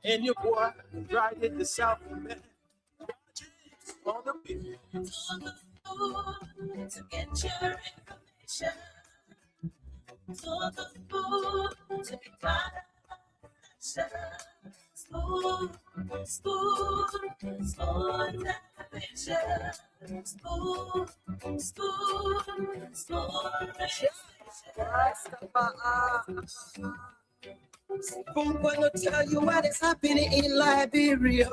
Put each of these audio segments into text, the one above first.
And your boy right in the South, man. On the beat. To get your information. To the food to be part of spoon, spoon, spoon television. Spoon, spoon, spoon. Spoon gonna tell you what is happening in Liberia.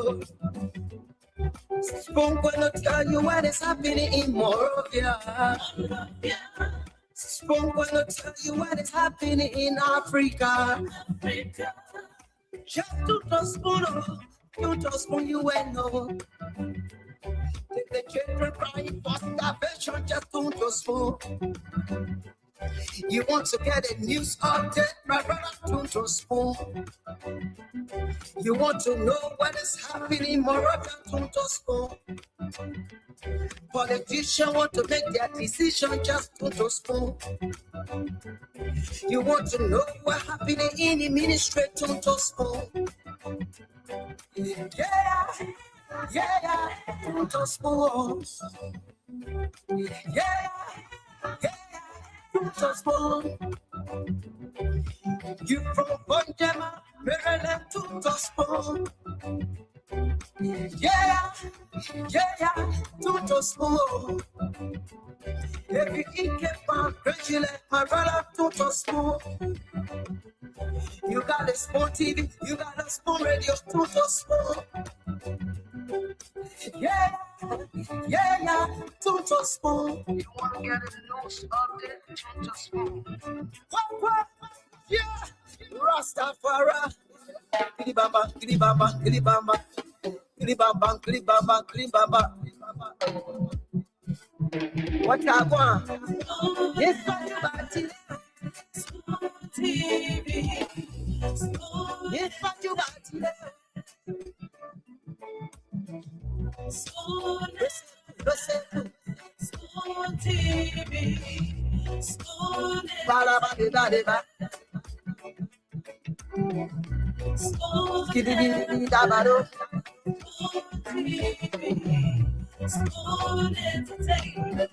Spoon gonna tell you what is happening in Morovia. Spoon gonna tell you what is happening in Africa. Just to the spoon, you just spoon you ain't know. The children crying for starvation, just to the spoon. You want to get a news update, my brother, to the spoon. You want to know what is happening, Moravia, to the spoon. Politicians want to make their decision, just to the spoon. You want to know what happening in the ministry, to the spoon. Yeah, yeah, to the spoon. Yeah, yeah. To spoon. You from Bonjama, Maryland to the spoon. Yeah, yeah, to the spoon. Every ink on gradually, my brother to the spoon. You got a spoon TV, you got a spoon radio to the spoon. Yeah, yeah, to the spoon. You want to get a news update, to the spoon. What? Yeah, Rastafari. Gilibamba, Gilibamba, Gilibamba. Gilibamba, Gilibamba, Gilibamba. What I want? It's not about it. TV. It's not about it. Spoon TV. Spoon. Spoon entertainment.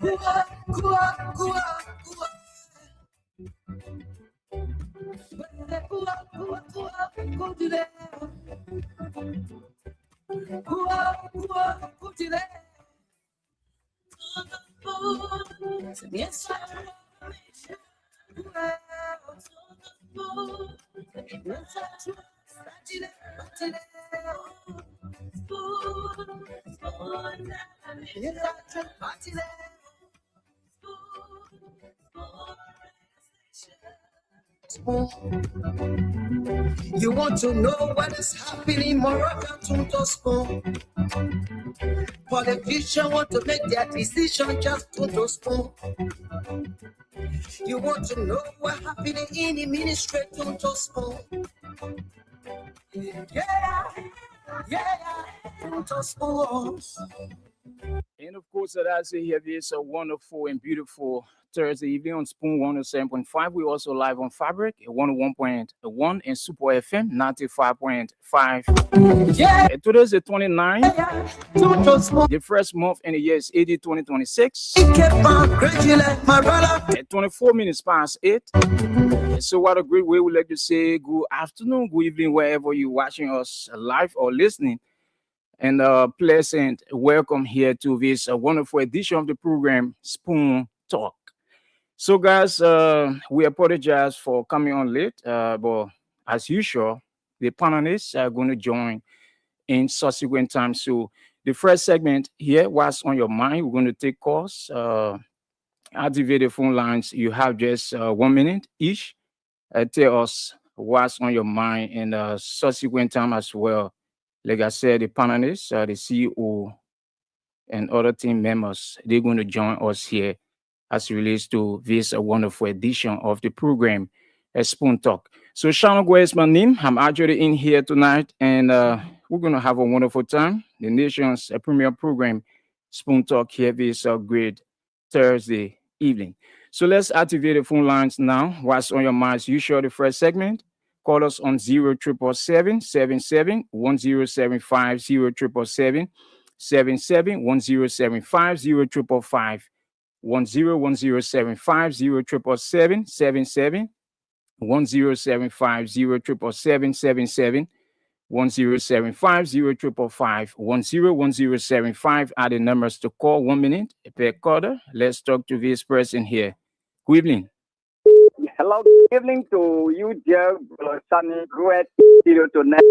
Yes, you want to know what is happening, Moroccan to the spoon. Politicians want to make their decision, just to the spoon. You want to know what happening in the ministry, to the spoon. Yeah, to the spoon. And of course, as I here, this a wonderful and beautiful Thursday evening on Spoon 107.5. We're also live on Fabric 101.1 and Super FM 95.5. Yeah. And today's the 29th. The first month in the year is AD 2026. At 24 minutes past 8. So what a great way. We'd like to say good afternoon, good evening, wherever you're watching us live or listening. And a pleasant welcome here to this wonderful edition of the program, Spoon Talk. So, guys, we apologize for coming on late, but as usual, the panelists are going to join in subsequent time. So, the first segment here, what's on your mind? We're going to take calls, activate the phone lines. You have just 1 minute each. Tell us what's on your mind, and subsequent time as well. Like I said, the panelists, the CEO, and other team members, they're going to join us here as it relates to this wonderful edition of the program, Spoon Talk. So Shannon Gwe is my name. I'm actually in here tonight, and we're going to have a wonderful time. The nation's premier program, Spoon Talk, here this great Thursday evening. So let's activate the phone lines now. What's on your mind? You show the first segment. Call us on 077771075, 077771075, 01075, 07777 1075 07777 1075 0555 101075 are the numbers to call. 1 minute per caller. Let's talk to this person here. Good evening. Hello, good evening to you, dear Sunny, great video tonight.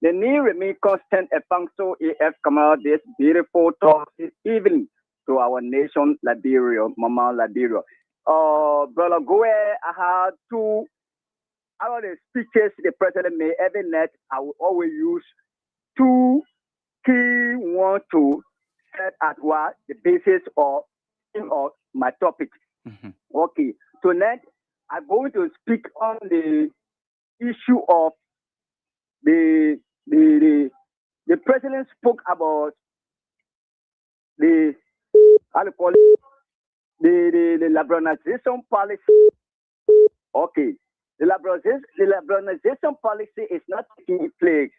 The new remain constant a function AF come out this beautiful talk this evening to our nation, Liberia, Mama Liberia. Brother Goe, I had two out of the speeches the president made every night. I will always use two key ones to set at what the basis of my topic. Mhm. Okay, tonight I'm going to speak on the issue of the president spoke about the how to call it the liberalization policy. Okay, the liberalization policy is not taking place.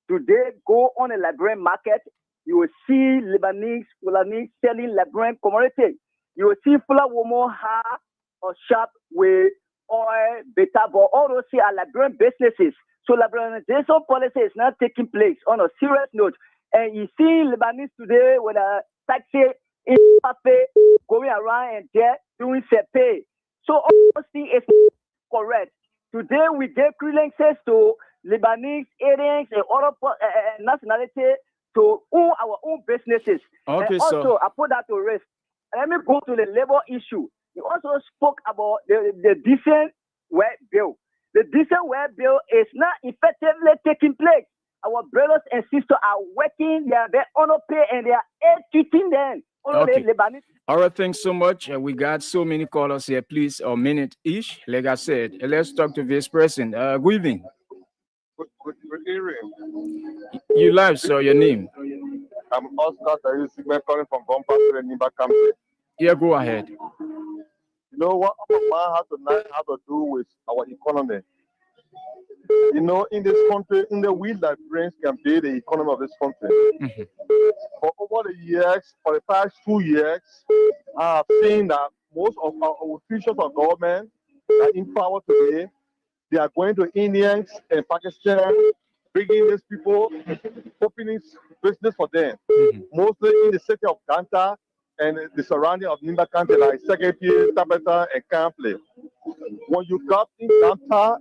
Today, go on a Liberian market, you will see Lebanese selling Liberian commodity. You will see Fula Womo Ha or shop with oil, beta, but all those are Liberian businesses. So liberalization policy is not taking place on a serious note. And you see Lebanese today with a taxi in cafe going around and there doing pay. So all those things is correct. Today we give credentials to Lebanese, Indians, and other nationality to own our own businesses. Okay, and also, so I put that to rest. Let me go to the labor issue. He also spoke about the decent work bill. The decent work bill is not effectively taking place. Our brothers and sisters are working, they are underpaid, and they are treating them. Okay. The Lebanese. all right, thanks so much. We got so many callers here. Please, a minute each. Like I said, let's talk to this person. Good evening. Good evening. You live, sir. Your name? I'm Oscar Sayusigme calling from Bombay to Nimba County. Yeah, go ahead. You know what our man has to learn how to do with our economy. You know, in this country, in the will that brains can build the economy of this country. Mhm. For over the years, for the past 2 years, I have seen that most of our officials of government that in power today, they are going to Indians and Pakistan, bringing these people, opening business for them. Mhm. Mostly in the city of Ganta and the surrounding of Nimba County, like Seketi, Tabata, and Kample. When you got in Ganta,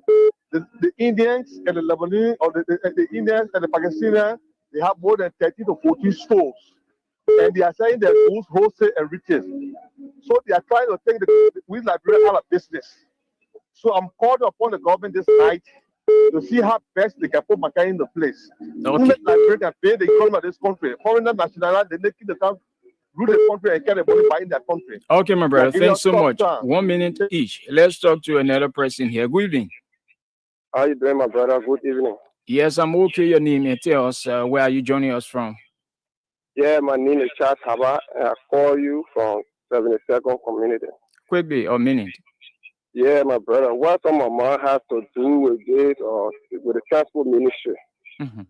the Indians and the Lebanese, or the Indians and the Pakistanians, they have more than 30 to 40 stores. And they are selling their goods wholesale and retail. So they are trying to take the Liberia out of business. So I'm called upon the government this night to see how best they can put Makai in the place. Okay. Women Liberia can pay the economy of this country. Foreigner nationalities, they make the town, rule the country and get the money back in their country. Okay, my brother. Nigeria Thanks so stop much. down. 1 minute each. Let's talk to another person here. Good evening. How you doing, my brother? Good evening. Yes, I'm okay. Your name and tell us where are you joining us from? Yeah, my name is Charles Haba, and I call you from 72nd Community. Quickly, a minute. Yeah, my brother. What some of man has to do with this or with the transport ministry? Mhm.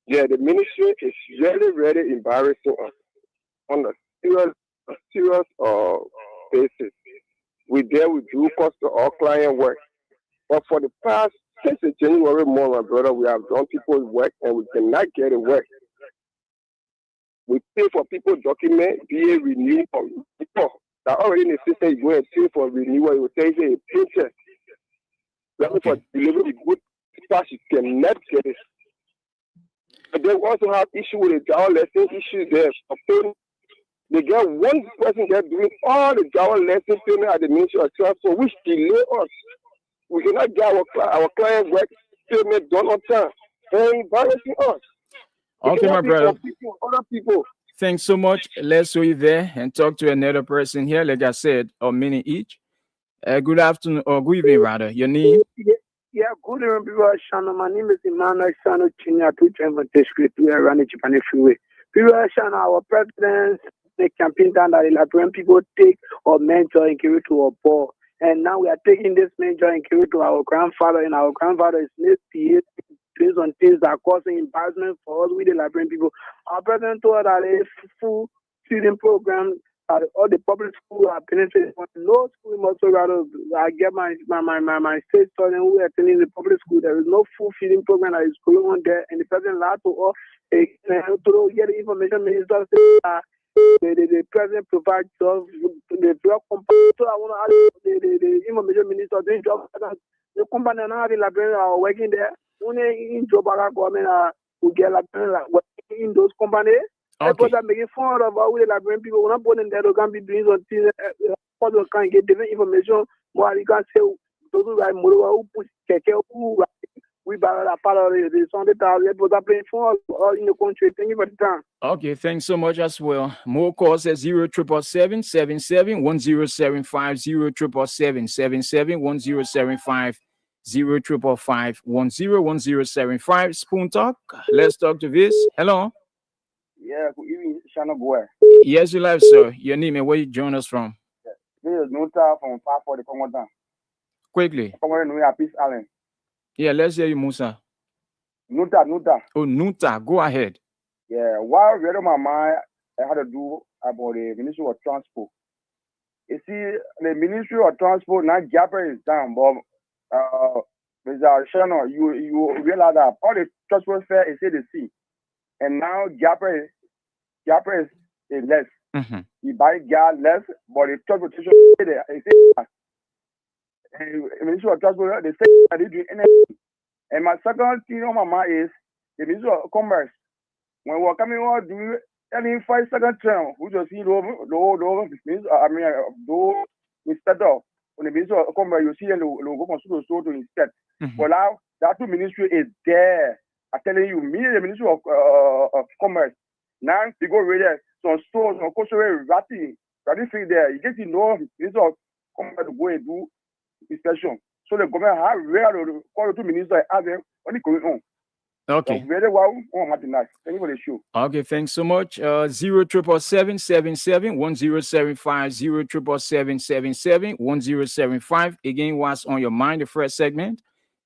Yeah, the ministry is really, really embarrassing us on a serious basis. We do cost to our client work. But for the past, since the January month, my brother, we have done people's work and we cannot get it work. We pay for people's document, be it renewal. People that already in the system, you go and pay for renewal, you will say, hey, paycheck. Looking for delivery good dispatch, you cannot get it. But they also have issue with the Java lesson issue there. They get one person there doing all the Java lesson payment at the Ministry of Transport, which delay us. We cannot get our client work payment done on time. They're embarrassing us. Okay, my brother. Other people. Thanks so much. Let's go there and talk to another person here. Like I said, a minute each. Good afternoon or good evening, rather. Your name? Yeah, good evening, people. Shana, my name is Emmanuel Shano Chinya, to German district. We are running Japan freeway. People, Shana, our president, the campaign down that the Liberian people take or mentor and give it to a ball. And now we are taking this major and give it to our grandfather, and our grandfather is misbehaving based on things that are causing embarrassment for us, we the Liberian people. Our president told us that a full feeding program, all the public schools are benefiting from. No school whatsoever. I get my state students who are attending the public school. There is no full feeding program that is going on there, and the president lied to us. To get the information minister the president provides jobs the drug company. So I want to ask the information minister doing job. The company now the Liberians are working there. Only in job government will get Liberians working in those companies. People are making fun of our Liberian people. We're not putting there. They can be doing something. People can get different information. More you can say those who are who push who we part of the Sunday town. People are playing fun all in the country. Thank you for the time. Okay, thanks so much as well. More calls at 0777 77 1075 0777 77 1075 0555 1075. Spoon Talk. Let's talk to this. Hello. Yeah, good evening, Shana Boy. Yes, you live, sir. Your name and where you join us from? This is Nuta from Far for the Commandant. Quickly. Peace Island. Yeah, let's hear you, Musa. Nuta. Oh, Nuta, go ahead. Yeah, while read on my mind, I had to do about the Ministry of Transport. You see, the Ministry of Transport, now Japper is down, but Mr. Shana, you realize that all the transport fare is the sea. And now Japper is less. Mm-hmm. You buy gas less, but the transportation is there. The Ministry of Transport, they say that they do anything. And my second thing on my mind is the Ministry of Commerce. When we're coming out doing any 5 second term, we just see those we start off. When the Ministry of Commerce, you see the logo from store to inspect. But now that two ministry is there. I'm telling you, me and the Ministry of Commerce. Now you go right there. Some stores, some kosher ratty thing there. You get to know Ministry of Commerce to go and do inspection. So the government have rare to call the two ministers and ask them what is going on. Okay. So very well. Thank you for the show. Okay, thanks so much. 0777 77 1075 0777 1075. Again, what's on your mind? The first segment.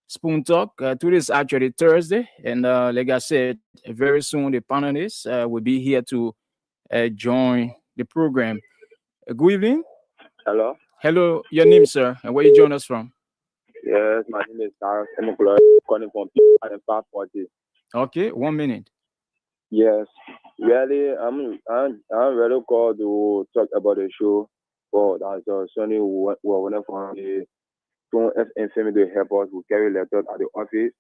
Spoon Talk. Today is actually Thursday, and like I said, very soon the panelists will be here to join the program. Good evening. Hello. Hello, your name, sir, and where you join us from? Yes, my name is Cyrus Emokolo, calling from P540. Okay, 1 minute. Yes, really, I'm really called to talk about the show. Oh, that's Sonny who went from the FM to help us to carry letters at the office.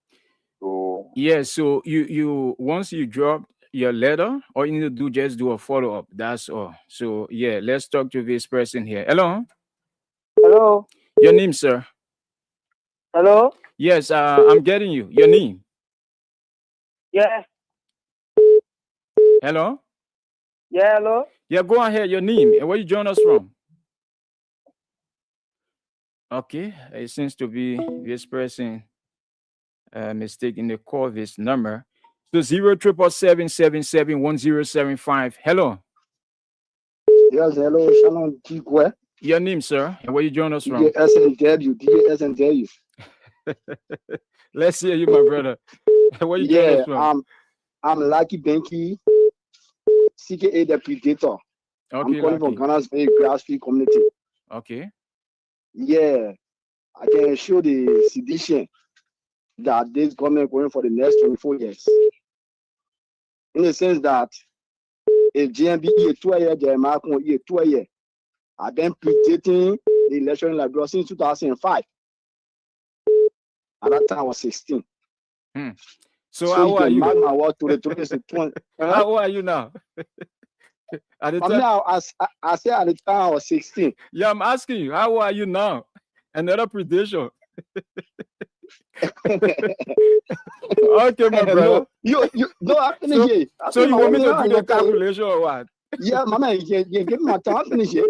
So yeah, so you once you drop your letter, all you need to do just do a follow-up. That's all. So yeah, let's talk to this person here. Hello. Hello. Your name, sir? Hello. Yes, I'm getting you. Your name? Yeah. Hello. Yeah. Hello. Yeah, go ahead. Your name and where you join us from? Okay, it seems to be this person mistaking the call this number. So 0777 77 1075. Hello. Yes, hello, Shannon Chikwe. Your name, sir, and where you join us from? DSNW. Let's hear you, my brother. Where you join us from? I'm Lucky Benki, CKA the Predator. Okay, I'm calling from Ghana's very grassroots community. Okay. Yeah, I can show the sedition that this government going for the next 24 years. In the sense that if GMB is 2 years, Jeremiah is 2 years. I've been predating the election in Liberia since 2005. At that time, I was 16. So how are you? How are you now? At the time, I said at the time I was 16. Yeah, I'm asking you, how are you now? Another predation. Okay, my brother. No, I finish it. So you want me to do the calculation or what? Yeah, mama, you give me my time. I finish it.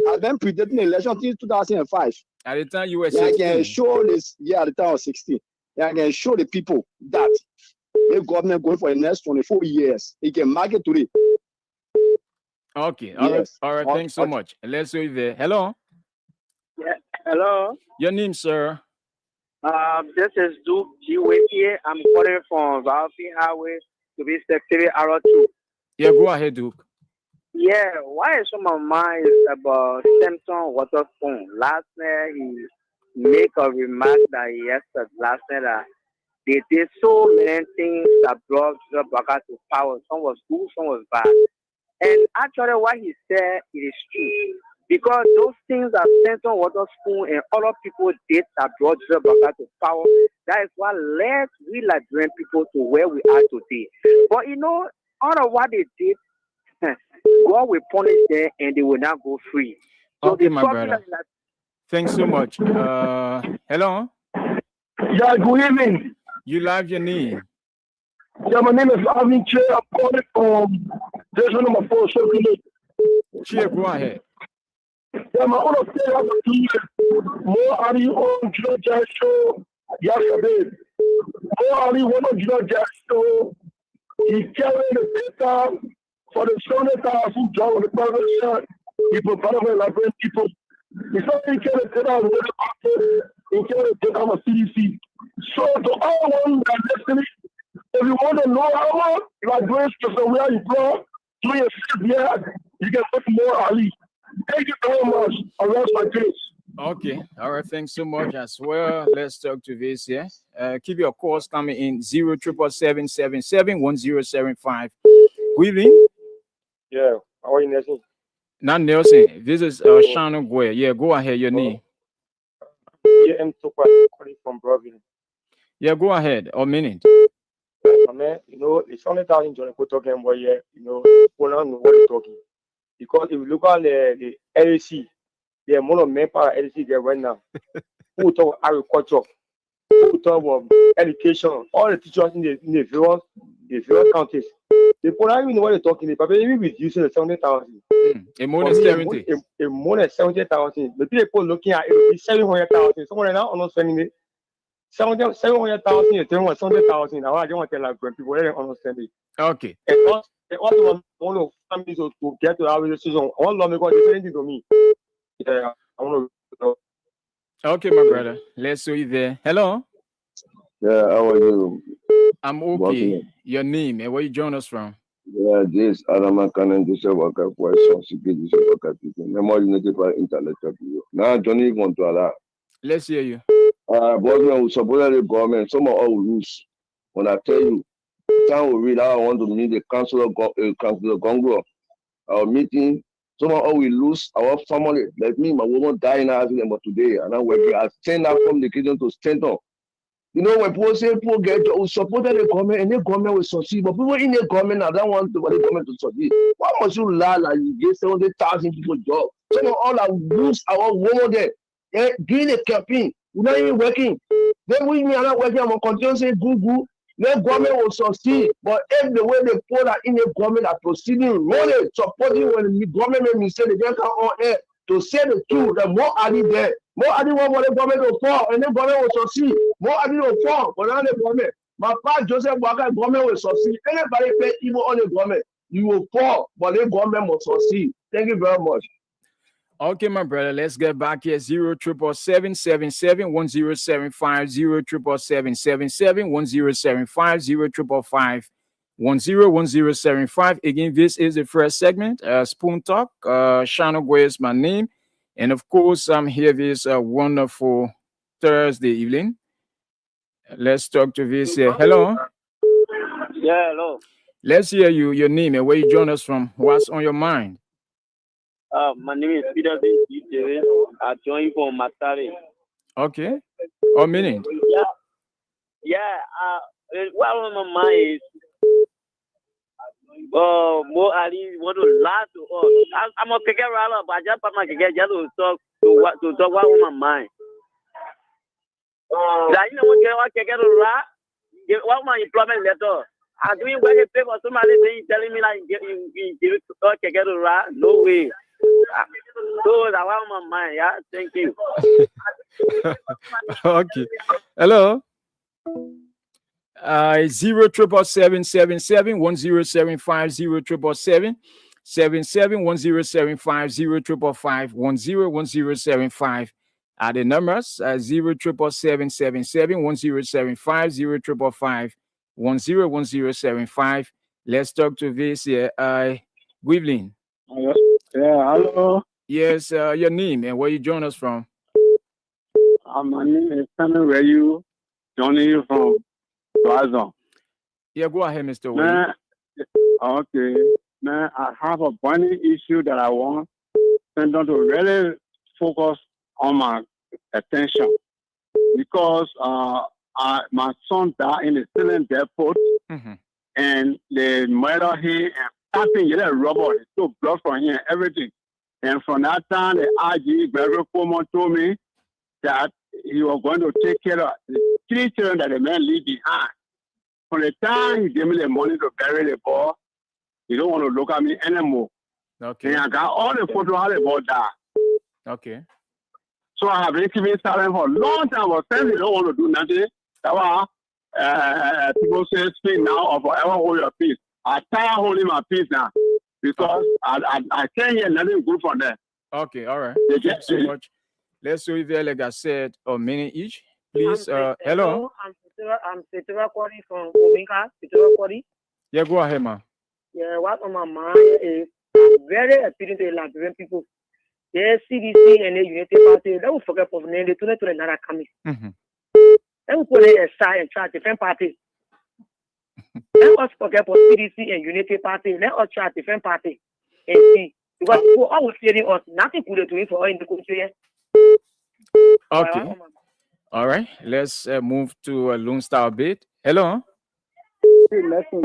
I've been predating the election since 2005. At the time you were 16. I can show this. Yeah, at the time I was 16. I can show the people that the government going for the next 24 years. It can market today. Okay. All right. Thanks so much. Let's go there. Hello. Yeah. Hello. Your name, sir? This is Duke G. here. I'm calling from Valpy Highway to be Secretary R2. Yeah, go ahead, Duke. Yeah, why is on my mind is about Samson Waterspoon. Last night he make a remark that he has said last night that they did so many things that brought the Baka to power. Some was good, some was bad. And actually what he said it is true. Because those things that Samson Waterspoon and other people did that brought the Baka to power, that is what led we Liberian people to where we are today. But you know, out of what they did, God will punish them and they will not go free. So Okay, the my problem brother. is that Thanks so much. Hello? Yeah, good evening. You live your name. Yeah, my name is Alvin Che. I'm calling from station number 4, Chia, go ahead. Yeah, my own say I'm more are you on Georgia show yesterday. More are you one of Georgia show. He carried the paper for the 7,000 job on the private side. People, private Liberian people. It's not he carried the paper on the market. He carried the paper on the CDC. So to all one that listening, if you want to know how much Liberians to where you from, do your shit, yeah, you can put more Ali. Thank you very much. I rest my case. Okay. All right. Thanks so much as well. Let's talk to this. Yeah. Keep your calls coming in 077771075. Good evening. Yeah, how are you, Nelson? Not Nelson. This is Shannon Guay. Yeah. Go ahead. Your name. Yeah, I'm calling from Brooklyn. Yeah. Go ahead. A minute. Man, you know, it's only talking John talking about here, you know, people don't know what they're talking. Because if you look at the LAC, the amount of manpower LAC get right now, who talk agriculture, who talk about education, all the teachers in the various counties, they don't even know what they're talking about. But even reducing the 70,000. A more than 70. A more than 70,000. The people looking at it will be 700,000. Someone now understanding it. 700,000 is 700,000. I don't want to tell like people they don't understand it. Okay. And also want to families to get to our decision. All long because they saying to me. Yeah, I want to. Okay, my brother. Let's see you there. Hello. Yeah, how are you? I'm okay. Welcome. Your name and where you join us from? Yeah, this Adama Kanan Joseph Waka question, Security Waka people. Memory United for Intellectual people. Now, Johnny want to allow. Let's hear you. But we support the government. Some of all lose. When I tell you, time we read, I want to meet the council of Congo. Our meeting, some of all we lose our family. Like me, my woman died in our accident, but today, and I'm working. I stand up from the kitchen to stand up. You know, when people say people get we supported the government and the government will succeed, but people in the government, I don't want the government to succeed. Why must you lie like you give 70,000 people job? Some of all I lose our woman there. Doing the campaign, we're not even working. Then we are not working, I'm going to continue saying Google. The government will succeed, but if the way they put that in the government are proceeding, really supporting when the government made mistake, they can't come on air to say the truth. The more are there, more are want the government to fall, and the government will succeed. More are will fall, but not the government. My father Joseph Waka, government will succeed. Anybody pay evil on the government, you will fall, but the government will succeed. Thank you very much. Okay, my brother, let's get back here. 077771075, 077771075, 055101075. Again, this is the first segment, Spoon Talk. Shannon Guay is my name. And of course, I'm here this wonderful Thursday evening. Let's talk to this. Hello. yeah, hello. Let's hear you, your name and where you join us from. What's on your mind? My name is Peter B. I join you from Matari. Okay. A minute. What on my mind is more Ali want to lie to us. I'm a kicker around, but I just put my kicker just to talk what on my mind. That you know what kicker to lie? What my employment letter? I'm doing work a paper. Somebody saying telling me like you give it to kicker to lie? No way. So that was my mind. Yeah, thank you. Okay. Hello. 077771075, 077771075, 055101075. The numbers 07777 1075 Let's talk to this here. Good evening. Yeah, hello. Yes, your name and where you join us from? My name is Samuel Rayu, joining you from Plaza. Yeah, go ahead, Mr. Wade. Man, okay. Man, I have a burning issue that I want them to really focus on my attention because my son died in the ceiling depot and they murder him and tapping the rubber. It's so blood from him and everything. And from that time, the IG, Gregory Coleman, told me that he was going to take care of the 3 children that the man leave behind. From the time he gave me the money to bury the boy, he don't want to look at me anymore. Okay. And I got all the photos how the boy died. Okay. So I have been keeping silent for a long time, but since they don't want to do nothing, that's why people say speak now or forever hold your peace. I tired holding my peace now because I can't hear nothing good from them. Okay, all right. Thank you so much. Let's see if there, like I said, a minute each. Please, hello. I'm Petra Kwari from Omega. Petra Kwari. Yeah, go ahead, ma. Yeah, what on my mind is very appealing to the Liberian people. The CDC and the United Party, they will forget of name, they don't know another coming. They will put it aside and try different parties. Let us forget for CDC and United Party. Let us try different party and see. Because people are always telling us nothing good to do for all in the country. Okay. All right. Let's move to Lone Star bit. Hello. Nelson.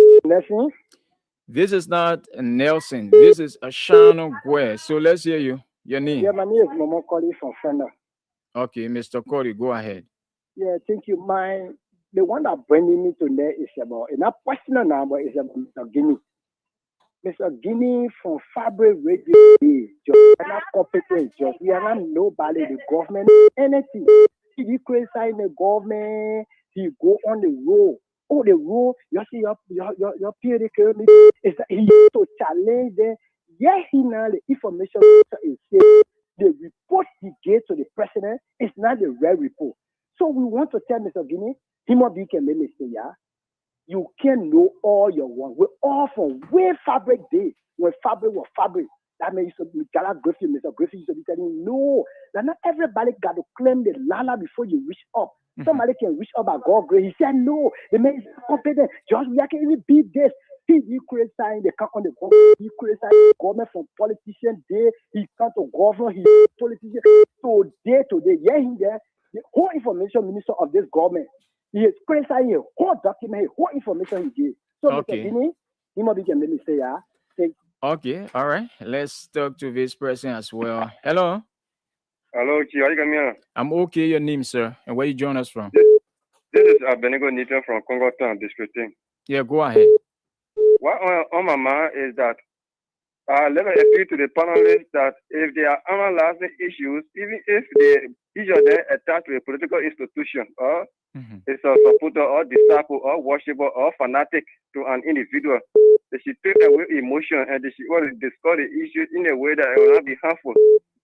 This is not Nelson. This is Ashano Gwe. So let's hear you. Your name. Yeah, my name is Momo Koli from Fender. Okay, Mr. Cody, go ahead. Yeah, thank you. The one that bringing me to there is about, not personal number, is about Mr. Guinea. Mr. Guinea from Fabric Radio, just not competent, just we are not nobody, the government, anything. He criticize the government, he go on the road. Oh, the road, you see your peer is that he to challenge them. Yes, he now the information is here. The report he gave to the president is not the real report. So we want to tell Mr. Guinea, he must be can make say, yeah. You can know all your one. We're all from where Fabric Day, when Fabric was Fabric. That means Mr. Griffin used to be telling you, no, that not everybody got to claim the lala before you reach up. Somebody can reach up by God grace. He said, no, the man is competent. Just we can even beat this. He criticizing the on the government. He criticizing the government from politician day. He come to governor. He politician. So day to day, yeah, he there. The whole information minister of this government. He is criticizing a whole document, whole information he gave. So okay. Mr. Guinea, he might be can let me say, yeah. Okay, all right. Let's talk to this person as well. Hello. Hello, Chi. How you coming? I'm okay. Your name, sir, and where you join us from? This is Abenigo Nita from Congo Town, District 10. Yeah, go ahead. What on my mind is that let me appeal to the panelists that if they are analyzing issues, even if each of them attached to a political institution or is a supporter or disciple or worshiper or fanatic to an individual, they should take away emotion and they should discuss the issues in a way that it will not be harmful.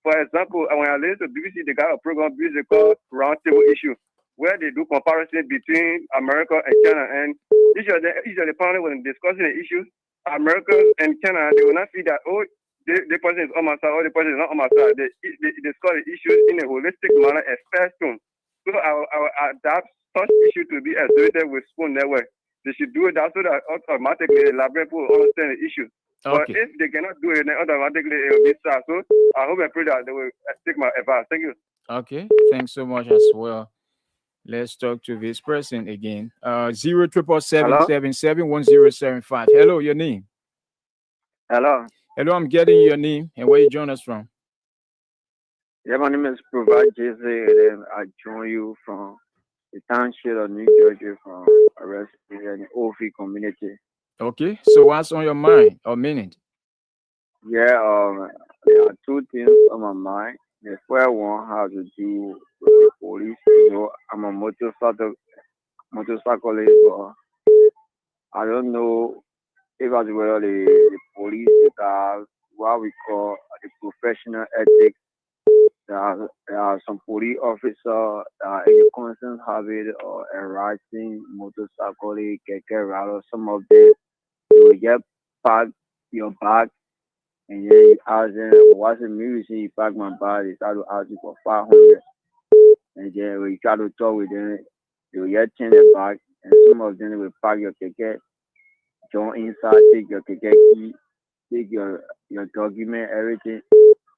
For example, when I listen to BBC, they got a program BBC called Roundtable Issue, where they do comparison between America and China, and each of the panelists when discussing the issues, America and China, they will not see that the person is on my side or the person is not on my side. They discuss the issues in a holistic manner and fair tone. So I will adapt such issue to be associated with Spoon Network. They should do that so that automatically the library will understand the issue. Okay. But if they cannot do it, then automatically it will be sad. So I hope and pray that they will take my advice. Thank you. Okay, thanks so much as well. Let's talk to this person again. 077771075. Hello, your name. Hello. Hello, I'm getting your name and where you join us from. Yeah, my name is Provide Jesse, and I join you from the township of New Jersey from Arrest and OV community. Okay, so what's on your mind or minute? Yeah, there are two things on my mind. The first one has to do with the police. You know, I'm a motorcyclist, but I don't know if as well the police have what we call the professional ethics there are some police officer in the constant habit of harassing motorcycle, keke rider. Some of them they will get park your bag and then you ask them, what's the reason you park my bag? They start to ask you for 500. And then when you try to talk with them, they will get 10 back. And some of them will park your keke, join inside, take your keke key, take your document, everything.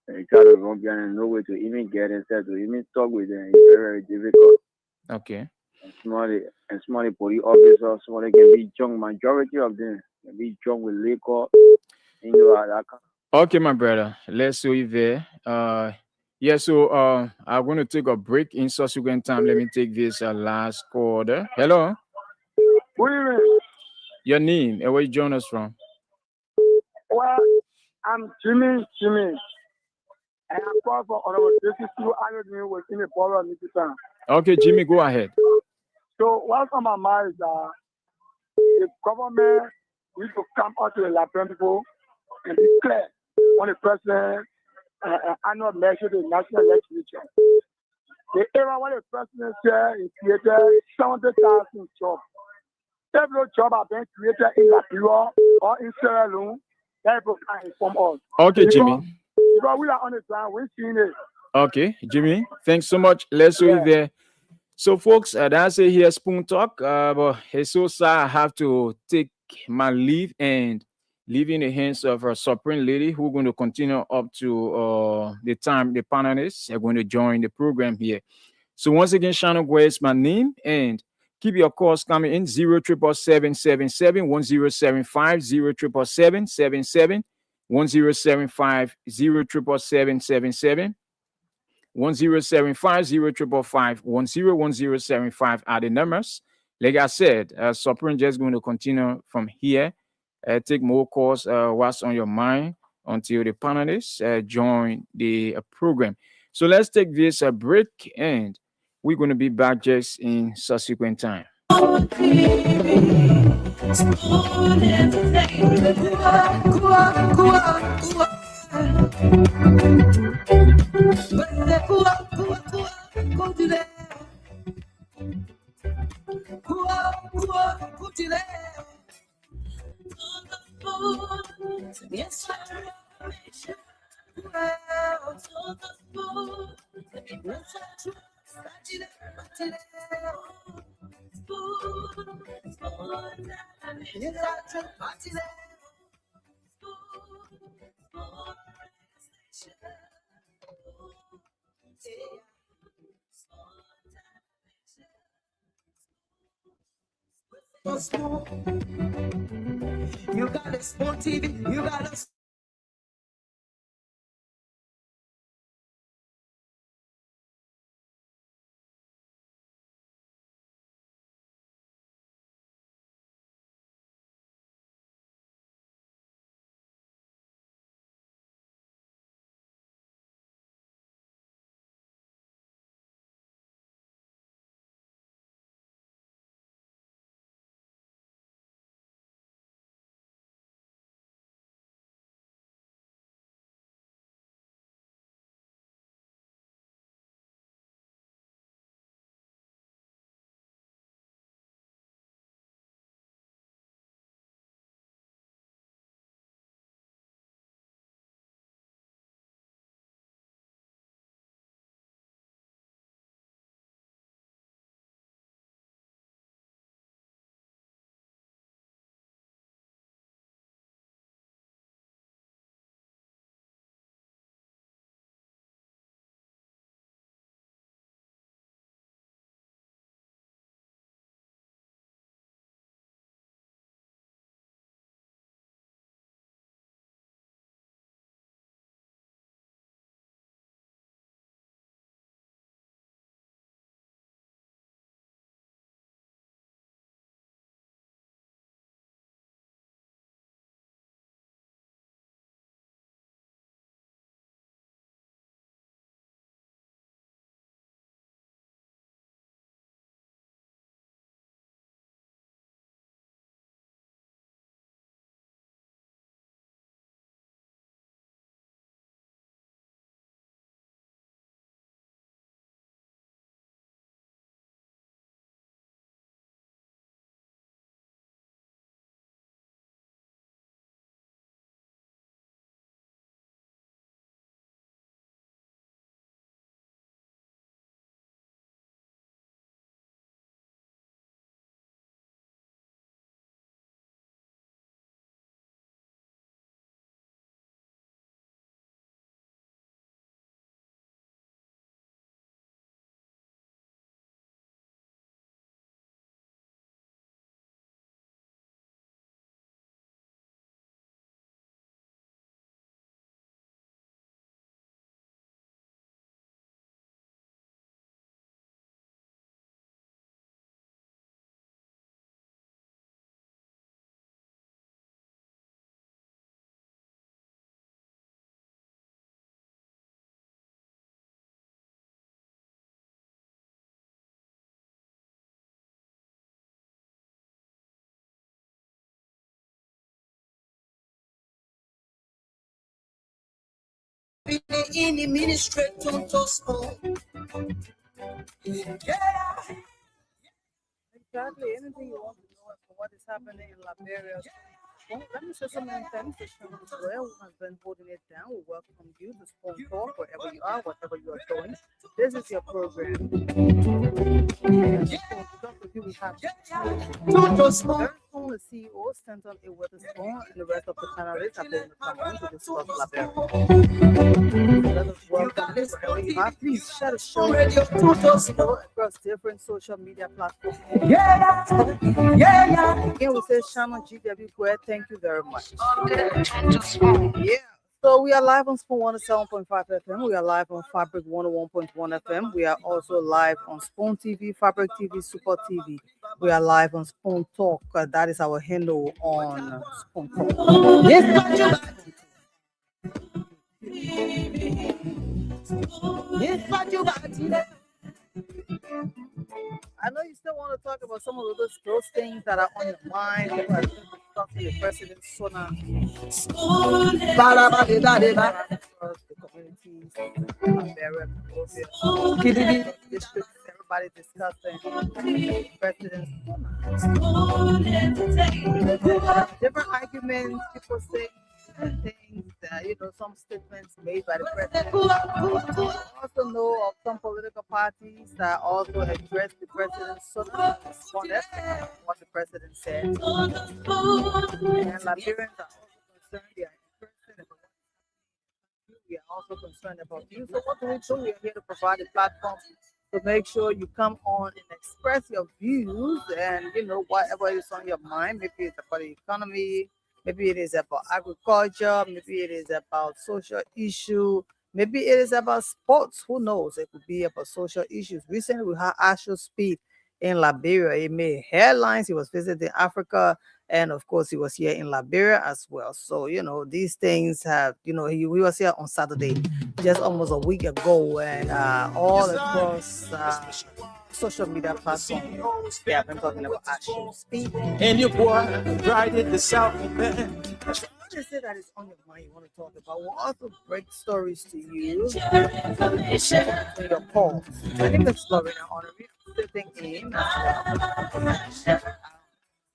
And you try to run behind and no way to even get inside, to even talk with them. It's very, very difficult. Okay. And small police officers, small can be drunk. Majority of them can be drunk with liquor. You know, that kind. Okay, my brother. Let's see you there. Yeah, so I'm going to take a break in subsequent time. Let me take this last quarter. Hello. Good evening. Your name and where you join us from? Well, I'm Jimmy. And I call for Honorable Tracy Stu Agnew within the borough of Michigan. Okay, Jimmy, go ahead. So what's on my mind is that the government needs to come out to the Liberian people and be clear on the president annual measure, the national legislature. The era when the president said he created 70,000 jobs. Several jobs have been created in Liberia or in Sierra Leone. That people can inform us. Okay, Jimmy. Because we are on the ground, we're seeing it. Okay, Jimmy. Thanks so much. Let's see you there. So, folks, that's it here, Spoon Talk. But Jesus, I have to take my leave and leave in the hands of our Supreme Lady, who's going to continue up to the time the panelists are going to join the program here. So, once again, Shannon Gray is my name, and keep your calls coming in 07777 1075 07777 1075 07777 1075 0555 101075 are the numbers. Like I said, Supreme just going to continue from here. Take more calls. What's on your mind until the panelists join the program. So let's take this break, and we're going to be back just in subsequent time. You got a small TV, you got a in the ministry to small. Yeah. Exactly. Anything you want to know as to what is happening in Liberia. Well, let me say something thanks to Sean as well, who has been holding it down. We welcome you to Spoon Talk, wherever you are, whatever you are doing. This is your program. And Spoon Talk with you, we have very soon the CEO, Stanton A. Witherspoon, and the rest of the panelists are playing the platform to discuss Liberia. Let us welcome you wherever you are. Please share the show across different social media platforms. Again, we say Shannon GW Square. Thank you very much. Yeah. So we are live on Spoon 107.5 FM. We are live on Fabric 101.1 FM. We are also live on Spoon TV, Fabric TV, Super TV. We are live on Spoon Talk. That is our handle on Spoon Talk. I know you still want to talk about some of those things that are on your mind. People are discussing the president's Sona. The communities, districts, everybody discussing president's Sona. Different arguments, people say things, some statements made by the president. We also know of some political parties that also address the president's Sona, responded to what the president said. And Liberians are also concerned. They are interested about what we are also concerned about you. So what do? We are here to provide a platform to make sure you come on and express your views and whatever is on your mind. Maybe it's about the economy. Maybe it is about agriculture. Maybe it is about social issue. Maybe it is about sports. Who knows? It could be about social issues. Recently, we had Asher Speed in Liberia. He made headlines. He was visiting Africa. And of course, he was here in Liberia as well. So, these things have, we was here on Saturday, just almost a week ago. And all across social media platforms, they have been talking about Asher Speed. And your boy riding the South Bend. What is it that is on your mind you want to talk about? We'll also break stories to you. To your calls. I think the story now on a sitting in.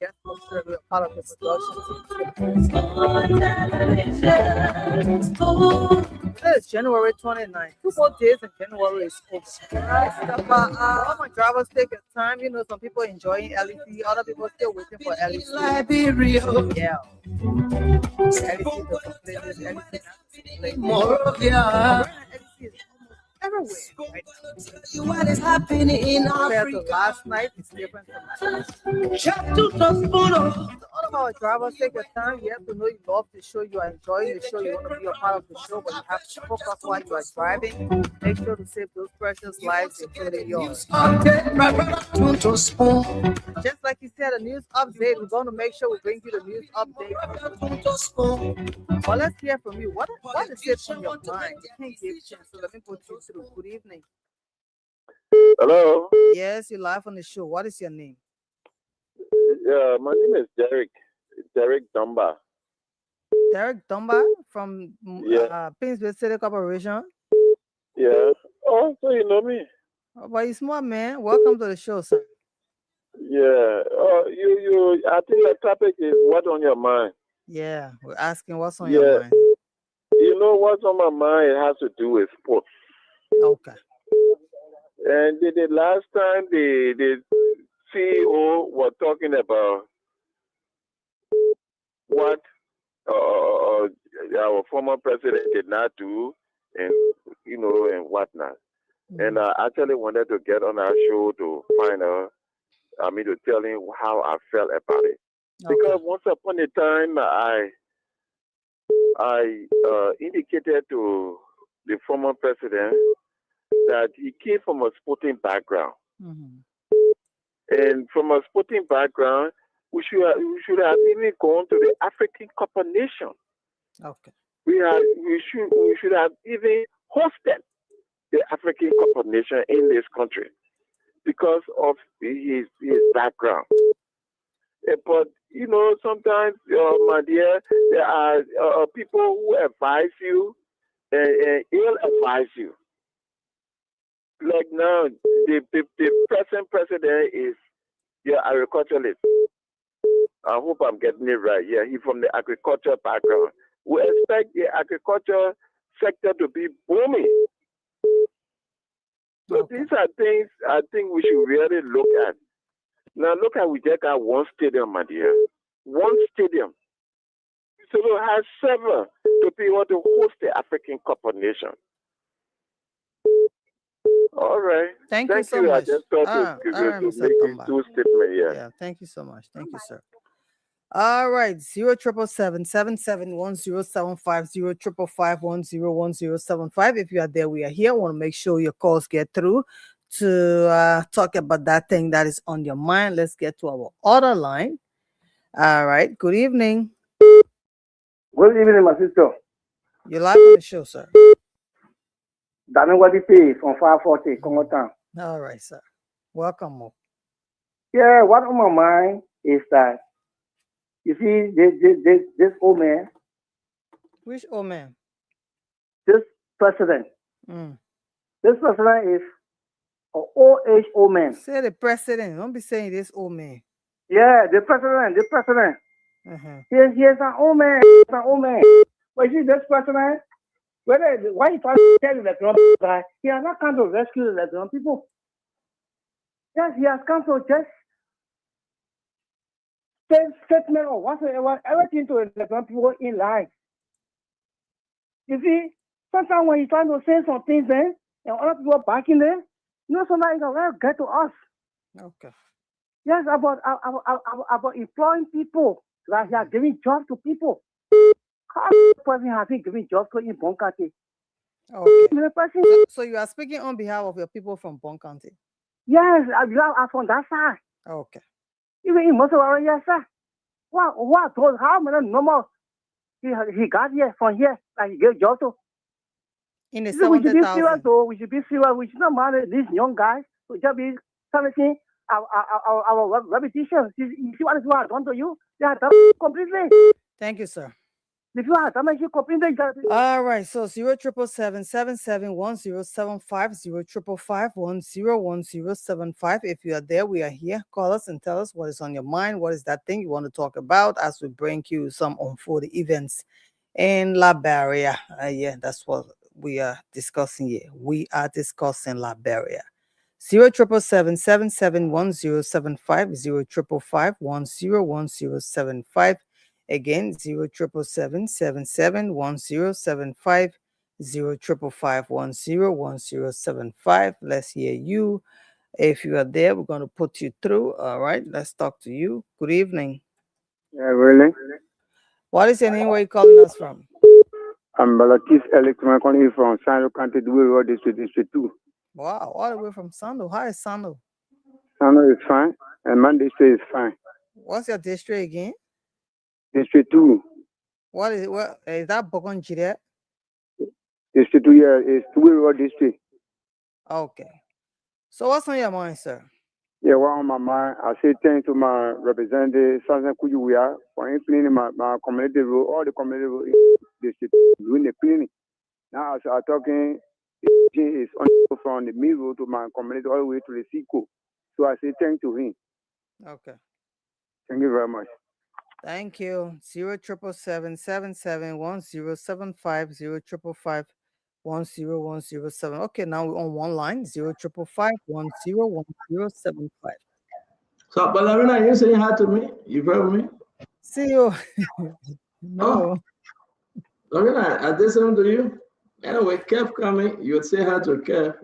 Yes, we're part of the production. It's January 29th. 2 more days and January is over. All my drivers take their time. Some people enjoying LEC, other people still waiting for LEC. Yeah. Everywhere right now. What is happening in Africa? To last night, it's different from all of our drivers take your time. You have to know you love the show, you are enjoying the show, you want to be a part of the show, but you have to focus while you are driving. Make sure to save those precious lives, including yours. Just like you said, a news update. We're going to make sure we bring you the news update. Well, let's hear from you. What is it on your mind? You can't give chance, so let me put you through. Good evening. Hello. Yes, you're live on the show. What is your name? Yeah, my name is Derek Dumba. Derek Dumba from Pinsville City Corporation. Yeah. Oh, so you know me. Oh, but you're smart, man. Welcome to the show, sir. Yeah. Oh, you. I think the topic is what on your mind. Yeah, we're asking what's on your mind. What's on my mind? It has to do with sports. Okay. And the last time the CEO was talking about what our former president did not do, and and whatnot. Mm-hmm. And I actually wanted to get on our show to find out. To tell him how I felt about it. Okay. Because once upon a time, I indicated to the former president that he came from a sporting background. Mm-hmm. And from a sporting background, we should have even gone to the African Cup of Nations. Okay. We should have even hosted the African Cup of Nations in this country because of his background. But sometimes, my dear, there are people who advise you ill advise you. Like now, the present president is your agriculturalist. I hope I'm getting it right. Yeah, he's from the agriculture background. We expect the agriculture sector to be booming. So these are things I think we should really look at. Now look at, we just got one stadium, my dear. One stadium. So we have several to be able to host the African Cup of Nations. All right. Thank you so much. I just thought to make these two statements. Yeah, thank you so much. Thank you, sir. All right, 077771075 If you are there, we are here. I want to make sure your calls get through to talk about that thing that is on your mind. Let's get to our other line. All right, good evening. Good evening, my sister. You're live on the show, sir. Daniel Wadipi from 540, Congo Town. All right, sir. Welcome, Mo. Yeah, what on my mind is that, you see, this old man. Which old man? This president. This president is an old age old man. Say the president. Don't be saying this old man. Yeah, the president. He is an old man. But you see, this president, why he trying to tell the Lebanon guy, he has not come to rescue the Lebanon people. Yes, he has come to just statement or whatsoever, everything to the Lebanon people in life. You see, sometimes when he's trying to say some things then, and other people are backing them, sometimes it can get to us. Okay. Yes, about employing people, like he are giving jobs to people. How person has been giving jobs to in Bon County? Okay. So you are speaking on behalf of your people from Bon County? Yes, you are from that side. Okay. Even in most of our yes, sir. What told how many normal he got here from here, like he gave job to? In the 70,000. We should be serious, though. We should not mind these young guys to just be servicing our repetition. You see what is what done to you? They are done completely. Thank you, sir. If you are damaged completely. All right, so 077771075 055101075. If you are there, we are here. Call us and tell us what is on your mind. What is that thing you want to talk about as we bring you some unfolding events in Liberia. Yeah, that's what we are discussing here. We are discussing Liberia. 077771075 055101075. Again, 077771075 055101075. Let's hear you. If you are there, we're going to put you through. All right, let's talk to you. Good evening. Yeah, really? What is your name? Where are you calling us from? I'm Balakis Electron calling from Sando County, Dewey Road, District 2. Wow, all the way from Sando. How is Sando? Sando is fine, and my district is fine. What's your district again? District 2. What is that Bokonjire? District 2, yeah, is Dewey Road District. Okay. So what's on your mind, sir? Yeah, what on my mind? I say thanks to my representative, Sansan Kujuwia, for cleaning my community road, all the community road in district, doing the cleaning. Now, as I'm talking, is on from the main road to my community all the way to the Seco. So I say thanks to him. Okay. Thank you very much. Thank you. 077771075 055510107. Okay, now we're on one line. 055510107. So, Ballerina, you saying hi to me? You heard me? See you. No. Ballerina, I did something to you. Anyway, Kev coming. You would say hi to Kev.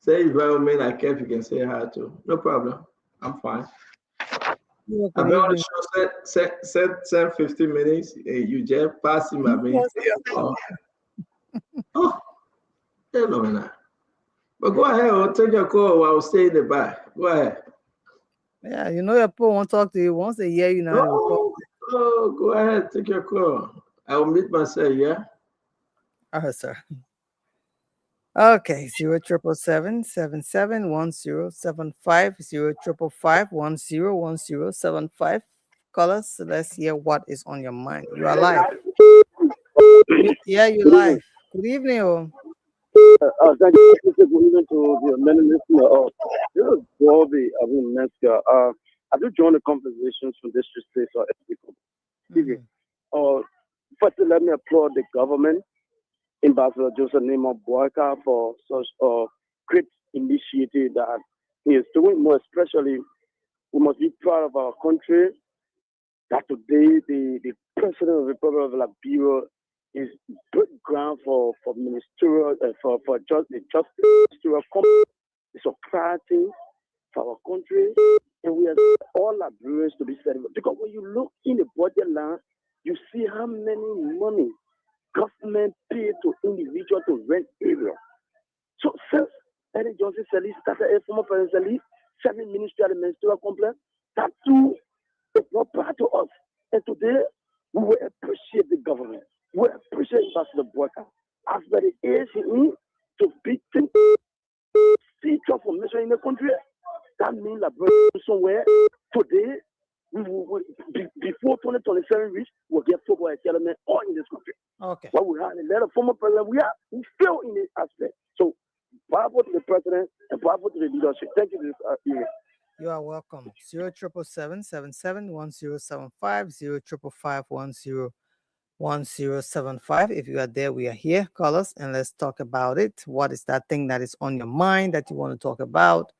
Say you very me like Kev, you can say hi to. No problem. I'm fine. I've been on the show set 15 minutes. You just passing by me. Oh, hello, man. But go ahead, I'll take your call while I stay in the back. Go ahead. Yeah, you know your people won't talk to you once they hear you now. Oh, go ahead, take your call. I will meet myself, yeah? All right, sir. Okay, 077771075 05551101075. Call us. Let's hear what is on your mind. You are live. Yeah, you're live. Good evening. Oh. Thank you. Good evening to the many listeners. This is Bobby Abumeska. I do join the conversations from District State or TV. Firstly, let me applaud the government, Ambassador Joseph Nemo Boyka, for such a great initiative that he is doing. More especially, we must be proud of our country that today the President of the Republic of Liberia is good ground for ministerial for the justice ministerial company. It's a priority for our country, and we are all Liberians to be celebrated. Because when you look in the budget line, you see how many money government pay to individuals to rent area. So since Eddie Johnson Sally started a former President Sally, 7 ministerial and ministerial complex, that too is not part to us. And today we will appreciate the government. We appreciate Ambassador Boyka. As by the age he needs to be see transformation in the country, that means Liberia somewhere today. We will, before 2027 reach, we'll get football element all in this country. Okay. But we have a lot of former president. We still in this aspect. So, powerful to the president and powerful to the leadership. Thank you. You are welcome. 077771075 0551075. If you are there, we are here. Call us and let's talk about it. What is that thing that is on your mind that you want to talk about?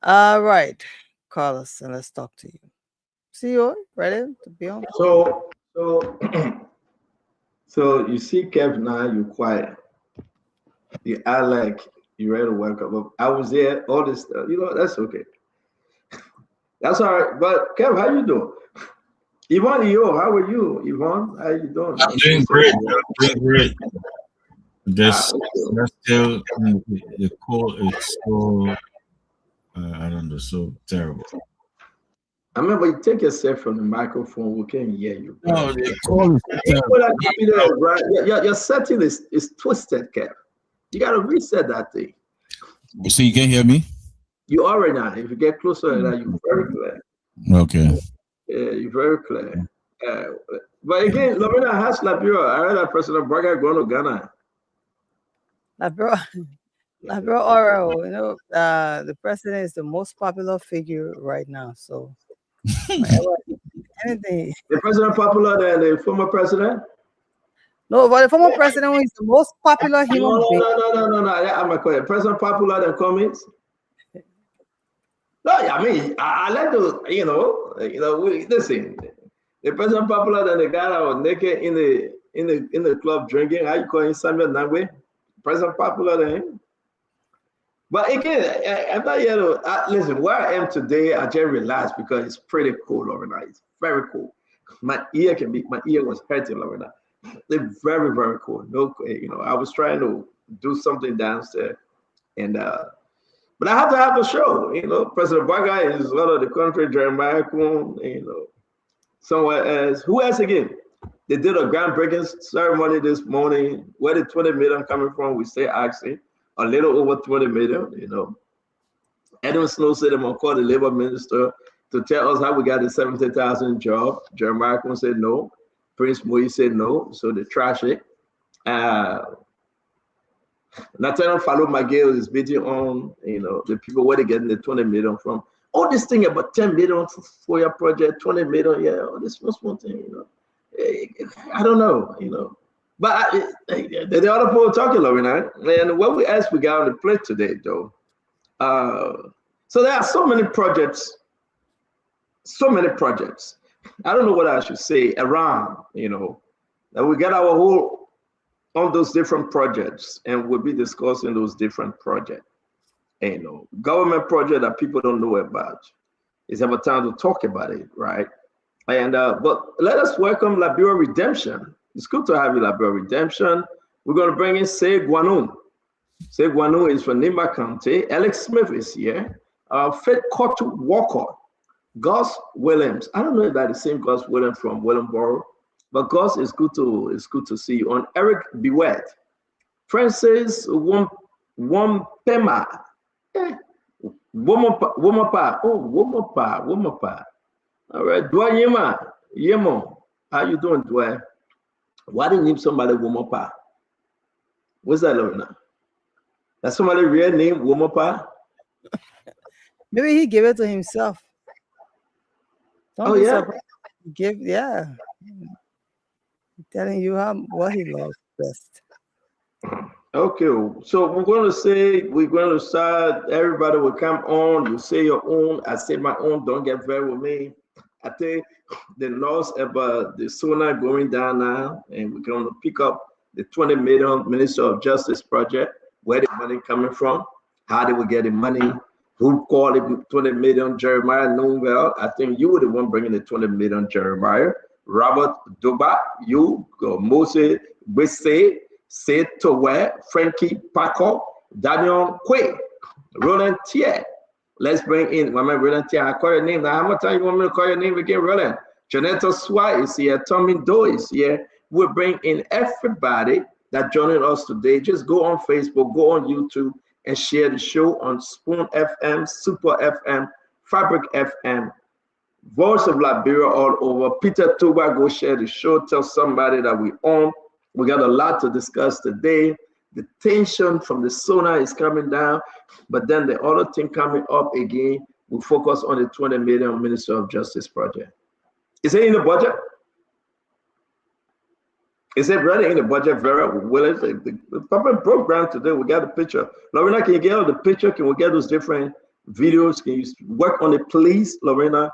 All right. Call us and let's talk to you. See you ready to be on. So you see, Kev, now you're quiet. You act like you ready to wake up. I was there, all this stuff. That's okay. That's all right. But Kev, how you doing? Yvonne, how are you? Yvonne, how you doing? I'm doing great. There's still the call is so I don't know, so terrible. I remember you take yourself from the microphone, we can't hear you. No, the call is terrible. Your setting is twisted, Kev. You gotta reset that thing. So you can hear me? You are now. If you get closer to that, you're very clear. Okay. Yeah, you're very clear. But again, Lorena has Liberia. I heard that President Braga going to Ghana. Liberia Oro, the president is the most popular figure right now. So anything. The president popular than the former president? No, but the former president is the most popular human being. No. I'm a question. President popular than Cummings? No, I mean, I like to, listen. The president popular than the guy that was naked in the club drinking. How you call him, Samuel Nangwe? President popular than him. But again, I'm not here to listen. Where I am today, I just relaxed because it's pretty cold overnight. It's very cold. My ear was hurting overnight. It's very, very cold. No, I was trying to do something downstairs, and but I have to have a show. President Baga is out of the country. Jeremiah Kuhn, somewhere else. Who else again? They did a groundbreaking ceremony this morning. Where the 20 million coming from? We say actually a little over 20 million. Edwin Snow said I'm gonna call the labor minister to tell us how we got the 70,000 job. Jeremiah Kuhn said no. Prince Moise said no, so they trash it. Nathaniel Fallow McGill is beating on, the people where they getting the 20 million from. All this thing about 10 million for your project, 20 million, all this small thing, I don't know, But the other people talking, and what we else we got on the plate today, though. So there are so many projects. I don't know what I should say around, that we get our whole on those different projects, and we'll be discussing those different projects. Government project that people don't know about. It's about time to talk about it, right? And but let us welcome Liberia Redemption. It's good to have you, Liberia Redemption. We're going to bring in Say Guanu. Say Guanu is from Nimba County. Alex Smith is here. Faith Kotu Walker. Gus Williams. I don't know if that's the same Gus Williams from Williamboro, but Gus, it's good to see you. On Eric Bewett. Francis Wompema. Womapa. Womapa. All right. Yemo. How you doing, Dwayne? Why didn't you name somebody Womapa? What's that, Lorena? That's somebody real name, Womopa? Maybe he gave it to himself. Don't be yeah? surprised. Yeah. I'm telling you what he loves best. Okay, so we're going to start, everybody will come on, you say your own, I say my own, don't get very with me. I think the news about the SONA going down now, and we're going to pick up the 20 million Minister of Justice project, where the money coming from, how they will get the money, who called it 20 million, Jeremiah Newell. I think you were the one bringing the 20 million, Jeremiah. Robert Duba, you, Moses Bisse, Sid Towe, Frankie Paco, Daniel Quay, Roland Thier. Let's bring in, Mama Roland Thier. I call your name. Now, how much time you want me to call your name again, Roland? Janetta Swai is here. Tommy Doe is here. We'll bring in everybody that joining us today. Just go on Facebook, go on YouTube, and share the show on Spoon FM, Super FM, Fabric FM, Voice of Liberia all over. Peter Tuba, go share the show. Tell somebody that we on. We got a lot to discuss today. The tension from the SONA is coming down, but then the other thing coming up again, we focus on the 20 million Minister of Justice project. Is it in the budget? Is it really in the budget, Vera? Well, it's the public program today. We got the picture. Lorena, can you get all the picture? Can we get those different videos? Can you work on it, please, Lorena?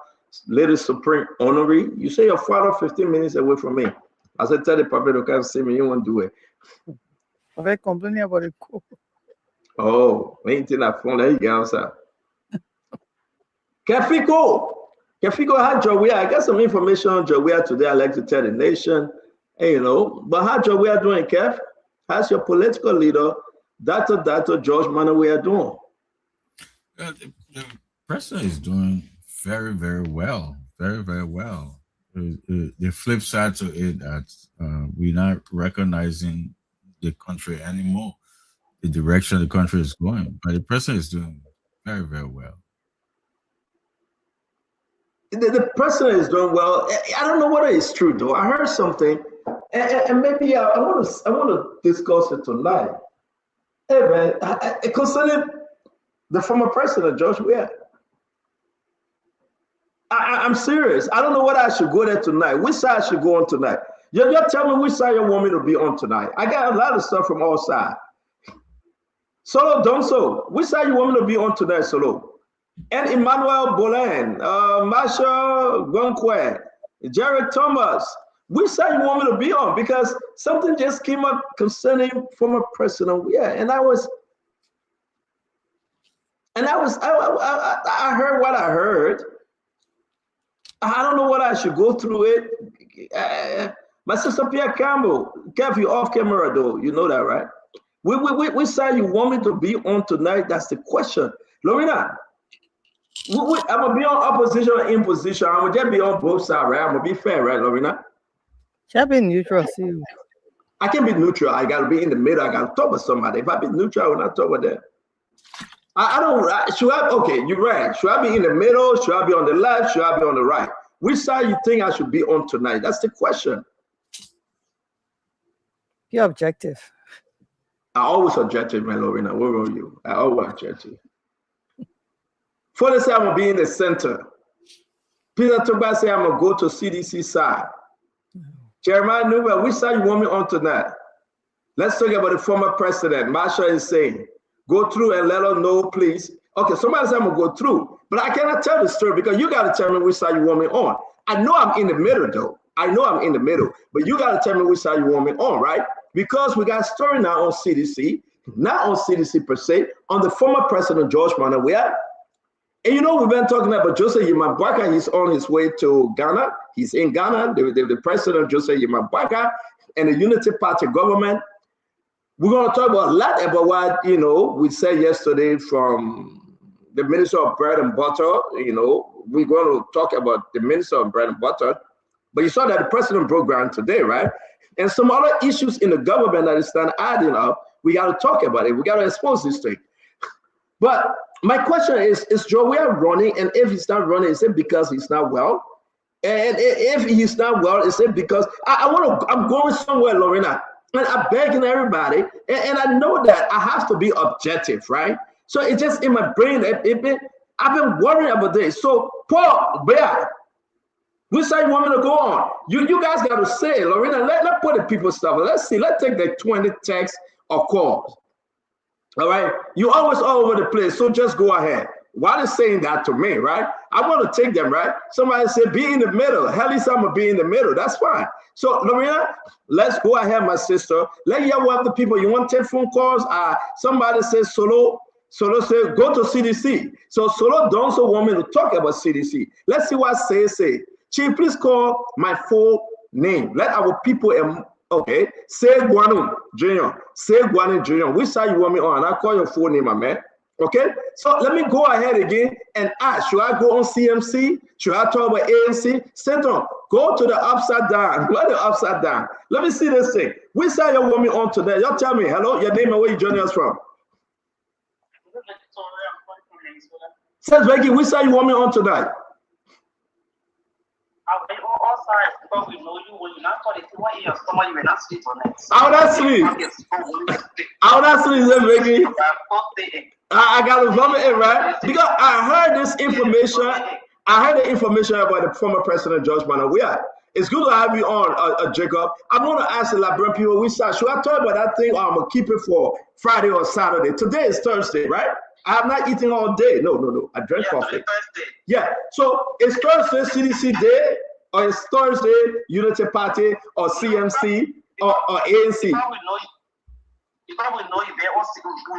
Lady Supreme Honorary. You say your father 15 minutes away from me. I said, tell the public to come see me. You won't do it. I'm complaining about it. Oh, ain't in that phone. There you go, sir. Kefiko had Jawea. I got some information on Jawea today. I like to tell the nation. Hey, you know, but how Jawea doing, Kev? How's your political leader, Dr. George Manawea doing? The president is doing very, very well. Very, very well. The flip side to it that we're not recognizing the country anymore, the direction the country is going. But the president is doing very, very well. The president is doing well. I don't know whether it's true though. I heard something, and maybe I want to discuss it tonight. Hey man, concerning the former president George Weah. I'm serious. I don't know whether I should go there tonight. Which side I should go on tonight? You tell me which side you want me to be on tonight. I got a lot of stuff from all sides. Solo Donso, which side you want me to be on tonight, Solo? And Emmanuel Bolan, Masha Gonkwe, Jared Thomas. Which side you want me to be on? Because something just came up concerning former president. Yeah, and I heard what I heard. I don't know what I should go through it. My sister Pierre Campbell, Kev, you off camera though. You know that, right? Which side you want me to be on tonight? That's the question. Lorena, I'm gonna be on opposition or in position. I'm gonna just be on both sides, right? I'm gonna be fair, right, Lorena? Should be neutral, too. I can be neutral. I gotta be in the middle. I gotta talk with somebody. If I be neutral, I will not talk with them. Okay, you're right. Should I be in the middle? Should I be on the left? Should I be on the right? Which side you think I should be on tonight? That's the question. Be objective. I always objective, man, Lorena. Where were you? I always objective. For the side, I'm gonna be in the center. Peter Toba say I'm gonna go to CDC side. Jeremiah Newell, which side you want me on tonight? Let's talk about the former president. Marsha is saying, go through and let us know, please. Okay, somebody said I'm gonna go through, but I cannot tell the story because you gotta tell me which side you want me on. I know I'm in the middle though. I know I'm in the middle, but you gotta tell me which side you want me on, right? Because we got a story now on CDC, not on CDC per se, on the former president George Manawea. And you know, we've been talking about Joseph Yimabwaka. He's on his way to Ghana. He's in Ghana, the president Joseph Yimabwaka and the Unity Party government. We're going to talk about a lot about what, you know, we said yesterday from the Minister of Bread and Butter. You know, we're going to talk about the Minister of Bread and Butter. But you saw that the president broke ground today, right? And some other issues in the government that is starting adding up. We got to talk about it. We got to expose this thing. But my question is Joel running? And if he's not running, is it because he's not well? And if he's not well, is it because I'm going somewhere, Lorena? And I'm begging everybody, and I know that I have to be objective, right? So it's just in my brain. I've been worrying about this. So Paul, Bear, which side you want me to go on? You guys got to say, Lorena, let's put the people stuff. Let's see. Let's take the 20 texts or calls. All right. You always all over the place. So just go ahead. Why is saying that to me, right? I want to take them, right? Somebody said, be in the middle. Hell, I'm going to be in the middle. That's fine. So, Lorena, let's go ahead, my sister. Let you have the people. You want 10 phone calls? Somebody says Solo said, go to CDC. So Solo don't so want me to talk about CDC. Let's see what say. Chief, please call my full name. Let our people, okay, say Guanu Junior. Say Guanu Junior. Which side you want me on? I'll call your full name, my man. Okay, so let me go ahead again and ask, should I go on CMC? Should I talk about ANC? Central, go to the upside down. Where the upside down? Let me see this thing. Which side you want me on today? Y'all tell me, hello, your name and where you joining us from? Says Becky, which side you want me on tonight? Because we know you when you're not 41 years, someone you will not sleep on it. I would not sleep, Becky. I got to vomit it, right? Because I heard this information. I heard the information about the former president, George Manawia. It's good to have you on, Jacob. I'm going to ask the Liberian people, which side should I talk about that thing, or I'm going to keep it for Friday or Saturday? Today is Thursday, right? I have not eaten all day. No. I drank coffee. Yeah. So it's Thursday, CDC Day, or it's Thursday, Unity Party, or CMC, or ANC. Because we know you very also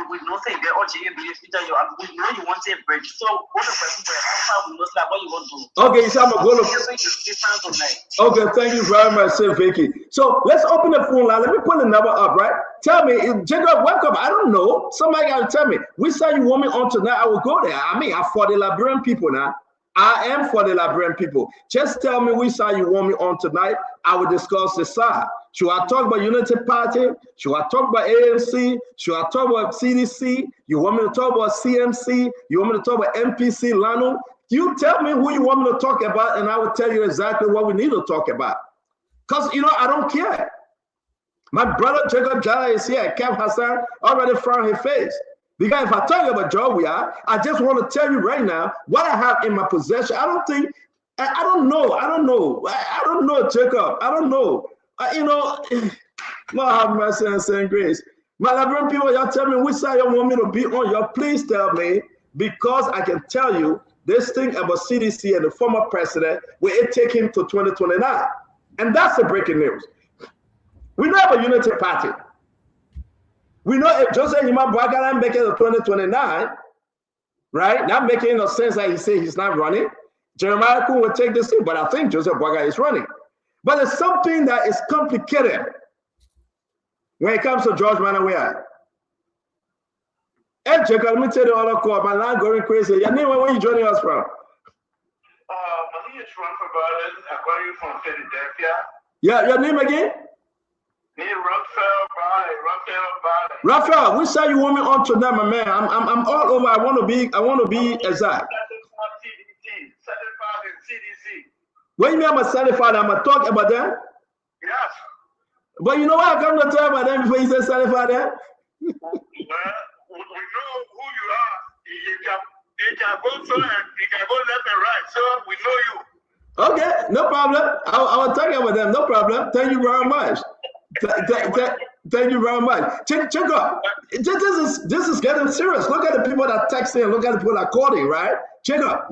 we know say very all GM future you we know you want a bridge. So what the person how we know like what you want to do. Okay, so I'm gonna go. Okay, thank you very much, Sir Vicky. So let's open the phone line. Let me put the number up, right? Tell me, Jacob, welcome. I don't know. Somebody gotta tell me which side you want me on tonight. I will go there. I mean, I'm for the Liberian people now. I am for the Liberian people. Just tell me which side you want me on tonight. I will discuss the side. Should I talk about Unity Party? Should I talk about ANC? Should I talk about CDC? You want me to talk about CMC? You want me to talk about MPC, Lano? You tell me who you want me to talk about, and I will tell you exactly what we need to talk about. Because, I don't care. My brother Jacob Jala is here. Kev Hassan already frowned his face. Because if I talk about Georgia, I just want to tell you right now what I have in my possession. I don't know, Jacob. I don't know. Lord have mercy and send grace. My Liberian people, y'all tell me which side you want me to be on. Y'all please tell me, because I can tell you this thing about CDC and the former president, where it take him to 2029. And that's the breaking news. We know about Unity Party. We know if Joseph Yima Bwagala make it to 2029, right? Not making no sense that he say he's not running. Jeremiah Kun will take this thing, but I think Joseph Bwagala is running. But it's something that is complicated when it comes to George Manawia. Hey, Jacob, let me tell you all call. My line going crazy. Your name, where are you joining us from? My name is Rafael Barden. I'm calling you from Philadelphia. Yeah, your name again? Raphael, which side you want me on tonight, my man? I'm all over. I want to be exact. What do you mean I'm a certified? I'm a talk about that? Yes. But you know what I come to talk about them before you say certified there? We know who you are. You can go so and you can go left and right. So we know you. Okay, no problem. I will talk about them. No problem. Thank you very much. Thank you very much. Check up. This is getting serious. Look at the people that texting. Look at the people that calling. Right? Check up.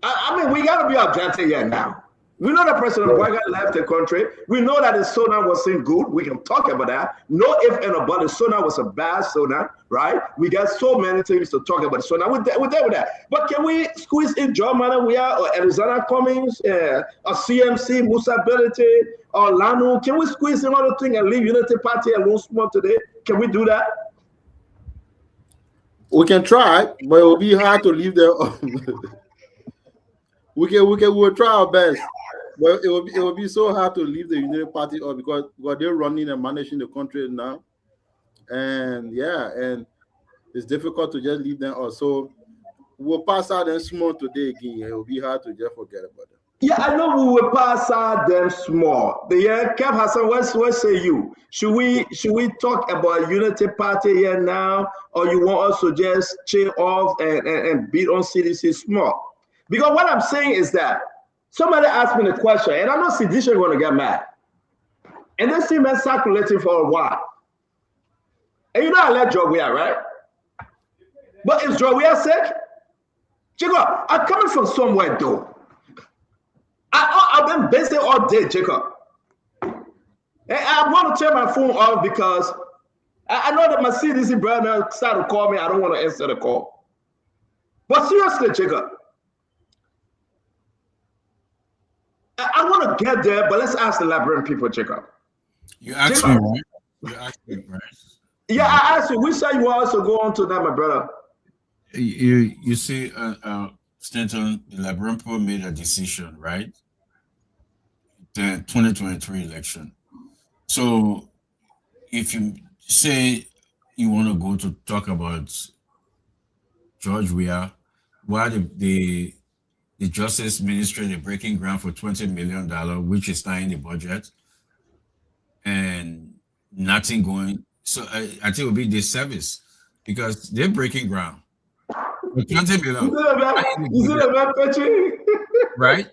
I mean, we gotta be objective here now. We know that President Bwagala left the country. We know that his SONA wasn't good. We can talk about that. No if and about the SONA was a bad SONA, right? We got so many things to talk about SONA. We're there with that. But can we squeeze in John Manawia or Arizona Cummings, or CMC, Musa Belete, or Lanu? Can we squeeze in other things and leave Unity Party alone small today? Can we do that? We can try, but it will be hard to leave them. We'll try our best. But it will be so hard to leave the Unity Party up because they're running and managing the country now. And it's difficult to just leave them up. So we'll pass out them small today again. It will be hard to just forget about them. Yeah, I know we will pass out them small. The Kev Hassan, what say you? Should we talk about Unity Party here now, or you want us to just chill off and beat on CDC small? Because what I'm saying is that somebody asked me the question, and I know CDC is going to get mad. And this thing been circulating for a while. And you know I let Joguia, right? But is Joguia sick? Jacob, I'm coming from somewhere though. I've been busy all day, Jacob. And I want to turn my phone off because I know that my CDC brother started to call me. I don't want to answer the call. But seriously, Jacob, I want to get there, but let's ask the Liberian people, Jacob. You asked me, right? You asked me, right? Yeah, I asked you. Which side you want us to go on to that, my brother? You see, Stanton, the Liberian people made a decision, right? The 2023 election. So if you say you want to go to talk about George Weah, why the Justice Ministry, they're breaking ground for $20 million, which is not in the budget, and nothing going. So I think it will be disservice because they're breaking ground. For $20 million. Right?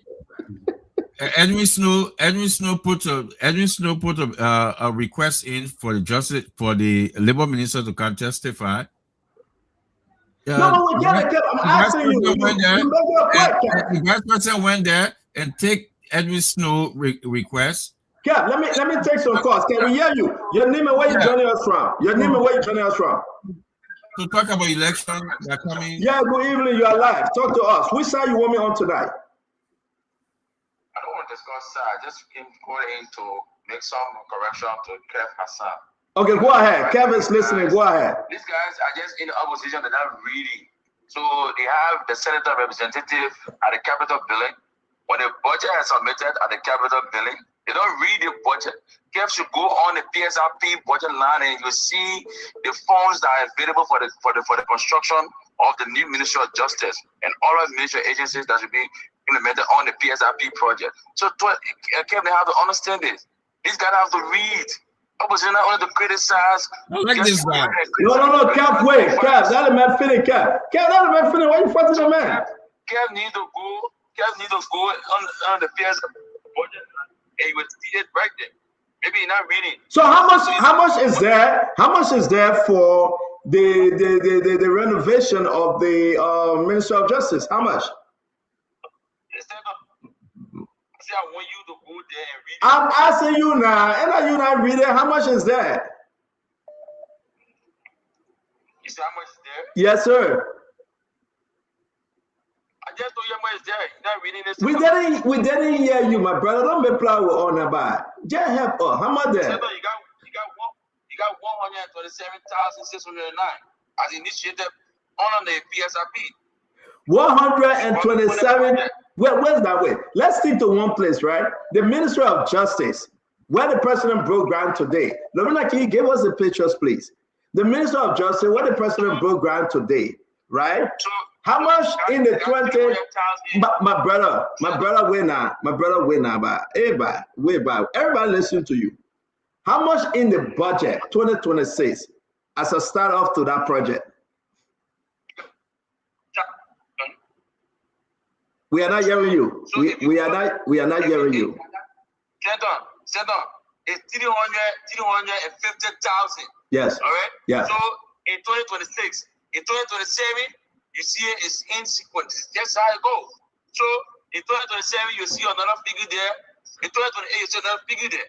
Edwin Snow put a request in for the Labor Minister to come testify. No, we get it. I'm asking you. The vice president went there and take Edwin Snow request. Kev, let me take some calls. Can we hear you? Your name and where you joining us from? Your name and where you joining us from? To talk about election that coming. Yeah, good evening. You are live. Talk to us. Which side you want me on tonight? I don't want to discuss that. I just came in to make some correction to Kev Hassan. Okay, go ahead. Kevin's listening. Go ahead. These guys are just in the opposition. They're not reading. So they have the senator representative at the Capitol building. When the budget is submitted at the Capitol building, they don't read the budget. Kev should go on the PSRP budget line and you'll see the funds that are available for the construction of the new Ministry of Justice and all of the ministry agencies that should be implemented on the PSRP project. So Kev, they have to understand this. These guys have to read. Opposition not only to criticize. I like this guy. No, Kev, wait. Kev, that man feeling, Kev. Kev, that man feeling. Why you fighting the man? Kev need to go on the PSRP budget. And he would see it right there. Maybe you're not reading. So how much is there? How much is there for the renovation of the Ministry of Justice? How much? I want you to go there and read it. I'm asking you now, and are you not reading? How much is there? You see how much is there? Yes, sir. I just told you how much is there. You're not reading this. We didn't hear you, my brother. Don't be playing with on about. Just help us. How much there? You got 127,609 as initiated on the PSRP. 127. Where's that way? Let's stick to one place, right? The Ministry of Justice, where the president broke ground today. Lorena, can you give us the pictures, please? The Ministry of Justice, where the president broke ground today, right? How much in the 20? My brother, winner, but everybody listen to you. How much in the budget 2026 as a start off to that project? We are not hearing you. We are not hearing you. Senator, it's 350,000. Yes. All right. Yeah. So in 2026, in 2027, you see it's in sequence. That's how it goes. So in 2027, you see another figure there. In 2028, you see another figure there.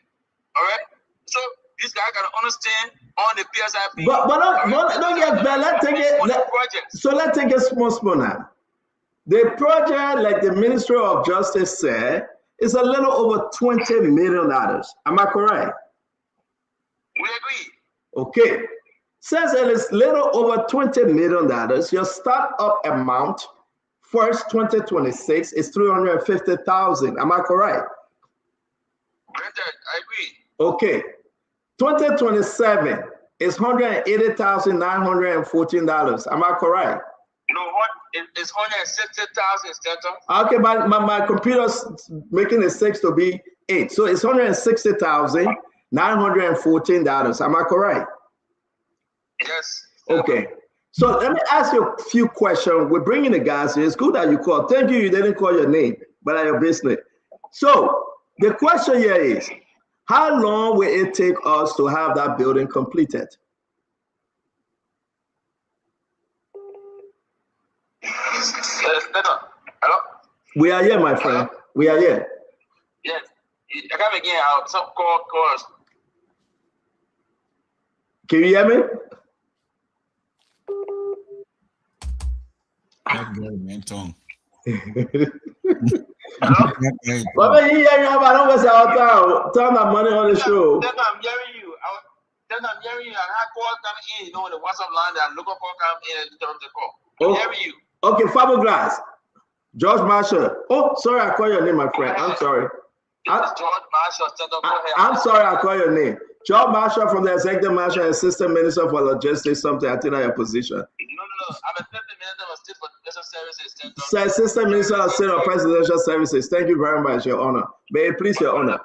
All right. So this guy can understand on the PSIP. But don't get bad. Let's take it. Let's take a small now. The project, like the Ministry of Justice said, is a little over $20 million. Am I correct? We agree. Okay. Since it is little over $20 million, your startup amount first 2026 is $350,000. Am I correct? I agree. Okay. 2027 is $180,914. Am I correct? No, what It's 160,000 Stanton. Okay, my computer's making a 6 to be 8. So it's $160,914. Am I correct? Yes. Okay. So let me ask you a few questions. We're bringing the guys here. It's good that you called. Thank you. You didn't call your name, but your business. So the question here is, how long will it take us to have that building completed? Hello? We are here, my friend. We are here. Yes. I come again. I'll call us. Can you hear me? Baba, you hear me? I don't waste our time. Turn that money on the show. I'm hearing you. I'm hearing you. And I call come in, you know, the WhatsApp line that local call come in and interrupt the call. I'm hearing you. Okay, Fiberglass. George Marshall. Oh, sorry, I call your name, my friend. I'm sorry. George Marshall. I'm sorry, I call your name. George Marshall from the Executive Marshal, Assistant Minister for Logistics, something I think I your position. No. I'm Assistant Minister of State for Presidential Services. Assistant Minister of State for Presidential Services. Thank you very much, Your Honor. May it please, Your Honor.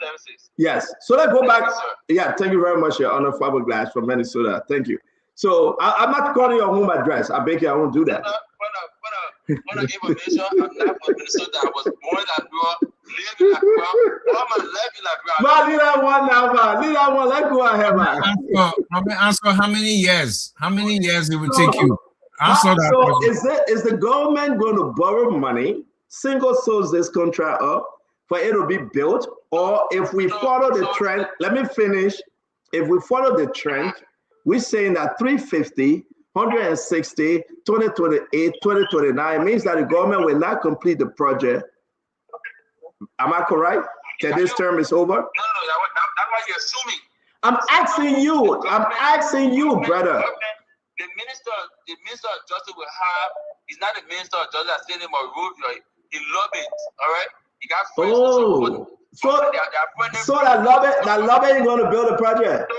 Yes. So let's go back. Yeah, thank you very much, Your Honor. Fiberglass from Minnesota. Thank you. So I'm not calling your home address. I beg you, I won't do that. Information, I'm not from Minnesota. I was born in Labrador, live in Labrador, all my life in Labrador. Man, leave that one now, man. Leave that one. Let's go ahead, man. Answer how many years? How many years it will take you? Answer that. So is the government going to borrow money, single source this contract up for it to be built? Or if we follow the trend, let me finish. If we follow the trend, we're saying that 350, 160, 2028, 2029 means that the government will not complete the project. Am I correct? That this term is over? No, that's why you're assuming. I'm asking you, brother. The minister of justice will have, he's not the minister of justice that's saying him or rule, he lobbied, all right? He got friends. So that lobby ain't going to build a project.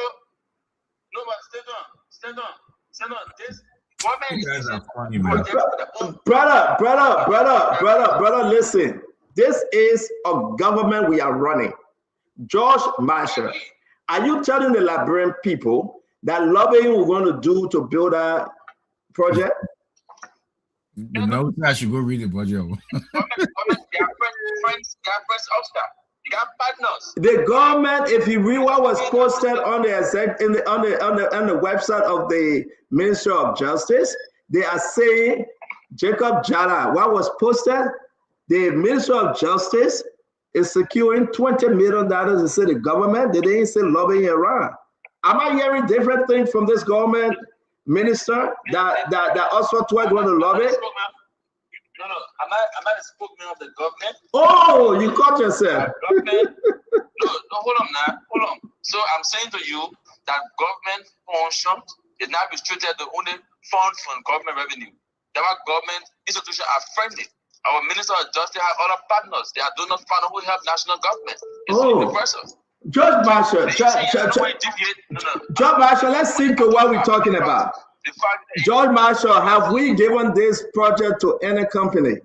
No, but stand on. This government is funny, man. Brother, listen. This is a government we are running. George Marshall, are you telling the Liberian people that lobbying we're going to do to build a project? No, I should go read the budget. You got partners. The government, if you read what was posted on the website of the Ministry of Justice, they are saying Jacob Jala, what was posted, the Ministry of Justice is securing $20 million to say the government. They didn't say lobbying around. Am I hearing different things from this government minister that also going to lobby? No, I'm not a spokesman of the government. Oh, you caught yourself. Government. No, hold on. So I'm saying to you that government function is not restricted to only funds from government revenue. There are government institutions are friendly. Our Minister of Justice have other partners. They are donor partners who help national government. It's universal. George Marshall, George Marshall, let's think of what we're talking about. George Marshall, have we given this project to any company?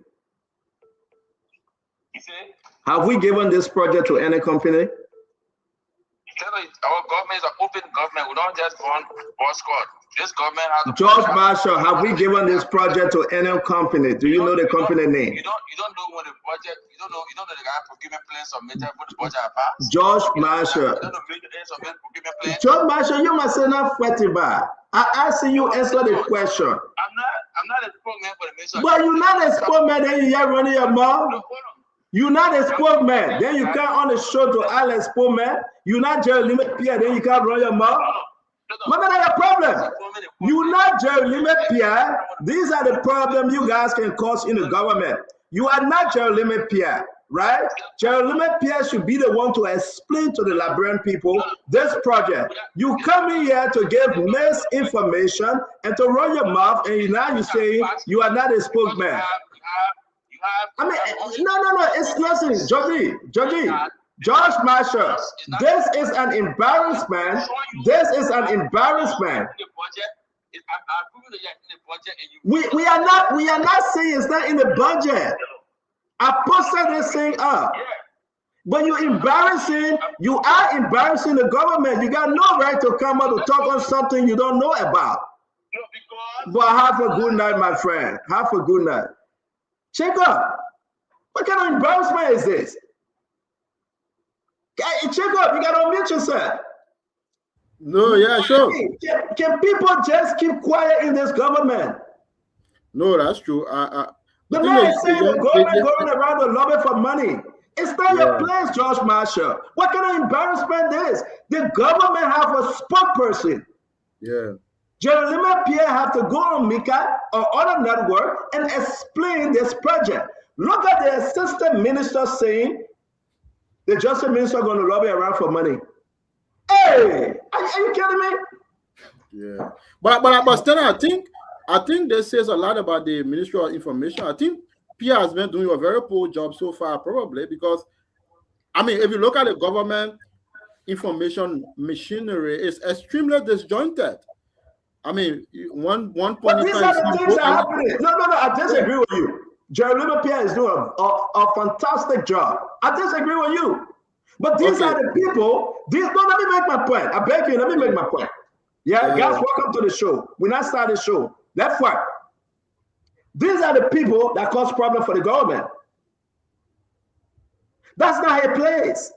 Have we given this project to any company? Our government is an open government. We don't just run boss squad. This government has George Marshall, have we given this project to any company? Do you know the company name? You don't know when the budget, you don't know the guy procurement plan submitted for the budget passed. George Marshall. You don't know the procurement plan. George Marshall, you must say not fetiba. I ask you answer the question. I'm not a spokesman for the minister. But you're not a spokesman, then you are running your mouth. You're not a spokesman, then you can't on the show to Alex spokesman. You're not Jerry Limit Pierre, then you can't run your mouth. What is your problem? You're not Jerry Limit Pierre. These are the problems you guys can cause in the government. You are not Jerry Limit Pierre, right? Jerry Limit Pierre should be the one to explain to the Liberian people this project. You come in here to give misinformation and to run your mouth, and now you say you are not a spokesman. I mean, no, it's nothing, George Marshall, this is an embarrassment. This is an embarrassment. We are not saying it's not in the budget. I posted this thing up. But you are embarrassing the government. You got no right to come out to talk on something you don't know about. But have a good night, my friend. Have a good night. Check up. What kind of embarrassment is this? Check up. You got to unmute yourself. No, yeah, sure. Can people just keep quiet in this government? No, that's true. The man is saying the government going around to lobby for money. It's not your place, George Marshall. What kind of embarrassment is? The government have a spokesperson. Yeah. Jeremy Pierre have to go on Mika or other network and explain this project. Look at the assistant minister saying the justice minister going to lobby around for money. Hey, are you kidding me? Yeah. But still, I think this says a lot about the Ministry of Information. I think Pierre has been doing a very poor job so far, probably because, I mean, if you look at the government information machinery, it's extremely disjointed. I mean, one point. But these are the things that are happening. No, I disagree with you. Jeremy Pierre is doing a fantastic job. I disagree with you. But these are the people. Let me make my point. I beg you, let me make my point. Yeah, guys, welcome to the show. We're not starting the show. That's right. These are the people that cause problems for the government. That's not his place.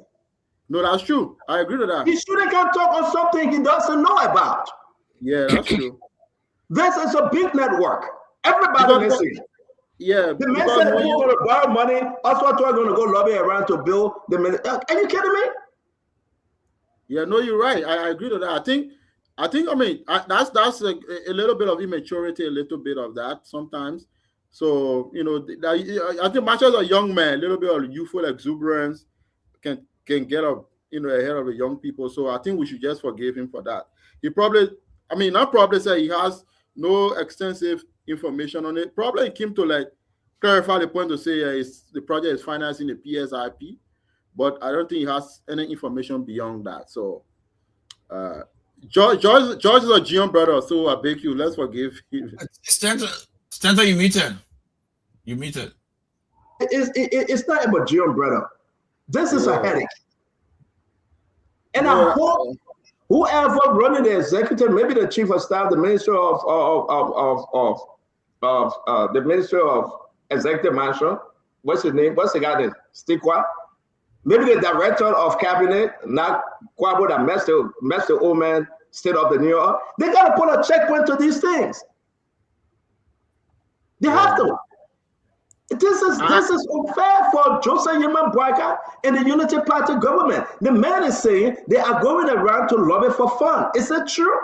No, that's true. I agree with that. He shouldn't come talk on something he doesn't know about. Yeah, that's true. This is a big network. Everybody listening. Yeah. The man said we're going to borrow money. Also, we're going to go lobby around to build the ministry. Are you kidding me? Yeah, no, you're right. I agree with that. I mean, that's a little bit of immaturity, a little bit of that sometimes. So, you know, I think much as a young man, a little bit of youthful exuberance can get up, you know, ahead of the young people. So I think we should just forgive him for that. He probably, I mean, not probably say he has no extensive information on it. Probably he came to like clarify the point to say the project is financing the PSIP, but I don't think he has any information beyond that. So, George is a GM brother, so I beg you, let's forgive him. Stanton, you muted. You muted. It's not about GM brother. This is a headache. And I hope whoever running the executive, maybe the chief of staff, the minister of the minister of executive management, what's his name? What's the guy name? Stikwa? Maybe the director of cabinet, not Kwabo, that messed the old man state of the New York. They got to put a checkpoint to these things. They have to. This is unfair for Joseph Yeman Boyka and the Unity Party government. The man is saying they are going around to lobby for fun. Is that true?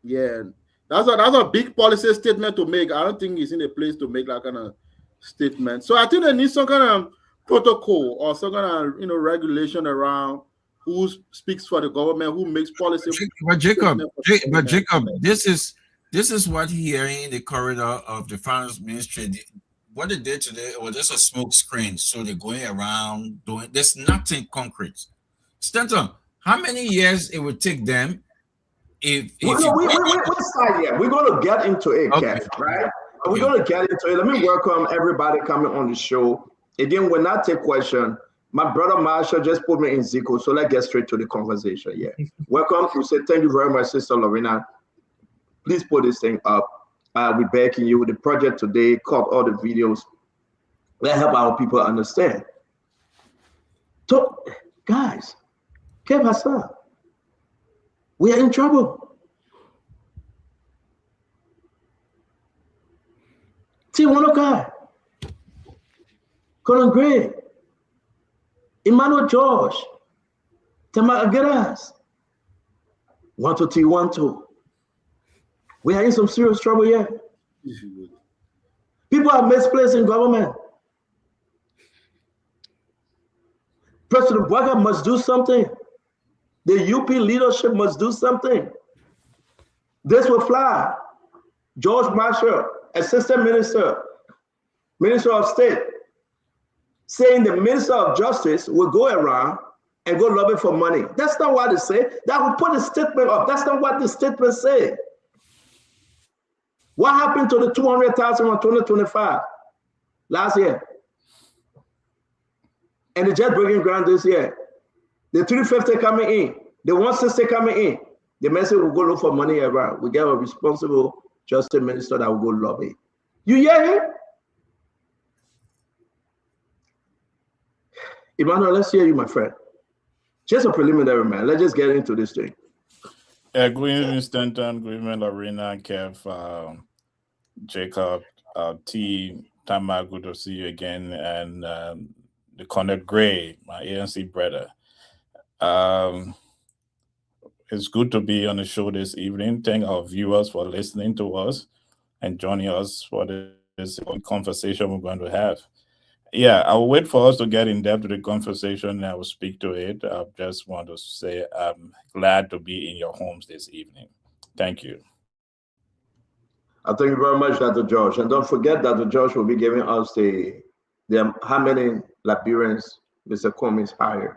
Yeah, that's a big policy statement to make. I don't think he's in a place to make that kind of statement. So I think they need some kind of protocol or some kind of regulation around who speaks for the government, who makes policy. But Jacob, this is what hearing in the corridor of the finance ministry. What they did today was just a smoke screen. So they're going around doing. There's nothing concrete. Stanton, how many years it would take them? We're going to get into it, Kev, right? We're going to get into it. Let me welcome everybody coming on the show. Again, we'll not take question. My brother Marshall just put me in Zico, so let's get straight to the conversation. Yeah. Welcome. We say thank you very much, Sister Lorena. Please put this thing up. We're backing you with the project today. Cut all the videos. Let's help our people understand. So, guys, Kev Hassan, we are in trouble. T1 Colin Gray, Emmanuel George, Tamar Aguilas, 1-2. We are in some serious trouble here. People are misplaced in government. President Boyka must do something. The UP leadership must do something. This will fly. George Marshall, Assistant Minister, Minister of State, saying the Minister of Justice will go around and go lobby for money. That's not what they say. That will put a statement up. That's not what the statement said. What happened to the 200,000 on 2025 last year? And the jet breaking ground this year. The 350 coming in, the 160 coming in. The message will go look for money around. We get a responsible justice minister that will go lobby. You hear him? Emmanuel, let's hear you, my friend. Just a preliminary, man. Let's just get into this thing. Good evening, Stanton. Good evening, Lorena, Kev, Jacob, T, Tama. Good to see you again, and the Connor Gray, my ANC brother. It's good to be on the show this evening. Thank our viewers for listening to us and joining us for this conversation we're going to have. Yeah, I'll wait for us to get in depth with the conversation and I will speak to it. I just want to say I'm glad to be in your homes this evening. Thank you. I thank you very much, Dr. Josh. And don't forget, Dr. Josh will be giving us the how many Liberians Mr. Cummings hired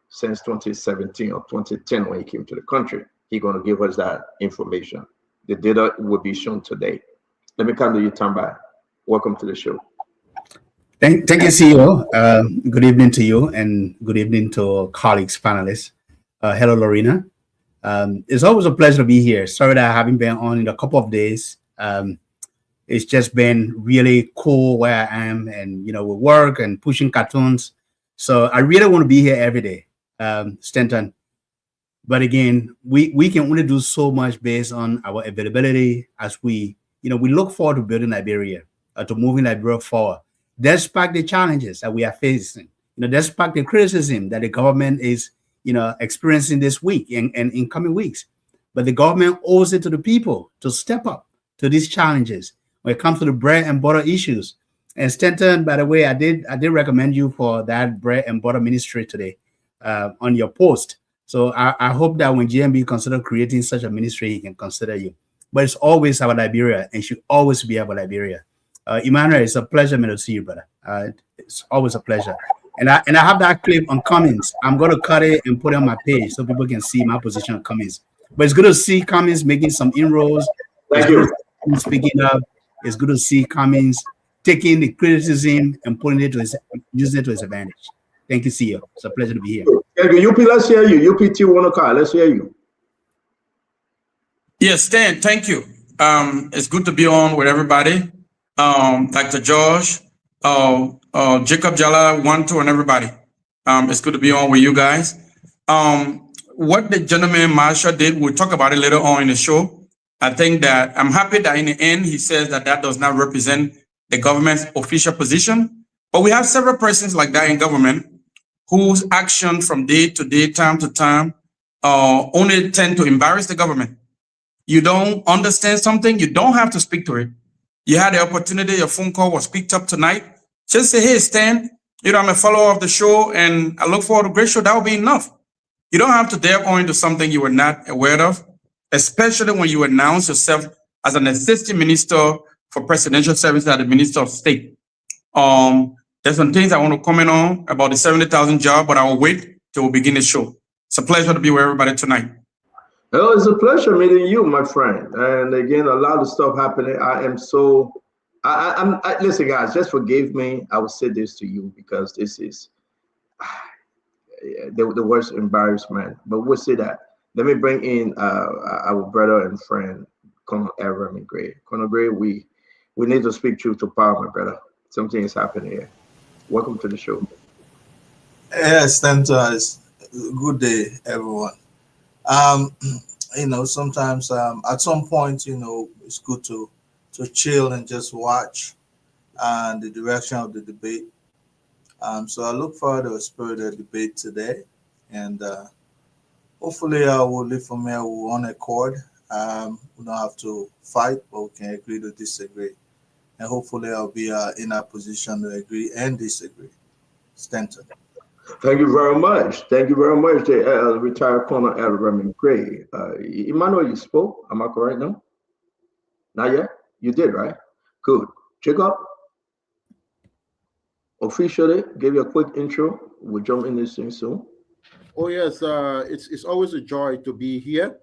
since 2017 or 2010 when he came to the country. He's going to give us that information. The data will be shown today. Let me come to you, Tamba. Welcome to the show. Thank you, CEO. Good evening to you and good evening to colleagues, panelists. Hello, Lorena. It's always a pleasure to be here. Sorry that I haven't been on in a couple of days. It's just been really cool where I am and, with work and pushing cartoons. So I really want to be here every day, Stanton. But again, we can only do so much based on our availability as we look forward to building Liberia, to moving Liberia forward. Despite the challenges that we are facing, despite the criticism that the government is, experiencing this week and in coming weeks, but the government owes it to the people to step up to these challenges when it comes to the bread and butter issues. And Stanton, by the way, I did recommend you for that bread and butter ministry today on your post. So I hope that when GMB consider creating such a ministry, he can consider you. But it's always about Liberia and should always be about Liberia. Emmanuel, it's a pleasure, man, to see you, brother. It's always a pleasure. And I have that clip on Cummings. I'm going to cut it and put it on my page so people can see my position on Cummings. But it's good to see Cummings making some inroads. Thank you. Speaking up. It's good to see Cummings taking the criticism and using it to his advantage. Thank you, CEO. It's a pleasure to be here. Thank you. UP, let's hear you. UPT Wanaka, let's hear you. Yes, Stan, thank you. It's good to be on with everybody. Dr. Josh, Jacob Jala, 1, 2, and everybody. It's good to be on with you guys. What the gentleman Marsha did, we'll talk about it later on in the show. I think that I'm happy that in the end, he says that does not represent the government's official position. But we have several persons like that in government whose action from day to day, time to time, only tend to embarrass the government. You don't understand something, you don't have to speak to it. You had the opportunity, your phone call was picked up tonight. Just say, hey, Stan, I'm a follower of the show and I look forward to a great show. That will be enough. You don't have to delve into something you were not aware of, especially when you announce yourself as an assistant minister for presidential services at the Minister of State. There's some things I want to comment on about the 70,000 job, but I will wait till we begin the show. It's a pleasure to be with everybody tonight. Oh, it's a pleasure meeting you, my friend. And again, a lot of stuff happening. I am so, listen, guys, just forgive me. I will say this to you because this is the worst embarrassment, but we'll say that. Let me bring in our brother and friend, Colonel Everett Gray. Colonel Gray, we need to speak truth to power, my brother. Something is happening here. Welcome to the show. Yes, thank you. Good day, everyone. Sometimes at some point, it's good to chill and just watch the direction of the debate. So I look forward to a spirited debate today, and hopefully I will live from here with one accord. We don't have to fight, but we can agree to disagree. And hopefully I'll be in a position to agree and disagree. Stanton. Thank you very much. Thank you very much, the retired Colonel Everett Gray. Emmanuel, you spoke. Am I correct now? Not yet? You did, right? Good. Jacob, officially, give you a quick intro. We'll jump in this thing soon. Oh, yes. It's always a joy to be here,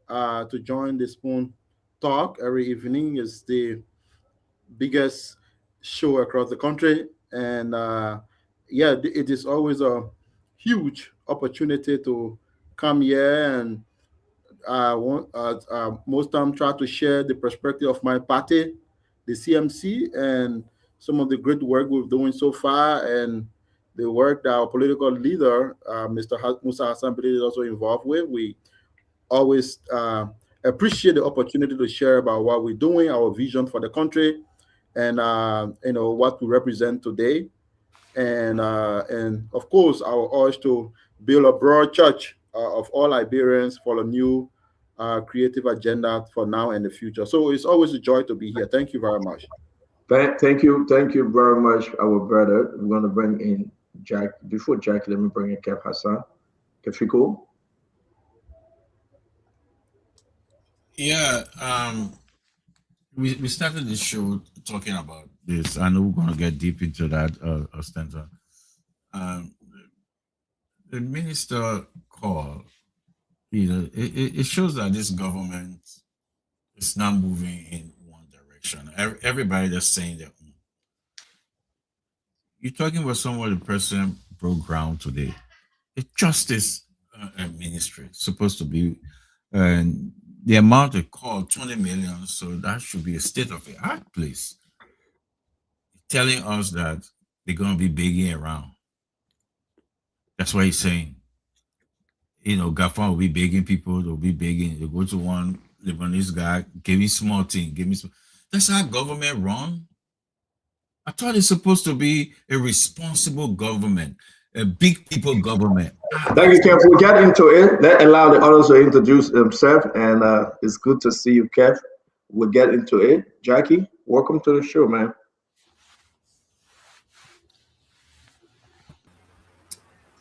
to join the Spoon Talk every evening. Is the biggest show across the country, and yeah, it is always a huge opportunity to come here and most time try to share the perspective of my party, the CMC, and some of the great work we're doing so far, and the work that our political leader, Mr. Musa Hassan Bedi, is also involved with. We always appreciate the opportunity to share about what we're doing, our vision for the country, and what we represent today, and of course our urge to build a broad church of all Liberians for a new creative agenda for now and the future. So it's always a joy to be here. Thank you very much. Thank you very much, our brother. I'm going to bring in Jack. Before Jack, let me bring in Kev Hassan. Kefiko. Yeah, we started the show talking about this. I know we're going to get deep into that, Stanton. The minister call, it shows that this government is not moving in one direction. Everybody just saying their own. You're talking about someone the president broke ground today. The justice ministry supposed to be, and the amount they call 20 million, so that should be a state of the art place. Telling us that they're going to be begging around. That's what he's saying. Gafan will be begging people, they'll be begging. They go to one Lebanese guy, give me small thing, give me small. That's how government run. I thought it's supposed to be a responsible government, a big people government. Thank you, Kev. We'll get into it. Let's allow the others to introduce themselves, and it's good to see you, Kev. We'll get into it. Jackie, welcome to the show, man.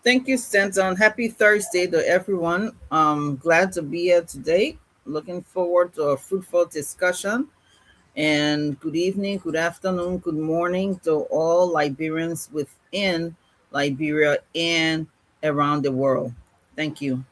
Thank you, Stanton. Happy Thursday to everyone. Glad to be here today. Looking forward to a fruitful discussion. And good evening, good afternoon, good morning to all Liberians within Liberia and around the world. Thank you.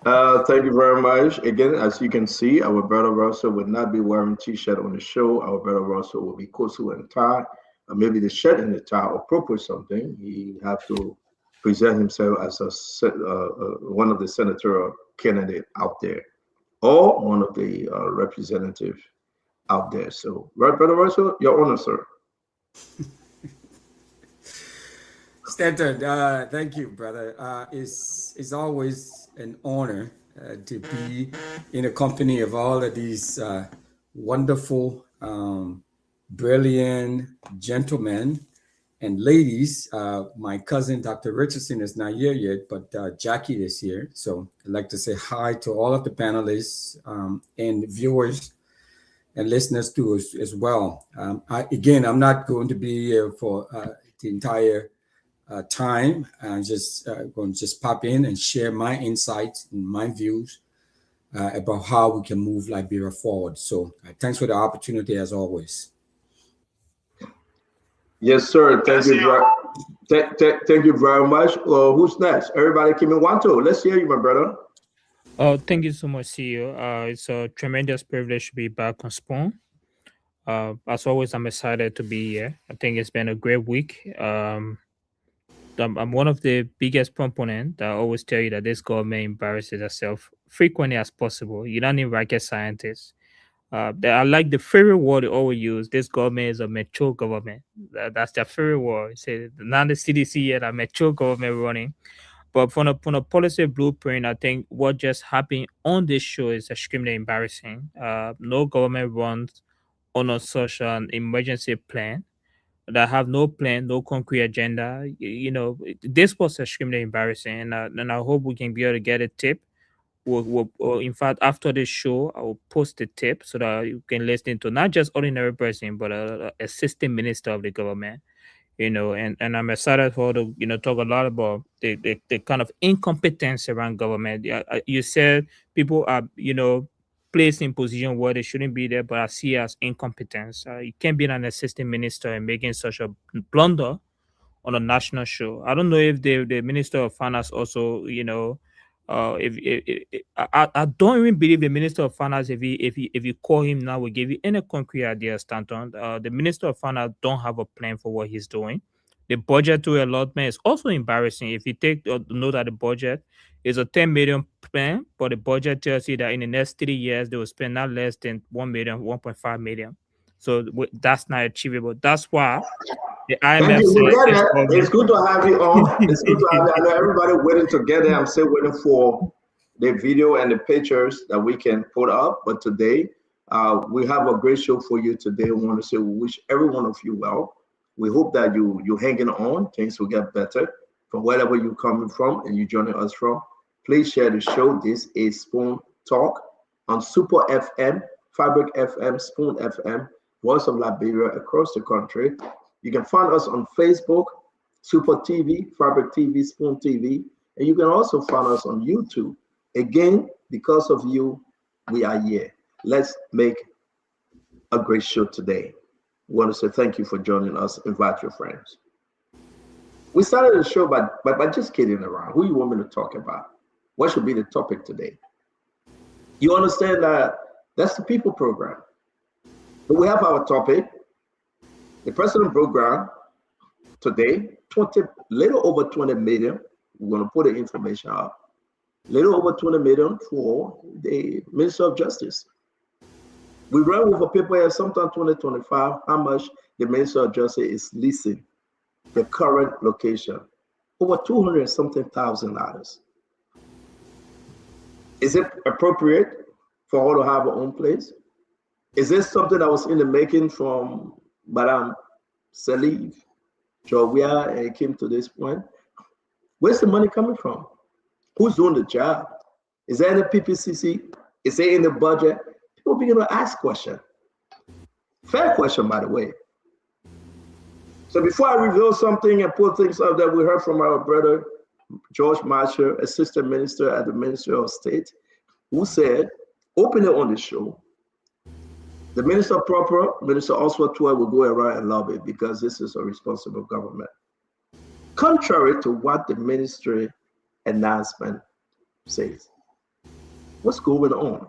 Thank you very much. Again, as you can see, our brother Russell will not be wearing t-shirt on the show. Our brother Russell will be kosu and tie. Maybe the shirt and the tie appropriate something. He have to present himself as one of the senatorial candidate out there, or one of the representative out there. So, right, brother Russell, your honor, sir. Stanton, thank you, brother. It's always an honor to be in a company of all of these wonderful, brilliant gentlemen and ladies. My cousin, Dr. Richardson, is not here yet, but Jackie is here. So I'd like to say hi to all of the panelists and viewers and listeners too as well. I'm not going to be here for the entire time. I'm just going to just pop in and share my insights and my views about how we can move Liberia forward. So thanks for the opportunity as always. Yes, sir. Thank you very much. Who's next? Everybody, Kimiwanto. Let's hear you, my brother. Thank you so much, CEO. It's a tremendous privilege to be back on Spoon. As always, I'm excited to be here. I think it's been a great week. I'm one of the biggest proponents that always tell you that this government embarrasses itself frequently as possible. You don't need rocket scientists. I like the favorite word they always use. This government is a mature government. That's their favorite word. Say not the CDC yet, a mature government running. But from a policy blueprint, I think what just happened on this show is extremely embarrassing. No government runs on such an emergency plan that have no plan, no concrete agenda. This was extremely embarrassing, and I hope we can be able to get a tip. In fact, after this show, I will post the tip so that you can listen to not just ordinary person, but a assistant minister of the government. And I'm excited for to talk a lot about the kind of incompetence around government. You said people are placed in position where they shouldn't be there, but I see it as incompetence. You can't be an assistant minister and making such a blunder on a national show. I don't know if the minister of finance also I don't even believe the Minister of Finance, if you call him now, will give you any concrete idea, Stanton. The Minister of Finance don't have a plan for what he's doing. The budgetary allotment is also embarrassing. If you take note that the budget is a 10 million plan, but the budget tells you that in the next 3 years they will spend not less than 1 million, 1.5 million. So that's not achievable. That's why the IMF says it's good to have you on. It's good to have you. I know everybody waiting together. I'm still waiting for the video and the pictures that we can put up. But today, we have a great show for you today. We want to say we wish every one of you well. We hope that you're hanging on. Things will get better from wherever you're coming from and you're joining us from. Please share the show. This is Spoon Talk on Super FM, Fabric FM, Spoon FM, Voice of Liberia across the country. You can find us on Facebook, Super TV, Fabric TV, Spoon TV, and you can also find us on YouTube. Again, because of you, we are here. Let's make a great show today. We want to say thank you for joining us. Invite your friends. We started the show by just kidding around. Who you want me to talk about? What should be the topic today? You understand that that's the people program. But we have our topic. The president program today, little over 20 million. We're going to put the information up. Little over 20 million for the Minister of Justice. We run with a paper here sometime 2025, how much the Minister of Justice is leasing the current location. Over $200,000. Is it appropriate for all to have our own place? Is this something that was in the making from Madame Saliv, Jovia, and it came to this point? Where's the money coming from? Who's doing the job? Is there any PPCC? Is there in the budget? People begin to ask questions. Fair question, by the way. So before I reveal something and put things up that we heard from our brother, George Marshall, Assistant Minister at the Ministry of State, who said, open it on the show. The Minister proper, Minister Oswald Tuah, will go around and lobby because this is a responsible government. Contrary to what the ministry announcement says. What's going on?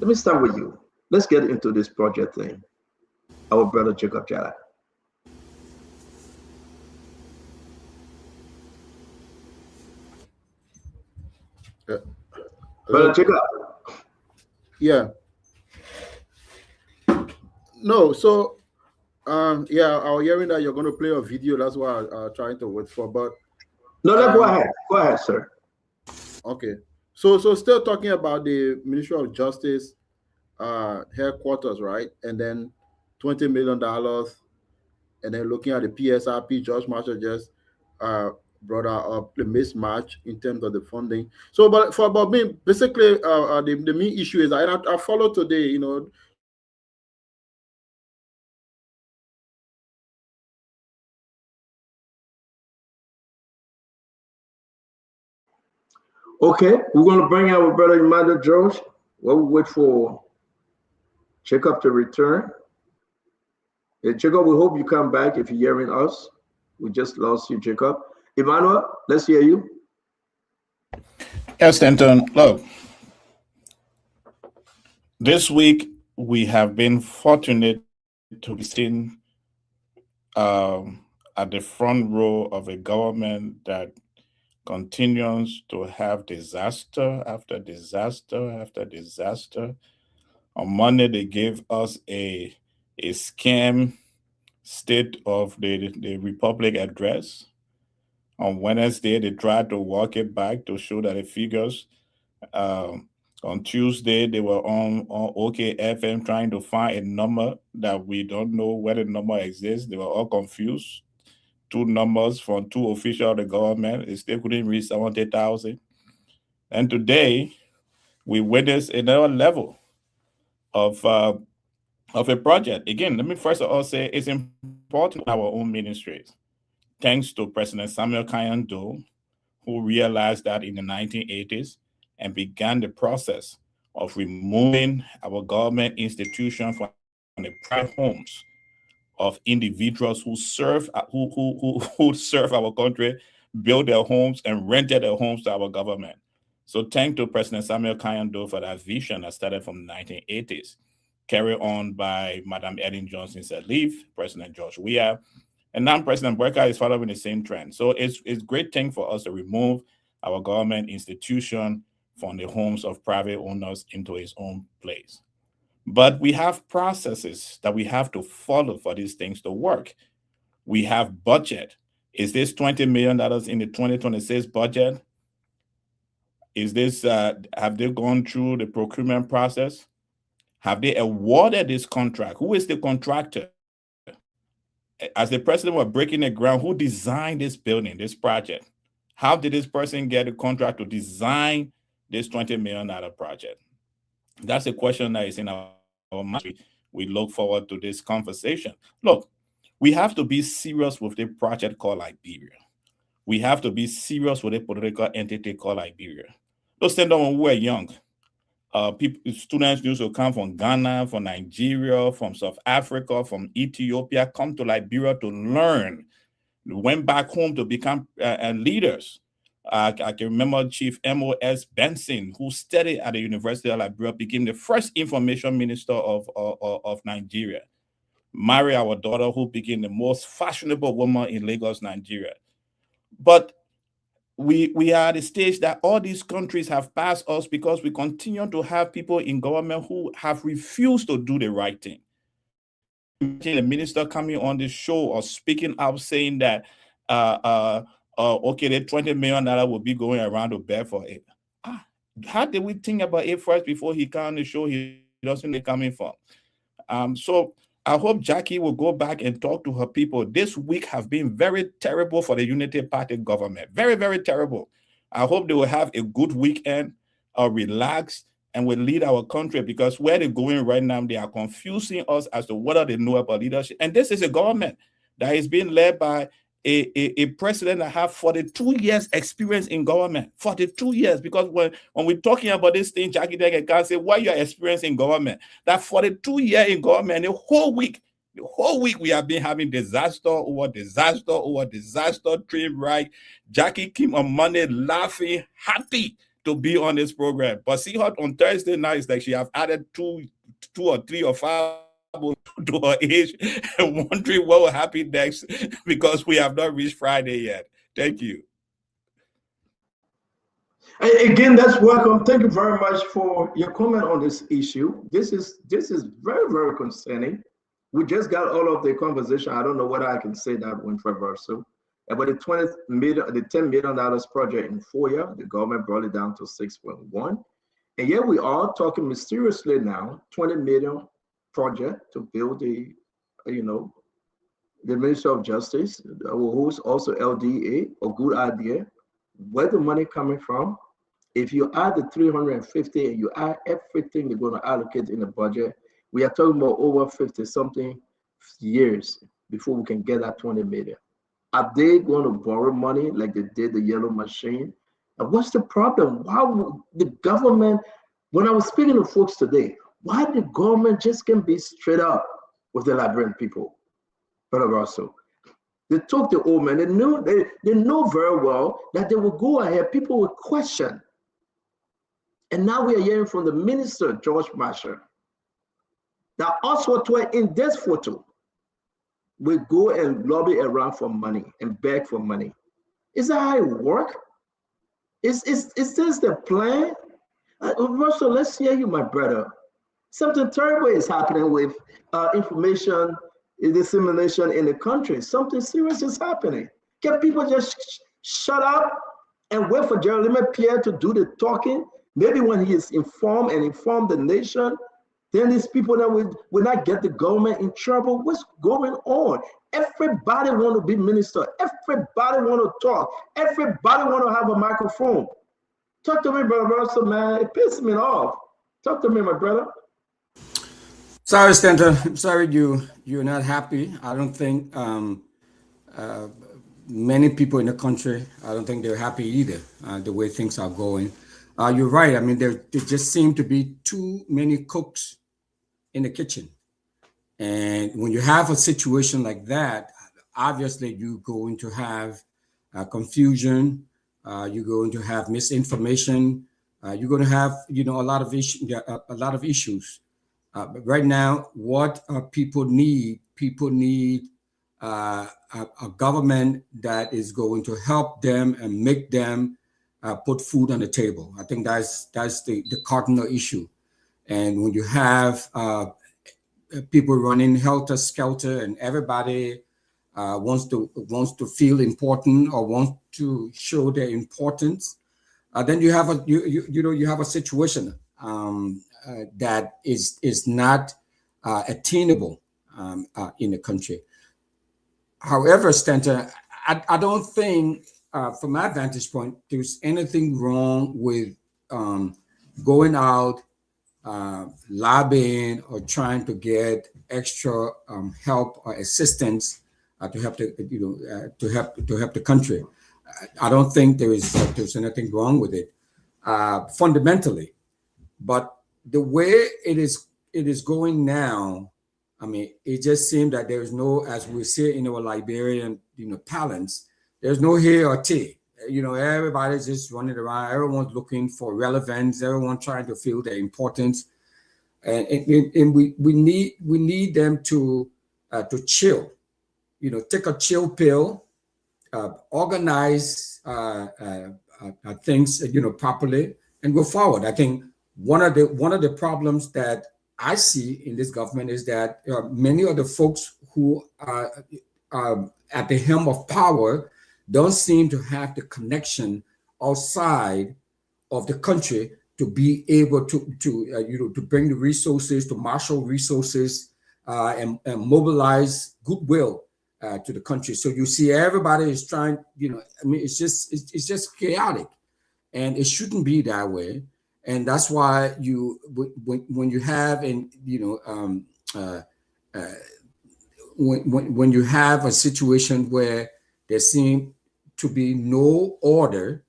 Let me start with you. Let's get into this project thing. Our brother Jacob Jala. Brother Jacob. Yeah. No, so yeah, I was hearing that you're going to play a video. That's what I'm trying to wait for. But no, go ahead. Go ahead, sir. Okay. So still talking about the Ministry of Justice headquarters, right? And then $20 million, and then looking at the PSRP, George Marshall just brought up the mismatch in terms of the funding. So, but for about me, basically, the main issue is I follow today, you know. Okay, we're going to bring our brother Emmanuel George. While we wait for Jacob to return. Hey, Jacob, we hope you come back if you're hearing us. We just lost you, Jacob. Emmanuel, let's hear you. Yes, Stanton. Look, this week we have been fortunate to be seen at the front row of a government that continues to have disaster after disaster after disaster. On Monday, they gave us a scam State of the Republic address. On Wednesday, they tried to walk it back to show that the figures. On Tuesday, they were on OK FM trying to find a number that we don't know where the number exists. They were all confused. Two numbers from two officials of the government. They still couldn't reach 70,000. And today, we witnessed another level of a project. Again, let me first of all say it's important in our own ministries. Thanks to President Samuel Kayando, who realized that in the 1980s and began the process of removing our government institution from the private homes of individuals who serve who serve our country, build their homes and rented their homes to our government. So thank to President Samuel Kayando for that vision that started from the 1980s, carried on by Madam Ellen Johnson Sirleaf, President George Weah, and now President Boyka is following the same trend. So it's great thing for us to remove our government institution from the homes of private owners into its own place. But we have processes that we have to follow for these things to work. We have budget. Is this $20 million in the 2026 budget? Is this, have they gone through the procurement process? Have they awarded this contract? Who is the contractor? As the president was breaking the ground, who designed this building, this project? How did this person get a contract to design this $20 million project? That's a question that is in our mind. We look forward to this conversation. Look, we have to be serious with the project called Liberia. We have to be serious with a political entity called Liberia. Those things when we were young, students used to come from Ghana, from Nigeria, from South Africa, from Ethiopia, come to Liberia to learn. We went back home to become leaders. I can remember Chief M.O.S. Benson, who studied at the University of Liberia, became the first information minister of Nigeria. Married our daughter, who became the most fashionable woman in Lagos, Nigeria. But we are at the stage that all these countries have passed us because we continue to have people in government who have refused to do the right thing. A minister coming on the show or speaking out saying that, okay, the $20 million will be going around to beg for it. How did we think about it first before he come on the show? He doesn't know coming from. So I hope Jackie will go back and talk to her people. This week have been very terrible for the Unity Party government. Very, very terrible. I hope they will have a good weekend, relax, and will lead our country, because where they're going right now, they are confusing us as to whether they know about leadership. And this is a government that is being led by a president that have 42 years experience in government. 42 years, because when we're talking about this thing, Jackie Degan can say, what your experience in government? That 42 years in government, the whole week we have been having disaster over disaster, train right. Jackie came on Monday laughing, happy to be on this program. But see her on Thursday night, it's like she have added two or three or five to her age and wondering what will happen next, because we have not reached Friday yet. Thank you. Again, that's welcome. Thank you very much for your comment on this issue. This is very, very concerning. We just got all of the conversation. I don't know whether I can say that one reversal. About the $10 million project in 4 years, the government brought it down to 6.1. And yet we are talking mysteriously now, 20 million project to build the Ministry of Justice, who's also LDA, a good idea. Where the money coming from? If you add the 350 and you add everything they're going to allocate in the budget, we are talking about over 50-something years before we can get that 20 million. Are they going to borrow money like they did the yellow machine? And what's the problem? Why would the government, when I was speaking to folks today, why the government just can't be straight up with the Liberian people? Brother Russell, they took the old man. They know very well that they will go ahead. People will question. And now we are hearing from the minister, George Marshall, that also in this photo, we go and lobby around for money and beg for money. Is that how it works? Is this the plan? Russell, let's hear you, my brother. Something terrible is happening with information dissemination in the country. Something serious is happening. Can people just shut up and wait for Jeremy Pierre to do the talking? Maybe when he is informed and inform the nation, then these people that will not get the government in trouble. What's going on? Everybody want to be minister. Everybody want to talk. Everybody want to have a microphone. Talk to me, brother Russell, man. It pisses me off. Talk to me, my brother. Sorry, Stanton. I'm sorry you're not happy. I don't think many people in the country, I don't think they're happy either, the way things are going. You're right. I mean, there just seem to be too many cooks in the kitchen. And when you have a situation like that, obviously you're going to have confusion. You're going to have misinformation. You're going to have, a lot of issues. But right now, what people need a government that is going to help them and make them put food on the table. I think that's the cardinal issue. And when you have people running helter skelter and everybody wants to feel important or wants to show their importance, then you have a situation that is not attainable in the country. However, Stanton, I don't think, from my vantage point, there's anything wrong with going out, lobbying or trying to get extra help or assistance to help the country. I don't think there's anything wrong with it fundamentally, but the way it is going now, I mean, it just seems that there is no, as we say in our Liberian parlance, there's no here or tea. Everybody's just running around. Everyone's looking for relevance. Everyone trying to feel their importance, and we need them to chill. Take a chill pill, organize things properly, and go forward. I think one of the problems that I see in this government is that many of the folks who are at the helm of power don't seem to have the connection outside of the country to be able to bring the resources, to marshal resources, and mobilize goodwill to the country. So you see, everybody is trying. It's just chaotic, and it shouldn't be that way. And that's why when you have when you have a situation where there seems to be no order,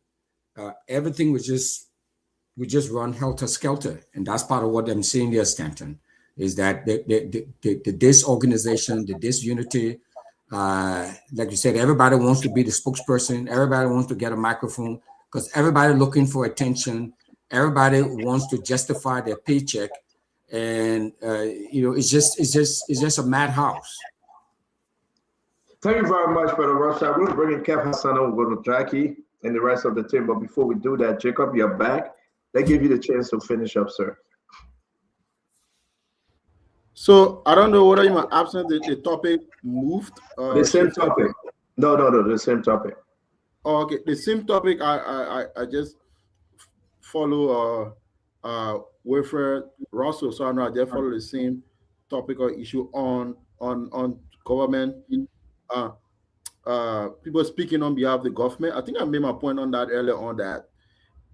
everything would just run helter skelter, and that's part of what I'm saying there, Stanton, is that the disorganization, the disunity. Like you said, everybody wants to be the spokesperson. Everybody wants to get a microphone because everybody looking for attention. Everybody wants to justify their paycheck, and it's just a madhouse. Thank you very much, Brother Rothschild. We'll bring in Kev Hassan, we'll go to Jackie and the rest of the team. But before we do that, Jacob, you're back. They give you the chance to finish up, sir. So I don't know whether you are absent. The topic moved. The same topic. No, the same topic. Oh, okay, the same topic. I just follow Wilfred Russell, so I know I just follow the same topic or issue on government. People speaking on behalf of the government. I think I made my point on that earlier on, that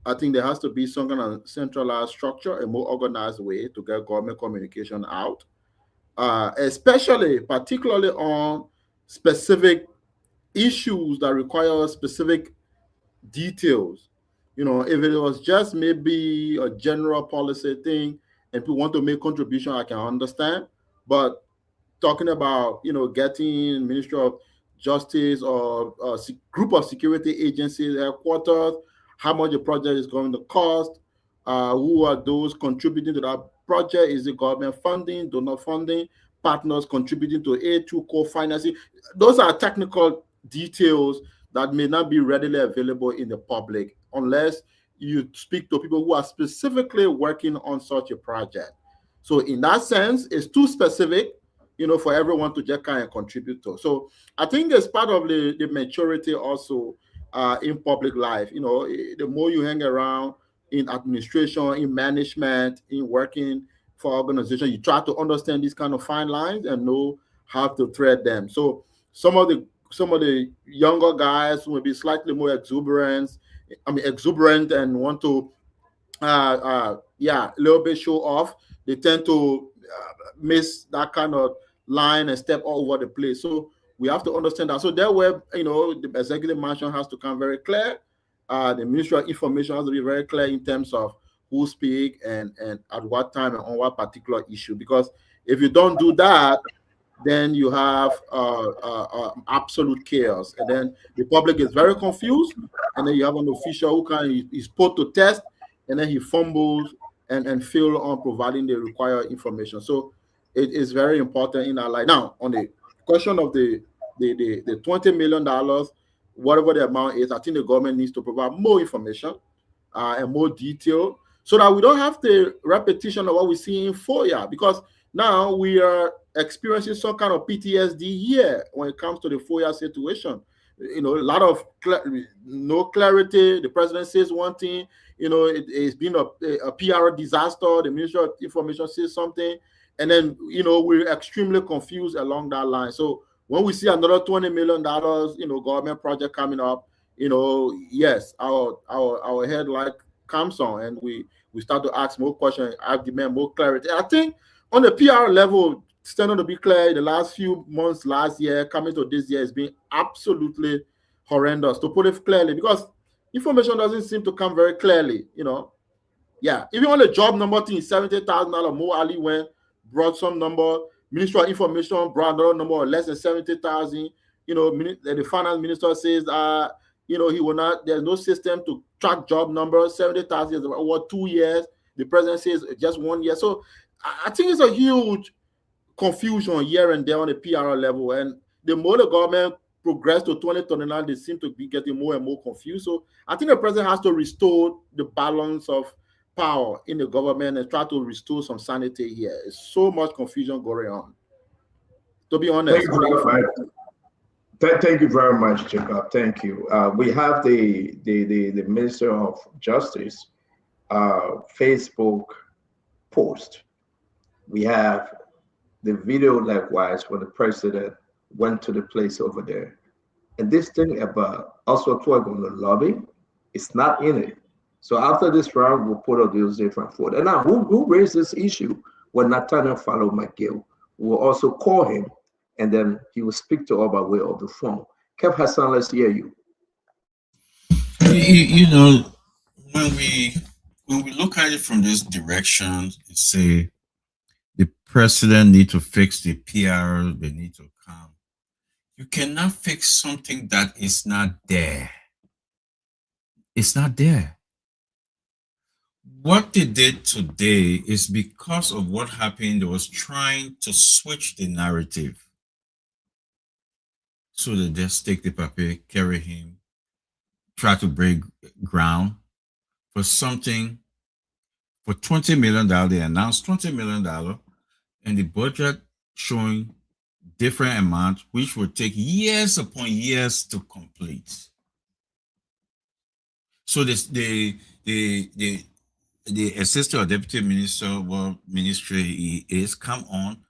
I think there has to be some kind of centralized structure, a more organized way to get government communication out, particularly on specific issues that require specific details. If it was just maybe a general policy thing and people want to make contribution, I can understand. But talking about, getting Ministry of Justice or a group of security agencies headquarters, how much the project is going to cost, who are those contributing to that project, is it government funding, donor funding, partners contributing to aid through co-financing. Those are technical details that may not be readily available in the public unless you speak to people who are specifically working on such a project. So in that sense, it's too specific, for everyone to just kind of contribute to. So I think it's part of the maturity also in public life. The more you hang around in administration, in management, in working for organizations, you try to understand these kind of fine lines and know how to thread them. So some of the younger guys who may be slightly more exuberant and want to a little bit show off, they tend to miss that kind of line and step all over the place. So we have to understand that. So that way, the executive mansion has to come very clear. The Ministry of Information has to be very clear in terms of who speak and at what time and on what particular issue. Because if you don't do that, then you have absolute chaos, and then the public is very confused, and then you have an official who is put to test, and then he fumbles and fail on providing the required information. So it is very important in our life. Now, on the question of the $20 million, whatever the amount is, I think the government needs to provide more information and more detail so that we don't have the repetition of what we see in FOIA, because now we are experiencing some kind of PTSD here when it comes to the FOIA situation. You know, a lot of no clarity. The president says one thing, you know, it's been a PR disaster. The Ministry of Information says something, and then, you know, we're extremely confused along that line. So when we see another $20 million, you know, government project coming up, you know, yes, our headlight comes on, and we start to ask more questions. I demand more clarity. I think on the PR level, standing to be clear, the last few months, last year, coming to this year, has been absolutely horrendous, to put it clearly, because information doesn't seem to come very clearly, you know. Yeah, even on the job number thing, $70,000, Mo Ali went, brought some number, Ministry of Information brought another number less than 70,000. You know, the finance minister says, you know, he will not, there's no system to track job numbers. 70,000 is over 2 years. The president says just 1 year. So I think it's a huge confusion here and there on the PR level. And the more the government progress to 2029, they seem to be getting more and more confused. So I think the president has to restore the balance of power in the government and try to restore some sanity here. There's so much confusion going on. To be honest. Thank you very much, Jacob. Thank you. We have the Minister of Justice Facebook post. We have the video likewise when the president went to the place over there. And this thing about also talk on the lobby, it's not in it. So after this round, we'll put all those different forward. And now, who raised this issue when Nathaniel Fallow McGill? We'll also call him, and then he will speak to us by way of the phone. Kev Hassan, let's hear you. You know, when we look at it from this direction and say the president need to fix the PR, they need to come. You cannot fix something that is not there. It's not there. What they did today is because of what happened. They was trying to switch the narrative. So they just take the paper, carry him, try to break ground for something. For $20 million, they announced $20 million, and the budget showing different amounts, which would take years upon years to complete. So the assistant or deputy minister, well, ministry is come on,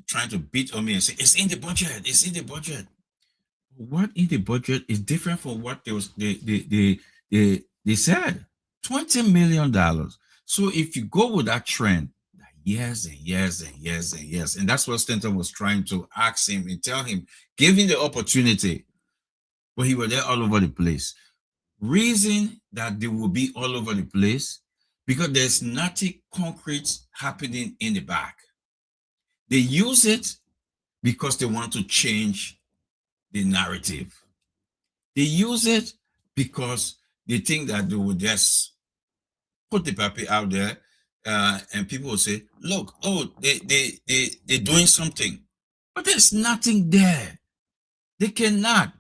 trying to beat on me and say it's in the budget. It's in the budget. What in the budget is different from what they said. $20 million. So if you go with that trend, years and years and years and years, and that's what Stanton was trying to ask him and tell him, give him the opportunity. But he was there all over the place. Reason that they will be all over the place because there's nothing concrete happening in the back. They use it because they want to change the narrative. They use it because they think that they will just put the paper out there and people will say, look, oh, they're doing something. But there's nothing there. They cannot.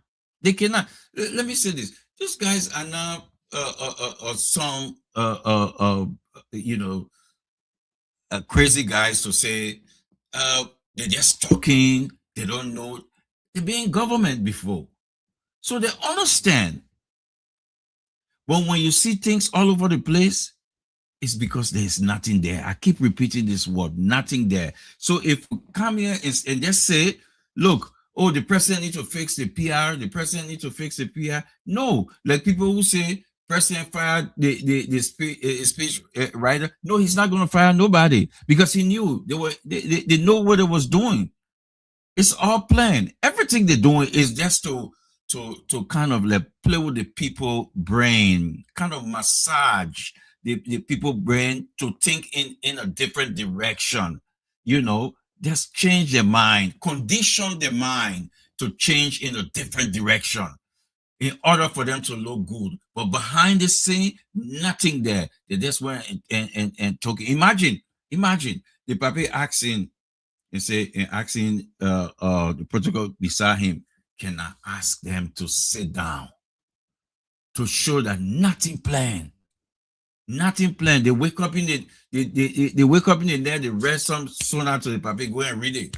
Let me say this. These guys are now some crazy guys to say they're just talking, they don't know. They've been in government before. So they understand. But when you see things all over the place, it's because there's nothing there. I keep repeating this word, nothing there. So if we come here and just say, look, oh, the president needs to fix the PR, the president needs to fix the PR. No, like people who say president fired the speech writer. No, he's not going to fire nobody because he knew they know what it was doing. It's all planned. Everything they're doing is just to kind of like play with the people brain, kind of massage the people brain to think in a different direction, just change their mind, condition their mind to change in a different direction. in order for them to look good. But behind the scene, nothing there. They just went and talking. Imagine the papi asking the protocol beside him, can I ask them to sit down to show that nothing planned? Nothing planned. They wake up in the they wake up in the night, they read some sooner to the papi, go and read it.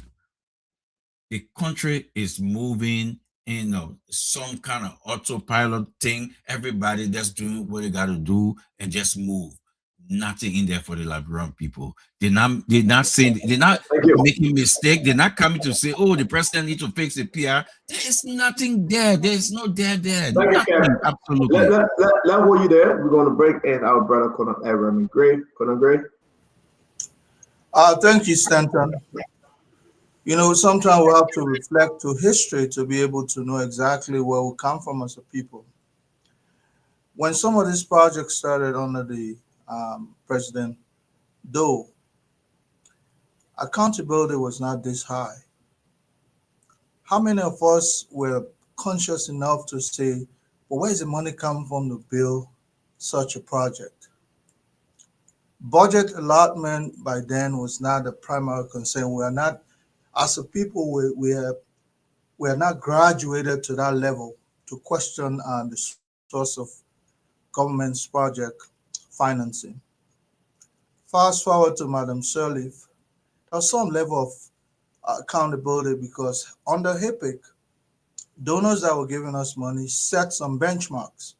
The country is moving in some kind of autopilot thing. Everybody just doing what they got to do and just move. Nothing in there for the Liberian people. They're not making mistake. They're not coming to say, oh, the president needs to fix the PR. There is nothing there. There's no there. Nothing, absolutely. Let hold you there. We're going to break in our brother Conor Gray. Conor Gray. Thank you, Stanton. You know, sometimes we have to reflect to history to be able to know exactly where we come from as a people. When some of these projects started under the President Doe, accountability was not this high. How many of us were conscious enough to say, well, where is the money coming from to build such a project? Budget allotment by then was not the primary concern. We are not, as a people, we are not graduated to that level to question the source of government's project financing. Fast forward to Madam Sirleaf, there's some level of accountability because under HIPIC, donors that were giving us money set some benchmarks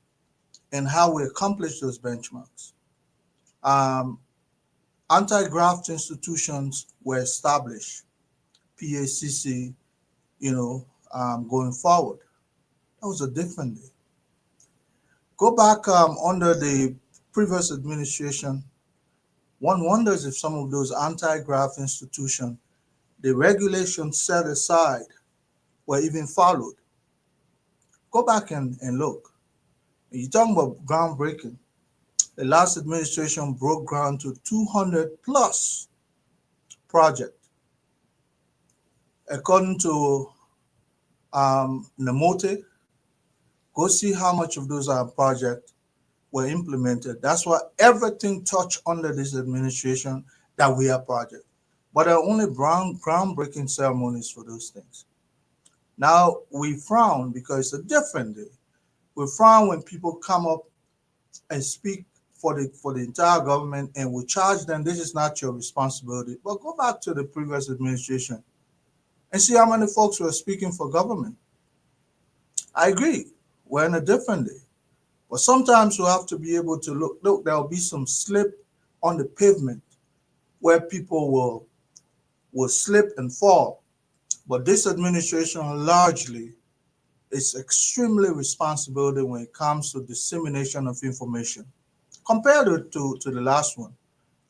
and how we accomplish those benchmarks. Anti-graft institutions were established, PACC, going forward. That was a different day. Go back under the previous administration, one wonders if some of those anti-graft institutions, the regulations set aside, were even followed. Go back and look. You're talking about groundbreaking. The last administration broke ground to 200 plus projects. According to Namote, go see how much of those projects were implemented. That's why everything touched under this administration that we are project. But there are only groundbreaking ceremonies for those things. Now we frown because it's a different day. We frown when people come up and speak for the entire government and we charge them, this is not your responsibility. But go back to the previous administration and see how many folks were speaking for government. I agree, we're in a different day. But sometimes we have to be able to look, there'll be some slip on the pavement where people will slip and fall. But this administration largely is extremely responsible when it comes to dissemination of information. Compared to the last one,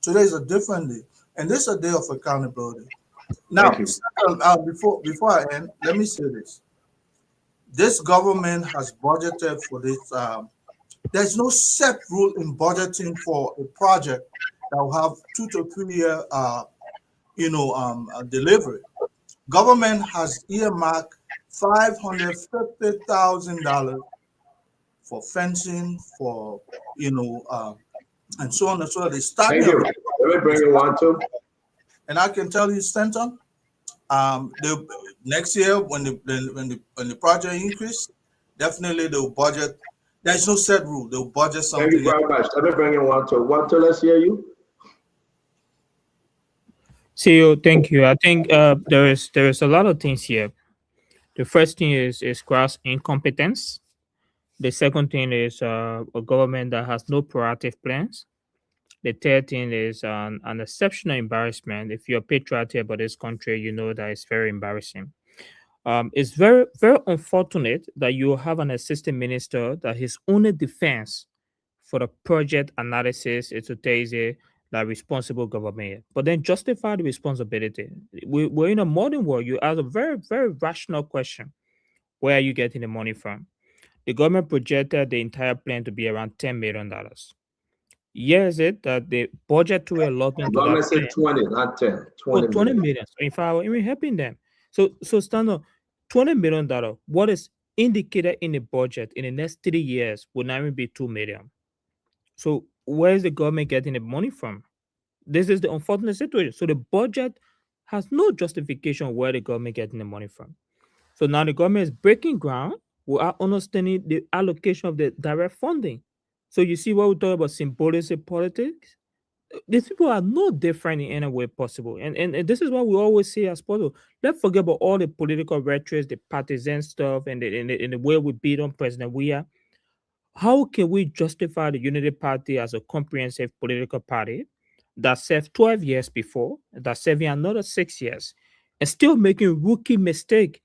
today is a different day. And this is a day of accountability. Now, before I end, let me say this. This government has budgeted for this. There's no set rule in budgeting for a project that will have 2 to 3 year, delivery. Government has earmarked $550,000 for fencing, for and so on and so on. They start. Thank you. Let me bring you one too. And I can tell you, Stanton, next year when the project increase, definitely they'll budget. There's no set rule. They'll budget something. Thank you very much. Let me bring in one too. Let's hear you. CEO, thank you. I think there is a lot of things here. The first thing is gross incompetence. The second thing is a government that has no proactive plans. The third thing is an exceptional embarrassment. If you're patriotic about this country, you know that it's very embarrassing. It's very, very unfortunate that you have an assistant minister that his only defense for the project analysis is to say that responsible government, but then justify the responsibility. We're in a modern world. You ask a very, very rational question. Where are you getting the money from? The government projected the entire plan to be around $10 million. Yes, it that the budget to allotment. The government said 20, not 10. 20 million. So if I were even helping them. So stand on $20 million. What is indicated in the budget in the next 3 years will not even be 2 million. So where is the government getting the money from? This is the unfortunate situation. So the budget has no justification where the government getting the money from. So now the government is breaking ground without understanding the allocation of the direct funding. So you see what we talk about symbolic politics? These people are no different in any way possible. And this is what we always say as possible. Let's forget about all the political rhetoric, the partisan stuff, and the way we beat on President Weah. How can we justify the Unity Party as a comprehensive political party that served 12 years before, that serving another 6 years, and still making rookie mistake,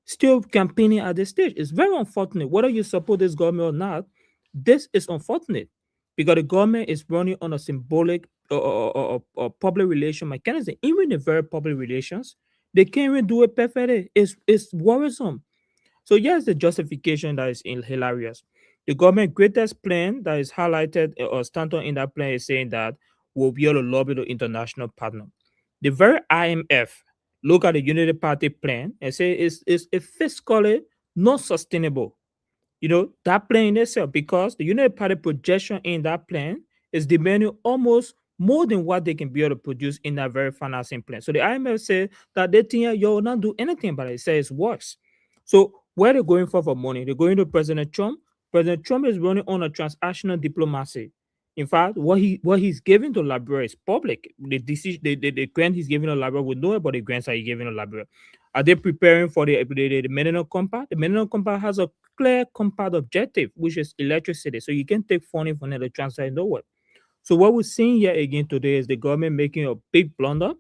still campaigning at this stage? It's very unfortunate. Whether you support this government or not, this is unfortunate because the government is running on a symbolic or public relation mechanism. Even the very public relations, they can't even do it perfectly. It's worrisome. So here's the justification that is hilarious. The government greatest plan that is highlighted or stands in that plan is saying that we'll be able to lobby the international partner. The very IMF look at the Unity Party plan and say it's fiscally not sustainable. You know, that plan in itself, because the Unity Party projection in that plan is demanding almost more than what they can be able to produce in that very financing plan. So the IMF said that they think you'll not do anything, but it says it's worse. So where they're going for money? They're going to President Trump. President Trump is running on a transactional diplomacy. In fact, what he's giving to Liberia is public. The grant he's giving to Liberia, we know about the grants that he's giving to Liberia. Are they preparing for the Millennium Compact? The Millennium Compact has a clear compact objective, which is electricity. So you can take funding from the transfer in nowhere. So what we're seeing here again today is the government making a big blunder,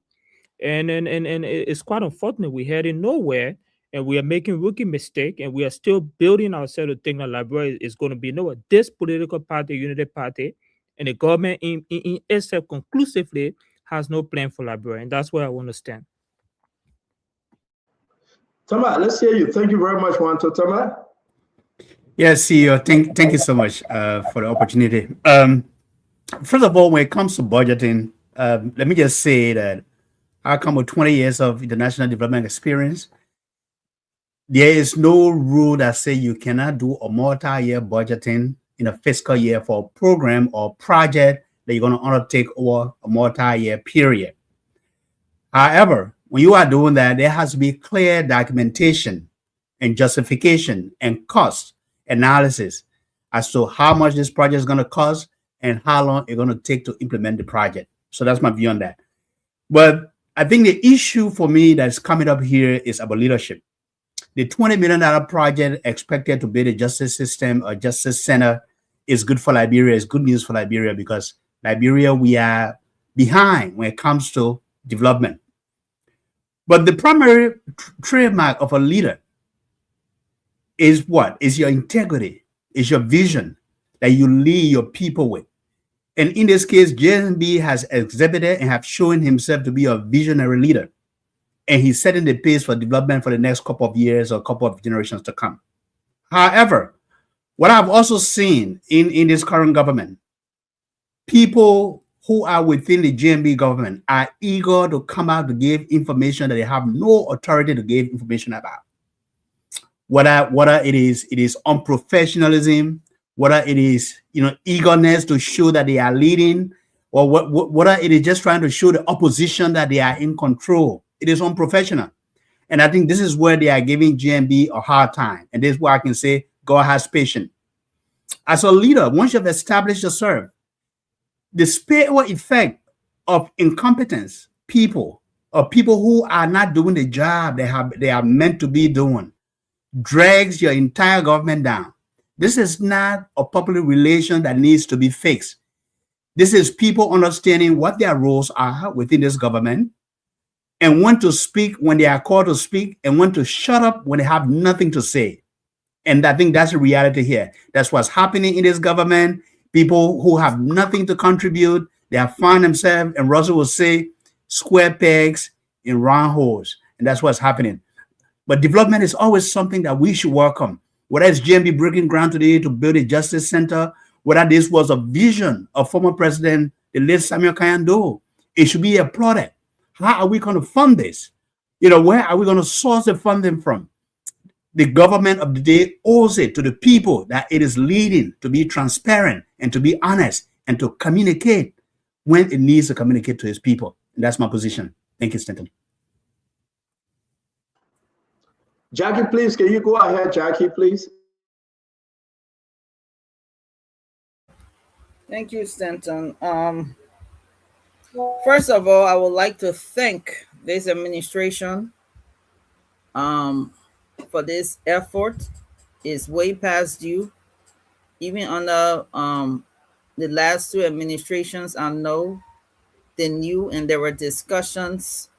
and it's quite unfortunate. We're heading nowhere, and we are making rookie mistake, and we are still building ourselves to think that Liberia is going to be nowhere. This political party, Unity Party, and the government in itself conclusively has no plan for Liberia, and that's where I want to stand. Tama, let's hear you. Thank you very much, Wanto. Tama. Yes, CEO. Thank you so much for the opportunity. First of all, when it comes to budgeting, let me just say that I come with 20 years of international development experience. There is no rule that says you cannot do a multi-year budgeting in a fiscal year for a program or project that you're going to undertake over a multi-year period. However, when you are doing that, there has to be clear documentation and justification and cost analysis as to how much this project is going to cost and how long it's going to take to implement the project. So that's my view on that. But I think the issue for me that's coming up here is about leadership. The $20 million project expected to build a justice system or justice center is good for Liberia. It's good news for Liberia because Liberia, we are behind when it comes to development. But the primary trademark of a leader is what? Is your integrity, is your vision that you lead your people with. And in this case, JMB has exhibited and have shown himself to be a visionary leader. And he's setting the pace for development for the next couple of years or couple of generations to come. However, what I've also seen in this current government, people who are within the JMB government are eager to come out to give information that they have no authority to give information about. Whether it is unprofessionalism, whether it is eagerness to show that they are leading, or whether it is just trying to show the opposition that they are in control. It is unprofessional. And I think this is where they are giving JMB a hard time. And this is where I can say God has patience. As a leader, once you have established yourself, the spillover effect of incompetence people or people who are not doing the job they are meant to be doing drags your entire government down. This is not a public relation that needs to be fixed. This is people understanding what their roles are within this government and want to speak when they are called to speak and want to shut up when they have nothing to say. And I think that's the reality here. That's what's happening in this government. People who have nothing to contribute, they have found themselves, and Russell will say, square pegs in round holes. And that's what's happening. But development is always something that we should welcome. Whether it's JMB breaking ground today to build a justice center, whether this was a vision of former president, the late Samuel Kayando, it should be applauded. How are we going to fund this? Where are we going to source the funding from? the government of the day owes it to the people that it is leading to be transparent and to be honest and to communicate when it needs to communicate to its people. And that's my position. Thank you, Stanton. Jackie, please, can you go ahead, Jackie, please? Thank you, Stanton. First of all, I would like to thank this administration for this effort. It's way past due. Even under the last two administrations, I know they knew, and there were discussions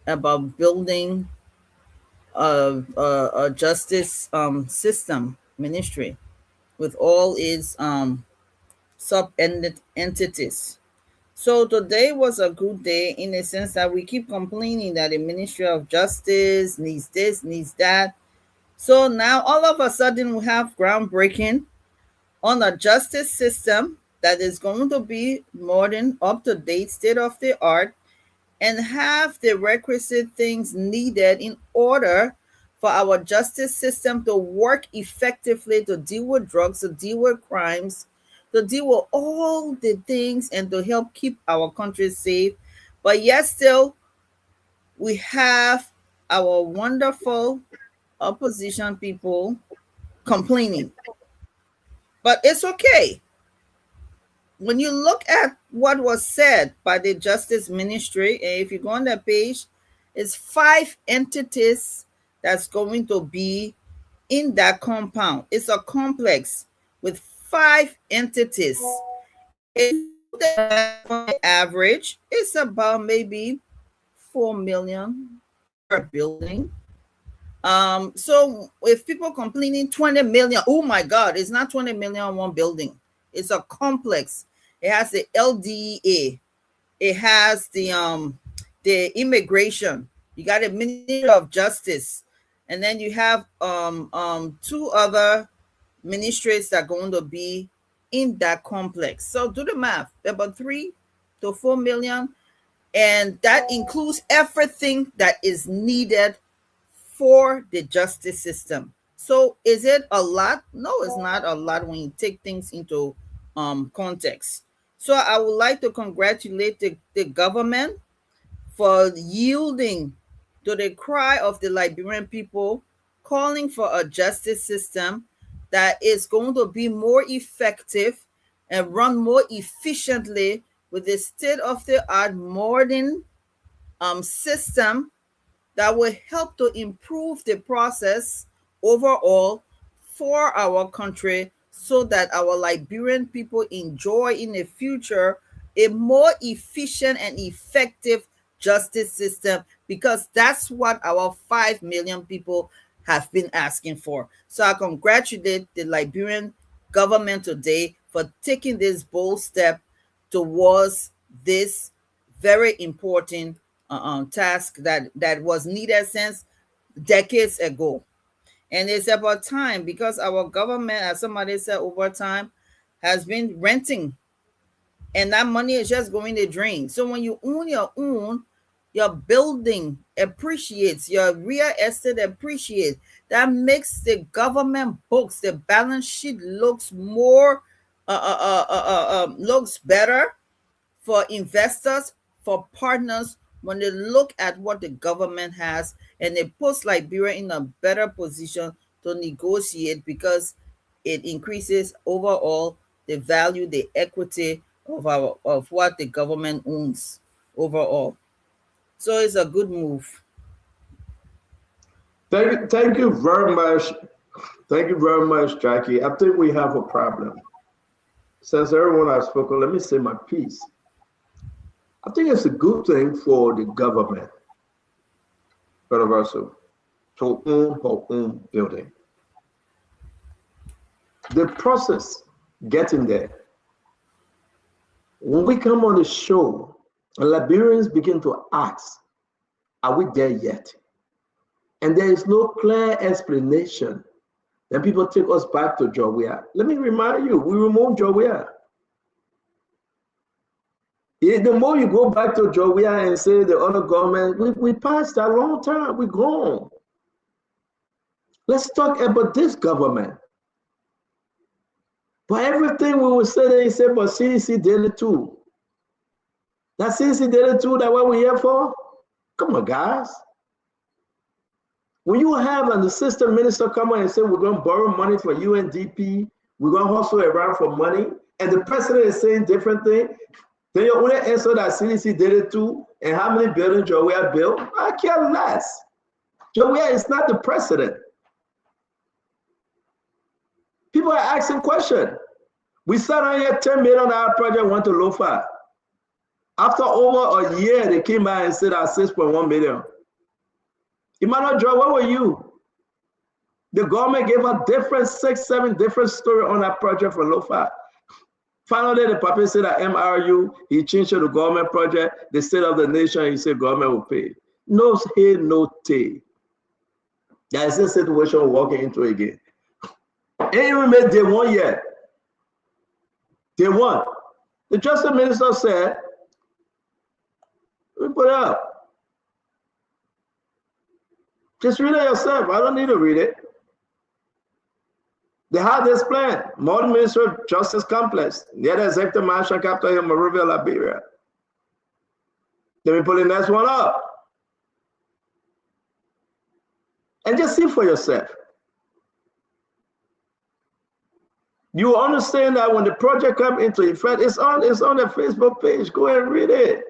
about building a justice system ministry with all its sub entities. So today was a good day in the sense that we keep complaining that the Ministry of Justice needs this, needs that. So now all of a sudden we have groundbreaking on a justice system that is going to be modern, up-to-date, state-of-the-art, and have the requisite things needed in order for our justice system to work effectively, to deal with drugs, to deal with crimes, to deal with all the things, and to help keep our country safe. But yet still, we have our wonderful opposition people complaining. But it's okay. When you look at what was said by the Justice Ministry, and if you go on that page, it's 5 entities that's going to be in that compound. It's a complex with 5 entities. The average is about maybe 4 million per building. So if people complaining 20 million, oh my God, it's not 20 million on one building. It's a complex. It has the LDA. It has the immigration. You got a Ministry of Justice, and then you have 2 other ministries that are going to be in that complex. So do the math, about 3 to 4 million, and that includes everything that is needed for the justice system. So is it a lot? No, it's not a lot when you take things into context. So I would like to congratulate the government for yielding to the cry of the Liberian people, calling for a justice system that is going to be more effective and run more efficiently with the state-of-the-art modern system that will help to improve the process overall for our country, so that our Liberian people enjoy in the future a more efficient and effective justice system, because that's what our 5 million people have been asking for. So I congratulate the Liberian government today for taking this bold step towards this very important task that was needed since decades ago. And it's about time, because our government, as somebody said, over time has been renting, and that money is just going to drain. So when you own your own, your building appreciates, your real estate appreciates. That makes the government books, the balance sheet looks more looks better for investors, for partners, when they look at what the government has, and it puts Liberia in a better position to negotiate, because it increases overall the value, the equity of what the government owns overall. So it's a good move. Thank you very much. Thank you very much, Jackie. I think we have a problem. Since everyone has spoken, let me say my piece. I think it's a good thing for the government, Universal, to own her own building. The process getting there. When we come on the show, Liberians begin to ask, are we there yet? And there is no clear explanation. Then people take us back to Jowea. Let me remind you, we removed Jowea. The more you go back to Jowea and say the other government, we passed that long time, we're gone. Let's talk about this government. But everything we will say, they say, but CDC did it too. That CDC did it too, that's what we're here for? Come on, guys. When you have an assistant minister come on and say, we're going to borrow money for UNDP, we're going to hustle around for money, and the president is saying different things, then you only answer that CDC did it too, and how many buildings Joe Weah built? I care less. Joe Weah is not the president. People are asking questions. We sat on here, $10 million project went to Lofa. After over a year, they came by and said at 6.1 million. Emmanuel Joe, where were you? The government gave a different 6, 7 different stories on that project for Lofa. Finally, the paper said that MRU, he changed to the government project, the state of the nation, he said government will pay. No hey, no tay. That is the situation we're walking into again. Ain't even made day one yet. Day one. The Justice Minister said, we put it up. Just read it yourself. I don't need to read it. They had this plan, Multi-Ministerial Justice Complex, near the Executive Mansion capital in Monrovia, Liberia. Let me put the next one up. And just see for yourself. You understand that when the project comes into effect, it's on the Facebook page. Go and read it.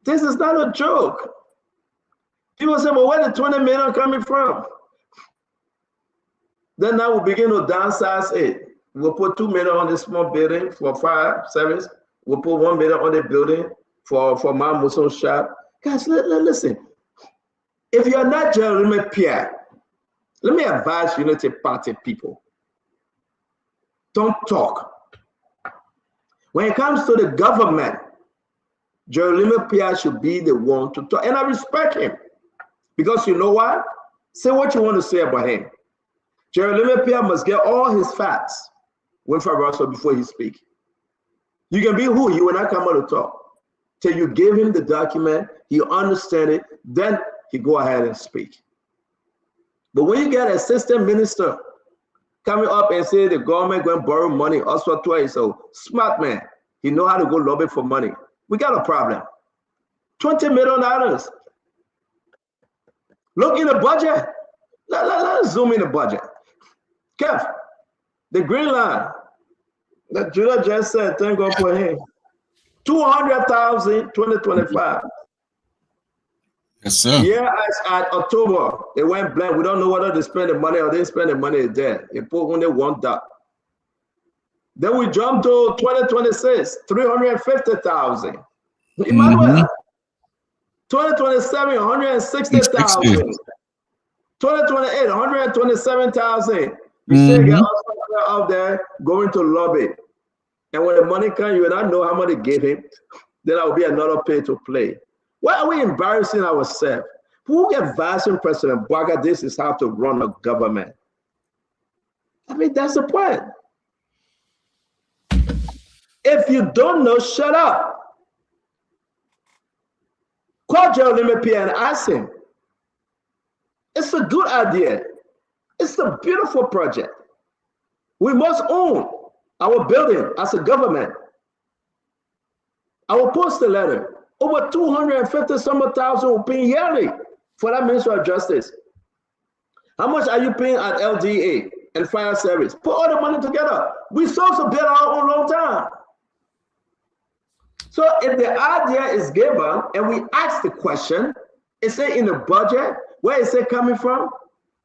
This is not a joke. People say, well, where the 20 million coming from? Then now we begin to downsize it. We'll put 2 million on this small building for fire service. We'll put 1 million on the building for my Muslim shop. Guys, listen. If you're not Jeremy Pierre, let me advise Unity Party people. Don't talk. When it comes to the government, Jeremy Pierre should be the one to talk. And I respect him. Because you know what? Say what you want to say about him. Jeremy Pierre must get all his facts with Russell before he speaks. You can be who you will not come out to talk. Till you give him the document, he understands it, then he go ahead and speak. But when you get an assistant minister coming up and say the government going to borrow money, also twice, so smart man, he know how to go lobby for money. We got a problem. $20 million. Look in the budget. Let's zoom in the budget. Kev, the green line that Judah just said, thank God for him. 200,000 2025. Yes, sir. Yeah, at October, they went blank. We don't know whether they spend the money or they spend the money there. They put when they want that. Then we jumped to 2026, 350,000. Emmanuel, 2027, 160,000. 2028, 127,000. You say get out there going to lobby. And when the money comes, you will not know how much they gave him. Then that will be another pay to play. Why are we embarrassing ourselves? Who advising President Bwaga this is how to run a government? I mean, that's the point. If you don't know, shut up. Call Jeremy Pierre and ask him. It's a good idea. It's a beautiful project. We must own our building as a government. I will post a letter. Over 250,000 will pay yearly for that Ministry of Justice. How much are you paying at LDA and fire service? Put all the money together. We supposed to build our own long time. So if the idea is given and we ask the question, is it in the budget? Where is it coming from?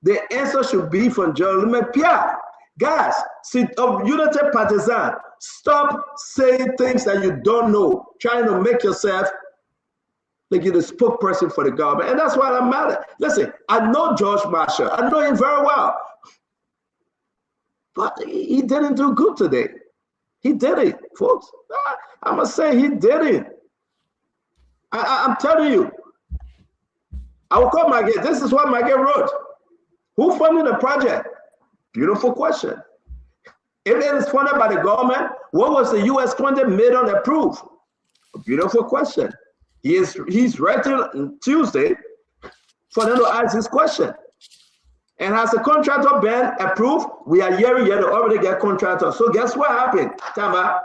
The answer should be from Jeremy Pierre. Guys, Unity Partisan, stop saying things that you don't know, trying to make yourself like you're the spokesperson for the government. And that's why I'm mad at. Listen, I know George Marshall. I know him very well. But he didn't do good today. He did it, folks. I must say he did it. I'm telling you. I will call Maggie. This is what Maggie wrote. Who funded the project? Beautiful question. If it is funded by the government, what was the US 20 million approved? A beautiful question. He's ready on Tuesday for them to ask this question. And has the contractor been approved? We are hearing yet they already get contractors. So guess what happened? Tamba,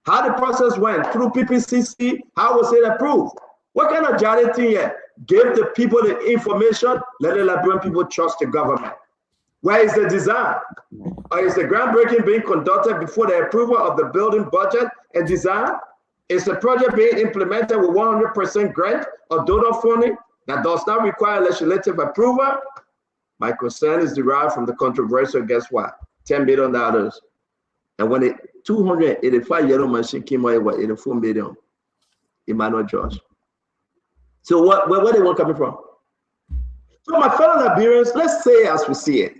how the process went through PPCC, how was it approved? What kind of jolly thing here? Give the people the information, let the Liberian people trust the government. Where is the design? Or is the groundbreaking being conducted before the approval of the building budget and design? Is the project being implemented with 100% grant or donor funding that does not require legislative approval? My concern is derived from the controversial, guess what? $10 billion. And when the 285 yellow machine came out, it was 84 million. Emmanuel George. So where they want coming from? So my fellow Liberians, let's say as we see it.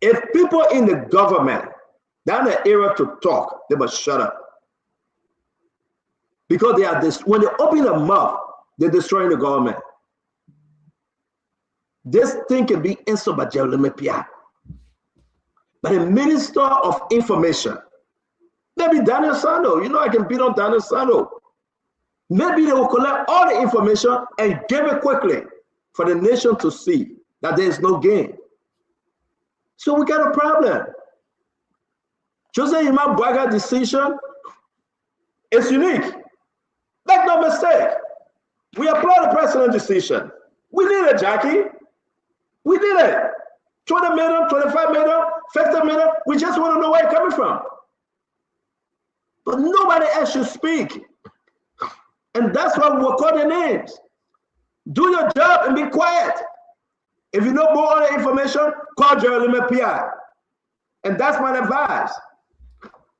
If people in the government, they're in the era to talk, they must shut up. Because they are when they open their mouth, they're destroying the government. This thing can be answered by Jeremy Pia. But the Minister of Information, maybe Daniel Sando, you know I can beat on Daniel Sando. Maybe they will collect all the information and give it quickly for the nation to see that there is no gain. So we got a problem. Jose Imam Bwaga decision is unique. Make no mistake. We applaud the president's decision. We did it, Jackie. We did it. 20 million, 25 million, 50 million. We just want to know where it's coming from. But nobody else should speak. And that's why we're calling names. Do your job and be quiet. If you know more other information, call Jeremy Pia. And that's my advice.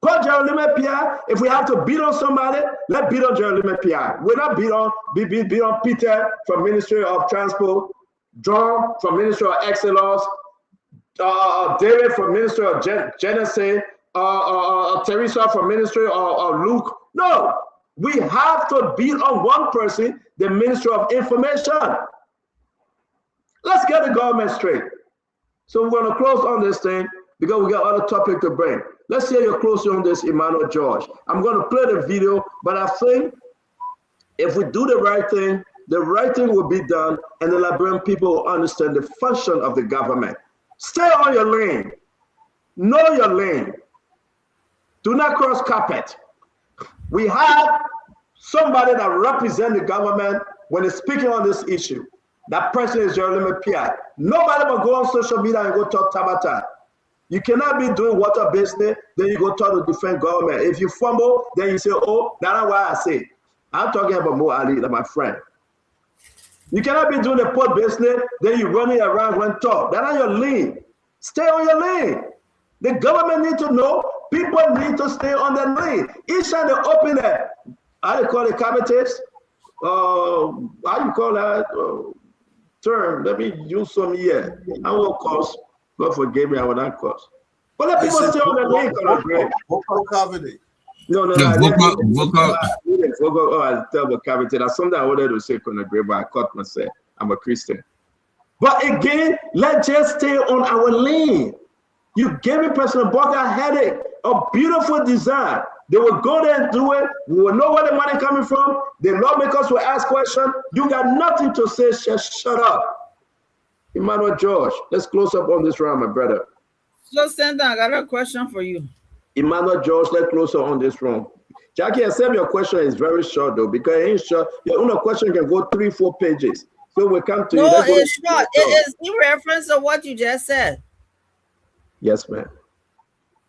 Call Jeremy Pia. If we have to beat on somebody, let's beat on Jeremy Pia. We're not beat on Peter from Ministry of Transport, John from Ministry of Excellence, David from Ministry of Genesis, Teresa from Ministry of Luke. No, we have to beat on one person, the Ministry of Information. Let's get the government straight. So we're going to close on this thing because we got other topic to bring. Let's hear your closing on this, Emmanuel George. I'm going to play the video, but I think if we do the right thing will be done, and the Liberian people will understand the function of the government. Stay on your lane. Know your lane. Do not cross carpet. We have somebody that represents the government when it's speaking on this issue. That person is Jeremy Pia. Nobody will go on social media and go talk Tabata. You cannot be doing water business, then you go talk to defend government. If you fumble, then you say, oh, that's why I say. I'm talking about Mo Ali, my friend. You cannot be doing the port business, then you running around when talk. That's not your lane. Stay on your lane. The government need to know, people need to stay on their lane. Each time they open it, how do you call it, cavities? How you call that term? Let me use some here. I won't cause, God forgive me, I will not cause. But let people stay on their lane. Vocal cavity. No. Vocal. I tell the cavity. That's something I wanted to say, but I caught myself. I'm a Christian. But again, let's just stay on our lane. You gave me President Bwaga a headache, a beautiful design. They will go there and do it. We will know where the money coming from. The lawmakers will ask questions. You got nothing to say. Just shut up. Emmanuel George, let's close up on this round, my brother. So, Santa, I got a question for you. Emmanuel George, let's close up on this round. Jackie, accept your question is very short though, because it ain't short. Your own question can go 3-4 pages. So we come to you. No, it's short. It is in reference to what you just said. Yes, ma'am.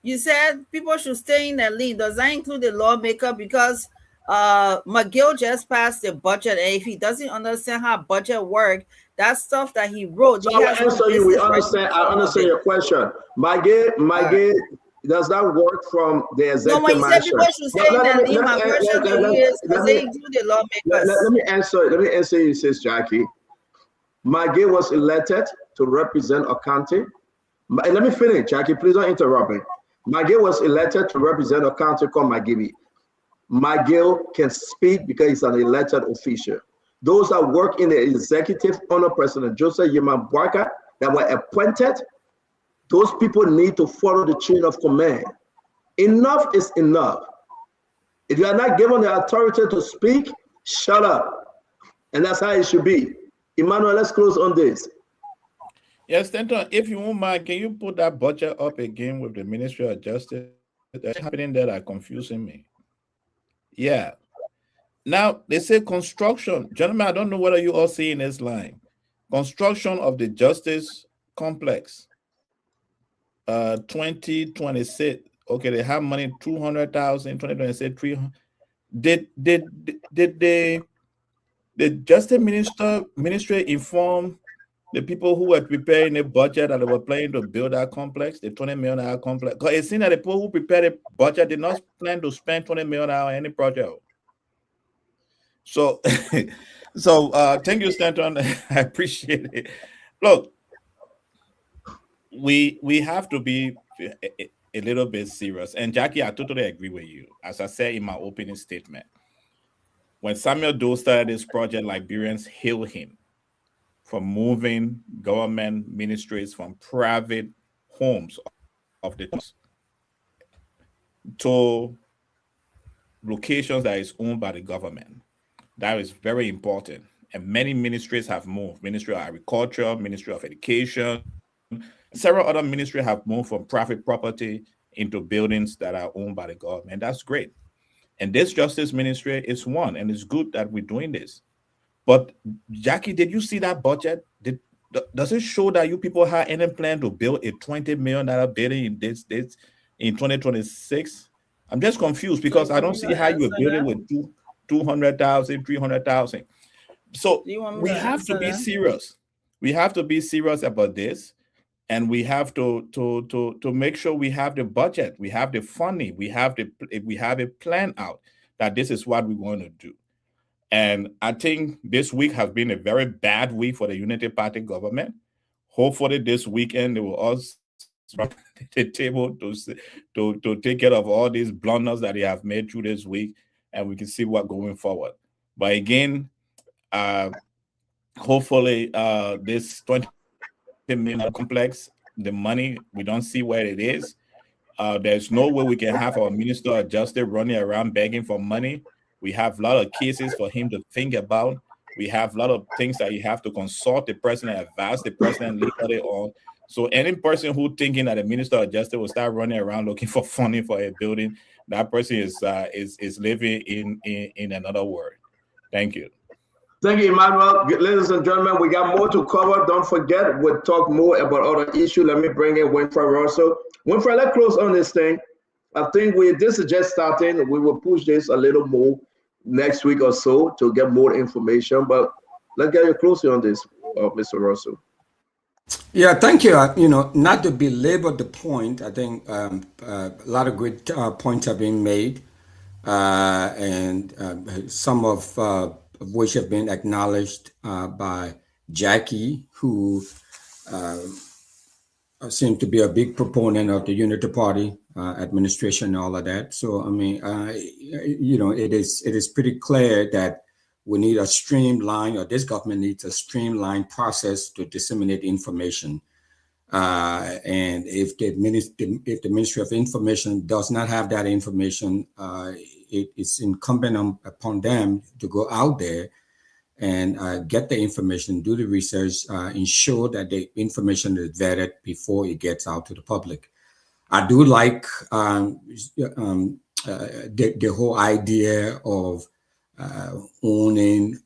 You said people should stay in their lane. Does that include the lawmaker? Because McGill just passed the budget, and if he doesn't understand how budget works, that stuff that he wrote. So I answer you. We understand. I understand your question. McGill does not work from the executive. No, when you said people should stay in their lane, my question to you is, does it include the lawmakers? Let me answer you, Sis Jackie. McGill was elected to represent a county. Let me finish, Jackie. Please don't interrupt me. McGill was elected to represent a county called Magibi. McGill can speak because he's an elected official. Those that work in the executive under President Joseph Yema Bwaga that were appointed, those people need to follow the chain of command. Enough is enough. If you are not given the authority to speak, shut up. And that's how it should be. Emmanuel, let's close on this. Yes, Stanton, if you won't mind, can you put that budget up again with the Ministry of Justice? That's happening there that confusing me. Yeah. Now, they say construction. Gentlemen, I don't know whether you all see in this line. Construction of the Justice Complex. 2026. Okay, they have money, 200,000, 2026, 300. Did the Justice Ministry inform the people who were preparing the budget that they were planning to build that complex, the $20 million complex? Because it seems that the people who prepared the budget did not plan to spend $20 million on any project. So, thank you, Stanton. I appreciate it. Look, we have to be a little bit serious. And Jackie, I totally agree with you. As I said in my opening statement, when Samuel Doe started this project, Liberians hailed him for moving government ministries from private homes of the to locations that is owned by the government. That is very important. And many ministries have moved. Ministry of Agriculture, Ministry of Education, several other ministries have moved from private property into buildings that are owned by the government. That's great. And this Justice Ministry is one, and it's good that we're doing this. But Jackie, did you see that budget? Does it show that you people have any plan to build a $20 million building in this in 2026? I'm just confused because I don't see how you build it with 200,000, 300,000. So we have to be serious. We have to be serious about this, and we have to make sure we have the budget, we have the funding, we have a plan out that this is what we want to do. And I think this week has been a very bad week for the Unity Party government. Hopefully this weekend they will all sit at the table to take care of all these blunders that they have made through this week, and we can see what going forward. But again, hopefully this $20 million complex, the money, we don't see where it is. There's no way we can have our Minister of Justice running around begging for money. We have a lot of cases for him to think about. We have a lot of things that you have to consult the president, advise the president legally on. So any person who thinking that the Minister of Justice will start running around looking for funding for a building, that person is living in another world. Thank you. Thank you, Emmanuel. Ladies and gentlemen, we got more to cover. Don't forget, we'll talk more about other issues. Let me bring in Winfred Russell. Winfred, let's close on this thing. I think this is just starting. We will push this a little more next week or so to get more information. But let's get you closer on this, Mr. Russell. Yeah, thank you. Not to belabor the point, I think a lot of great points are being made, and some of which have been acknowledged by Jackie, who seemed to be a big proponent of the Unity Party administration and all of that. So, I mean, it is pretty clear that we need a streamlined, or this government needs a streamlined process to disseminate information. And if the Ministry of Information does not have that information, it's incumbent upon them to go out there and get the information, do the research, ensure that the information is vetted before it gets out to the public. I do like the whole idea of owning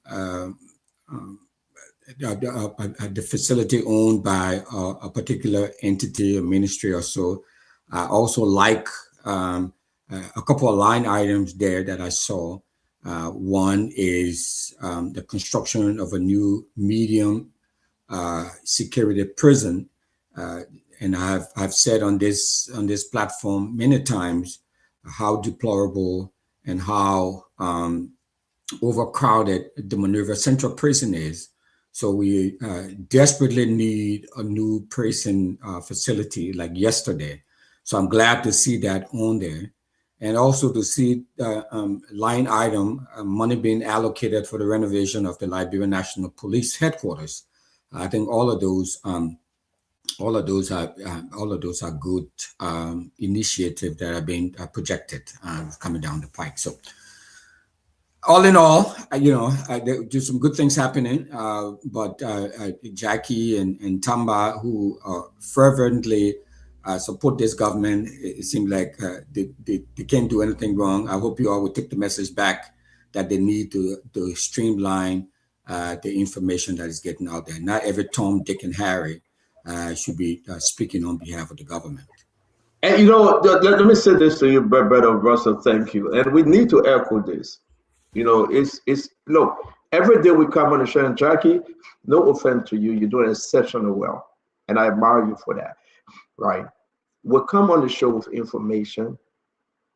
the facility owned by a particular entity, a ministry or so. I also like a couple of line items there that I saw. One is the construction of a new medium security prison, and I've said on this platform many times how deplorable and how overcrowded the Monrovia Central Prison is. So we desperately need a new prison facility like yesterday. So I'm glad to see that on there. And also to see line item money being allocated for the renovation of the Liberian National Police headquarters. I think all of those are good initiatives that are being projected coming down the pike. So all in all, there just some good things happening. But Jackie and Tamba, who fervently support this government, it seems like they can't do anything wrong. I hope you all will take the message back that they need to streamline the information that is getting out there. Not every Tom, Dick, and Harry should be speaking on behalf of the government. And let me say this to you, Brother Russell. Thank you. And we need to echo this. It's look, every day we come on the show, and Jackie, no offense to you, you're doing exceptionally well. And I admire you for that. Right? We'll come on the show with information,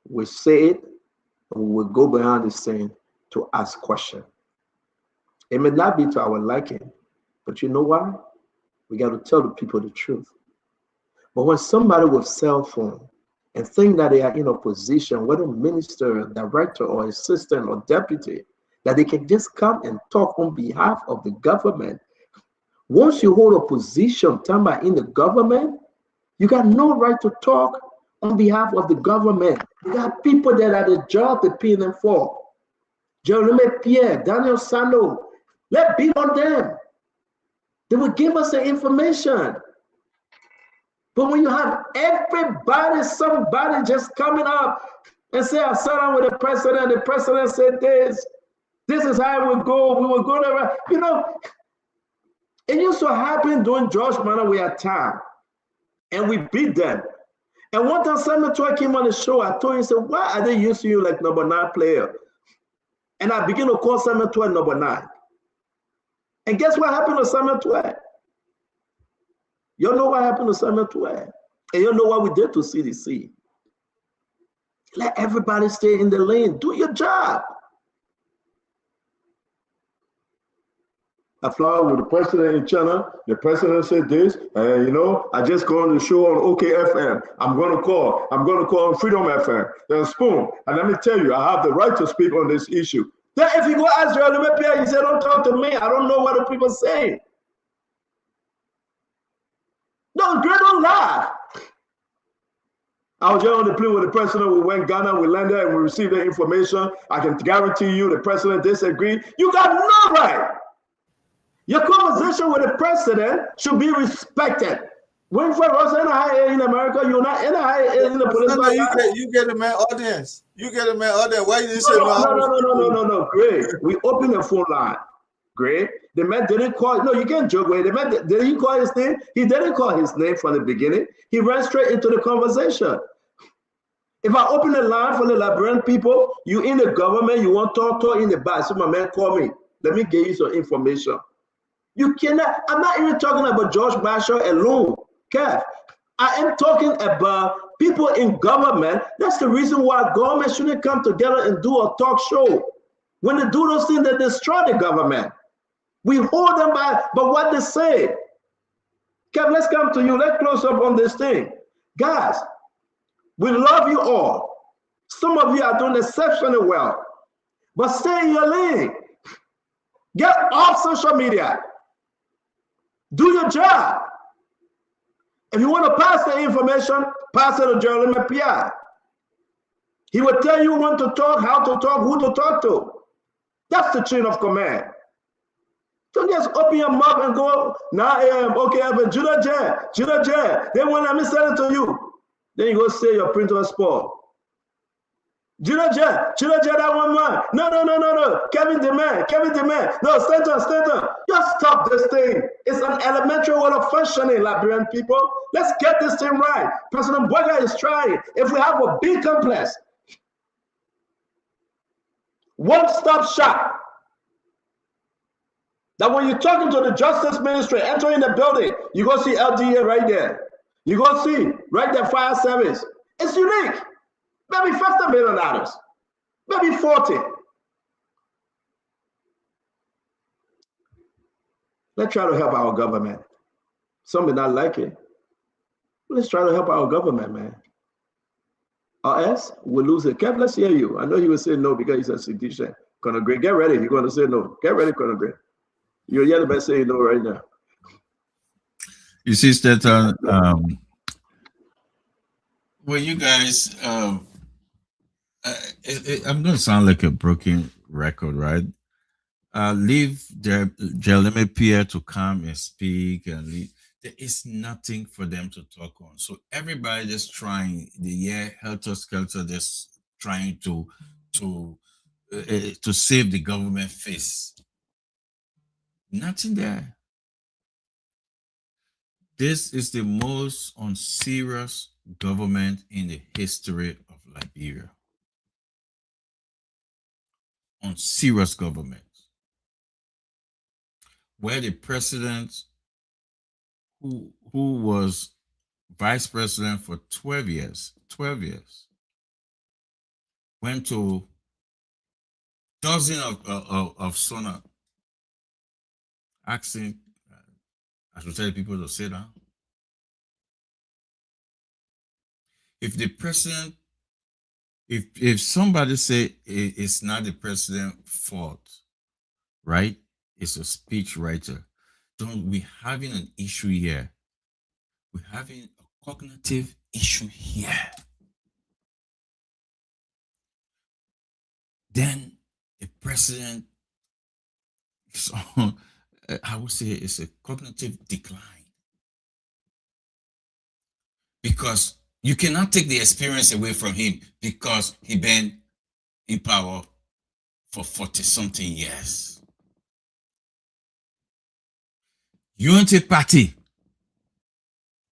we say it, and we'll go behind the scene to ask questions. It may not be to our liking, but you know why? We got to tell the people the truth. But when somebody with cell phone and think that they are in a position, whether minister, director, or assistant or deputy, that they can just come and talk on behalf of the government. Once you hold a position, in the government, you got no right to talk on behalf of the government. You got people that are the job they're paying them for. Jeremy Pierre, Daniel Sano, let's beat on them. They will give us the information. But when you have somebody just coming up and say, I sat down with the president said this is how it would go, we will go there. It used to happen during George Manor, we had time, and we beat them. And one time Samuel Toy came on the show, I told him, said, why are they using you like number 9 player? And I began to call Samuel Toy number 9. And guess what happened to Samuel Toy? You know what happened to Samuel Toy? And you know what we did to CDC? Let everybody stay in the lane. Do your job. I fly with the president in China. The president said this, and I just go on the show on OKFM. I'm going to call on Freedom FM. Then Spoon. And let me tell you, I have the right to speak on this issue. Then if you go ask Jeremy Pierre, he said, don't talk to me. I don't know what the people say. No, girl, don't lie. I was just on the plane with the president. We went Ghana, we landed, and we received the information. I can guarantee you the president disagreed. You got no right. Your conversation with the president should be respected. When for us in America, you're not in the political. You get a man audience. Why you didn't say no? No. Great. We open the phone line. Great. The man didn't call. No, you can't joke with it. The man, did he call his name? He didn't call his name from the beginning. He ran straight into the conversation. If I open the line for the Liberian people, you in the government, you want to talk in the back. So my man, call me. Let me give you some information. You cannot. I'm not even talking about George Marshall alone. Kev, I am talking about people in government. That's the reason why government shouldn't come together and do a talk show. When they do those things, they destroy the government. We hold them by what they say. Kev, let's come to you. Let's close up on this thing. Guys, we love you all. Some of you are doing exceptionally well. But stay in your lane. Get off social media. Do your job. If you want to pass the information, pass it to Jeremy Pierre. He will tell you when to talk, how to talk, who to talk to. That's the chain of command. Don't just open your mouth and go, now I am okay, I'm in Judah J. Then when I send it to you, then you go say your printer spoiled. Judah J, that one man. No. Kevin the man. No, Stanton. Just stop this thing. It's an elementary way of functioning, Liberian people. Let's get this thing right. President Boyga is trying. If we have a big complex, one-stop shop, that when you're talking to the Justice Ministry, entering the building, you go see LDA right there. You go see right there fire service. It's unique. Maybe $50 million, maybe 40. Let's try to help our government. Some may not like it. Let's try to help our government, man. Or else we'll lose it. Kev, let's hear you. I know he will say no because he's a sedition. Conor Gray, get ready. You're going to say no. Get ready, Conor Gray. You're the best saying no right now. You see, Stanton, well, you guys, I'm going to sound like a broken record, right? Leave Jeremy Pierre to come and speak and leave. There is nothing for them to talk on. So everybody just trying, helter skelter, just trying to save the government face. Nothing there. This is the most unserious government in the history of Liberia. Unserious government. Where the president who was vice president for 12 years, went to dozens of SONA asking, I should tell people to sit down. If the president, if somebody say it's not the president's fault, right? It's a speech writer. We're having an issue here. We're having a cognitive issue here. Then the president, so I would say it's a cognitive decline. Because you cannot take the experience away from him because he been in power for 40-something years. Unity Party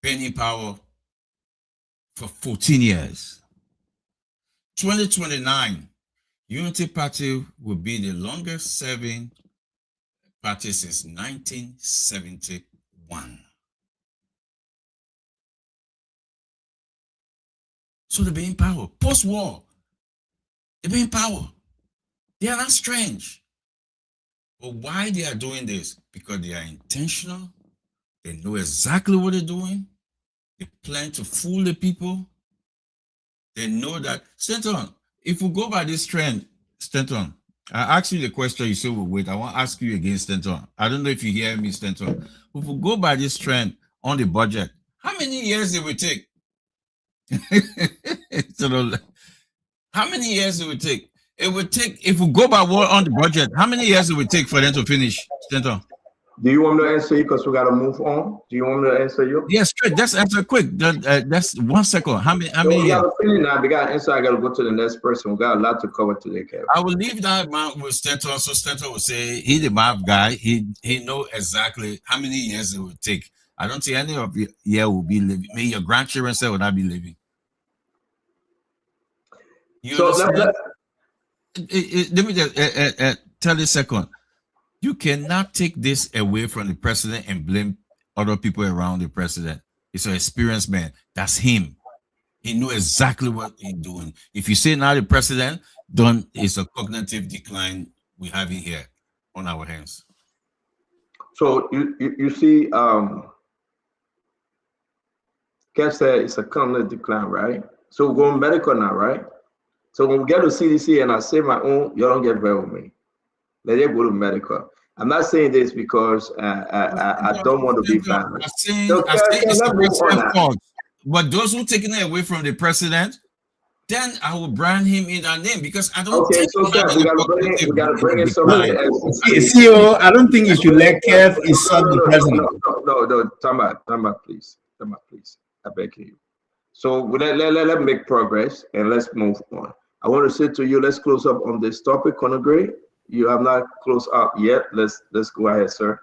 been in power for 14 years. 2029, Unity Party will be the longest serving party since 1971. So they've been in power. Post-war, they've been in power. They are not strange. But why they are doing this? Because they are intentional. They know exactly what they're doing. They plan to fool the people. They know that. Stanton, if we go by this trend, Stanton, I asked you the question, you said, well, wait, I want to ask you again, Stanton. I don't know if you hear me, Stanton. If we go by this trend on the budget, how many years it will take? How many years it will take? It would take, if we go by what on the budget, how many years it would take for them to finish, Stanton? Do you want me to answer you because we got to move on? Do you want me to answer you? Yes, straight. Just answer quick. That's 1 second. How many We years? got to finish now. We got to answer. I got to go to the next person. We got a lot to cover today, Kevin. I will leave that man with Stanton. So Stanton will say he's the math guy. He know exactly how many years it will take. I don't think any of you will be living. Maybe your grandchildren say will not be living. You So understand? Let me just tell you a second. You cannot take this away from the president and blame other people around the president. He's an experienced man. That's him. He knows exactly what he's doing. If you say now the president, then it's a cognitive decline we have in here on our hands. So you see, Kev said it's a cognitive decline, right? So we're going medical now, right? So when we get to CDC and I say my own, you don't get very with me. Let it go to medical. I'm not saying this because I don't want to be bad. I say it's the president's fault. But those who taking it away from the president, then I will brand him in that name because I don't think so we got to bring in somebody else. CEO, I don't think you should let Kev insult the president. No, Tamba, please. I beg you. So let make progress and let's move on. I want to say to you, let's close up on this topic, Conagry. You have not closed up yet. Let's go ahead, sir.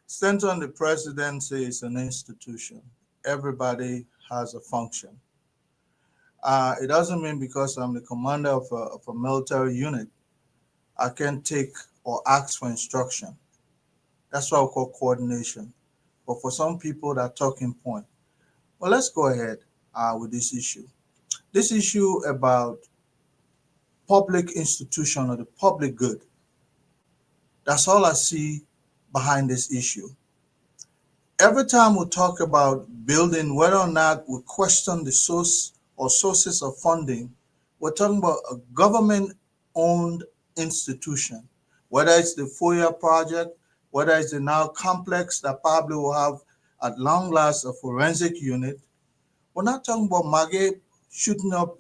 Stanton, the presidency is an institution. Everybody has a function. It doesn't mean because I'm the commander of a military unit, I can take or ask for instruction. That's what I call coordination. But for some people, that talking point. Well, let's go ahead with this issue. This issue about public institution or the public good. That's all I see behind this issue. Every time we talk about building, whether or not we question the source or sources of funding, we're talking about a government-owned institution, whether it's the FOIA project, whether it's the now complex that probably will have at long last a forensic unit. We're not talking about Maggie shooting up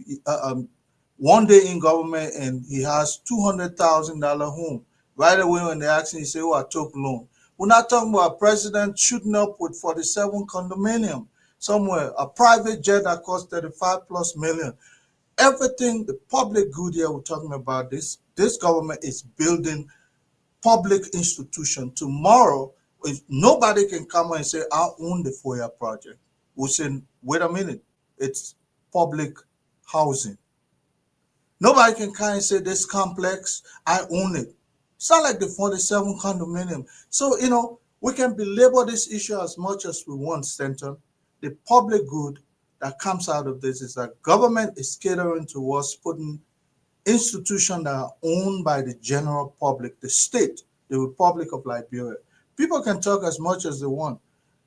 one day in government and he has $200,000 home. Right away when they ask him, he say, "Oh, I took loan." We're not talking about a president shooting up with 47 condominium somewhere, a private jet that costs 35+ million. Everything, the public good here, we're talking about this. This government is building public institution. Tomorrow, if nobody can come and say, "I own the FOIA project," we'll say, "Wait a minute, it's public housing." Nobody can come and say, "This complex, I own it." It's not like the 47 condominium. So, we can belabor this issue as much as we want, Stanton. The public good that comes out of this is that government is catering towards putting institutions that are owned by the general public, the state, the Republic of Liberia. People can talk as much as they want.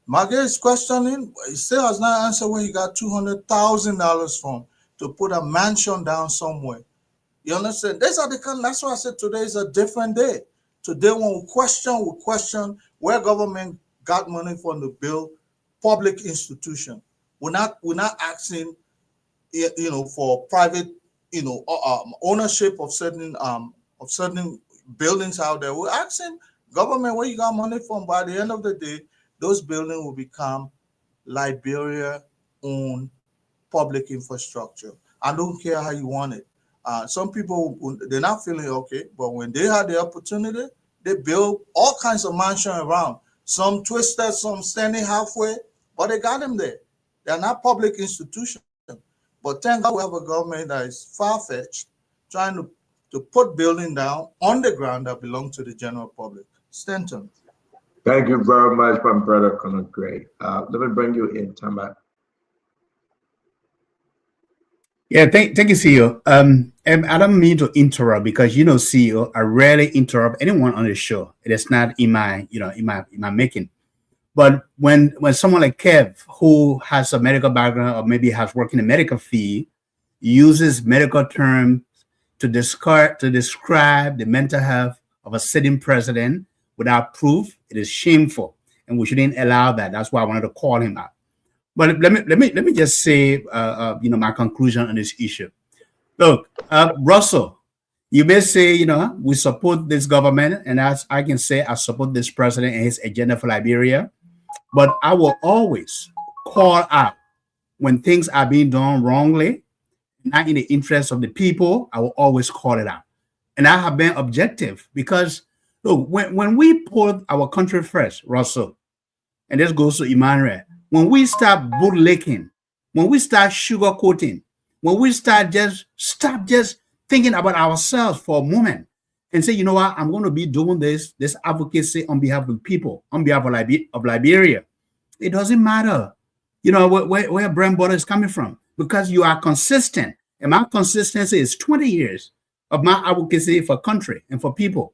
Margaret is questioning, he still has not answered where he got $200,000 from to put a mansion down somewhere. You understand? These are the kind. That's why I said today is a different day. Today, when we question where government got money from to build public institution. We're not asking, for private, ownership of certain buildings out there. We're asking government where you got money from. By the end of the day, those buildings will become Liberia-owned public infrastructure. I don't care how you want it. Some people, they're not feeling okay, but when they had the opportunity, they build all kinds of mansions around. Some twisted, some standing halfway, but they got them there. They're not public institutions. But thank God we have a government that is far-fetched, trying to put building down on the ground that belong to the general public. Stanton. Thank you very much, my brother, Colonel Gray. Let me bring you in, Tamba. Yeah, thank you, CEO. And I don't mean to interrupt because CEO, I rarely interrupt anyone on the show. It is not in my making. But when someone like Kev, who has a medical background or maybe has worked in the medical field, uses medical terms to describe the mental health of a sitting president without proof, it is shameful, and we shouldn't allow that. That's why I wanted to call him out. But let me just say, my conclusion on this issue. Look, Russell, you may say, we support this government, and as I can say, I support this president and his agenda for Liberia. But I will always call out when things are being done wrongly, not in the interest of the people. I will always call it out, and I have been objective because look, when we put our country first, Russell, and this goes to Emmanuel. When we start bootlicking, when we start sugarcoating, when we stop just thinking about ourselves for a moment and say, you know what, I'm going to be doing this advocacy on behalf of the people, on behalf of Liberia. It doesn't matter, where brand butter is coming from, because you are consistent. And my consistency is 20 years of my advocacy for country and for people.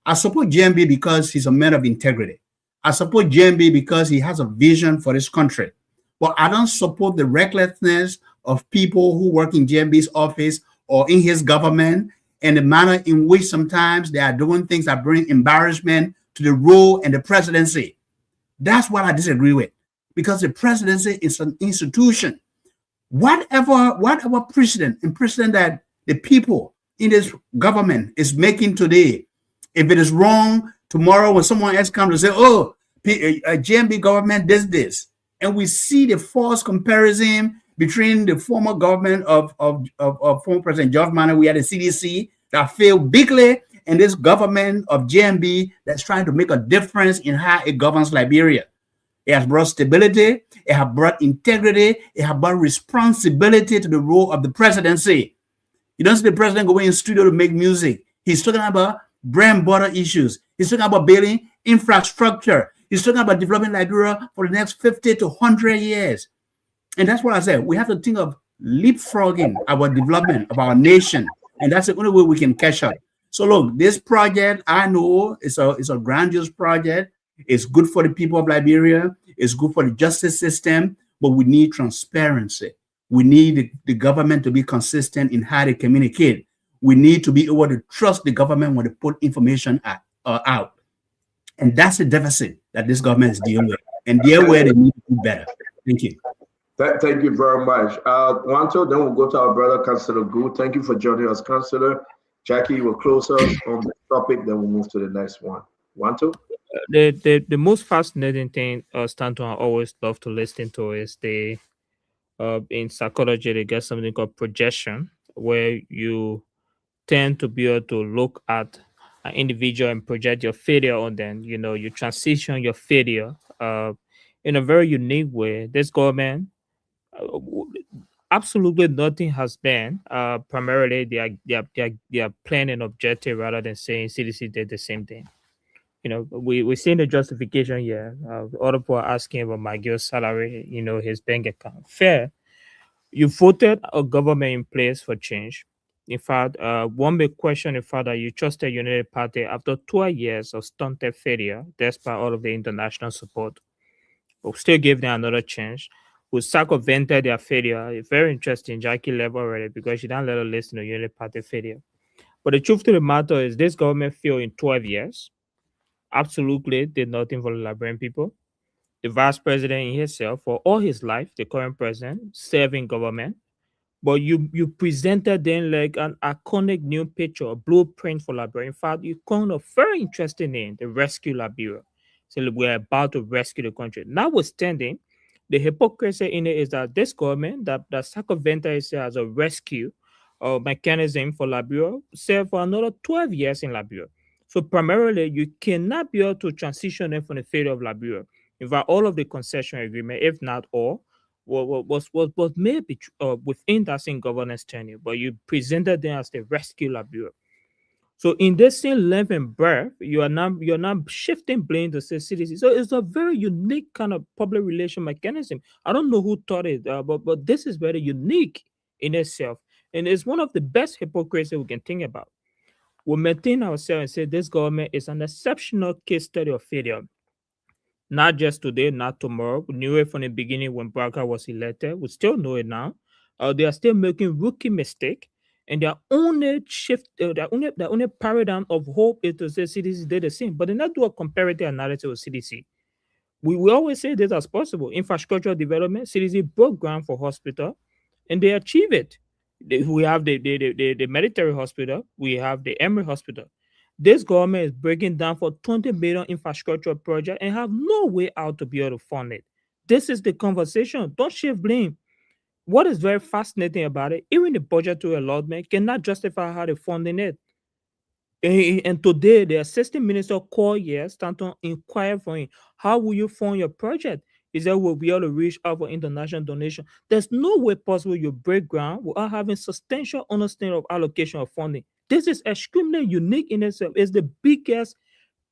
I support JMB because he's a man of integrity. I support JMB because he has a vision for this country. But I don't support the recklessness of people who work in JMB's office or in his government and the manner in which sometimes they are doing things that bring embarrassment to the role and the presidency. That's what I disagree with, because the presidency is an institution. Whatever precedent that the people in this government is making today, if it is wrong, tomorrow when someone else comes and say, "Oh, a JMB government does this," and we see the false comparison between the former government of former President George Manneh, we had a CDC that failed bigly, and this government of JMB that's trying to make a difference in how it governs Liberia. It has brought stability, it has brought integrity, it has brought responsibility to the role of the presidency. You don't see the president going in the studio to make music. He's talking about brand butter issues. He's talking about building infrastructure. He's talking about developing Liberia for the next 50 to 100 years. And that's what I said. We have to think of leapfrogging our development of our nation. And that's the only way we can catch up. So look, this project, I know it's a grandiose project. It's good for the people of Liberia. It's good for the justice system, but we need transparency. We need the government to be consistent in how they communicate. We need to be able to trust the government when they put information out. And that's the deficit that this government is dealing with. And there where they need to do better. Thank you. Thank you very much. Wanto, then we'll go to our brother, Councillor Gu. Thank you for joining us, Councillor. Jackie will close us on the topic, then we'll move to the next one. Wanto? The most fascinating thing Stanton I always love to listen to is the in psychology they get something called projection, where you tend to be able to look at an individual and project your failure on them. You know, you transition your failure in a very unique way. This government, absolutely nothing has been. Primarily, they are planning an objective rather than saying CDC did the same thing. You know, we're seeing the justification here. Other people are asking about McGill's salary, you know, his bank account. Fair. You voted a government in place for change. In fact, one big question, in fact, that you trusted United Party after 12 years of stunted failure, despite all of the international support. We'll still give them another chance. We circumvented their failure. It's very interesting. Jackie left already because she didn't let her listen to United Party failure. But the truth of the matter is this government failed in 12 years. Absolutely did nothing for the Liberian people. The vice president in himself, for all his life, the current president, serving government. But you presented them like an iconic new picture, a blueprint for Liberia. In fact, you coined a very interesting name, the Rescue Liberia. So we're about to rescue the country. Notwithstanding, the hypocrisy in it is that this government that circumvented itself as a rescue mechanism for Liberia served for another 12 years in Liberia. So primarily, you cannot be able to transition them from the failure of Liberia. In fact, all of the concession agreement, if not all, was maybe within that same governance tenure, but you presented them as the rescue Liberia. So in this same length and breadth, you're now shifting blame to say CDC. So it's a very unique kind of public relation mechanism. I don't know who thought it, but this is very unique in itself, and it's one of the best hypocrisy we can think about. We maintain ourselves and say this government is an exceptional case study of failure. Not just today, not tomorrow. We knew it from the beginning when Barker was elected. We still know it now. They are still making rookie mistake, and their only shift, their only paradigm of hope is to say CDC did the same, but they not do a comparative analysis with CDC. We always say this as possible. Infrastructure development, CDC broke ground for hospital, and they achieve it. We have the military hospital, we have the Emory hospital. This government is breaking down for 20 billion infrastructure project and have no way out to be able to fund it. This is the conversation. Don't shift blame. What is very fascinating about it, even the budgetary allotment cannot justify how they're funding it. And today, the assistant minister called here, Stanton inquired for him, how will you fund your project? He said, we'll be able to reach out for international donation. There's no way possible you break ground without having substantial understanding of allocation of funding. This is extremely unique in itself. It's the biggest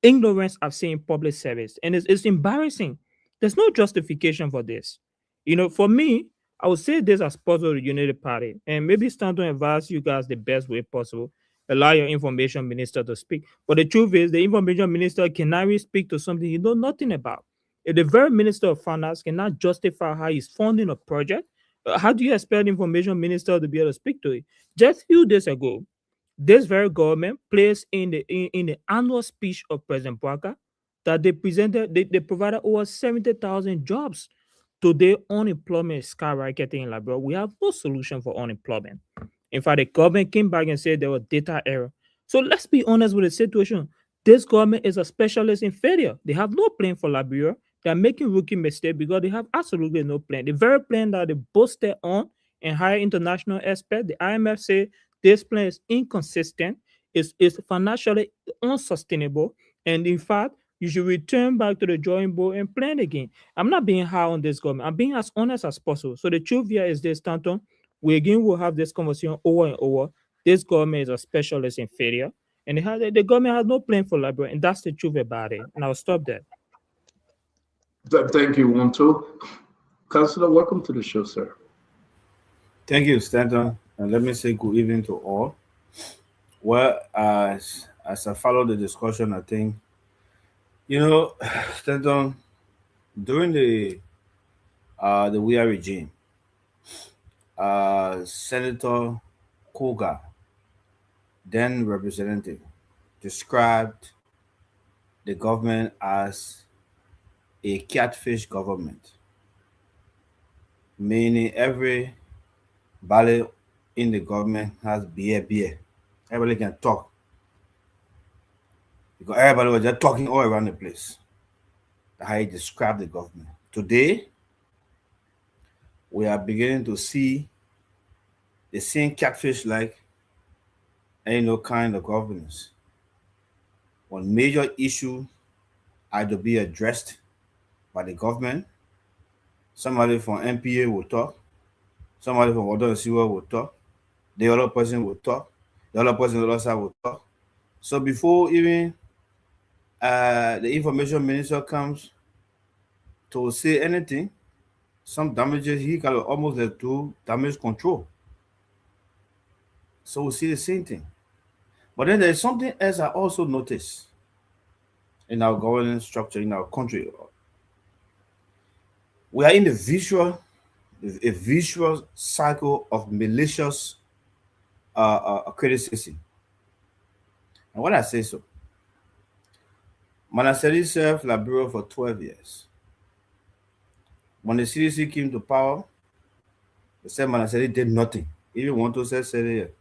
ignorance I've seen in public service. And it's embarrassing. There's no justification for this. You know, for me, I would say this as part of the United Party. And maybe Stanton advise you guys the best way possible. Allow your information minister to speak. But the truth is, the information minister cannot really speak to something you know nothing about. If the very minister of finance cannot justify how he's funding a project, how do you expect the information minister to be able to speak to it? Just a few days ago, this very government placed in the annual speech of President Barker that they provided over 70,000 jobs. Today, unemployment is skyrocketing in Liberia. We have no solution for unemployment. In fact, the government came back and said there was data error. So let's be honest with the situation. This government is a specialist in failure. They have no plan for Liberia. They're making rookie mistakes because they have absolutely no plan. The very plan that they boasted on and hire international experts, the IMF say this plan is inconsistent, is financially unsustainable, and in fact, you should return back to the drawing board and plan again. I'm not being hard on this government. I'm being as honest as possible. So the truth here is this, Stanton. We again will have this conversation over and over. This government is a specialist in failure, and the government has no plan for Liberia, and that's the truth about it. And I'll stop there. Thank you, Wanto. Councillor, welcome to the show, sir. Thank you, Stanton. And let me say good evening to all. Well, as I follow the discussion, I think, you know, Stanton, during the WIA regime, Senator Koga, then representative, described the government as a catfish government. meaning every body in the government has beer. Everybody can talk. Because everybody was just talking all around the place. That's how he described the government. Today, we are beginning to see the same catfish-like kind of governance. One major issue had to be addressed by the government. Somebody from MPA will talk. Somebody from Water and Sewer will talk. The other person will talk. The other person on the other side will talk. So before even the information minister comes to say anything, some damages he can almost do damage control. So we see the same thing. But then there's something else I also noticed in our governance structure in our country. We are in a visual cycle of malicious criticism. And when I say so, Manaseri served Liberia for 12 years. When the CDC came to power, they said Manaseri did nothing. Even want to say that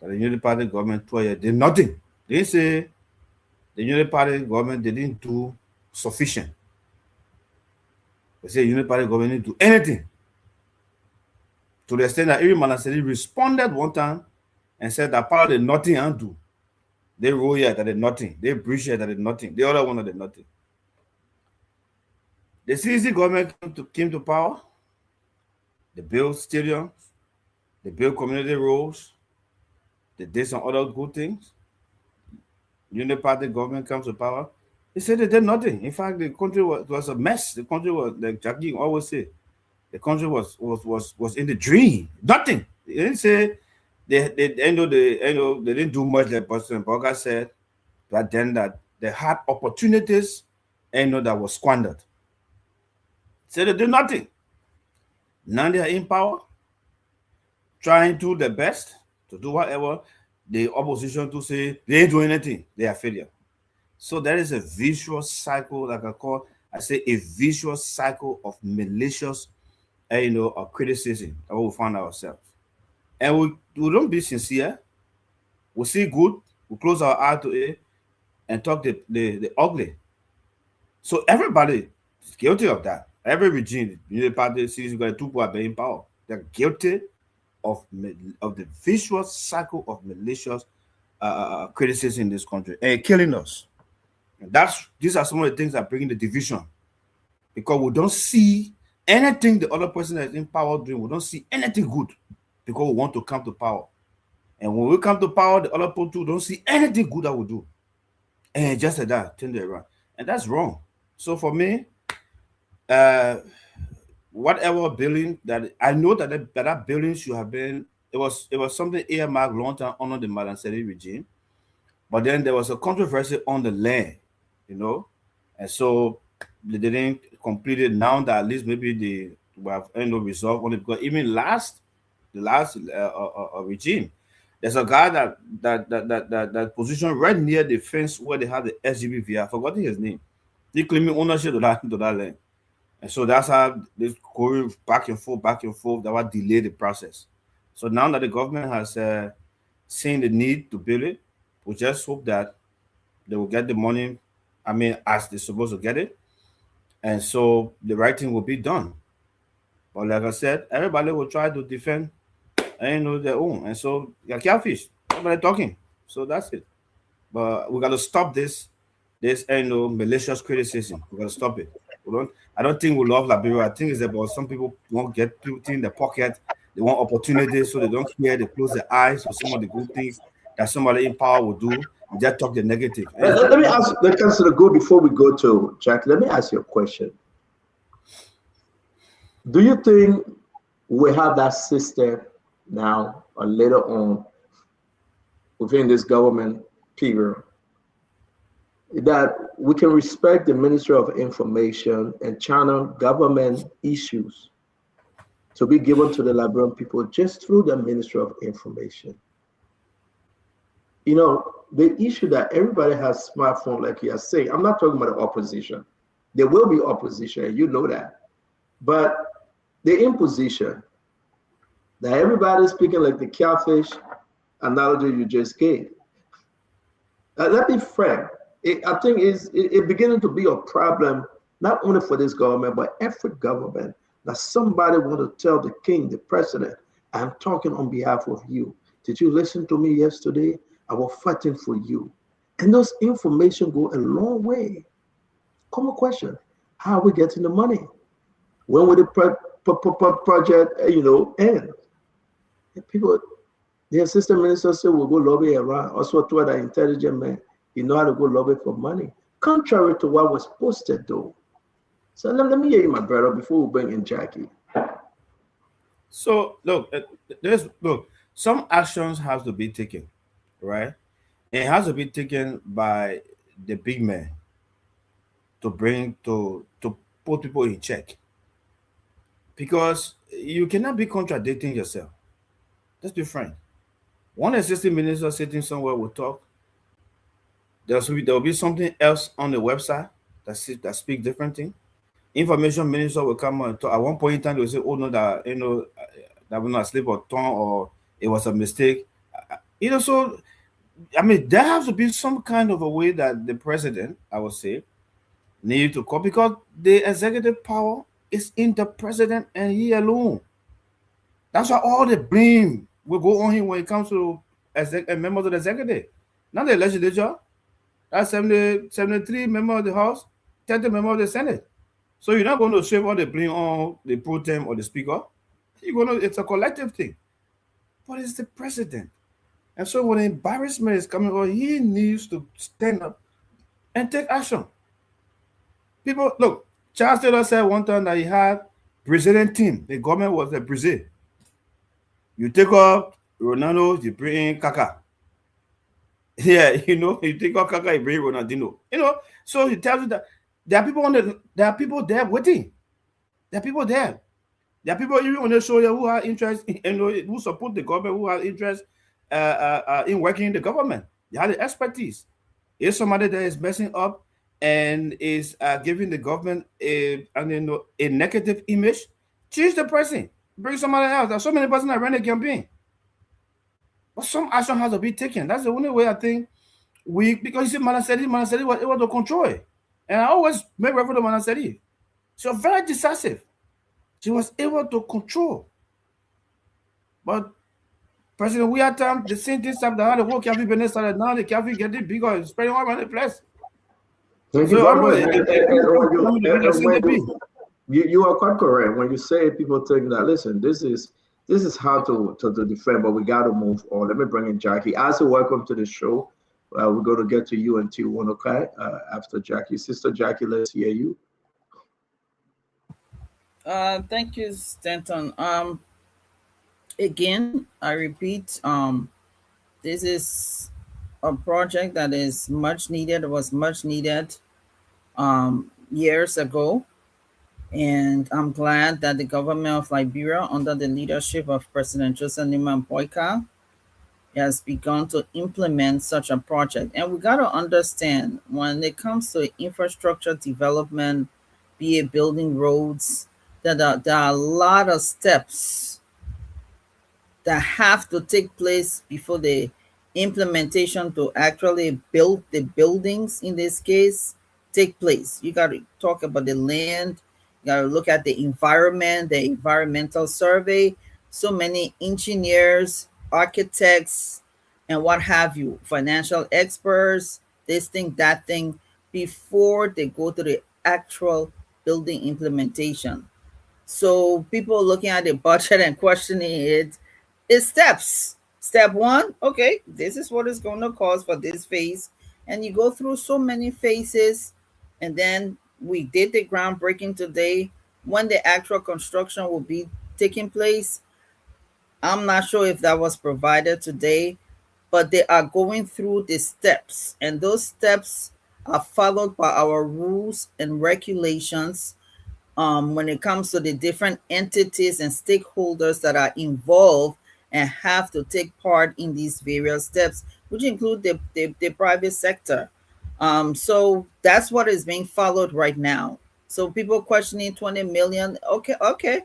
the Unity Party government 12 years did nothing. They didn't say the Unity Party government didn't do sufficient. They say the Unity Party government didn't do anything. To the extent that even Manaseri responded one time and said that part of the nothing and do. They roll here that did nothing. They breach here that did nothing. The other one that did nothing. The CDC government came to power. They built stadiums. They built community roads. They did some other good things. Unity Party government comes to power. They said they did nothing. In fact, the country was a mess. The country was, like Jackie always say, the country was in the dream. Nothing. They didn't say they didn't do much, like President Boga said, but then that they had opportunities that was squandered. So they did nothing. Now they are in power, trying to do their best to do whatever the opposition to say they ain't doing anything. They are failure. So there is a visual cycle, like I say a visual cycle of malicious of criticism that we find ourselves. And we don't be sincere. We see good, we close our eye to it and talk the ugly. So everybody is guilty of that. Every regime, the party sees you got two people are in power. They're guilty of the visual cycle of malicious criticism in this country and killing us. And these are some of the things that bring the division, because we don't see anything the other person that's in power doing. We don't see anything good because we want to come to power. And when we come to power, the other people don't see anything good that we do. And just like that, turn it around. And that's wrong. So for me, whatever billing that I know that billing should have been, it was something earmarked long time under the Manaseri regime, but then there was a controversy on the land, and so they didn't complete it. Now that at least maybe they have resolved on it, because even the last regime, there's a guy that positioned right near the fence where they had the SGBV. I've forgotten his name. He claiming ownership to that land. And so that's how this going back and forth, that will delay the process. So now that the government has seen the need to build it, we just hope that they will get the money, as they're supposed to get it. And so the right thing will be done. But like I said, everybody will try to defend their own. And so you're catfish. Everybody talking. So that's it. But we got to stop this malicious criticism. We got to stop it. I don't think we love Liberia. I think it's about some people won't get put in their pocket. They want opportunities, so they don't care. They close their eyes for some of the good things that somebody in power will do. And just talk the negative. Let me ask the Councillor Go before we go to Jack. Let me ask you a question. Do you think we have that system now or later on within this government period that we can respect the Ministry of Information and channel government issues to be given to the Liberian people just through the Ministry of Information? The issue that everybody has smartphone, like you are saying, I'm not talking about the opposition. There will be opposition, you know that. But the imposition that everybody's speaking like the catfish analogy you just gave. Let me frank. I think it's beginning to be a problem, not only for this government, but every government, that somebody want to tell the king, the president, I'm talking on behalf of you. Did you listen to me yesterday? I was fighting for you. And those information go a long way. Common question, how are we getting the money? When will the project, end? People, the assistant minister said we'll go lobby around. Also to other intelligent men, you know how to go lobby for money. Contrary to what was posted though. So let me hear you, my brother, before we bring in Jackie. So look, some actions have to be taken, right? It has to be taken by the big man to put people in check. Because you cannot be contradicting yourself. Let's be frank. One assistant minister sitting somewhere will talk. There will be something else on the website that speak different thing. Information minister will come and talk. At one point in time, they will say, "Oh no, that that will not slip of tongue, or it was a mistake." So I mean, there has to be some kind of a way that the president, I would say, need to call, because the executive power is in the president and he alone. That's why all the blame will go on him when it comes to members of the executive, not the legislature. That's 73 members of the House, 30 members of the Senate. So you're not going to shave all the blame on the pro tem or the speaker. It's a collective thing. But it's the president. And so when embarrassment is coming on, he needs to stand up and take action. People, look, Charles Taylor said one time that he had Brazilian team. The government was the Brazil. You take up Ronaldo, you bring in Kaká. Yeah, you take up Kaká, you bring Ronaldinho. So he tells you that there are people there waiting. There are people there. There are people even on the show who have interest, who support the government, who have interest in working in the government. They have the expertise. If somebody that is messing up and is giving the government a negative image, change the person. Bring somebody else. There's so many persons that run a campaign. But some action has to be taken. That's the only way I think because you see, Manaseri was able to control it. And I always make reference to Manaseri. She was very decisive. She was able to control. But President, we had time, the same thing stuff that had the whole Cafe Benin started. Now the Cafe getting bigger and spreading all around the place. You are quite correct when you say people think that, listen, this is hard to defend, but we got to move on. Let me bring in Jackie. Also, welcome to the show. We're going to get to you in T1, okay? After Jackie. Sister Jackie, let's hear you. Thank you, Stanton. Again, I repeat, this is a project that is much needed. It was much needed years ago. And I'm glad that the government of Liberia, under the leadership of President Joseph Nima Boyka, has begun to implement such a project. And we got to understand, when it comes to infrastructure development, be it building roads, there are a lot of steps that have to take place before the implementation to actually build the buildings, in this case, take place. You got to talk about the land. You got to look at the environment, the environmental survey. So many engineers, architects, and what have you, financial experts, this thing, that thing, before they go to the actual building implementation. So people looking at the budget and questioning it, it's steps. Step one, okay, this is what it's going to cost for this phase. And you go through so many phases, and then we did the groundbreaking today. When the actual construction will be taking place, I'm not sure if that was provided today, but they are going through the steps, and those steps are followed by our rules and regulations when it comes to the different entities and stakeholders that are involved and have to take part in these various steps, which include the private sector. So that's what is being followed right now. So people questioning 20 million. Okay.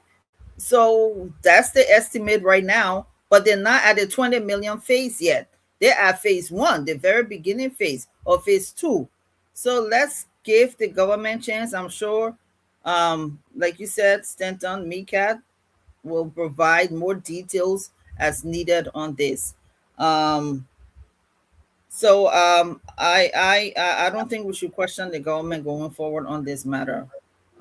So that's the estimate right now, but they're not at the 20 million phase yet. They're at phase 1, the very beginning phase, or phase 2. So let's give the government chance. I'm sure, like you said, Stanton, MCAT will provide more details as needed on this. I don't think we should question the government going forward on this matter.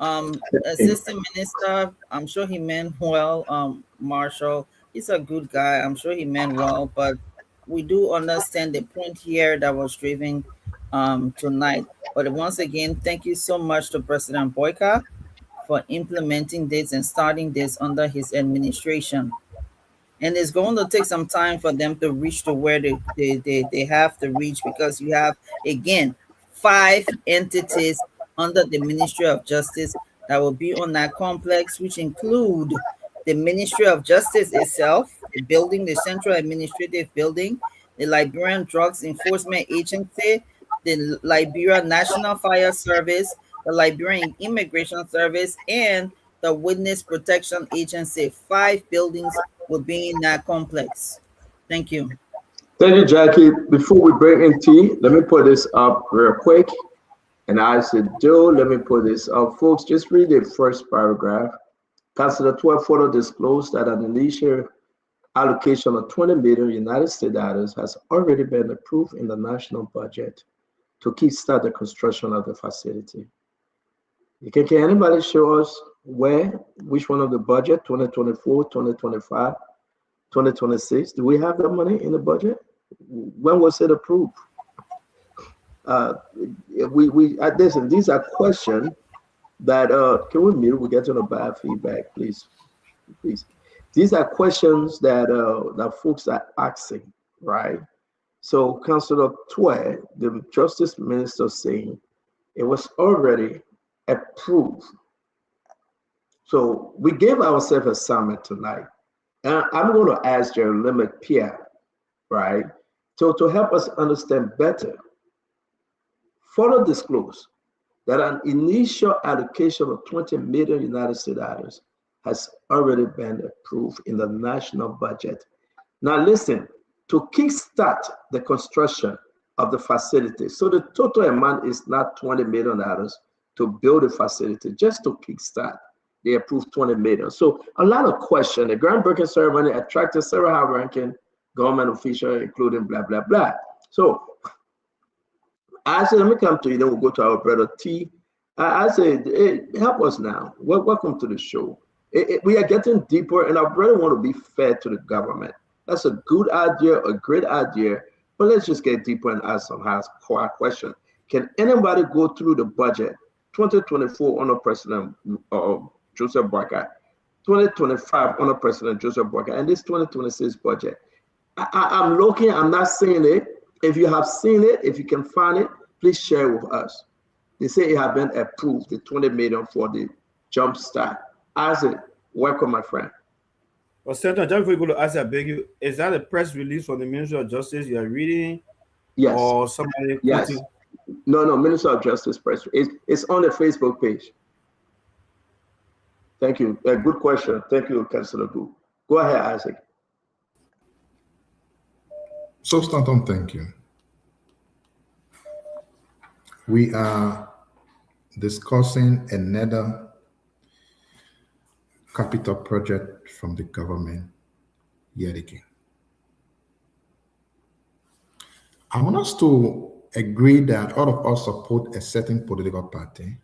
Assistant Minister, I'm sure he meant well. Marshall, he's a good guy. I'm sure he meant well, but we do understand the point here that was driven tonight. But once again, thank you so much to President Boyka for implementing this and starting this under his administration. And it's going to take some time for them to reach to where they have to reach, because you have, again, 5 entities under the Ministry of Justice that will be on that complex, which include the Ministry of Justice itself, the building, the Central Administrative Building, the Liberian Drugs Enforcement Agency, the Liberia National Fire Service, the Liberian Immigration Service, and the Witness Protection Agency. 5 buildings will be in that complex. Thank you. Thank you, Jackie. Before we bring in T, let me put this up real quick. And I said, Joe, let me put this up. Folks, just read the first paragraph. Councilor 12 further disclosed that an initial allocation of 20 million United States dollars has already been approved in the national budget to kickstart the construction of the facility. Can anybody show us which one of the budget, 2024, 2025, 2026? Do we have that money in the budget? When was it approved? Listen, these are questions that can we mute? We get to the bad feedback, please. These are questions that that folks are asking, right? So Councilor Twe, the Justice Minister, saying it was already approved. So we gave ourselves a summit tonight, and I'm going to ask Jeremy Pierre, right, to help us understand better. Further disclose that an initial allocation of 20 million United States dollars has already been approved in the national budget. Now listen, to kickstart the construction of the facility, so the total amount is not $20 million to build a facility, just to kickstart, they approved 20 million. So a lot of questions. The groundbreaking ceremony attracted several high-ranking government officials, including blah, blah, blah. So I said, let me come to you, then we'll go to our brother T. I said, hey, help us now. Welcome to the show. We are getting deeper, and our brother want to be fair to the government. That's a good idea, a great idea, but let's just get deeper and ask some hard questions. Can anybody go through the budget 2024 under President Joseph Boyka, 2025 under President Joseph Boyka, and this 2026 budget? I'm looking, I'm not seeing it. If you have seen it, if you can find it, please share with us. They say it has been approved, the 20 million for the jump start. Isaac, welcome, my friend. Well, Senator, just before you go to Isaac, I beg you, is that a press release from the Ministry of Justice you are reading? Yes. Or somebody? Yes. No, Minister of Justice press. It's on the Facebook page. Thank you. Good question. Thank you, Councilor Gu. Go ahead, Isaac. So, Stanton, thank you. We are discussing another capital project from the government yet again. I want us to agree that all of us support a certain political party,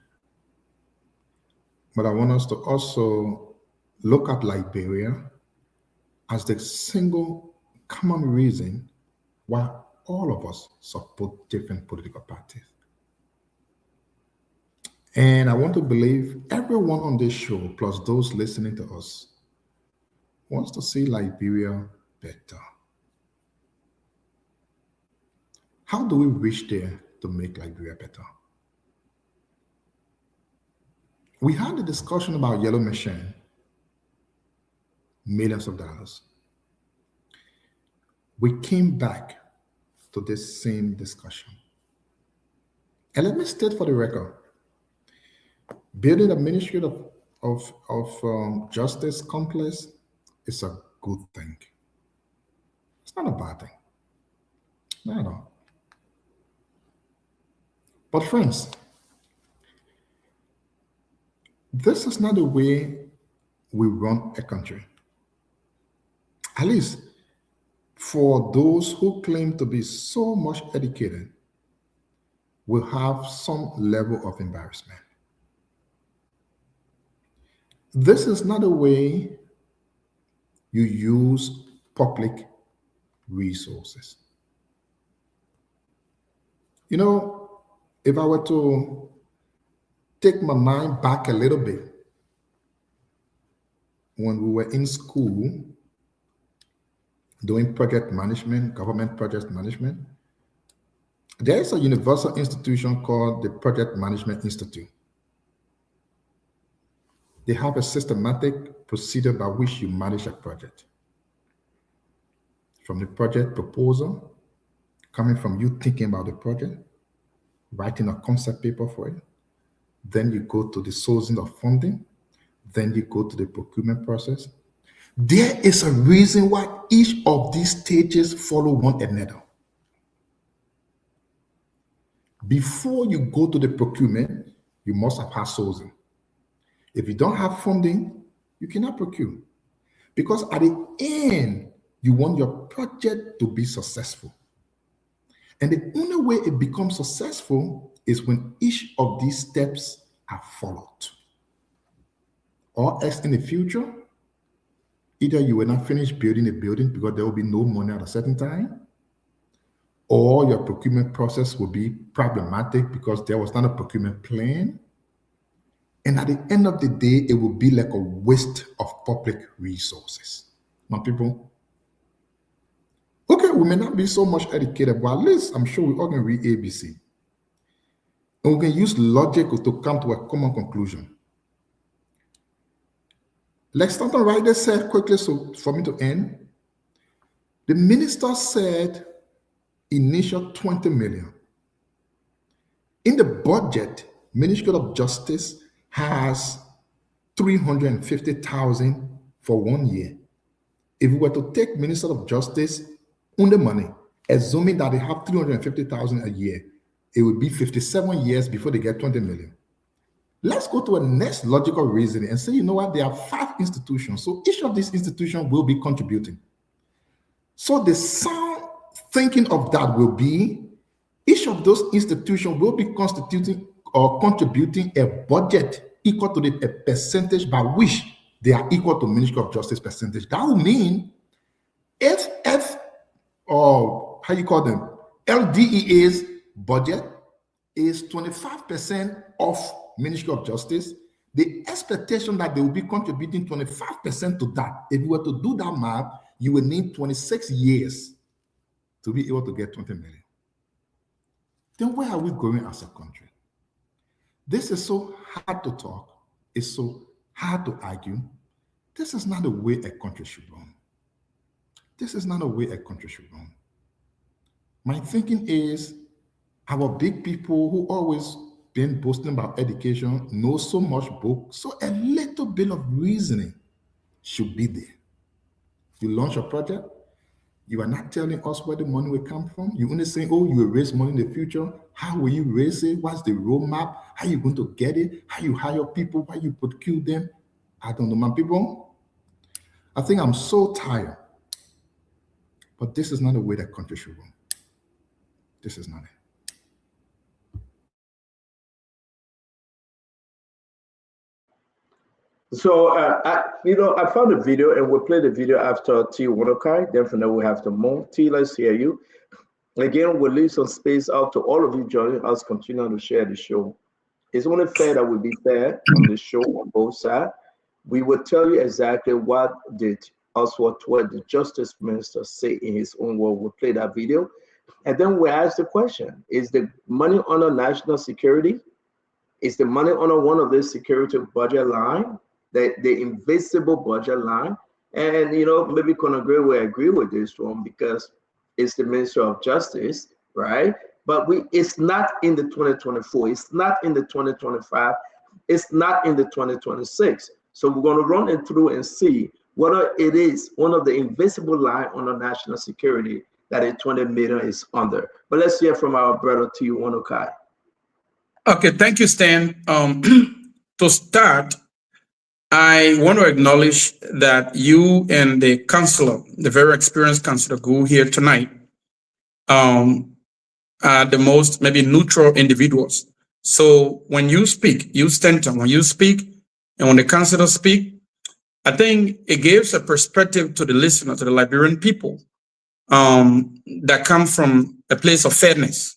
but I want us to also look at Liberia as the single common reason why all of us support different political parties. And I want to believe everyone on this show, plus those listening to us, wants to see Liberia better. How do we reach there to make Liberia better? We had a discussion about Yellow Machine, millions of dollars. We came back to this same discussion. And let me state for the record, building a Ministry justice complex is a good thing. It's not a bad thing. Not at all. But friends, this is not the way we run a country. At least for those who claim to be so much educated, will have some level of embarrassment. This is not the way you use public resources. You know, if I were to take my mind back a little bit, when we were in school doing project management, government project management, there is a universal institution called the Project Management Institute. They have a systematic procedure by which you manage a project. From the project proposal, coming from you thinking about the project, writing a concept paper for it, then you go to the sourcing of funding, then you go to the procurement process. There is a reason why each of these stages follow one another. Before you go to the procurement, you must have had sourcing. If you don't have funding, you cannot procure. Because at the end, you want your project to be successful. And the only way it becomes successful is when each of these steps are followed. Or else in the future, either you will not finish building a building because there will be no money at a certain time, or your procurement process will be problematic because there was not a procurement plan. And at the end of the day, it will be like a waste of public resources. My people, okay, we may not be so much educated, but at least I'm sure we all can read ABC. And we can use logic to come to a common conclusion. Like Stanton Ryder said quickly, so for me to end, the minister said initial 20 million. In the budget, Ministry of Justice has 350,000 for 1 year. If we were to take Minister of Justice on the money, assuming that they have 350,000 a year, it would be 57 years before they get 20 million. Let's go to a next logical reasoning and say, you know what, there are 5 institutions. So each of these institutions will be contributing. So the sound thinking of that will be, each of those institutions will be constituting or contributing a budget equal to a percentage by which they are equal to Ministry of Justice percentage. That will mean if or how you call them, LDEA's budget is 25% of Ministry of Justice, the expectation that they will be contributing 25% to that, if you were to do that math, you will need 26 years to be able to get 20 million. Then where are we going as a country? This is so hard to talk. It's so hard to argue. This is not the way a country should run. This is not the way a country should run. My thinking is our big people who always been boasting about education know so much book, so a little bit of reasoning should be there. You launch a project, you are not telling us where the money will come from. You only saying, oh, you will raise money in the future. How will you raise it? What's the roadmap? How are you going to get it? How you hire people? How you procure them? I don't know, my people. I think I'm so tired. But this is not the way that country should run. This is not it. So, I found a video and we'll play the video after T. Winokai. Definitely we'll have to move. T, let's hear you. Again, we'll leave some space out to all of you joining us, continue to share the show. It's only fair that we be fair on the show on both sides. We will tell you exactly what did Oswald Tuwet, the Justice Minister, say in his own word. We'll play that video. And then we'll ask the question, is the money under national security? Is the money under one of the security budget line? The invisible budget line, and maybe Conagray will agree with this one because it's the Ministry of Justice, right? But it's not in the 2024, it's not in the 2025 It's not in the 2026. So we're going to run it through and see whether it is one of the invisible line on the national security that a 20 million is under. But let's hear from our brother T. Wanokai. Okay, thank you, Stan. To start, I want to acknowledge that you and the counselor, the very experienced counselor Gu here tonight, are the most maybe neutral individuals. So when you speak, you Stanton, when you speak, and when the counselor speak, I think it gives a perspective to the listener, to the Liberian people, that come from a place of fairness.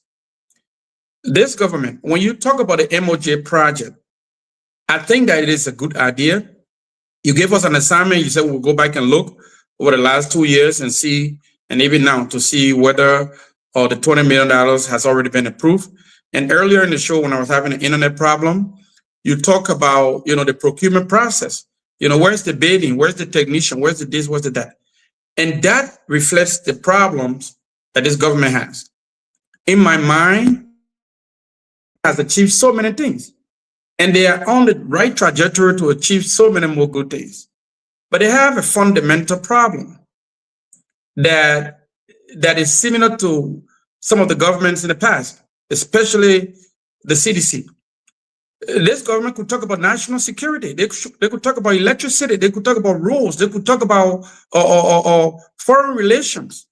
This government, when you talk about the MOJ project, I think that it is a good idea. You gave us an assignment. You said we'll go back and look over the last 2 years and see, and even now to see whether the $20 million has already been approved. And earlier in the show, when I was having an internet problem, you talk about, the procurement process. Where's the bidding? Where's the technician? Where's the this? Where's the that? And that reflects the problems that this government has. In my mind, has achieved so many things. And they are on the right trajectory to achieve so many more good things. But they have a fundamental problem that is similar to some of the governments in the past, especially the CDC. This government could talk about national security. They could talk about electricity. They could talk about roads. They could talk about foreign relations.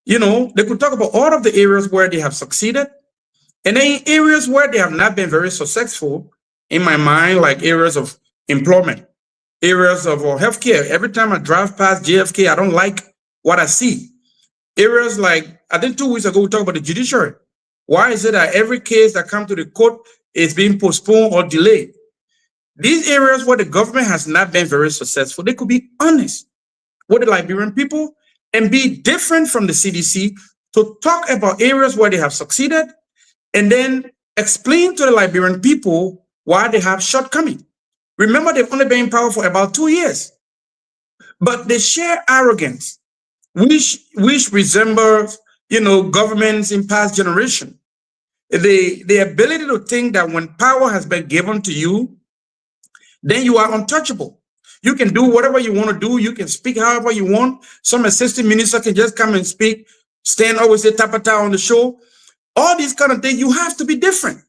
They could talk about all of the areas where they have succeeded. And then areas where they have not been very successful, in my mind, like areas of employment, areas of healthcare. Every time I drive past JFK, I don't like what I see. Areas like, I think 2 weeks ago, we talked about the judiciary. Why is it that every case that comes to the court is being postponed or delayed? These areas where the government has not been very successful, they could be honest with the Liberian people and be different from the CDC to talk about areas where they have succeeded and then explain to the Liberian people why they have shortcomings. Remember, they've only been in power for about 2 years, but they share arrogance, which resembles, governments in past generation. The ability to think that when power has been given to you, then you are untouchable. You can do whatever you want to do. You can speak however you want. Some assistant minister can just come and speak, stand always say tapata on the show. All these kind of things, you have to be different.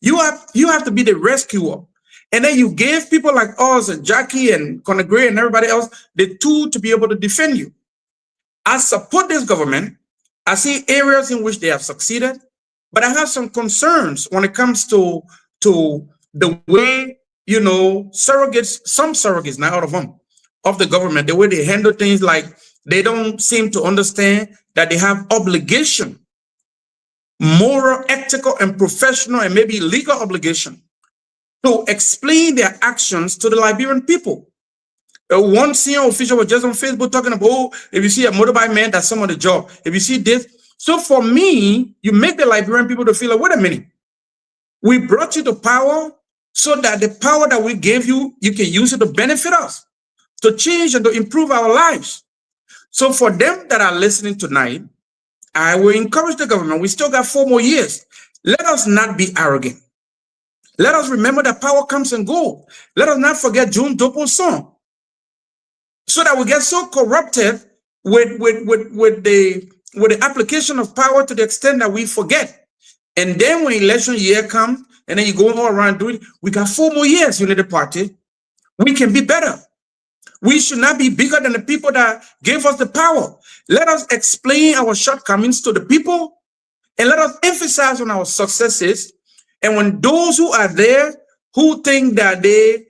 You have to be the rescuer. And then you give people like us and Jackie and Conor Gray and everybody else the tool to be able to defend you. I support this government. I see areas in which they have succeeded, but I have some concerns when it comes to the way, surrogates, some surrogates, not all of them, of the government, the way they handle things, like they don't seem to understand that they have obligation, moral, ethical, and professional, and maybe legal obligation to explain their actions to the Liberian people. One senior official was just on Facebook talking about, if you see a motorbike man, that's some of the job. If you see this. So for me, you make the Liberian people to feel like, wait a minute, we brought you to power so that the power that we gave you, you can use it to benefit us, to change and to improve our lives. So for them that are listening tonight, I will encourage the government. We still got 4 more years. Let us not be arrogant. Let us remember that power comes and goes. Let us not forget June Dopo's song, so that we get so corrupted with the application of power to the extent that we forget. And then when election year comes, and then you go all around doing it, we got 4 more years, Unity Party. We can be better. We should not be bigger than the people that gave us the power. Let us explain our shortcomings to the people, and let us emphasize on our successes. And when those who are there who think that they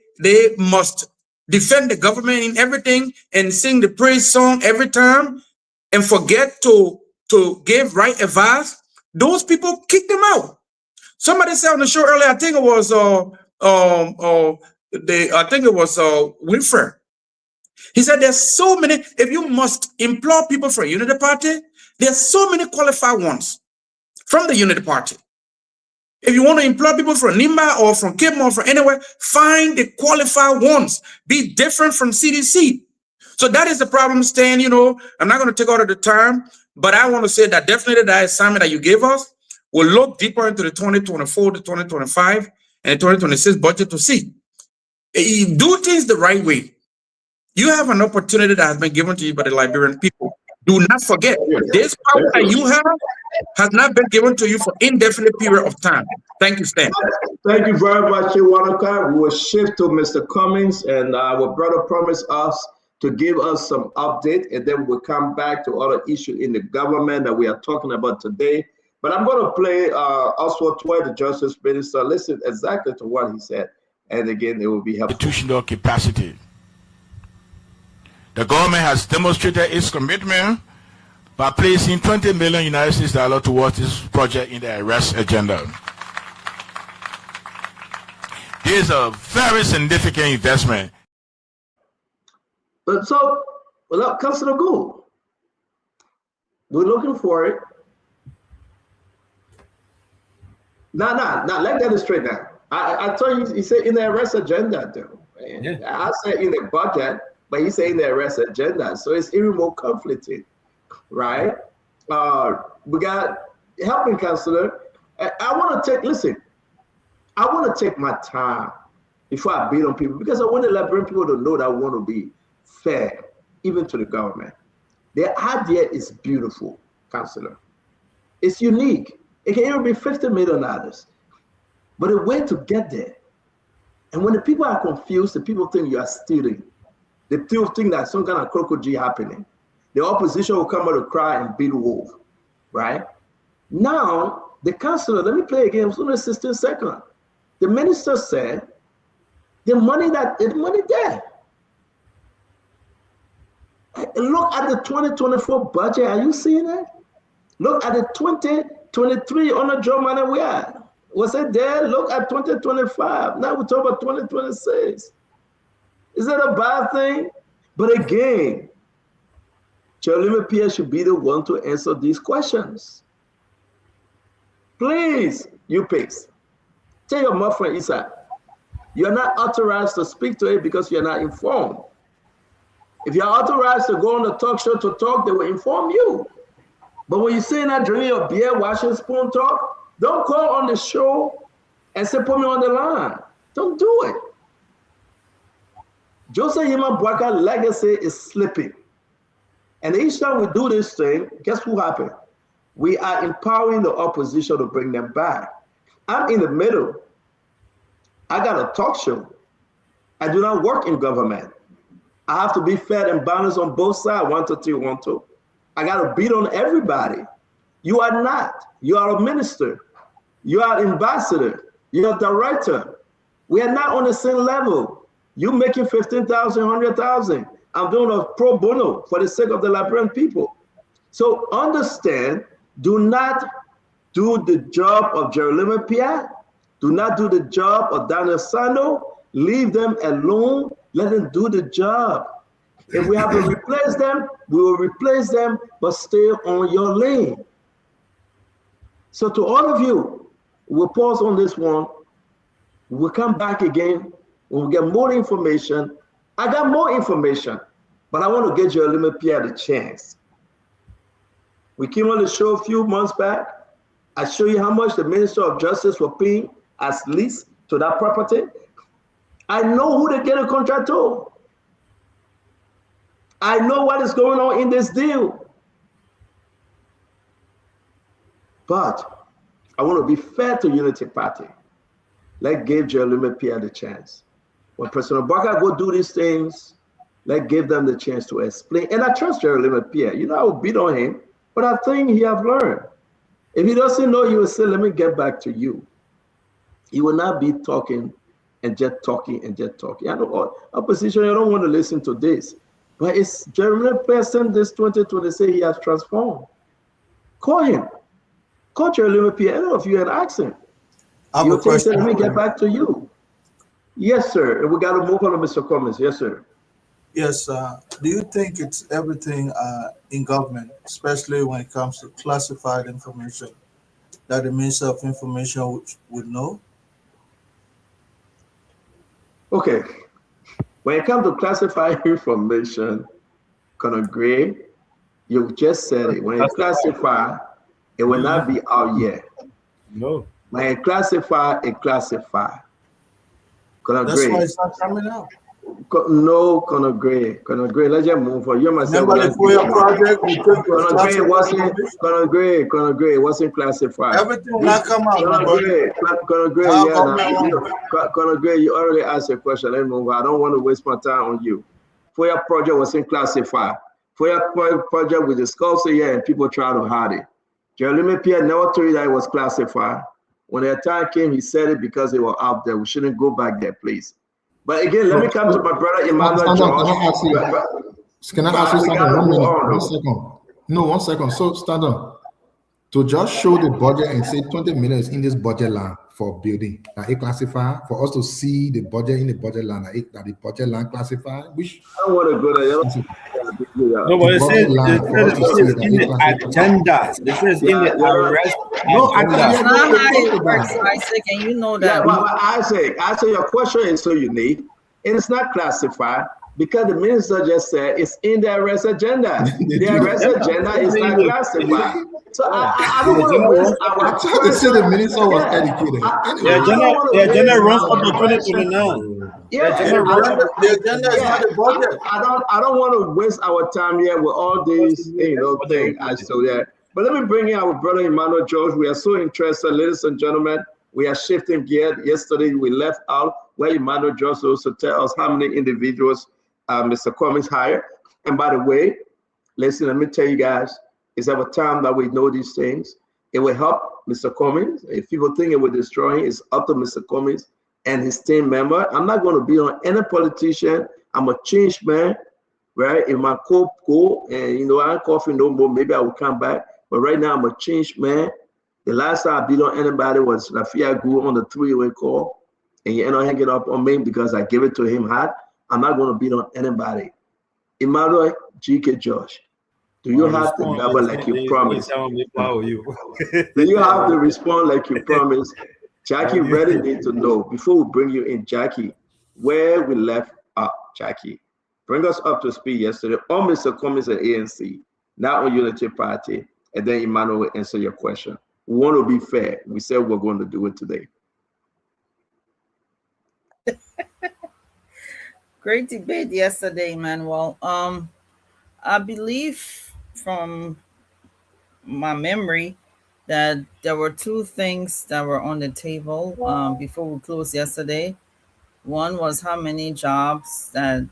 must defend the government in everything and sing the praise song every time and forget to give right advice, those people kick them out. Somebody said on the show earlier, I think it was Winfrey. He said there's so many, if you must implore people for a Unity Party, there's so many qualified ones from the Unity Party. If you want to employ people from NIMBA or from Cape or from anywhere, find the qualified ones. Be different from CDC. So that is the problem, Stan. I'm not going to take all of the time, but I want to say that definitely that assignment that you gave us will look deeper into the 2024 to 2025 and 2026 budget to see. You do things the right way. You have an opportunity that has been given to you by the Liberian people. Do not forget, this power that you have has not been given to you for indefinite period of time. Thank you, Stan. Thank you very much, Iwanaka. We will shift to Mr. Cummings, and our brother promised us to give us some update, and then we'll come back to other issues in the government that we are talking about today. But I'm going to play Oswald Tway, the Justice Minister. Listen exactly to what he said, and again, it will be helpful. Institutional capacity. The government has demonstrated its commitment by placing $20 million United States dollars towards this project in the arrest agenda. This is a very significant investment. But so, well, Councilor Gould, we're looking for it. Nah, let that straight now. I told you, he said in the arrest agenda, though. Yeah. I said in the budget, but he said in the arrest agenda. So it's even more conflicting, right? We got helping counselor. I want to take my time before I beat on people, because I want the Liberian people to know that I want to be fair, even to the government. The idea is beautiful, counselor. It's unique. It can even be $50 million. But the way to get there, and when the people are confused, the people think you are stealing. They still think that some kind of crocodile happening. The opposition will come out to cry and beat wolf, right? Now, the councillor, let me play again, it's only 16 seconds. The minister said, the money there. Look at the 2024 budget, are you seeing it? Look at the 2023 on the job money we had. Was it there? Look at 2025. Now we talk about 2026. Is that a bad thing? But again, Jeremy Pierre should be the one to answer these questions. Please, you pigs, tell your mouth from inside. You're not authorized to speak to it because you're not informed. If you're authorized to go on the talk show to talk, they will inform you. But when you're saying that drinking your beer, watching spoon talk, don't call on the show and say, put me on the line. Don't do it. Joseph Yema Boakai legacy is slipping. And each time we do this thing, guess what happened? We are empowering the opposition to bring them back. I'm in the middle. I got a talk show. I do not work in government. I have to be fair and balanced on both sides, 1, 2, 3, 1, 2. I got to beat on everybody. You are not. You are a minister. You are an ambassador. You're a director. We are not on the same level. You making 15,000, 100,000. I'm doing a pro bono for the sake of the Liberian people. So understand, do not do the job of Jeremy Pierre. Do not do the job of Daniel Sando. Leave them alone. Let them do the job. If we have to replace them, we will replace them, but stay on your lane. So to all of you, we'll pause on this one. We'll come back again. We'll get more information. I got more information, but I want to get Jeremy Pierre the chance. We came on the show a few months back. I show you how much the Minister of Justice was paying as lease to that property. I know who they get a contract to. I know what is going on in this deal. But I want to be fair to Unity Party. Let's give Jeremy Pierre the chance. When President Boakai go do these things, let's give them the chance to explain. And I trust Jeremy Pierre. You know, I will beat on him, but I think he have learned. If he doesn't know, he will say, let me get back to you. He will not be talking and just talking and just talking. I know opposition, you don't want to listen to this. But it's Jeremy Pierre sent this 2020 say he has transformed. Call him. Call Jeremy Pierre. I don't know if you had asked him. I have a question. Let me get back to you. Yes, sir. And we got to move on to Mr. Cummings. Yes, sir. Yes. Do you think it's everything in government, especially when it comes to classified information, that the Minister of Information would know? Okay. When it comes to classified information, Colonel Gray, you just said it. When it's classified, it will not be out yet. No. When it classify, it classify. Conor That's Gray. why it's not coming out. No, Conor Gray. Conor Gray, let's just move for you myself. Remember the Koya project? We took Conor Gray wasn't classified. Everything will not come out. Conor Gray, Conor Gray, you already asked a question. Let me move. I don't want to waste my time on you. For your project wasn't classified. For your project, we discussed it here and people try to hide it. Jeremy Pierre never told you that it was classified. When the time came, he said it because they were out there. We shouldn't go back there, please. But again, let me come to my brother Emmanuel George. Can I ask you something? 1 second. No, 1 second. So, stand on. To just show the budget and say 20 million is in this budget line for building, that it classify, for us to see the budget in the budget line, that the budget line classify, which I don't want to go there. No, but it says in the agenda. It says in the arrest agenda. That's not how it works, Isaac, and you know that. Yeah, but Isaac, your question is so unique, and it's not classified because the minister just said it's in the arrest agenda. The arrest agenda is not classified. So I don't want to waste our time. to say the minister was educated. The agenda runs up to 2029. Yeah, the agenda is not the budget. I don't want to waste our time here with all these things. But let me bring in our brother Emmanuel George. We are so interested, ladies and gentlemen. We are shifting gear. Yesterday we left out where Emmanuel George also tell us how many individuals Mr. Cummings hired. And by the way, listen, let me tell you guys, it's our time that we know these things. It will help Mr. Cummings. If people think it will destroy him, it's up to Mr. Cummings and his team member. I'm not going to be on any politician. I'm a changed man, right? If my cope go and I'm coughing no more, maybe I will come back. But right now I'm a changed man. The last time I beat on anybody was Lafayette Gu on the 3-way call, and you end up hanging up on me because I give it to him hot. I'm not going to beat on anybody. Emmanuel GK Josh, do you have to double like you promised? Do you have to respond like you promised? Jackie really need to know before we bring you in, Jackie, where we left up. Jackie, bring us up to speed yesterday on Mr. Cummings and ANC, not on Unity Party, and then Emmanuel will answer your question. We want to be fair. We said we're going to do it today. Great debate yesterday, Emmanuel. I believe from my memory that there were two things that were on the table before we closed yesterday. One was how many jobs that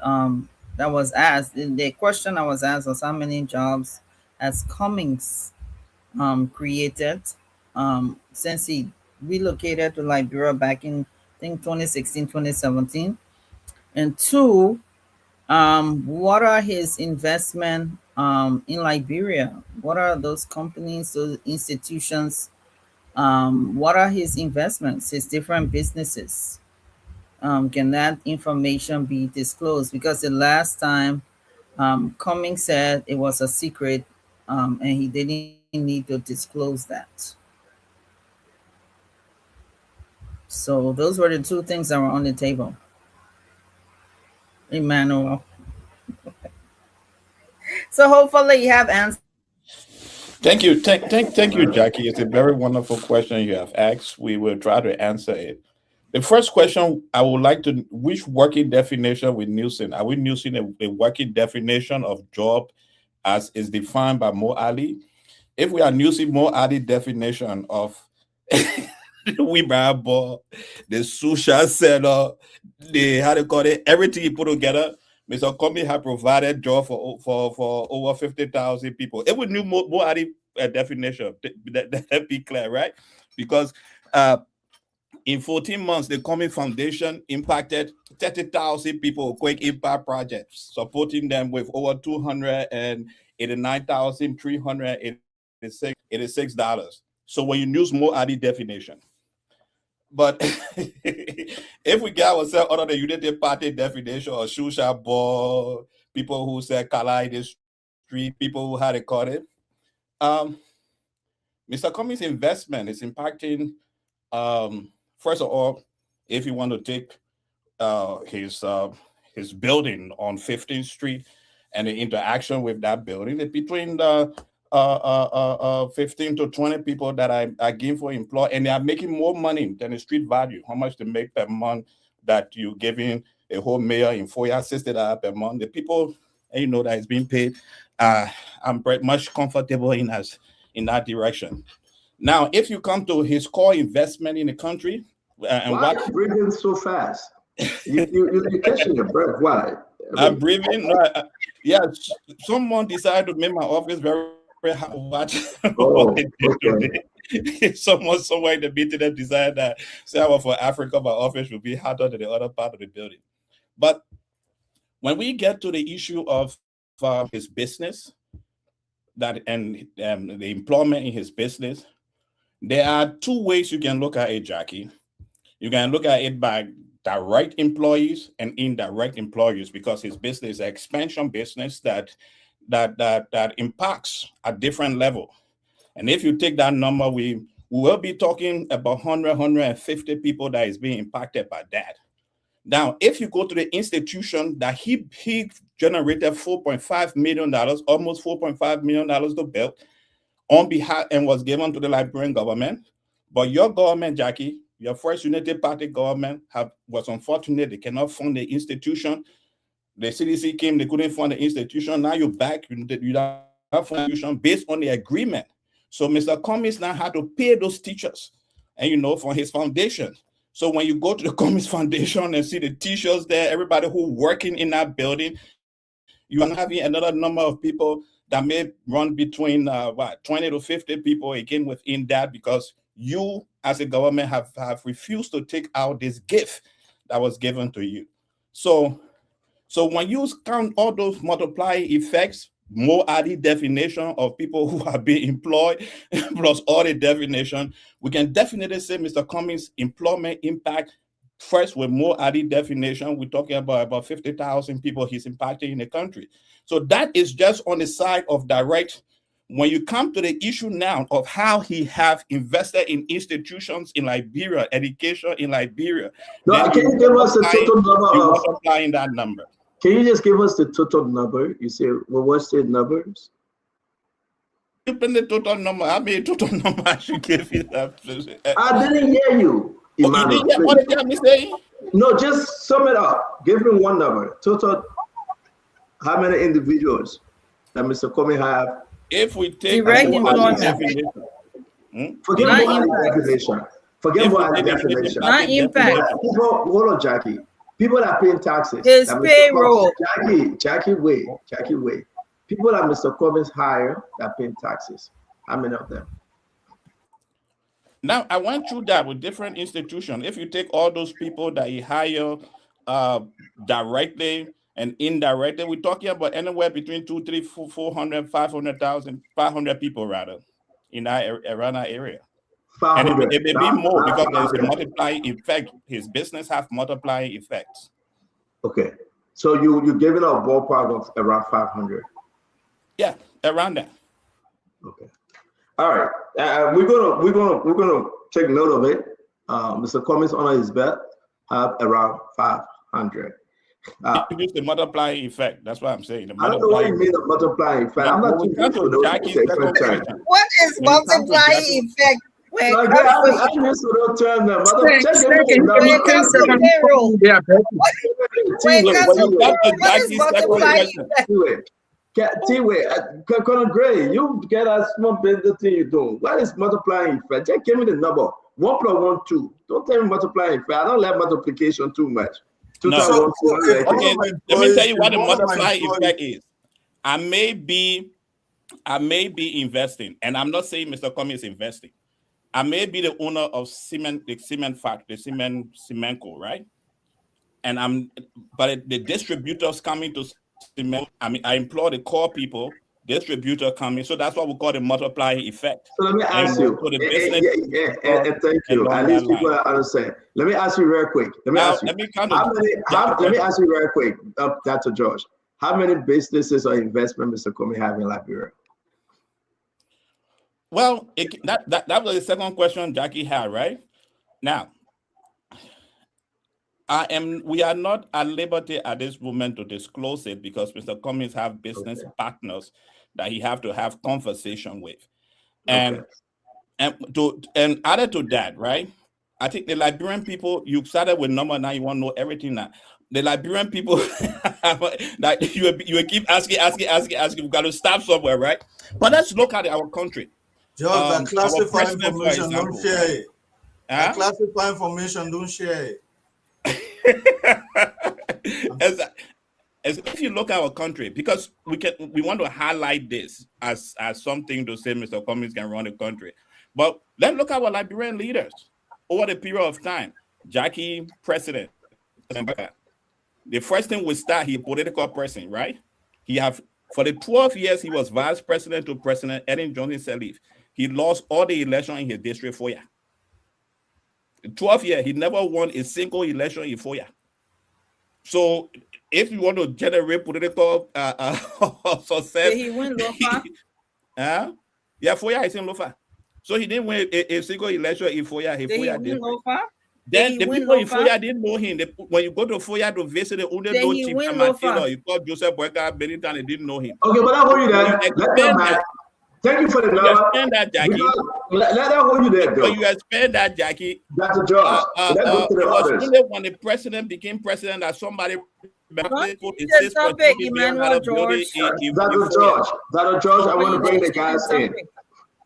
was asked. The question I was asked was how many jobs has Cummings created since he relocated to Liberia back in, I think, 2016, 2017. And two, what are his investment in Liberia? What are those companies, those institutions? What are his investments, his different businesses? Can that information be disclosed? Because the last time Cummings said it was a secret and he didn't need to disclose that. So those were the two things that were on the table. Emmanuel. So hopefully you have answers. Thank you. Thank you, Jackie. It's a very wonderful question you have asked. We will try to answer it. The first question, I would like to, which working definition with Nielsen? Are we using a working definition of job as is defined by Mo Ali? If we are using Mo Ali definition of we ball, the social center, the how they call it, everything he put together, Mr. Cummings had provided job for over 50,000 people. It would new Mo Ali definition. That be clear, right? Because in 14 months, the Cummings Foundation impacted 30,000 people with quick impact projects, supporting them with over $289,386. So when you use Mo Ali definition, but if we get ourselves under the Unity Party definition or Shusha Ball, people who said Kala in the street, people who had it caught it, Mr. Cummings' investment is impacting, first of all, if you want to take his building on 15th Street and the interaction with that building, between the 15 to 20 people that I give for employee, and they are making more money than the street value, how much they make per month that you're giving a whole mayor in $4 $60 per month. The people, that is being paid, I'm pretty much comfortable in that direction. Now, if you come to his core investment in the country, and why are you breathing so fast? You're catching your breath. Why? I'm breathing. Someone decided to make my office very, very hard. Someone somewhere in the meeting decided that, say I was for Africa, my office would be harder than the other part of the building. But when we get to the issue of his business, and the employment in his business, there are two ways you can look at it, Jackie. You can look at it by direct employees and indirect employees, because his business is an expansion business that impacts a different level. And if you take that number, we will be talking about 150 people that is being impacted by that. Now, if you go to the institution that he generated $4.5 million, almost $4.5 million to build on behalf, and was given to the Liberian government, but your government, Jackie, your First Unity Party government was unfortunate. They cannot fund the institution. The CDC came, they couldn't fund the institution. Now you're back, you have fund the institution based on the agreement. So Mr. Cummings now had to pay those teachers, and for his foundation. So when you go to the Cummings Foundation and see the teachers there, everybody who working in that building, you are having another number of people that may run between 20 to 50 people again within that, because you as a government have refused to take out this gift that was given to you. So when you count all those multiplying effects, more added definition of people who are being employed, plus all the definition, we can definitely say Mr. Cummings' employment impact, first with more added definition, we're talking about 50,000 people he's impacting in the country. So that is just on the side of direct. When you come to the issue now of how he have invested in institutions in Liberia, education in Liberia, can you give us the total number of multiplying that number? Can you just give us the total number? You say, well, what's the numbers? Open the total number. I mean, total number I should give you that. I didn't hear you. Emmanuel, what did you have me say? No, just sum it up. Give me one number. Total, how many individuals that Mr. Cummings have? If we take forget about definition. Forget about definition. Not impact. People, hold on, Jackie. People that paying taxes. His payroll. Jackie, wait. People that Mr. Cummings hire that paying taxes. How many of them? Now, I went through that with different institutions. If you take all those people that he hire directly and indirectly, we're talking about anywhere between 200, 300, 400, 500,000, 500 people rather in around that area. And it may be more because there's a multiplying effect. His business have multiplying effects. Okay, so you're giving a ballpark of around 500. Yeah, around that. Okay. All right. We're gonna take note of it. Mr. Cummings under his belt have around 500. Introduce the multiplying effect. That's what I'm saying. I don't know what you mean the multiplying effect. I'm not too sure. What is multiplying effect? I'm used to those terms. Colonel Gray, you get a small business thing you do. What is multiplying effect? Just give me the number. 1 + 1 = 2. Don't tell me multiplying effect. I don't like multiplication too much. No. Okay, let me tell you what the multiplying effect is. I may be investing, and I'm not saying Mr. Cummings is investing. I may be the owner of the cement factory, Cementco, right? And the distributors coming to cement. I mean, I employ the core people, distributor coming. So that's what we call the multiplying effect. So let me ask you. Thank you. At least people understand. Let me ask you real quick. Let me ask you real quick, Dr. George. How many businesses or investments Mr. Cummings have in Liberia? Well, that was the second question Jackie had, right? Now, we are not at liberty at this moment to disclose it because Mr. Cummings have business partners that he have to have conversation with. And added to that, right? I think the Liberian people, you started with number, now you want to know everything now. The Liberian people, that you keep asking. We've got to stop somewhere, right? But let's look at our country. Just that classified president, for information, don't example, share it. Huh? Classified information, don't share it. As if you look at our country, because we want to highlight this as something to say Mr. Cummings can run the country. But let's look at our Liberian leaders over the period of time. Jackie, president. The first thing we start, he a political person, right? He have, for the 12 years he was vice president to President Ellen Johnson Sirleaf, he lost all the election in his district for you. 12 years, he never won a single election in Foya. So if you want to generate political success, Did he win Lofa? Yeah, Foya is in Lofa. So he didn't win a single election in Foya. Did he win Lofa? Then the people in Foya didn't know him. When you go to Foya to visit, they only know Chief Taylor. You call Joseph Boyka many times, they didn't know him. Okay, but I'll hold you there. Thank you for the you explain that, Jackie. Let that hold you there, though. When you explain that, Jackie, Dr. George, it was only when the president became president that somebody Dr. George, I want to bring the guys in.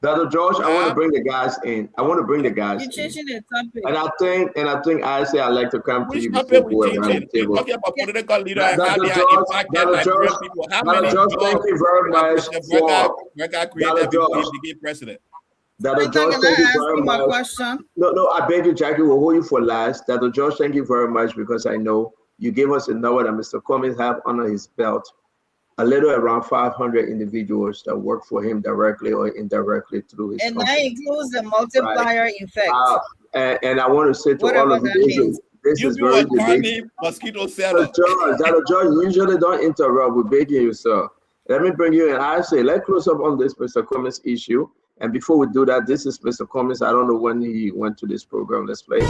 Dr. George, I want to bring the guys in. You're changing the topic. And I think I say I'd like to come to you before we around the table. Talking about political leaders and Dr. how they George, are impacted Dr. like George, people. How Dr. many George, jobs thank you very much Burka created before he became president? Dr. George, thank you very much. Question? No, I beg you, Jackie, we'll hold you for last. Dr. George, thank you very much because I know you gave us a number that Mr. Cummings have under his belt. A little around 500 individuals that work for him directly or indirectly through his And company. that includes the multiplier effect. And I want to say to all of you, this is very debatable. Mosquito seller. Dr. George, you usually don't interrupt. We're begging you, sir. Let me bring you in. I say, let's close up on this Mr. Cummings issue. And before we do that, this is Mr. Cummings. I don't know when he went to this program. Let's play.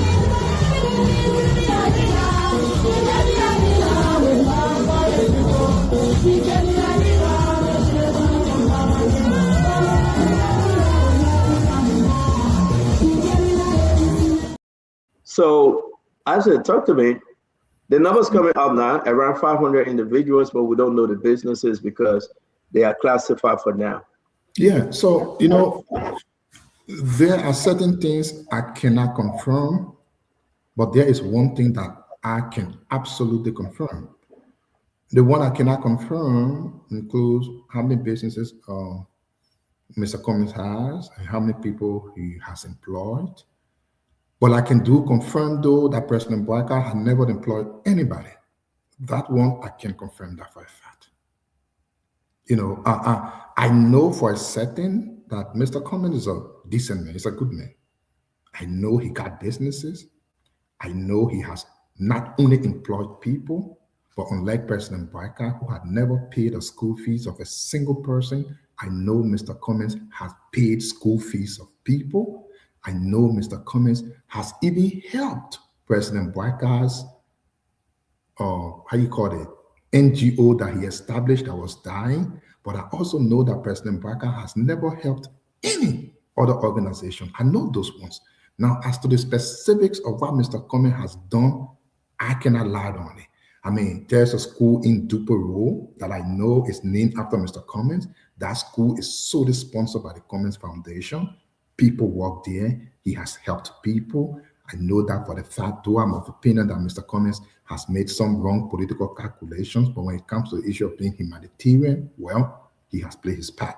So I said, talk to me. The number's coming up now, around 500 individuals, but we don't know the businesses because they are classified for now. Yeah, so, there are certain things I cannot confirm, but there is one thing that I can absolutely confirm. The one I cannot confirm includes how many businesses Mr. Cummings has and how many people he has employed. But I can confirm, though, that President Boyka had never employed anybody. That one, I can confirm that for a fact. I know for a certain that Mr. Cummings is a decent man. He's a good man. I know he got businesses. I know he has not only employed people, but unlike President Boyka, who had never paid a school fees of a single person, I know Mr. Cummings has paid school fees of people. I know Mr. Cummings has even helped President Boyka's, NGO that he established that was dying. But I also know that President Boyka has never helped any other organization. I know those ones. Now, as to the specifics of what Mr. Cummings has done, I cannot lie on it. I mean, there's a school in Dupero that I know is named after Mr. Cummings. That school is solely sponsored by the Cummings Foundation. People work there. He has helped people. I know that for the fact, though I'm of opinion that Mr. Cummings has made some wrong political calculations, but when it comes to the issue of being humanitarian, well, he has played his part.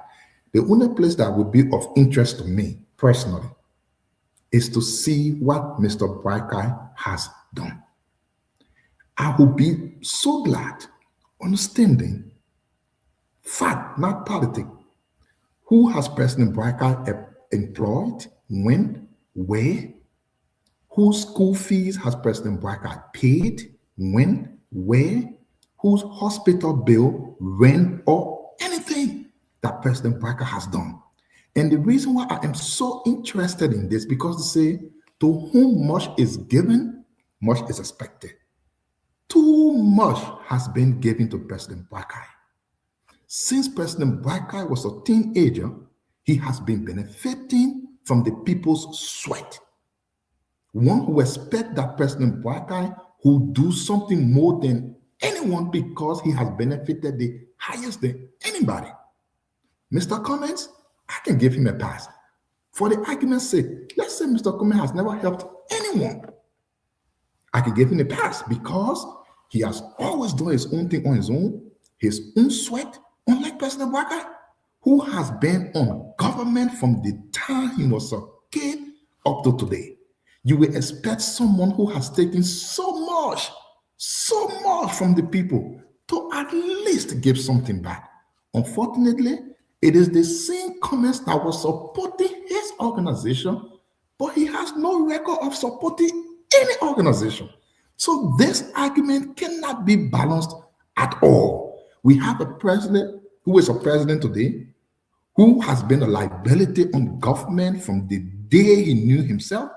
The only place that would be of interest to me personally is to see what Mr. Boyka has done. I would be so glad, understanding fact, not politics. Who has President Boyka employed? When? Where? Whose school fees has President Boyka paid? When? Where? Whose hospital bill, rent, or anything that President Boyka has done? And the reason why I am so interested in this, because they say, to whom much is given, much is expected. Too much has been given to President Boyka. Since President Boyka was a teenager, he has been benefiting from the people's sweat. one who expects that President Boakai who do something more than anyone because he has benefited the highest than anybody. Mr. Cummings, I can give him a pass. For the argument's sake, let's say Mr. Cummings has never helped anyone. I can give him a pass because he has always done his own thing on his own sweat, unlike President Boakai, who has been on government from the time he was a kid up to today. You will expect someone who has taken so much from the people to at least give something back. Unfortunately, it is the same Cummings that was supporting his organization, but he has no record of supporting any organization. So this argument cannot be balanced at all. We have a president who is a president today, who has been a liability on government from the day he knew himself,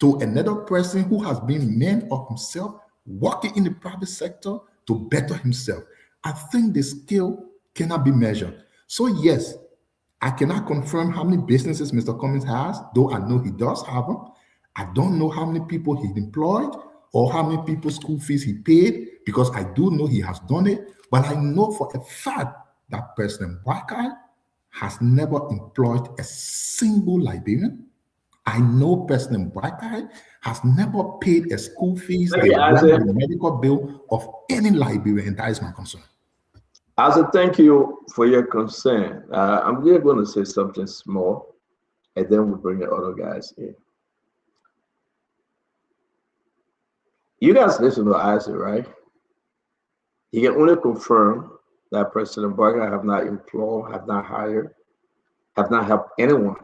to another person who has been man of himself, working in the private sector to better himself. I think the skill cannot be measured. So yes, I cannot confirm how many businesses Mr. Cummings has, though I know he does have them. I don't know how many people he employed or how many people's school fees he paid, because I do know he has done it. But I know for a fact that President Boakai has never employed a single Liberian. I know President Boakai has never paid a school fees, the medical bill of any Liberian, and that is my concern. As a thank you for your concern, I'm really going to say something small, and then we'll bring the other guys in. You guys listen to Isaac, right? He can only confirm that President Boakai have not employed, have not hired, have not helped anyone.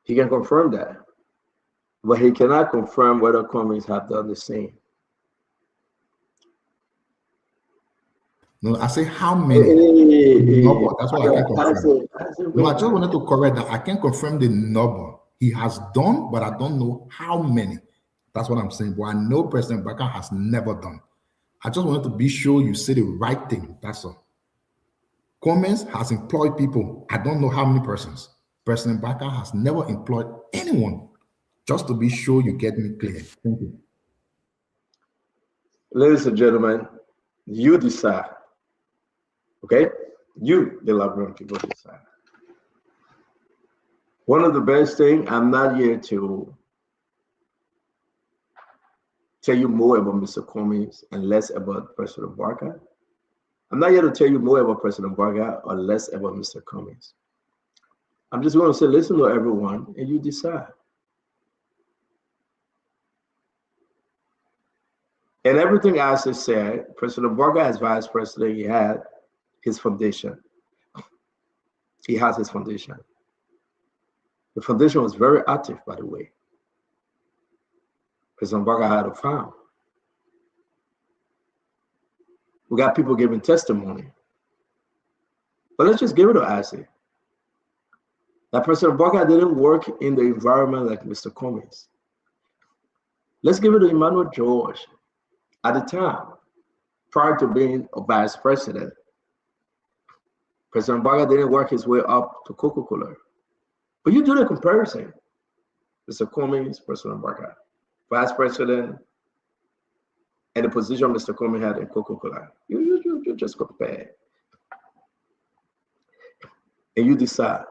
He can confirm that, but he cannot confirm whether Cummings have done the same. No, I say how many. No, that's what I can confirm. No, I just wanted to correct that. I can confirm the number he has done, but I don't know how many. That's what I'm saying. But I know President Boakai has never done. I just wanted to be sure you say the right thing. That's all. Cummings has employed people. I don't know how many persons. President Boakai has never employed anyone. Just to be sure you get me clear. Thank you. Ladies and gentlemen, you decide. Okay? You, the Liberian people, decide. One of the best things, I'm not here to tell you more about Mr. Cummings and less about President Boakai. I'm not here to tell you more about President Boakai or less about Mr. Cummings. I'm just going to say, listen to everyone and you decide. And everything I just said, President Boakai as vice president, he had his foundation. He has his foundation. The foundation was very active, by the way. President Boakai had a farm. We got people giving testimony. But let's just give it to Isaac. That President Boakai didn't work in the environment like Mr. Cummings. Let's give it to Emmanuel George. At the time, prior to being a vice president, President Boakai didn't work his way up to Coca-Cola. But you do the comparison. Mr. Cummings, President Boakai, vice president, and the position Mr. Cummings had in Coca-Cola. You just compare. And you decide.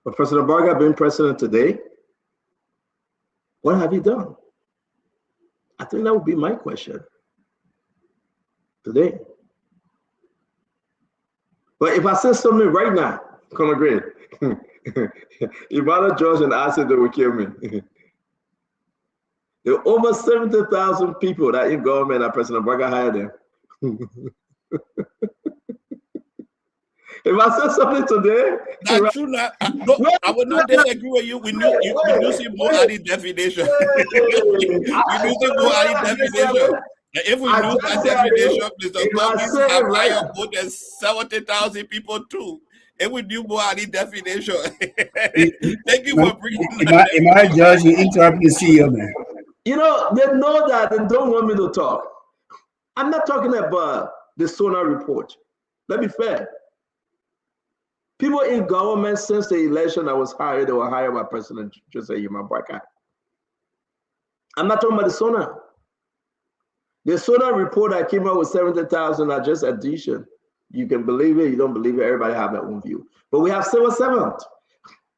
But President Boakai being president today, what have he done? I think that would be my question today. But if I say something right now, come agree. Emmanuel George and I said they will kill me. There are over 70,000 people that in government that President Boakai hired them. If I said something today, that's true. I would not disagree with you. We do see more at the definition. We do see more at the definition. If we lose that definition, Mr. Cummings have higher vote than 70,000 people too. If we do more at the definition. Thank you for bringing that. Am I judge you interrupt the CEO, man? You know, they know that and don't want me to talk. I'm not talking about the Sonar report. Let me be fair. People in government since the election that was hired, they were hired by President Jose Yuma Baka. I'm not talking about the SONA. The SONA report that came out with 70,000 are just addition. You can believe it, you don't believe it, everybody have their own view. But we have civil servants.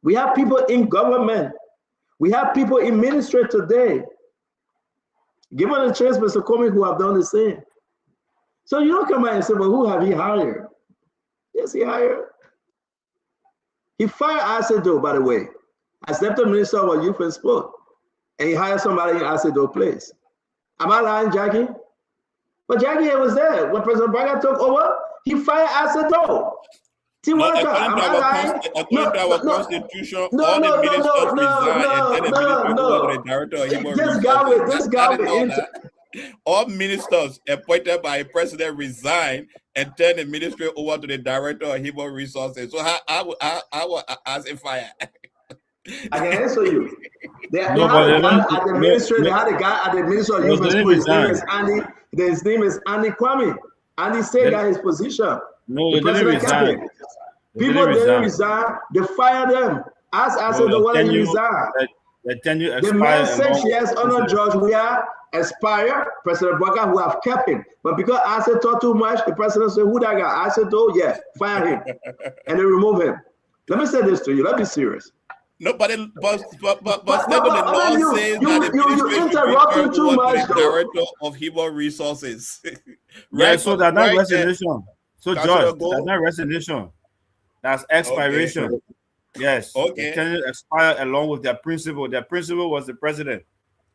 We have people in government. We have people in ministry today. Given a chance, Mr. Comey, who have done the same. So you don't come out and say, well, who have he hired? Yes, he hired. He fired Asedo, by the way, as Deputy Minister of Youth and Sport. And he hired somebody in Asedo place. Am I lying, Jackie? But Jackie was there. When President Braga took over, he fired Asedo. According to our constitution, all the ministers resign and then the minister over the director of human resources. All ministers appointed by a president resign and turn the ministry over to the director of human resources. So how as if I can answer you. They had a guy at the ministry. They had a guy at the ministry of human resources. His name is Andy Kwame. Andy stayed at his position. No, they didn't resign. People didn't resign. They fired them. As I said, the one he resigned. The man 6 years under George Weah expired. President Baka who have kept him. But because I said talk too much, the president said, who that guy? I said, oh yeah, fire him. And they remove him. Let me say this to you. Let's be serious. No, but the law says that you interrupting too much. The director of human resources. Right, so that's not resignation. So George, that's not resignation. That's expiration. Okay. Yes. Okay. The tenure expired along with their principal. Their principal was the president.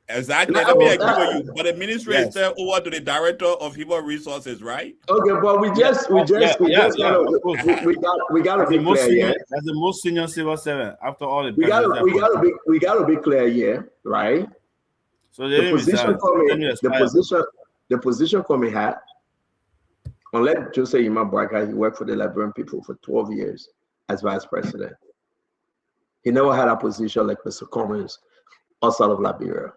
Exactly. Let me agree with you. But the ministry is still over to the director of human resources, right? Okay, but we got to be clear. That's the most senior civil servant after all the. We got to be clear here, right? So the position Comey had. Unless Jose Yuma Baka, he worked for the Liberian people for 12 years as vice president. He never had a position like Mr. Cummings outside of Liberia.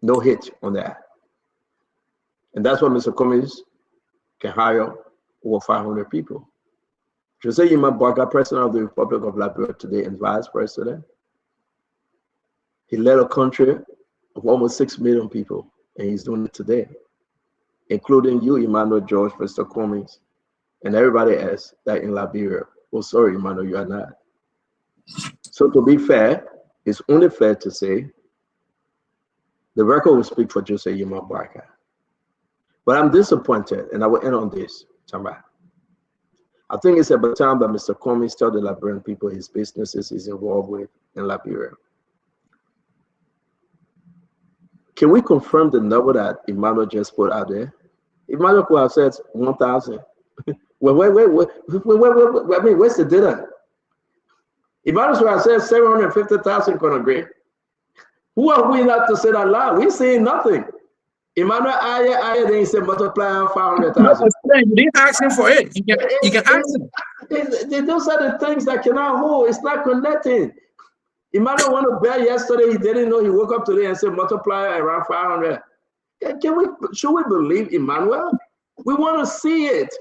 No hit on that. And that's why Mr. Cummings can hire over 500 people. Jose Yuma Baka, president of the Republic of Liberia today and vice president, he led a country of almost 6 million people, and he's doing it today, including you, Emmanuel George, Mr. Cummings, and everybody else that in Liberia. Oh, sorry, Emmanuel, you are not. So to be fair, it's only fair to say the record will speak for Jose Yuma Baka. But I'm disappointed, and I will end on this, Chamba. I think it's about time that Mr. Cummings tell the Liberian people his businesses he's involved with in Liberia. Can we confirm the number that Emmanuel just put out there? Emmanuel could have said 1,000. Wait, I mean, where's the data? Emmanuel could have said 750,000 can agree. Who are we not to say that loud? We're saying nothing. Emmanuel then he said multiply 500,000. You didn't ask him for it. You can ask him. Those are the things that cannot hold. It's not connecting. Emmanuel went to bed yesterday. He didn't know. He woke up today and said multiply around 500. Should we believe Emmanuel? We want to see it.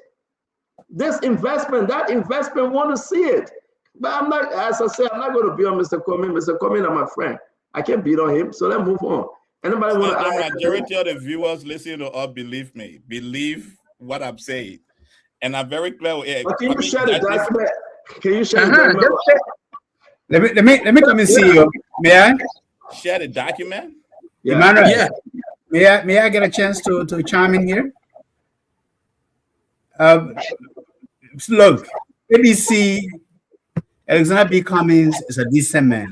This investment, that investment, want to see it. But I'm not, as I said, I'm not going to be on Mr. Cummings. Mr. Cummings is my friend. I can't beat on him. So let's move on. Anybody want to? The majority of the viewers listening to us believe me. Believe what I'm saying, and I'm very clear. Can you share the document? Can you share the document? Let me come and see you. May I share the document? Yeah. Emmanuel, yeah. May I get a chance to chime in here? Look, ABC, Alexander B. Cummings is a decent man.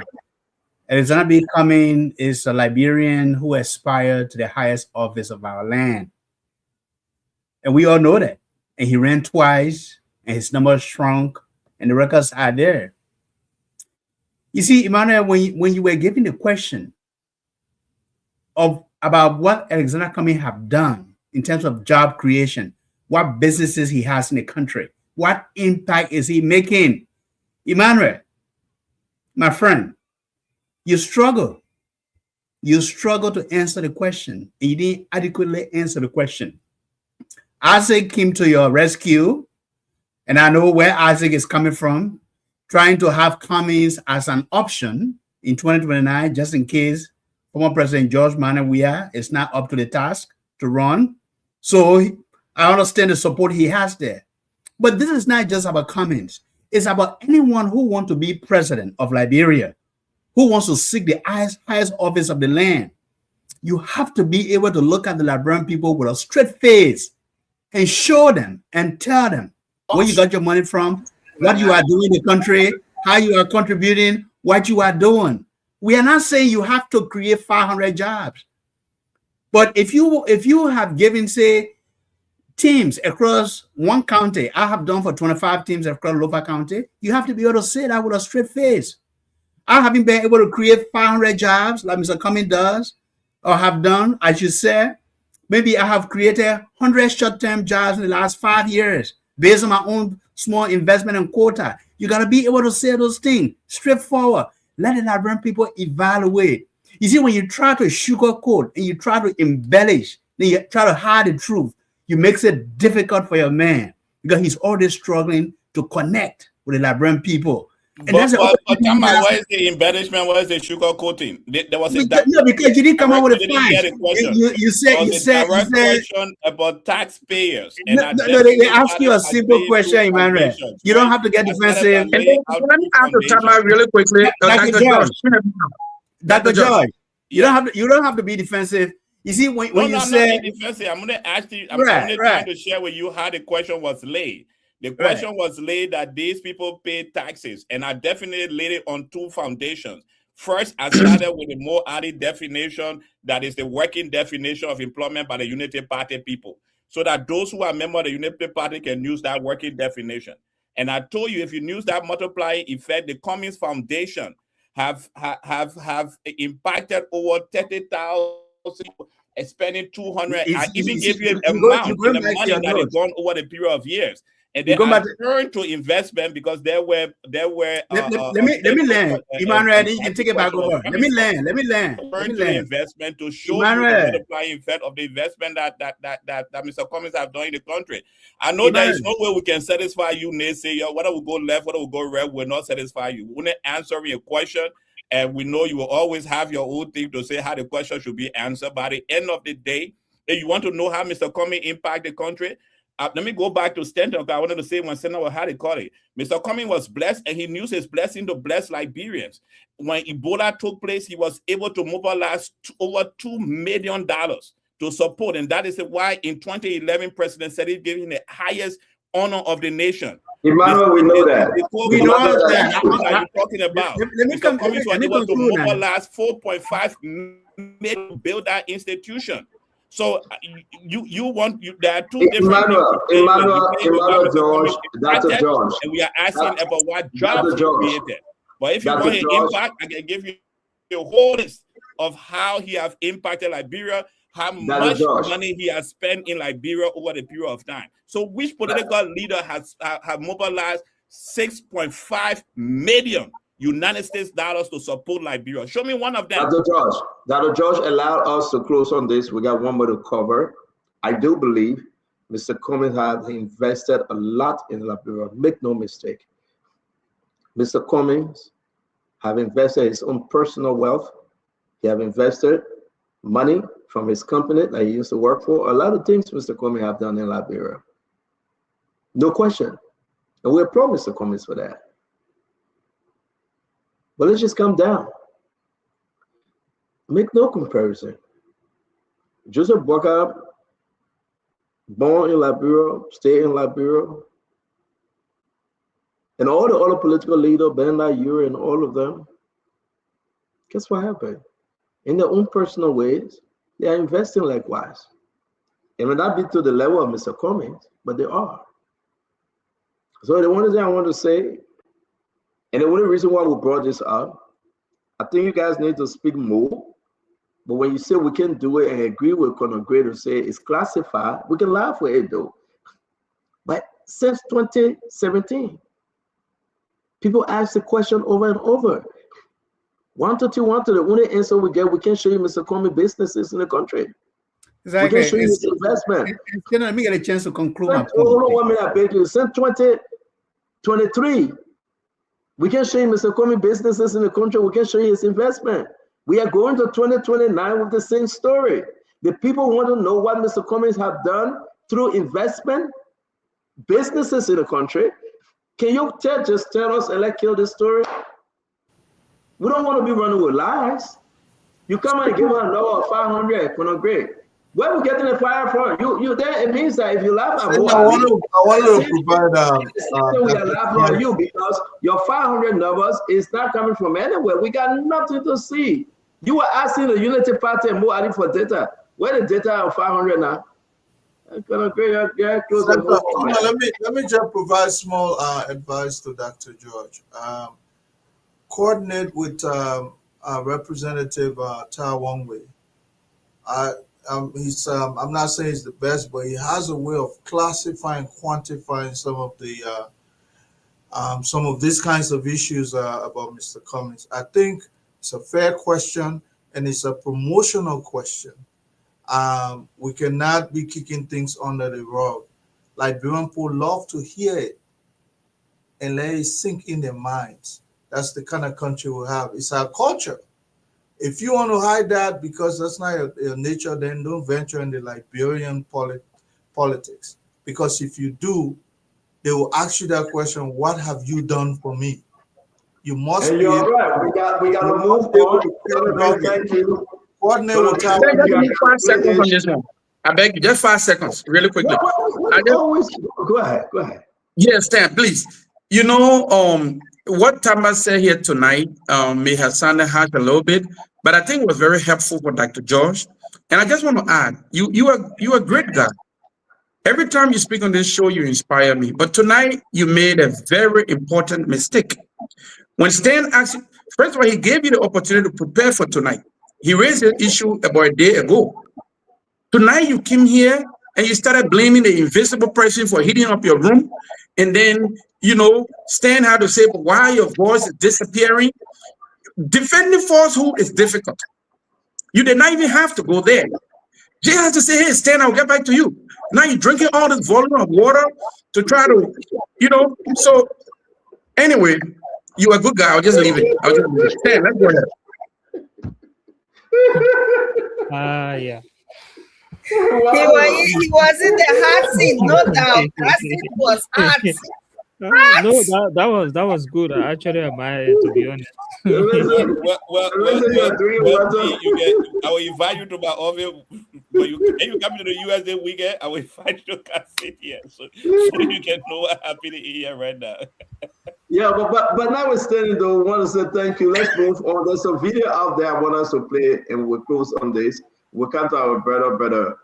Alexander B. Cummings is a Liberian who aspired to the highest office of our land. And we all know that. And he ran twice, and his numbers shrunk, and the records are there. You see, Emmanuel, when you were given the question about what Alexander Cummings have done in terms of job creation, what businesses he has in the country, what impact is he making? Emmanuel, my friend, you struggle to answer the question, and you didn't adequately answer the question. Isaac came to your rescue and I know where Isaac is coming from, trying to have Cummings as an option in 2029, just in case former President George Manuel Weah is not up to the task to run. So I understand the support he has there. But this is not just about Cummings. It's about anyone who wants to be president of Liberia, who wants to seek the highest office of the land. You have to be able to look at the Liberian people with a straight face and show them and tell them where you got your money from, what you are doing in the country, how you are contributing, what you are doing. We are not saying you have to create 500 jobs. But if you have given, say, teams across one county, I have done for 25 teams across Lofa County, you have to be able to say that with a straight face. I haven't been able to create 500 jobs like Mr. Cummings does, or have done, I should say. Maybe I have created 100 short-term jobs in the last 5 years based on my own small investment and quota. You got to be able to say those things straightforward. Let the Liberian people evaluate. You see, when you try to sugarcoat and you try to embellish, then you try to hide the truth, you makes it difficult for your man because he's always struggling to connect with the Liberian people. And But where is the embellishment? Where is the sugar coating? There was a no, because you didn't come up with a fact. You said question about taxpayers. No, they ask you a simple question, Emmanuel. You don't have to get defensive. Let me ask the timer really quickly. Dr. George, you don't have to be defensive. You see, when you say defensive, I'm going to ask you. I'm only trying to share with you how the question was laid. The question was laid that these people pay taxes, and I definitely laid it on two foundations. First, I started with a more added definition that is the working definition of employment by the Unity Party people, so that those who are members of the Unity Party can use that working definition. And I told you, if you use that multiplying effect, the Cummings Foundation have impacted over 30,000. Spending 200. I even gave you an amount in the money that has gone over the period of years. And then I turned to investment because there were. Let me land, Emmanuel. You can take it back over. Let me land. Turn to investment to show you the multiplying effect of the investment that Mr. Cummings have done in the country. I know there is no way we can satisfy you, naysayer. Whether we go left, whether we go right, will not satisfy you. We won't answer your question. And we know you will always have your own thing to say how the question should be answered. By the end of the day, if you want to know how Mr. Cummings impact the country, let me go back to Stanton. I wanted to say when Senator had it call it. Mr. Cummings was blessed, and he used his blessing to bless Liberians. When Ebola took place, he was able to mobilize over $2 million to support, and that is why in 2011, President Sedi gave him the highest honor of the nation. Emmanuel, we know that. We know that. What are you talking about? Let me come. Cummings was able to mobilize $4.5 million to build that institution. So there are two different Emmanuel George, Dr. George, and we are asking about what jobs he created. But if you want an impact, I can give you a whole list of how he has impacted Liberia, how much money he has spent in Liberia over the period of time. So which political leader has mobilized $6.5 million United States dollars to support Liberia? Show me one of them. Dr. George allowed us to close on this. We got one more to cover. I do believe Mr. Cummings has invested a lot in Liberia. Make no mistake. Mr. Cummings have invested his own personal wealth. He have invested money from his company that he used to work for. A lot of things Mr. Cummings have done in Liberia. No question. And we applaud Mr. Cummings for that. But let's just come down. Make no comparison. Joseph Boakai, born in Liberia, stayed in Liberia, and all the other political leaders, Ben Liu and all of them, guess what happened? In their own personal ways, they are investing likewise. It may not be to the level of Mr. Cummings, but they are. So the one thing I want to say, and the only reason why we brought this up, I think you guys need to speak more. But when you say we can do it and agree with Conor Gray to say it's classified, we can laugh with it though. But since 2017, people ask the question over and over. 1 to 2, 1 to the only answer we get, we can show you Mr. Cummings businesses in the country. Exactly. We can show you his investment. Let me get a chance to conclude my point. Hold on 1 minute, I beg you. Since 2023, we can show you Mr. Comey businesses in the country. We can show you his investment. We are going to 2029 with the same story. The people want to know what Mr. Comey have done through investment, businesses in the country. Can you just tell us and let's kill this story? We don't want to be running with lies. You come and give us a number of 500, great. Where are we getting the fire from? You there? It means that if you laugh at I want to provide we are laughing at you because your 500 numbers is not coming from anywhere. We got nothing to see. You were asking the Unity Party and Mo Ali for data. Where the data of 500 now? Let me just provide small advice to Dr. George. Coordinate with Representative Tai Wong-Wei. I'm not saying he's the best, but he has a way of classifying, quantifying some of these kinds of issues about Mr. Cummings. I think it's a fair question and it's a promotional question. We cannot be kicking things under the rug. Liberian people love to hear it and let it sink in their minds. That's the kind of country we have. It's our culture. If you want to hide that because that's not your nature, then don't venture in the Liberian politics. Because if you do, they will ask you that question, what have you done for me? You must be you're right. We got to move on. Thank you. Coordinate with Give me 5 seconds on this one. I beg you, just 5 seconds, really quickly. Go ahead. Yes, Stan, please. You know, what Tamba said here tonight may have sounded harsh a little bit, but I think it was very helpful for Dr. George. And I just want to add, you are a great guy. Every time you speak on this show, you inspire me. But tonight, you made a very important mistake. When Stan asked, first of all, he gave you the opportunity to prepare for tonight. He raised the issue about a day ago. Tonight, you came here and you started blaming the invisible person for heating up your room. And then, you know, Stan had to say, but why your voice is disappearing? Defending falsehood is difficult. You did not even have to go there. Jay has to say, hey, Stan, I'll get back to you. Now you're drinking all this volume of water to try to, you know. So anyway, you are a good guy. I'll just leave it. Stan, let's go ahead. Yeah. He was in the hot seat, no doubt. That seat was hot. No, that was good. I actually admire it, to be honest. I will invite you to my office. When you come to the US this weekend, I will invite you to come sit here so you can know what happening here right now. Yeah, but notwithstanding though, I want to say thank you. Let's move on. There's a video out there I want us to play, and we'll close on this. We'll come to our brother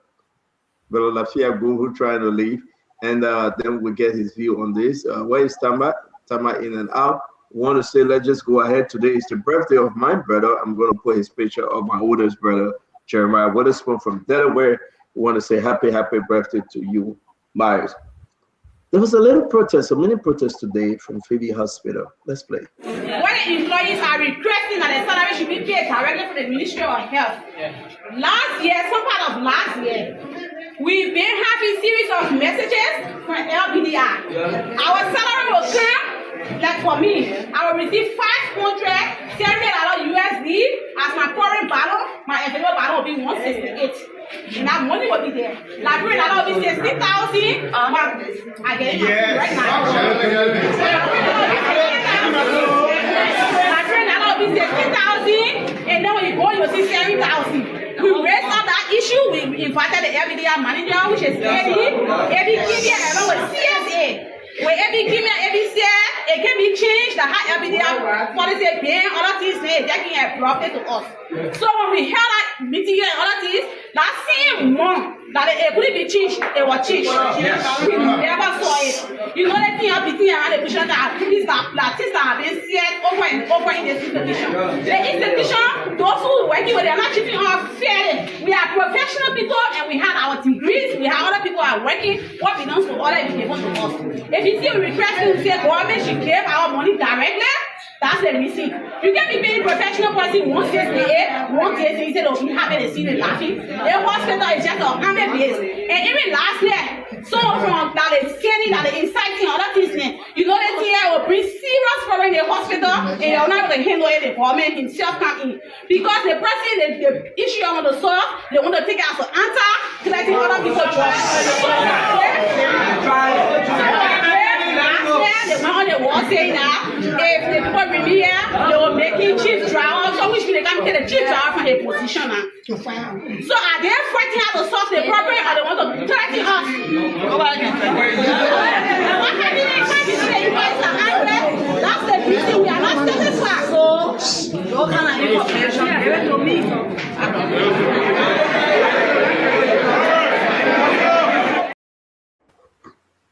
Lafia Gu, who trying to leave, and then we'll get his view on this. Where is Tamba? Tamba in and out. Want to say, let's just go ahead. Today is the birthday of my brother. I'm going to put his picture of my oldest brother, Jeremiah Witherspoon from Delaware. We want to say happy birthday to you, Myers. There was a little protest, a mini protest today from Phoebe Hospital. Let's play. When employees are requesting that their salary should be paid directly from the Ministry of Health. Last year, some part of last year, we've been having a series of messages from LBDI. Our salary will come, like for me, I will receive $578 USD as my current balance. My envelope balance will be 168. And that money will be there. Librarian, that will be 60,000. I get it right now. Librarian, that will be 60,000. And then when you go, you'll see 7,000. We raised up that issue. We invited the LBDI manager, which is Eddie. Eddie Kimia, along with CSA. When Eddie Kimia, Eddie said it can be changed. The high LBDI policy paying other things, taking a profit to us. So when we held that meeting and other things, that same month that it couldn't be changed, it was changed. We never saw it. You know the thing of the thing around the position that activities that have been said over and over in this institution. The institution, those who are working with, they are not treating us fairly. We are professional people and we have our degrees. We have other people who are working. What we done for other is given to us. If you see a request to say government should give our money directly, That's the reason. You can be paying professional person 168, 180, instead of you having a senior laughing. The hospital is just 100 days. And even last year, someone from that is scanning, that is inciting other things, you know, the TI will bring serious problem in the hospital, and you're not able to handle it, the government himself come in. Because the person, the issue I want to solve, they want to take it as an answer, letting other people try. The one on the wall saying that if the people review, they will make him chief driver, so which means they can take the chief driver from the position. So are they fighting how to solve the problem, or they want to threaten us? What happened in you guys are angry? That's the reason we are not satisfied. So, no kind of information given to me.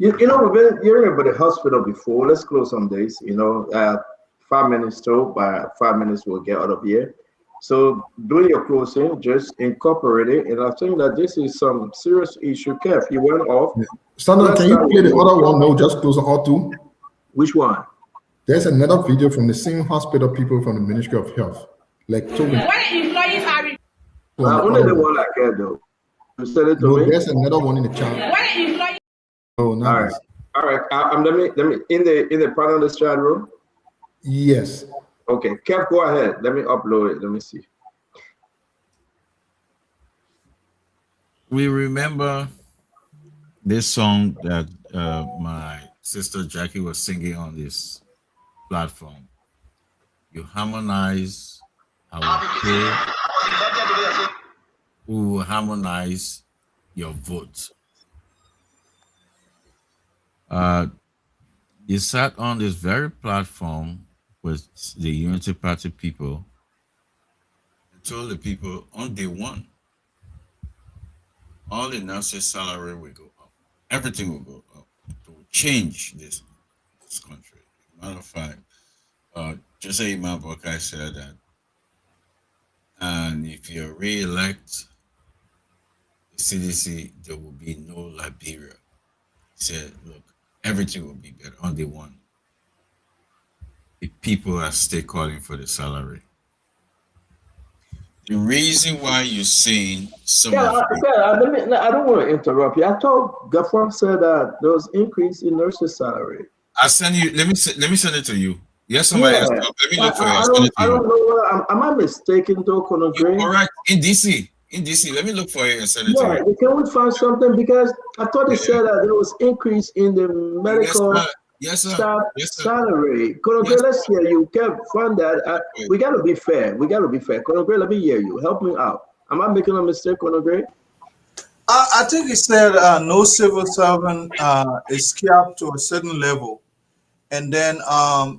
You know, we've been hearing about the hospital before. Let's close on this. You know, 5 minutes till, by 5 minutes we'll get out of here. So doing your closing, just incorporate it. And I think that this is some serious issue. Kev, you went off. Sandra, can you play the other one? No, just close all two. Which one? There's another video from the same hospital people from the Ministry of Health. Like told me. When employees are only the one I get though. You said it to me. There's another one in the chat. when employees Oh, nice. All right. Let me in the panelist chat room. Yes. Okay, Kev, go ahead. Let me upload it. Let me see. We remember this song that my sister Jackie was singing on this platform. You harmonize our prayer, we will harmonize your vote. You sat on this very platform with the Unity Party people and told the people on day one, all the nurses' salary will go up. Everything will go up to change this country. Matter of fact, Jose Imam Bokai said that, and if you re-elect the CDC, there will be no Liberia. He said, look, everything will be better on day one. The people are still calling for the salary. The reason why you're saying some I don't want to interrupt you. I thought Gaffar said that there was increase in nurses' salary. I send you. Let me send it to you. Yes, somebody else. Let me look for it. I don't know. Am I mistaken though, Colonel Gray? Correct. In DC. Let me look for it and send it to you. Can we find something? Because I thought they said that there was increase in the medical staff salary. Colonel Gray, let's hear you. Kev, find that. We got to be fair. Colonel Gray, let me hear you. Help me out. Am I making a mistake, Colonel Gray? I think he said no civil servant is capped to a certain level. And then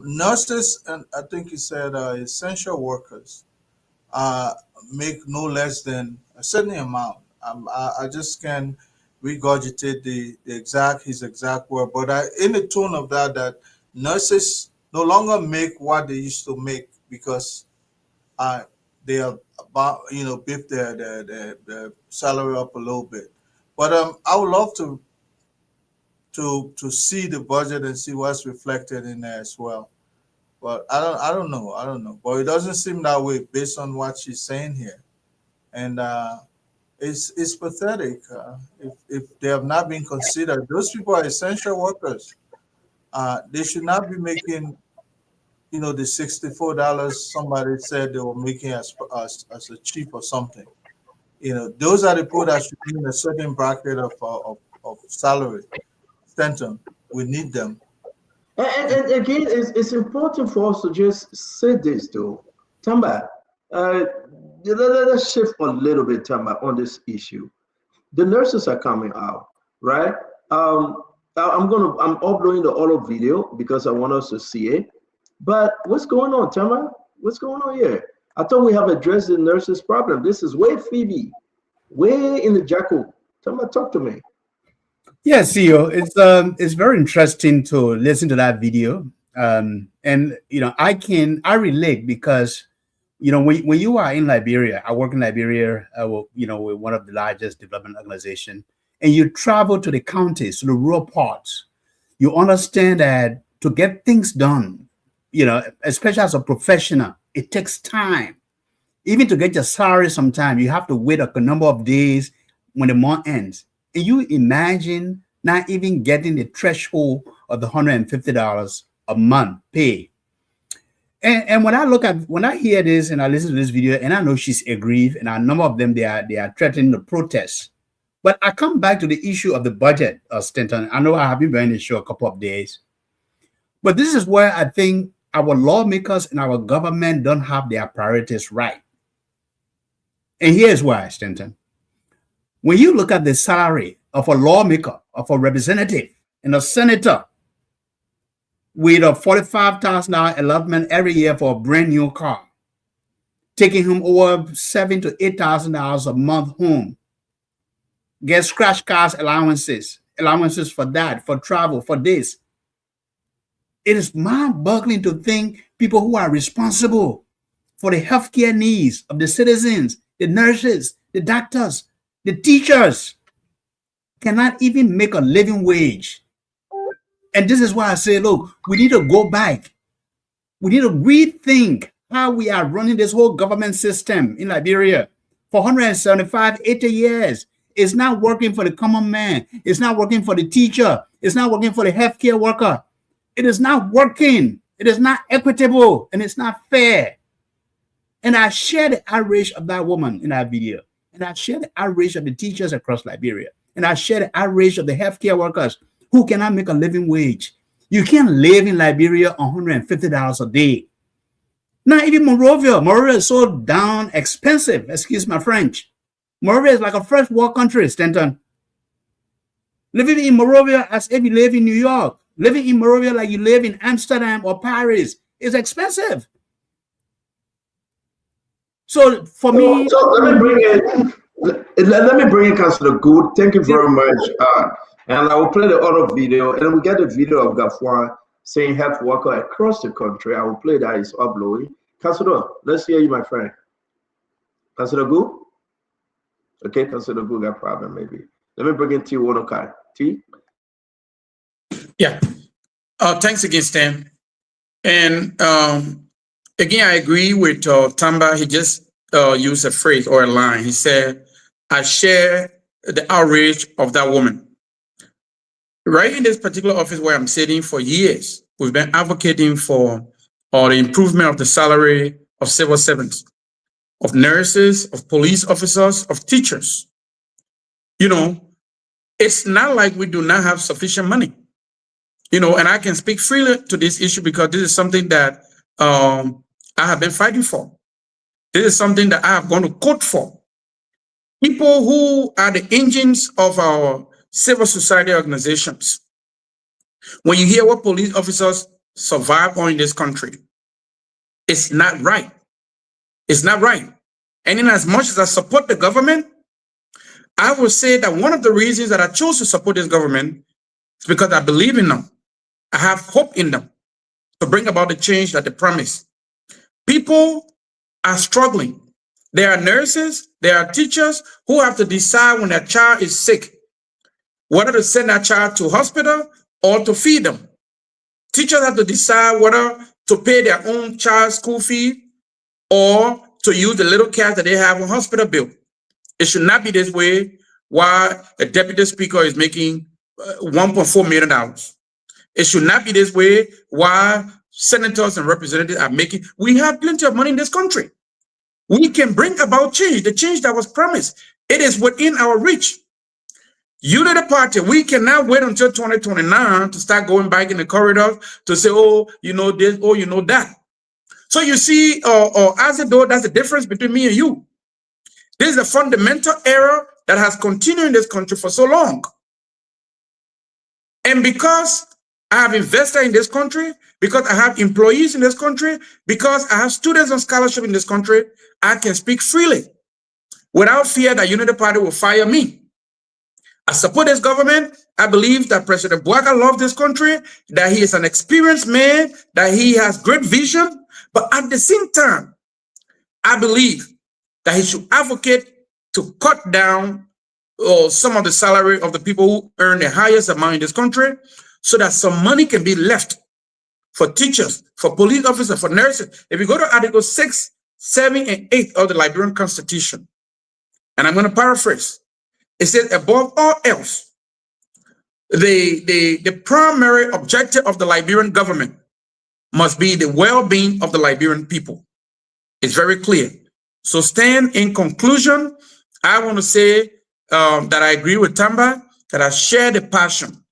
nurses, and I think he said essential workers make no less than a certain amount. I just can regurgitate his exact word, but in the tone of that nurses no longer make what they used to make because they are about, beef their salary up a little bit. But I would love to see the budget and see what's reflected in there as well. But I don't know. But it doesn't seem that way based on what she's saying here. And it's pathetic. If they have not been considered, those people are essential workers. They should not be making, the $64 somebody said they were making as a chief or something. Those are the people that should be in a certain bracket of salary. Stanton, we need them. And again, it's important for us to just say this, though. Tamba, let's shift a little bit, Tamba, on this issue. The nurses are coming out, right? I'm uploading the auto video because I want us to see it. But what's going on, Tamba? What's going on here? I thought we have addressed the nurses' problem. This is way Phoebe, way in the jackal. Tamba, talk to me. Yeah, CEO, it's very interesting to listen to that video. And I relate because when you are in Liberia, I work in Liberia, with one of the largest development organizations, and you travel to the counties, to the rural parts, you understand that to get things done, you know, especially as a professional, it takes time. Even to get your salary sometimes, you have to wait a number of days when the month ends. And you imagine not even getting the threshold of the $150 a month pay. And when I hear this and I listen to this video, and I know she's aggrieved, and a number of them, they are threatening to protest. But I come back to the issue of the budget, Stanton. I know I have been on the show a couple of days. But this is where I think our lawmakers and our government don't have their priorities right. And here's why, Stanton. When you look at the salary of a lawmaker, of a representative, and a senator with a $45,000 allotment every year for a brand new car, taking him over $7,000 to $8,000 a month home, get scratch cars allowances for that, for travel, for this. It is mind-boggling to think people who are responsible for the healthcare needs of the citizens, the nurses, the doctors, the teachers, cannot even make a living wage. And this is why I say, look, we need to go back. We need to rethink how we are running this whole government system in Liberia for 175, 80 years. It's not working for the common man. It's not working for the teacher. It's not working for the healthcare worker. It is not working. It is not equitable, and it's not fair. And I share the outrage of that woman in that video. And I share the outrage of the teachers across Liberia. And I share the outrage of the healthcare workers who cannot make a living wage. You can't live in Liberia on $150 a day. Not even Monrovia. Monrovia is so down expensive, excuse my French. Monrovia is like a first world country, Stanton. Living in Monrovia as if you live in New York. Living in Monrovia like you live in Amsterdam or Paris is expensive. So for me, so let me bring in Councilor Good. Thank you very much. And I will play the other video, and then we get the video of Gafwan saying health worker across the country. I will play that. It's uploading. Councilor, let's hear you, my friend. Councilor Good. Okay, Councilor Good got problem maybe. Let me bring in T. Wonokai. T. Yeah. Thanks again, Stan. And again, I agree with Tamba. He just used a phrase or a line. He said, I share the outrage of that woman. Right in this particular office where I'm sitting for years, we've been advocating for the improvement of the salary of civil servants, of nurses, of police officers, of teachers. You know, it's not like we do not have sufficient money. You know, and I can speak freely to this issue because this is something that I have been fighting for. This is something that I have gone to court for. People who are the engines of our civil society organizations. When you hear what police officers survive on in this country, it's not right. It's not right. And in as much as I support the government, I will say that one of the reasons that I chose to support this government is because I believe in them. I have hope in them to bring about the change that they promise. People are struggling. There are nurses, there are teachers who have to decide when their child is sick, whether to send that child to hospital or to feed them. Teachers have to decide whether to pay their own child's school fee or to use the little cash that they have on hospital bill. It should not be this way while the deputy speaker is making $1.4 million. It should not be this way while senators and representatives are making. We have plenty of money in this country. We can bring about change, the change that was promised. It is within our reach. Unity Party, we cannot wait until 2029 to start going back in the corridors to say, oh, you know this, oh, you know that. So you see, as though that's the difference between me and you. This is a fundamental error that has continued in this country for so long. And because I have invested in this country, because I have employees in this country, because I have students on scholarship in this country, I can speak freely without fear that Unity Party will fire me. I support this government. I believe that President Bouaka loves this country, that he is an experienced man, that he has great vision. But at the same time, I believe that he should advocate to cut down some of the salary of the people who earn the highest amount in this country so that some money can be left for teachers, for police officers, for nurses. If you go to Article 6, 7, and 8 of the Liberian Constitution, and I'm going to paraphrase, it says, above all else, the primary objective of the Liberian government must be the well-being of the Liberian people. It's very clear. So, Stan, in conclusion, I want to say that I agree with Tamba, that I share the passion,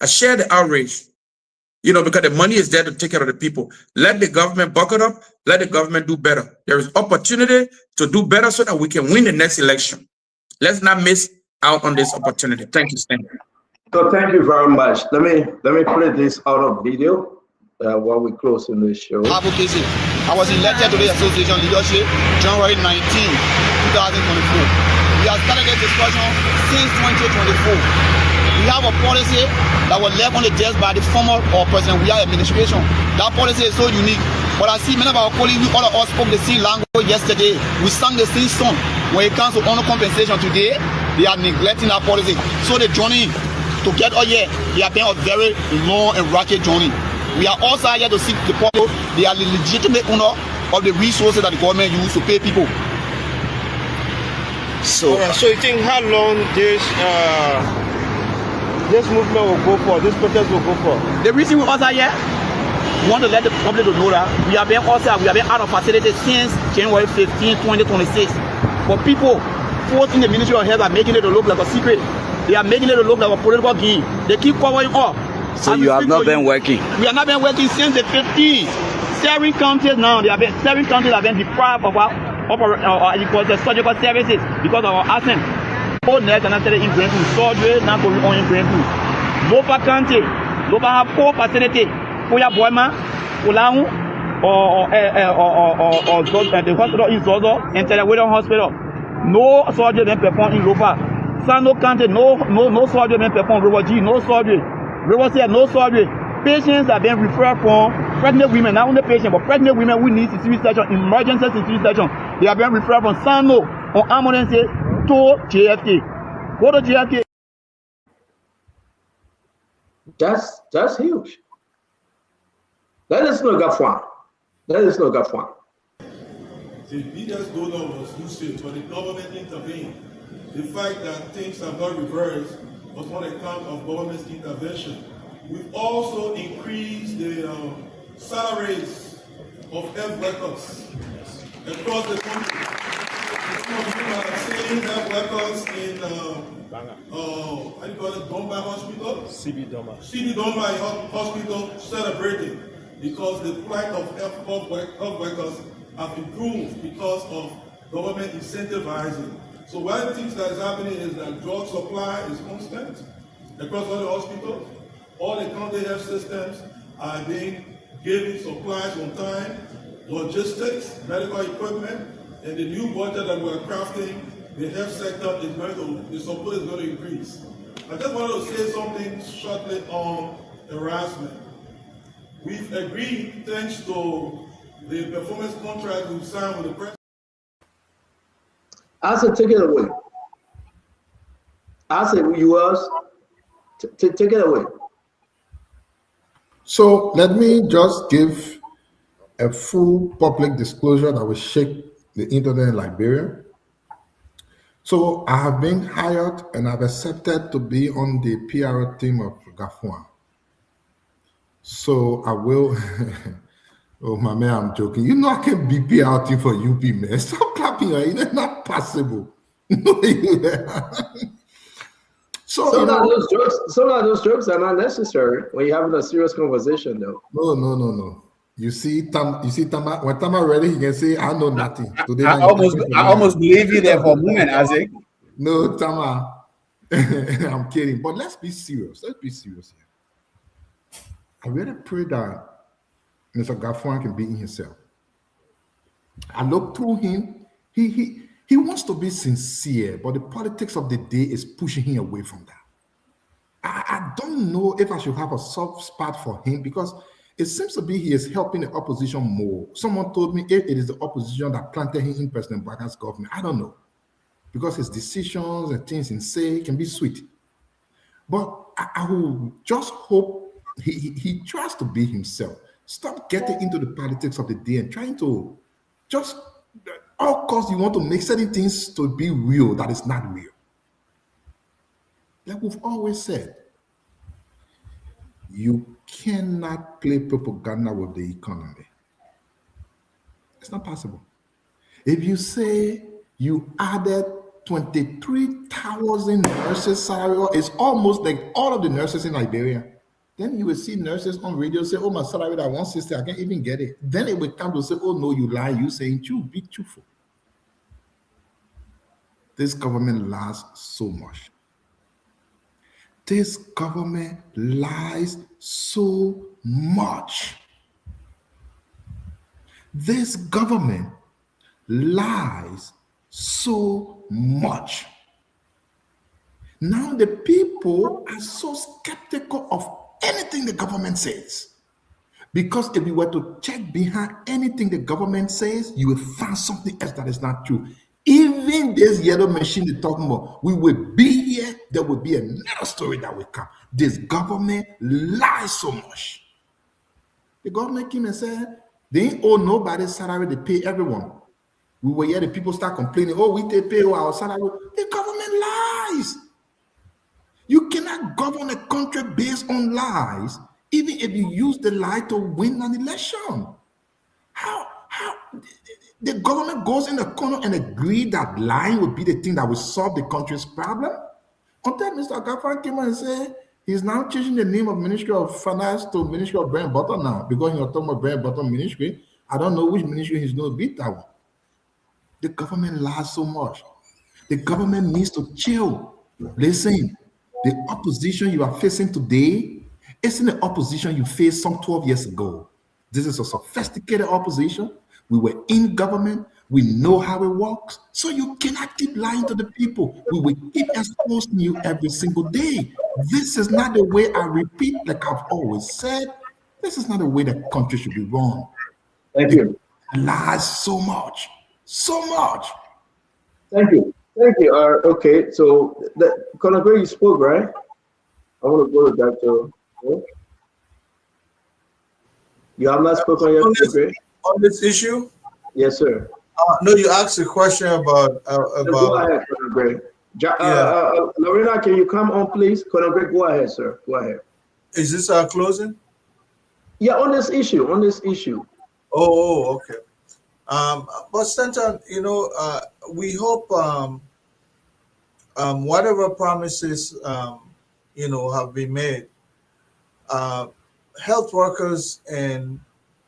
I share the outrage, because the money is there to take care of the people. Let the government buck it up. Let the government do better. There is opportunity to do better so that we can win the next election. Let's not miss out on this opportunity. Thank you, Stan. So thank you very much. Let me play this out of video while we close in this show. Advocacy. I was elected to the association leadership January 19, 2024. We have started this discussion since 2024. We have a policy that was left on the desk by the former President Weah administration. That policy is so unique. But I see many of our colleagues, all of us spoke the same language yesterday. We sang the same song. When it comes to honor compensation today, they are neglecting that policy. So the journey to get here, they have been a very long and rocky journey. We are also here to seek the people. They are the legitimate owner of the resources that the government use to pay people. So you think how long this movement will go for, this protest will go for? The reason we also here, we want to let the public know that we have been out of facility since January 15, 2026. But people, forced in the Ministry of Health, are making it to look like a secret. They are making it to look like a political game. They keep covering up. So you have not been working? We have not been working since the 15th. 7 counties now, 7 counties have been deprived of our surgical services because of our absence. All nurses are not in Greenfield. Surgery not going on in Greenfield. Lopa County, Lopa have 4 facilities. Poya Boyma, Ulahu, or the hospital in Zozo and Telewidow Hospital. No surgery been performed in Lopa. Sano County, no surgery been performed. River G, no surgery. River C, no surgery. Patients have been referred from pregnant women, not only patients, but pregnant women who need cesarean section, emergency cesarean section. They have been referred from Sano on ambulance to JFK. Go to JFK. That's huge. That is no Gafwan. That is no Gafwan. The biggest donor was Lucid, but the government intervened. The fact that things have not reversed was on account of government's intervention. We've also increased the salaries of health workers across the country. Some of you are seeing health workers in how do you call it, Domba Hospital? CB Domba Hospital celebrating because the plight of health workers have improved because of government incentivizing. So one of the things that is happening is that drug supply is constant across all the hospitals. All the county health systems are being given supplies on time, logistics, medical equipment, and the new budget that we're crafting, the health sector is the support is going to increase. I just wanted to say something shortly on harassment. We've agreed, thanks to the performance contract we've signed with the president. I said, take it away. I said, yours, take it away. So let me just give a full public disclosure that will shake the internet in Liberia. So I have been hired and I've accepted to be on the PR team of Gafwan. So I will, oh my man, I'm joking. You know I can be PR team for UP, man. Stop clapping, it's not possible. Some of those jokes are not necessary when you're having a serious conversation, though. No. You see Tama, when Tama ready, he can say, I know nothing. Today, I almost believe you there for a moment, Isaac. No, Tama. I'm kidding. But let's be serious. Let's be serious here. I really pray that Mr. Gafwan can be in himself. I look through him. He wants to be sincere, but the politics of the day is pushing him away from that. I don't know if I should have a soft spot for him because it seems to be he is helping the opposition more. Someone told me it is the opposition that planted him in President Baga's government. I don't know. Because his decisions and things he say can be sweet. But I will just hope he tries to be himself. Stop getting into the politics of the day and trying to just all costs you want to make certain things to be real that is not real. Like we've always said, you cannot play propaganda with the economy. It's not possible. If you say you added 23,000 nurses salary, it's almost like all of the nurses in Liberia, then you will see nurses on radio say, oh, my salary at 160, I can't even get it. Then it will come to say, oh no, you lie, you saying true, be truthful. This government lies so much. This government lies so much. This government lies so much. Now the people are so skeptical of anything the government says. Because if you were to check behind anything the government says, you will find something else that is not true. Even this yellow machine they're talking about, we will be here, there will be another story that will come. This government lies so much. The government came and said, they ain't owe nobody's salary, they pay everyone. We were here, the people start complaining, oh, we take pay our salary. The government lies. You cannot govern a country based on lies, even if you use the lie to win an election. How the government goes in the corner and agree that lying would be the thing that will solve the country's problem? Until Mr. Gafan came and said he's now changing the name of Ministry of Finance to Ministry of Bread and Butter now, because you're talking about Bread and Butter Ministry. I don't know which ministry he's going to beat that one. The government lies so much. The government needs to chill. Listen, the opposition you are facing today isn't the opposition you faced some 12 years ago. This is a sophisticated opposition. We were in government. We know how it works. So you cannot keep lying to the people. We will keep exposing you every single day. This is not the way, I repeat, like I've always said, this is not the way the country should be run. Thank you. It lies so much. So much. Thank you. Thank you. Okay, so Conor, you spoke, right? I want to go to Dr. You have not spoken yet, on this issue? Yes, sir. No, you asked a question about Go ahead, Conor Gray. Lorena, can you come on, please? Conor Gray, go ahead, sir. Go ahead. Is this our closing? Yeah, on this issue. Oh, okay. But Stanton, we hope whatever promises have been made, health workers and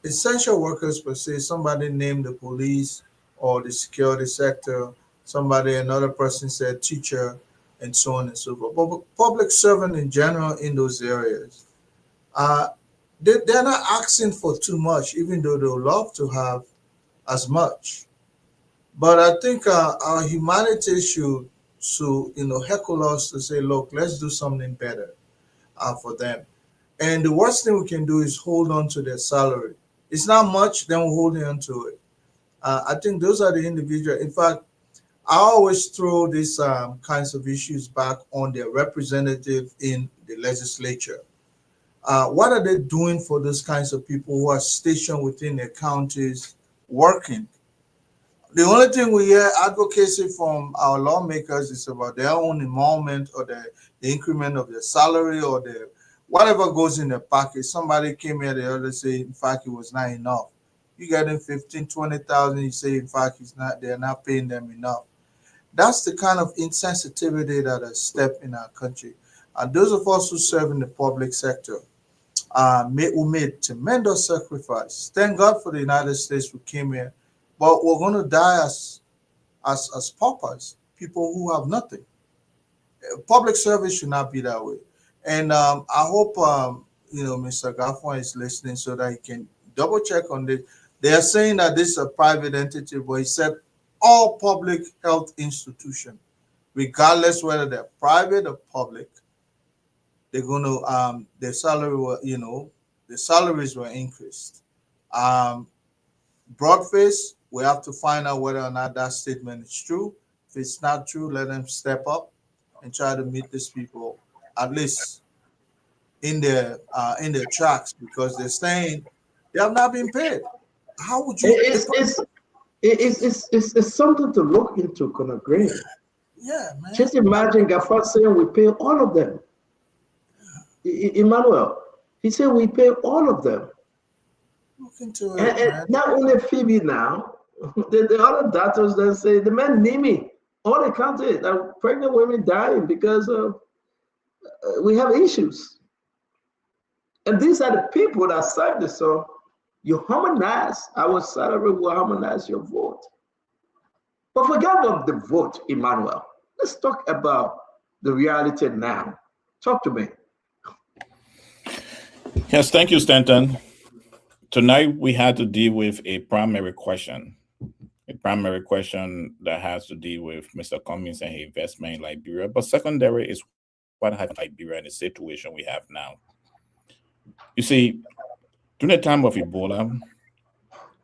essential workers per se, somebody named the police or the security sector, another person said teacher, and so on and so forth. But public servant in general in those areas, they're not asking for too much, even though they would love to have as much. But I think our humanity should heckle us to say, look, let's do something better for them. And the worst thing we can do is hold on to their salary. It's not much, then we're holding on to it. I think those are the individual. In fact, I always throw these kinds of issues back on their representative in the legislature. What are they doing for those kinds of people who are stationed within their counties working? The only thing we hear advocacy from our lawmakers is about their own involvement or the increment of their salary or their whatever goes in their pocket. Somebody came here the other day, in fact, it was not enough. You get them 15, 20,000, you say, in fact, they're not paying them enough. That's the kind of insensitivity that has stepped in our country. And those of us who serve in the public sector who made tremendous sacrifice. Thank God for the United States who came here, but we're going to die as paupers, people who have nothing. Public service should not be that way. And I hope Mr. Gafwan is listening so that he can double check on this. They are saying that this is a private entity, but he said all public health institutions, regardless whether they're private or public, they're going to their salary were, the salaries were increased. Broadface, we have to find out whether or not that statement is true. If it's not true, let them step up and try to meet these people at least in their tracks, because they're saying They have not been paid. How would you? It's something to look into, Conor Green. Yeah, man. Just imagine Gafat saying we pay all of them. Emmanuel, he said we pay all of them. Look into it, and not only Phoebe now, the other doctors that say the man Nimi, all they counted are pregnant women dying because of we have issues. And these are the people that signed this. So you harmonize our salary, will harmonize your vote. But forget about the vote, Emmanuel. Let's talk about the reality now. Talk to me. Yes, thank you, Stanton. Tonight we had to deal with a primary question that has to deal with Mr. Cummings and his investment in Liberia. But secondary is what happened in Liberia and the situation we have now. You see, during the time of Ebola,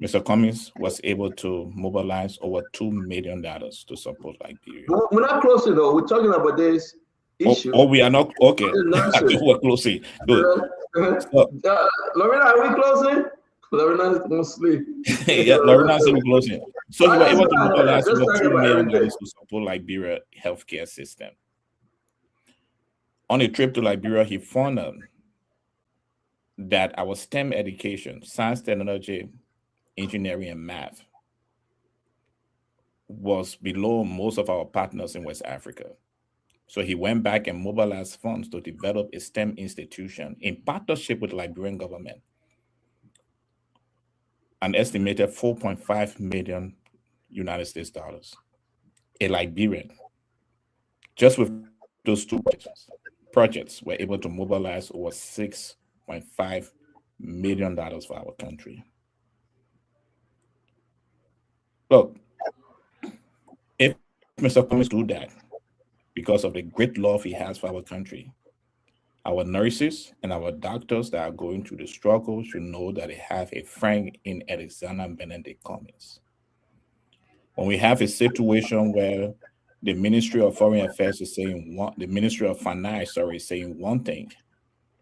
Mr. Cummings was able to mobilize over $2 million to support Liberia. We're not closing though. We're talking about this issue. Oh, we are not? Okay. I think we're closing. Good. Lorena, are we closing? Lorena is going to sleep. Yeah, Lorena said we're closing. So we were able to mobilize over $2 million to support Liberia healthcare system. On a trip to Liberia, he found out that our STEM education, science, technology, engineering, and math, was below most of our partners in West Africa. So he went back and mobilized funds to develop a STEM institution in partnership with the Liberian government. An estimated $4.5 million United States dollars. A Liberian, just with those two projects, were able to mobilize over $6.5 million for our country. Look, if Mr. Cummings do that, because of the great love he has for our country, our nurses and our doctors that are going through the struggle should know that they have a friend in Alexander Benedict Cummings. When we have a situation where the Ministry of Foreign Affairs is saying the Ministry of Finance, is saying one thing,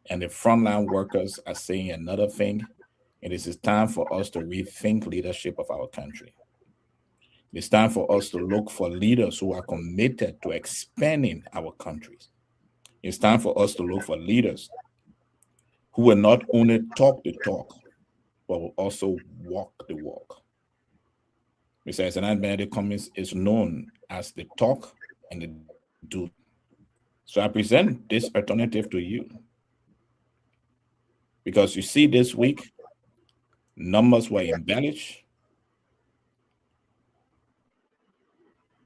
and the frontline workers are saying another thing, it is time for us to rethink leadership of our country. It's time for us to look for leaders who are committed to expanding our countries. It's time for us to look for leaders who will not only talk the talk, but will also walk the walk. Mr. Alexander Benedict Cummings is known as the talk and the do. So I present this alternative to you. Because you see this week, numbers were embellished.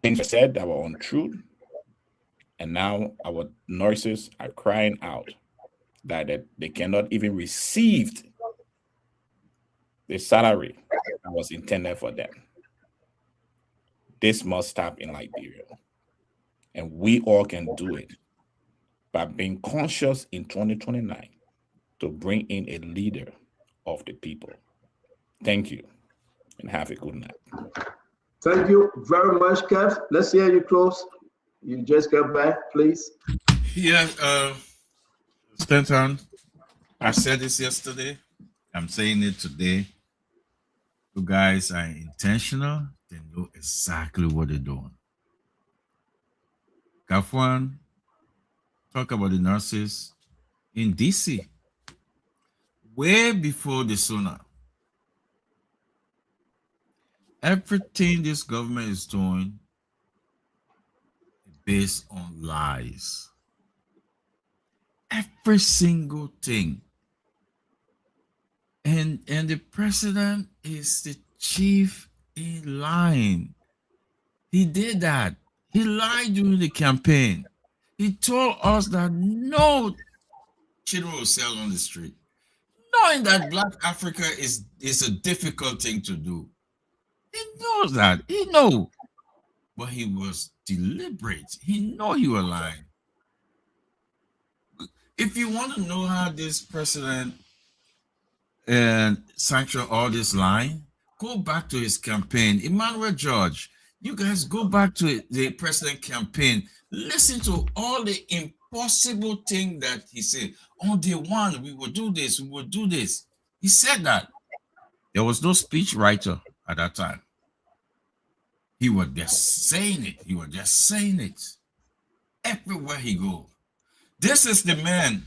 Things were said that were untrue. And now our nurses are crying out that they cannot even receive the salary that was intended for them. This must stop in Liberia. And we all can do it by being conscious in 2029 to bring in a leader of the people. Thank you, and have a good night. Thank you very much, Kev. Let's hear you close. You just got back, please. Yeah, Stanton, I said this yesterday. I'm saying it today. You guys are intentional. They know exactly what they're doing. Gafwan, talk about the nurses in DC. Way before the SONA. Everything this government is doing is based on lies. Every single thing. And the president is the chief in line. He did that. He lied during the campaign. He told us that no children will sell on the street. Knowing that Black Africa is a difficult thing to do. He knows that. He knows. But he was deliberate. He know you were lying. If you want to know how this president sanctioned all this lying, go back to his campaign. Emmanuel George, you guys go back to the president campaign. Listen to all the impossible things that he said. On day one, we will do this, we will do this. He said that. There was no speech writer at that time. He was just saying it. He was just saying it. Everywhere he go. This is the man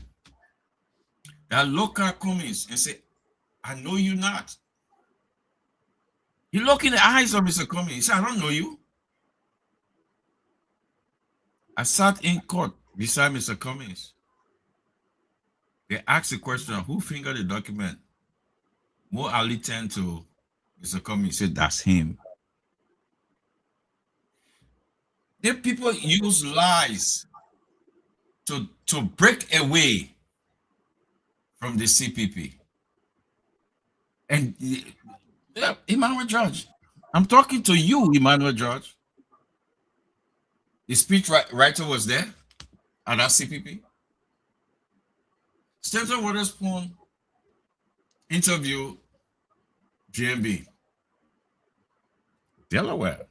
that look at Cummings and say, I know you not. You look in the eyes of Mr. Cummings. He said, I don't know you. I sat in court beside Mr. Cummings. They asked the question, who fingered the document? Mo Ali turned to Mr. Cummings and said, that's him. The people use lies to break away from the CPP. And Emmanuel George, I'm talking to you, Emmanuel George. The speech writer was there at that CPP. Stanton Witherspoon interview GMB. Delaware.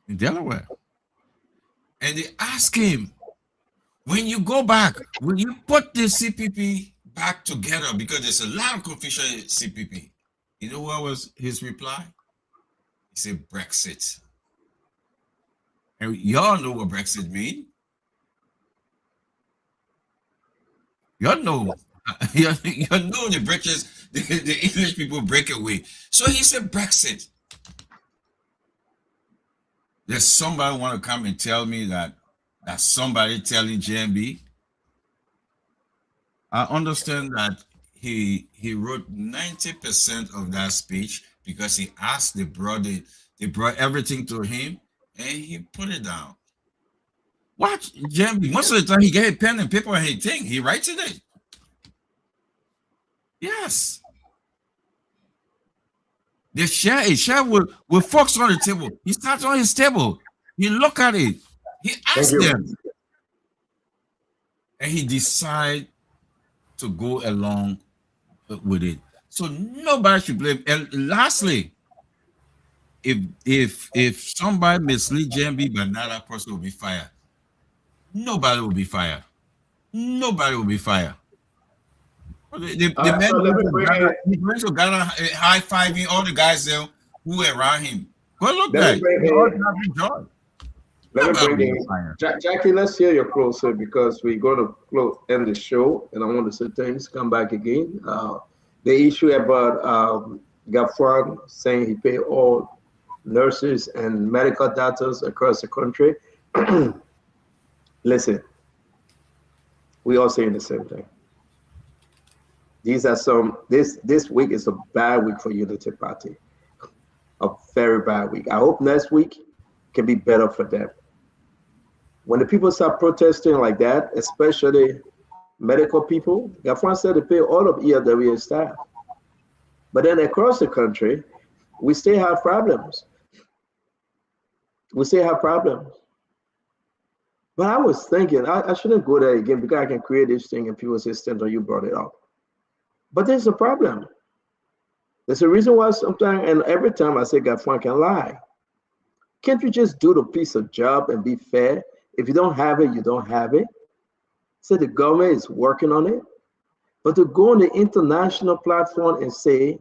In Delaware. And they ask him, when you go back, will you put the CPP back together? Because there's a lot of confusion in CPP. You know what was his reply? He said, Brexit. And y'all know what Brexit means. Y'all know. You know the British, the English people break away. So he said Brexit. There's somebody want to come and tell me that somebody telling GMB. I understand that he wrote 90% of that speech because he asked, they brought everything to him and he put it down. Watch GMB. Most of the time he get a pen and paper and he writes it. Yes. They share with folks on the table. He starts on his table. He look at it. He asks them. And he decide to go along with it. So nobody should blame. And lastly, if somebody mislead GMB, but not that person will be fired. Nobody will be fired. Nobody will be fired. The man went to Ghana high-fiving all the guys there who were around him. Go look at it. Let me bring in Jackie, let's hear your close, sir, because we're going to end the show, and I want to say things, come back again. The issue about Gafwan saying he paid all nurses and medical doctors across the country. Listen, we all saying the same thing. These are this week is a bad week for Unity Party. A very bad week. I hope next week can be better for them. When the people start protesting like that, especially medical people, Gafwan said to pay all of ELWA staff. But then across the country, we still have problems. We still have problems. But I was thinking, I shouldn't go there again because I can create this thing and people say, Stanton, you brought it up. But there's a problem. There's a reason why sometimes, and every time I say Gafwan can lie. Can't you just do the piece of job and be fair? If you don't have it, you don't have it. So the government is working on it. But to go on the international platform and say,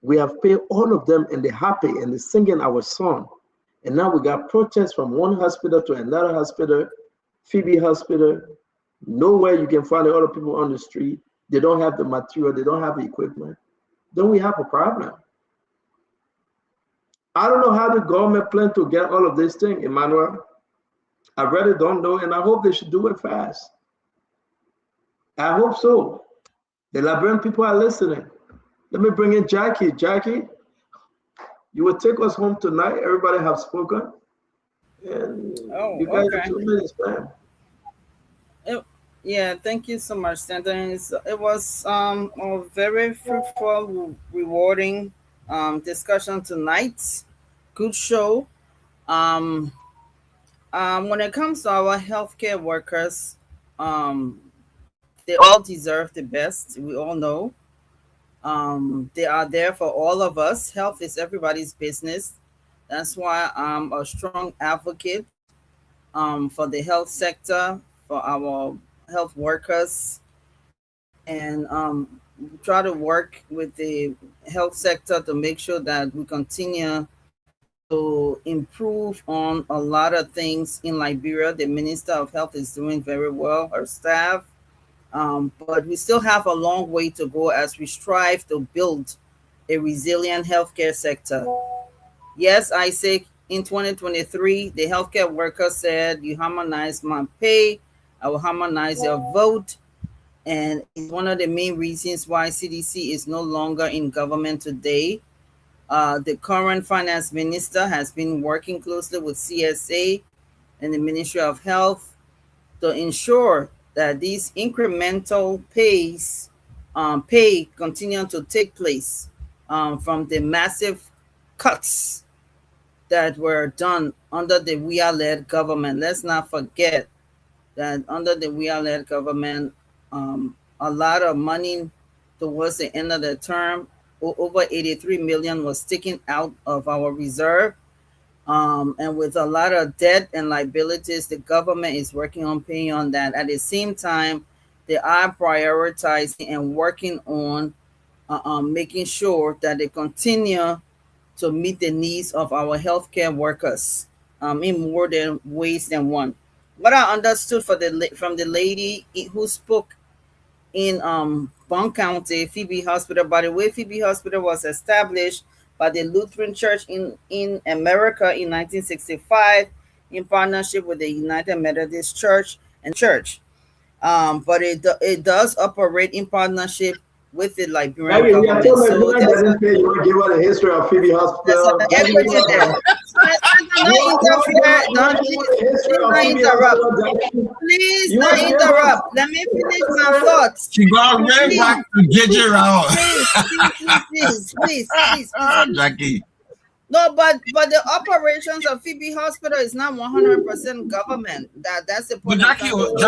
we have paid all of them and they're happy and they're singing our song. And now we got protests from one hospital to another hospital, Phoebe Hospital, nowhere you can find the other people on the street. They don't have the material, they don't have the equipment. Then we have a problem. I don't know how the government plan to get all of this thing, Emmanuel. I really don't know, and I hope they should do it fast. I hope so. The Liberian people are listening. Let me bring in Jackie. Jackie, you will take us home tonight. Everybody have spoken. And you guys have 2 minutes, man. Yeah, thank you so much, Stanton. It was a very fruitful, rewarding discussion tonight. Good show. When it comes to our healthcare workers, they all deserve the best. We all know. They are there for all of us. Health is everybody's business. That's why I'm a strong advocate for the health sector, for our health workers. And try to work with the health sector to make sure that we continue to improve on a lot of things in Liberia. The Minister of Health is doing very well, her staff, but we still have a long way to go as we strive to build a resilient healthcare sector. Yes, Isaac, in 2023, the healthcare worker said, you harmonize my pay, I will harmonize your vote. And it's one of the main reasons why CDC is no longer in government today. The current finance minister has been working closely with CSA and the Ministry of Health to ensure that these incremental pay continue to take place from the massive cuts that were done under the WIA-led government. Let's not forget that under the WIA-led government, a lot of money towards the end of the term, over 83 million was taken out of our reserve. And with a lot of debt and liabilities, the government is working on paying on that. At the same time, they are prioritizing and working on making sure that they continue to meet the needs of our healthcare workers in more than ways than one. What I understood from the lady who spoke in Bond County, Phoebe Hospital, by the way, Phoebe Hospital was established by the Lutheran Church in America in 1965 in partnership with the United Methodist Church and Church. But it does operate in partnership with the Liberian government. So doesn't pay. You want to give her the history of Phoebe Hospital? Please don't interrupt. Let me finish my thoughts. She got right back to JJ Rao. Please. Jackie. No, but the operations of Phoebe Hospital is not 100% government. That's the point. But Jackie, what the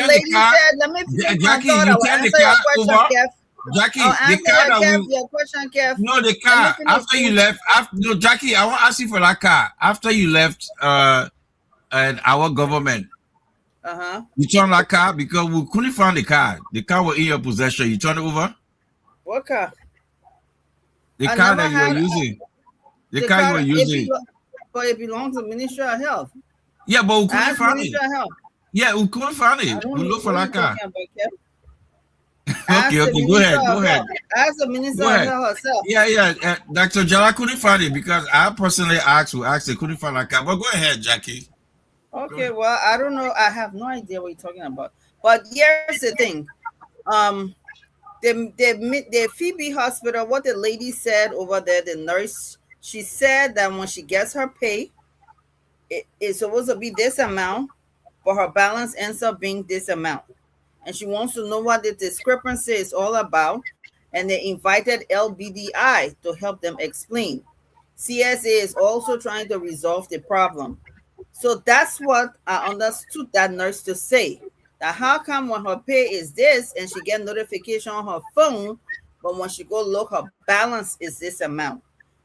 lady said, let me finish my thought. I will answer your question, Kev. Jackie, your question, Kev. No, the car after you left. No, Jackie, I want to ask you for that car after you left. And our government. You turned that car because we couldn't find the car. The car was in your possession. You turned it over. What car? The car that you were using. The car you were using. But it belongs to Ministry of Health. Yeah, but we couldn't find it. Health. Yeah, we couldn't find it. We look for that car. Okay, go ahead. As the Minister of Health herself. Yeah. Dr. Jala couldn't find it because I personally asked, they couldn't find that car. But go ahead, Jackie. Okay, well, I don't know. I have no idea what you're talking about. But here's the thing. The Phoebe Hospital, what the lady said over there, the nurse, she said that when she gets her pay, it's supposed to be this amount, but her balance ends up being this amount. And she wants to know what the discrepancy is all about. And they invited LBDI to help them explain. CSA is also trying to resolve the problem. So that's what I understood that nurse to say. That how come when her pay is this and she get notification on her phone, but when she go look, her balance is this amount.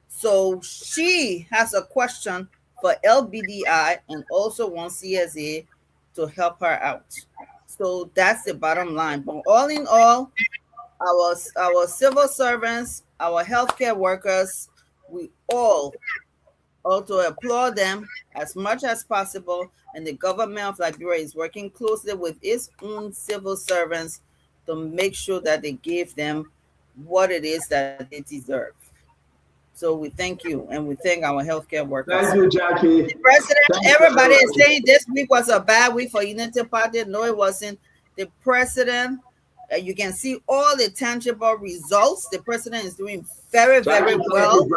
So she has a question for LBDI and also wants CSA to help her out. So that's the bottom line. But all in all, our civil servants, our healthcare workers, we all to applaud them as much as possible. And the government of Liberia is working closely with its own civil servants to make sure that they give them what it is that they deserve. So we thank you, and we thank our healthcare workers. Thank you, Jackie. The president, everybody is saying this week was a bad week for Unity Party. No, it wasn't. The president, you can see all the tangible results. The president is doing very, very well.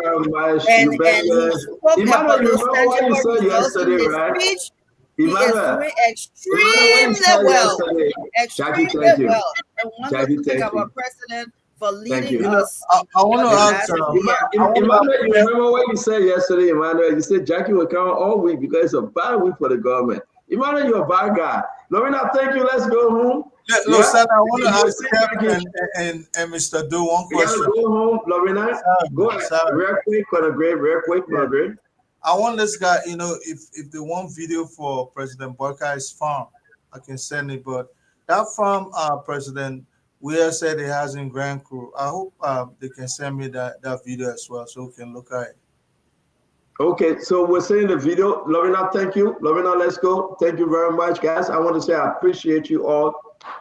And he spoke about those tangible results in his speech. He is doing extremely well. Extremely well. And one to thank our president for leading us. I want to ask Emmanuel, you remember what you said yesterday, Emmanuel? You said Jackie will come all week because it's a bad week for the government. Emmanuel, you're a bad guy. Lorena, thank you. Let's go home. No, Sir, I want to ask Kevin and Mr. Do one question. Go home, Lorena. Go ahead. Real quick, Margaret. I want this guy, if the one video for President Barker is found, I can send it. But that from President Where said it has in Grand Crew. I hope they can send me that video as well so we can look at it. Okay, so we're seeing the video. Lorena, thank you. Lorena, let's go. Thank you very much, guys. I want to say I appreciate you all.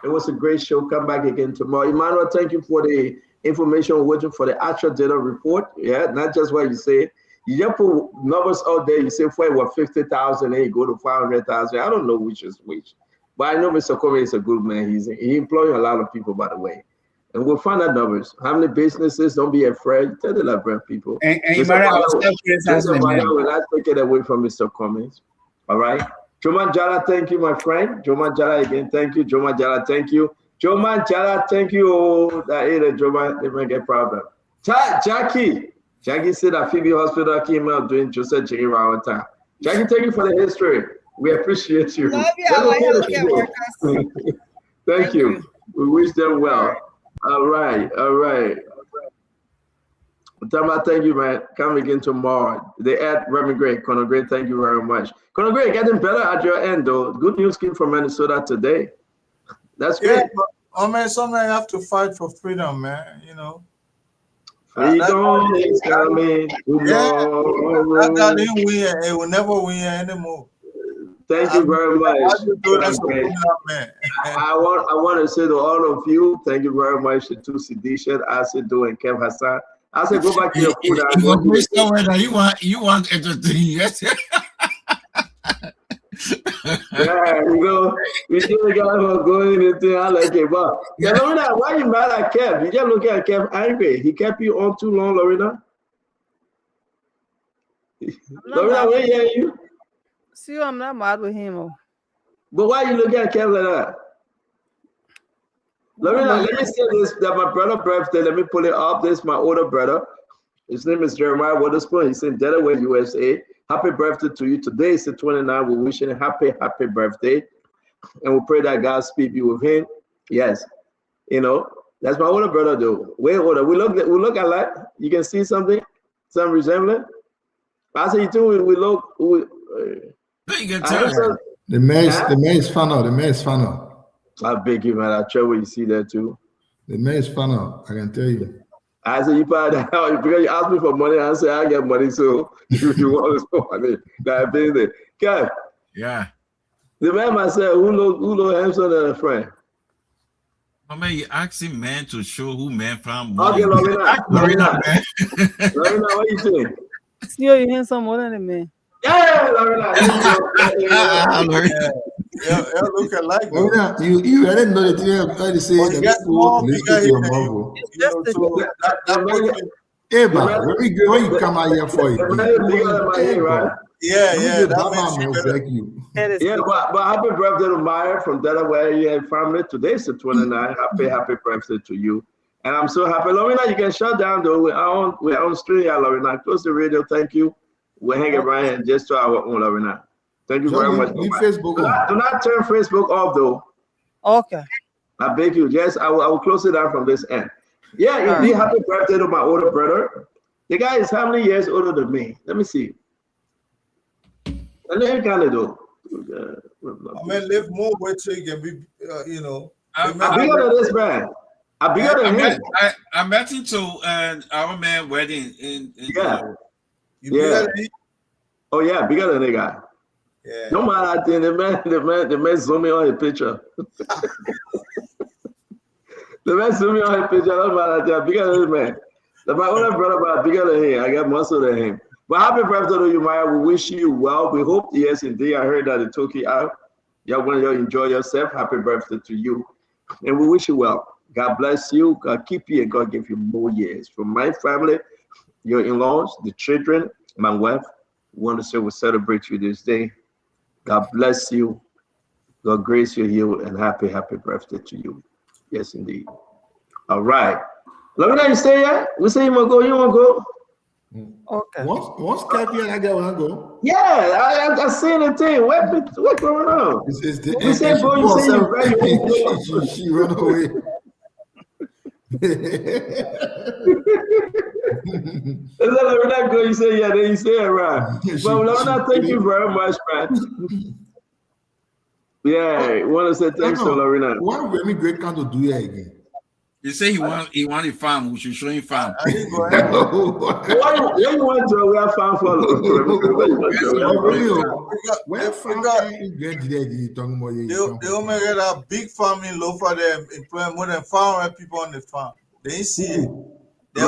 It was a great show. Come back again tomorrow. Emmanuel, thank you for the information. We're waiting for the actual data report. Yeah, not just what you say. You just put numbers out there. You say for what 50,000, and you go to 500,000. I don't know which is which, but I know Mr. Comey is a good man. He employing a lot of people, by the way. And we'll find out numbers. How many businesses? Don't be afraid. Tell the Liberian people. And we're not taking it away from Mr. Cummings. All right. Joma Jala, thank you, my friend. Joma Jala again, thank you. Joma Jala, thank you. Joma Jala, thank you. Oh, that is a Joma, they might get problem. Jackie said that Phoebe Hospital came out doing Joseph J. Rowan time. Jackie, thank you for the history. We appreciate you. Love you. Thank you. We wish them well. All right. Tama, thank you, man. Come again tomorrow. They add Reverend Gray. Conor Gray, thank you very much. Conor Gray, getting better at your end, though. Good news came from Minnesota today. That's great. Yeah, man, sometimes you have to fight for freedom, man. You know. Freedom is coming. That guy didn't win. He will never win anymore. Thank you very much. I want to say to all of you, thank you very much to Sidisha, Asido, and Kev Hassan. I said, go back to your food. You want entertain, yes? Yeah, you know, we still got going into I like it, but yeah, Lorena, why you mad at Kev? You just look at Kev angry. He kept you on too long, Lorena. Lorena, where are you? See, I'm not mad with him. But why you looking at Kev like that? Lorena, let me say this, that my brother's birthday, let me pull it up. This is my older brother. His name is Jeremiah Witherspoon. He's in Delaware, USA. Happy birthday to you. Today is the 29th. We're wishing him happy birthday. And we pray that God speak you with him. Yes. You know, that's my older brother, though. Way older. We look alike. You can see something, some resemblance. I say you too, we look. You can tell. The man is funnel. The man is funnel. I beg you, man. I try what you see there too. The man is funnel. I can tell you. I said, because you asked me for money, I said, I get money, so if you want to money, that business. Okay. Yeah. The man myself, who know Hamson and a friend? I mean, you asking man to show who man from. Okay, Lorena, Lorena, what you think? See, you handsome more than a man. Yeah, Lorena. Yeah, look alike. Lorena, you didn't know the thing I'm trying to say. Hey, man, when you come out here for it. Yeah, but happy birthday to Maya from Delaware. You have family. Today is the 29th. Happy birthday to you. And I'm so happy. Lorena, you can shut down though. We're on stream here, Lorena. Close the radio. Thank you. We're hanging around and just to our own, Lorena. Thank you very much. Facebook do not turn Facebook off though. Okay. I beg you. Yes, I will close it down from this end. Yeah, indeed. Happy birthday to my older brother. The guy is how many years older than me? Let me see. And then kind of do. I mean, live more with you can be, you know. I'm bigger than this man. I'm bigger than him. I met him to our man wedding in yeah. Yeah. Oh yeah, bigger than the guy. Yeah. No matter, I think the man zooming on his picture. The man zooming on his picture. No matter, bigger than the man. My older brother, but bigger than him. I got muscle than him. But happy birthday to you, Maya. We wish you well. We hope, yes, indeed. I heard that they took you out. Y'all want to enjoy yourself. Happy birthday to you. And we wish you well. God bless you. God keep you and God give you more years. From my family, your in-laws, the children, my wife, we want to say we celebrate you this day. God bless you. God grace you here and happy birthday to you. Yes, indeed. All right. Let me know you stay here. We say you want to go. You want to go? Okay. Once Kathy and I go, I go. Yeah, I seen the thing. What's going on? We said go. You say you're ready. She run away. Let me not go. You say yeah. Then you say it right. But let me not thank you very much, man. Yeah, I want to say thanks to Lorena. What Remy Great can't do here again? He say he want a farm. We should show him farm. I didn't go ahead. Where you want to wear farm for? They only get a big farm in low for them, employ more than 500 people on the farm. They ain't see it. They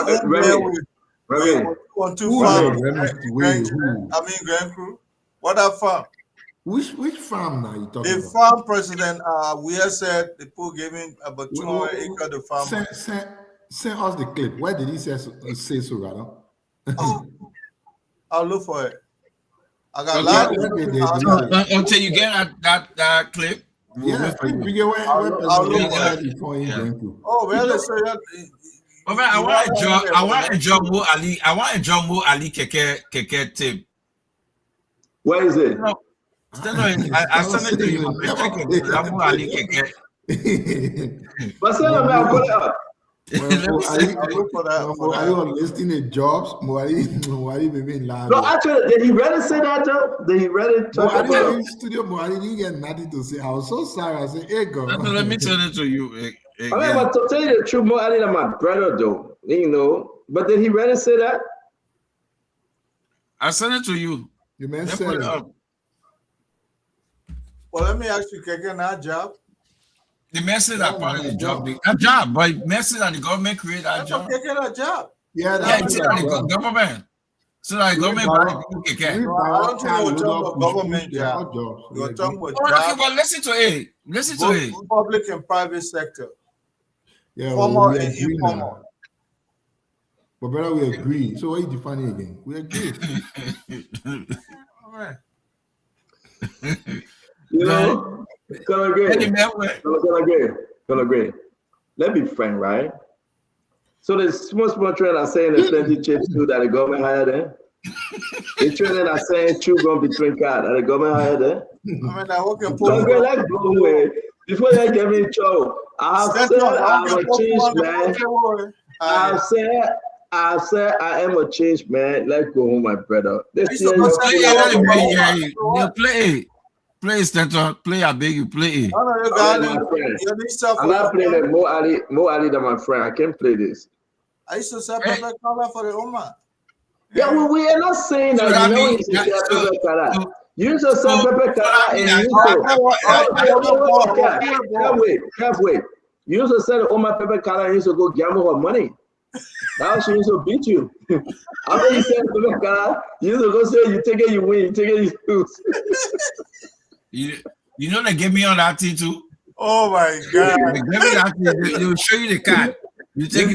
on two farms. Grand Crew. What that farm? Which farm now you talking the about? Farm president, we have said the poor gave him about 200 acres to farm. Send us the clip. Where did he say so, rather? I'll look for it. I got a lot. Until you get that clip. Yeah, Oh, well, so I want a Jumbo Ali Keke tip. Where is it? I sent it to you. Jumbo Ali Keke. But send them out. Put it up. Are you listing the jobs? No, actually, did he really say that though? Did he really talk about it? Studio Mohali didn't get nothing to say. I was so sorry. I said, hey, go. No, let me send it to you. I mean, but to tell you the truth, Mohali is my brother though. You know, but did he really say that? I sent it to you. You man said it up. Well, let me ask you, Keke, that job? The message that part of the job, a job, but message that the government create that job. Keke, a job. Yeah, that's the government. So that government I don't think you're talking about government job. You're talking about job. But listen to it. Listen to it. Public and private sector. Yeah, formal and informal. But brother, we agree. So what are you defining again? We agree. All right. You know, Color Gray. Let's be frank, right? So the small trend are saying the plenty chips too that the government hired them. The trend are saying chew gum between card that the government hired them. I mean, I work in like blow away. Before they get me in trouble, I've said I'm a change man. I've said I am a change man. Let's go home, my brother. Play Stanton, play. I beg you, play. No, you got it. I'm not playing it. Mo Ali than my friend. I can't play this. I used to say Pepe Kala for the Oma. Yeah, well, we are not saying that. So you used to say Pepe Kala. You used to say Pepe Kala and you halfway. You used to say the Oma Pepe Kala and used to go gamble her money. Now she used to beat you. After you said Pepe Kala, you used to go say you take it, you win. You take it, you lose. You know they gave me on that thing too. Oh my God! They gave me that thing. They will show you the card. You take it.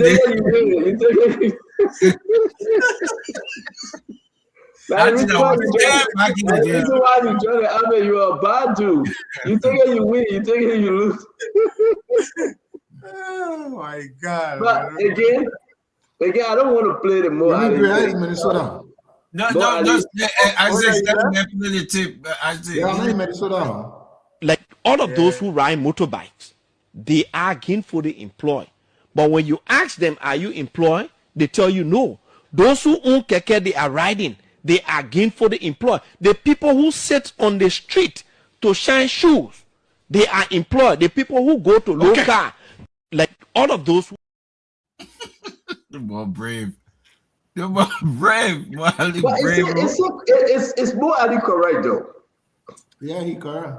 The reason why you join the army, you are bad dude. You take it, you win. You take it, you lose. Oh my God! But again, I don't want to play the more. Minnesota. No. I Like all of those who ride motorbikes, they are gainfully employed. But when you ask them, are you employed? They tell you no. Those who own keke, they are riding. They are gainfully employed. The people who sit on the street to shine shoes, they are employed. The people who go to local, like all of those who the more brave. You're more brave. More brave. It's more Ali correct though. Yeah, he correct.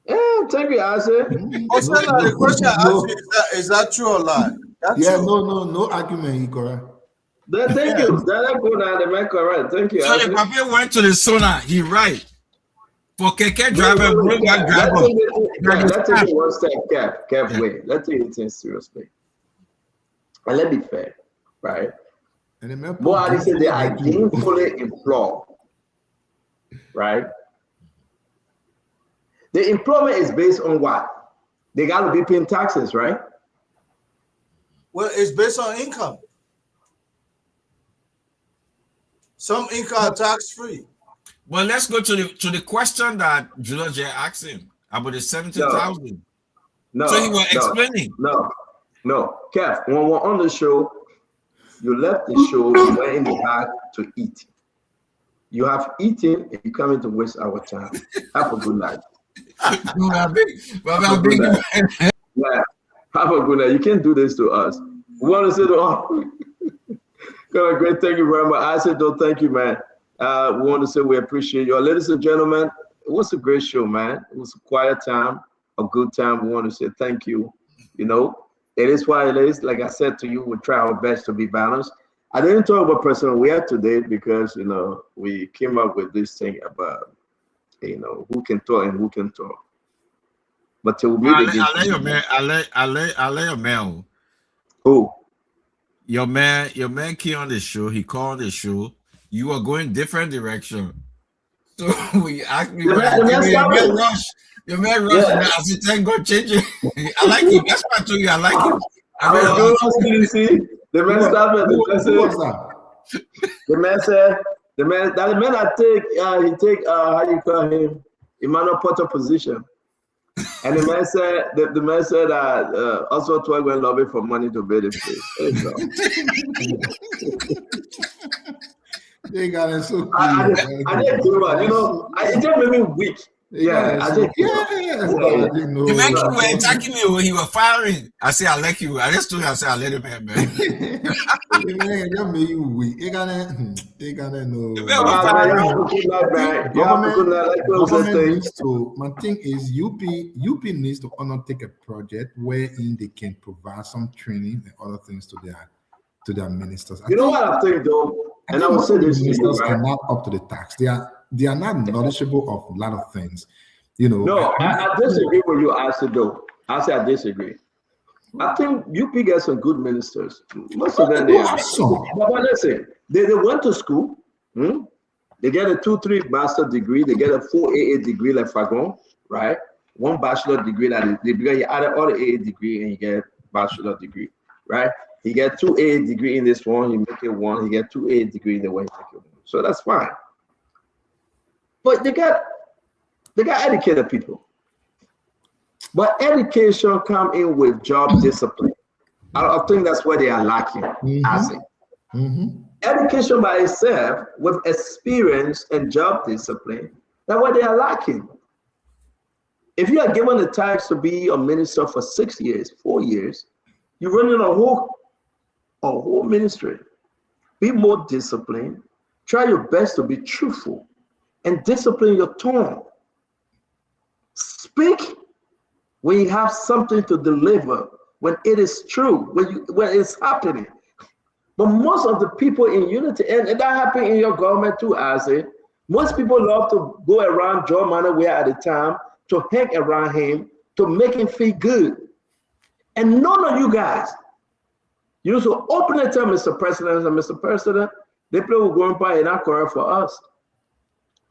Yeah, thank you, Asa. Also, the question I asked you is that true or not? No argument. He correct. Then thank you. Then I go down the man correct. Thank you. So the papi went to the sauna. He right. For keke driver, let's take it one step, Kev. Wait, let's take it seriously. And let's be fair, right? Mo Ali said they are gainfully employed, right? The employment is based on what? They got to be paying taxes, right? Well, it's based on income. Some income are tax free. Well, let's go to the question that Julia J asked him about the 70,000. No. So he was explaining. No. Kev, when we're on the show, you left the show, you went in the back to eat. You have eaten and you come in to waste our time. Have a good night. Yeah. Have a good night. You can't do this to us. We want to say to all, great, thank you very much. I said, no, thank you, man. We want to say we appreciate you. Ladies and gentlemen, it was a great show, man. It was a quiet time, a good time. We want to say thank you. You know, it is what it is. Like I said to you, we try our best to be balanced. I didn't talk about President Weah today because, you know, we came up with this thing about, you know, who can talk and who can talk. But to me, I'll let your man. Who? Your man came on the show. He called the show. You were going different direction. So we asked me, your man rush. And I said, thank God, change it. I like it. That's why I told you I like it. The man started. The man said, the man I take, he take, how you call him, Emmanuel Porter position. And the man said, also Twig went lobby for money to build this place. They got it so cool. I didn't do it, you know, it just made me weak. Yeah, I did. The man were attacking me when he was firing. I said, I like you. I just told you, I said, I let him have, man. That made you weak. They gotta know. Government needs to, my thing is UP needs to undertake a project wherein they can provide some training and other things to their ministers. You know what I think though? And I will say this, ministers are not up to the task. They are not knowledgeable of a lot of things, you know. No, I disagree with you. I said though. I disagree. I think UP gets some good ministers. Most of them they are. But listen, they went to school. They get a 2-3 master degree. They get a 4 AA degree like Fagon, right? 1 bachelor degree because you added all the AA degree and you get bachelor degree, right? He get 2 AA degree in this one. He make it 1. He get 2 AA degree in the one. He make it 1. So that's fine. But they got educated people. But education come in with job discipline. I think that's where they are lacking. Education by itself with experience and job discipline, that's what they are lacking. If you are given the task to be a minister for 6 years, 4 years, you're running a whole ministry. Be more disciplined. Try your best to be truthful and discipline your tone. Speak when you have something to deliver, when it is true, when it's happening. But most of the people in unity, and that happened in your government too, Isaac. Most people love to go around Joe Manuel at a time, to hang around him, to make him feel good. And none of you guys, you used to openly tell Mr. President, and Mr. President, they play with going by and not correct for us.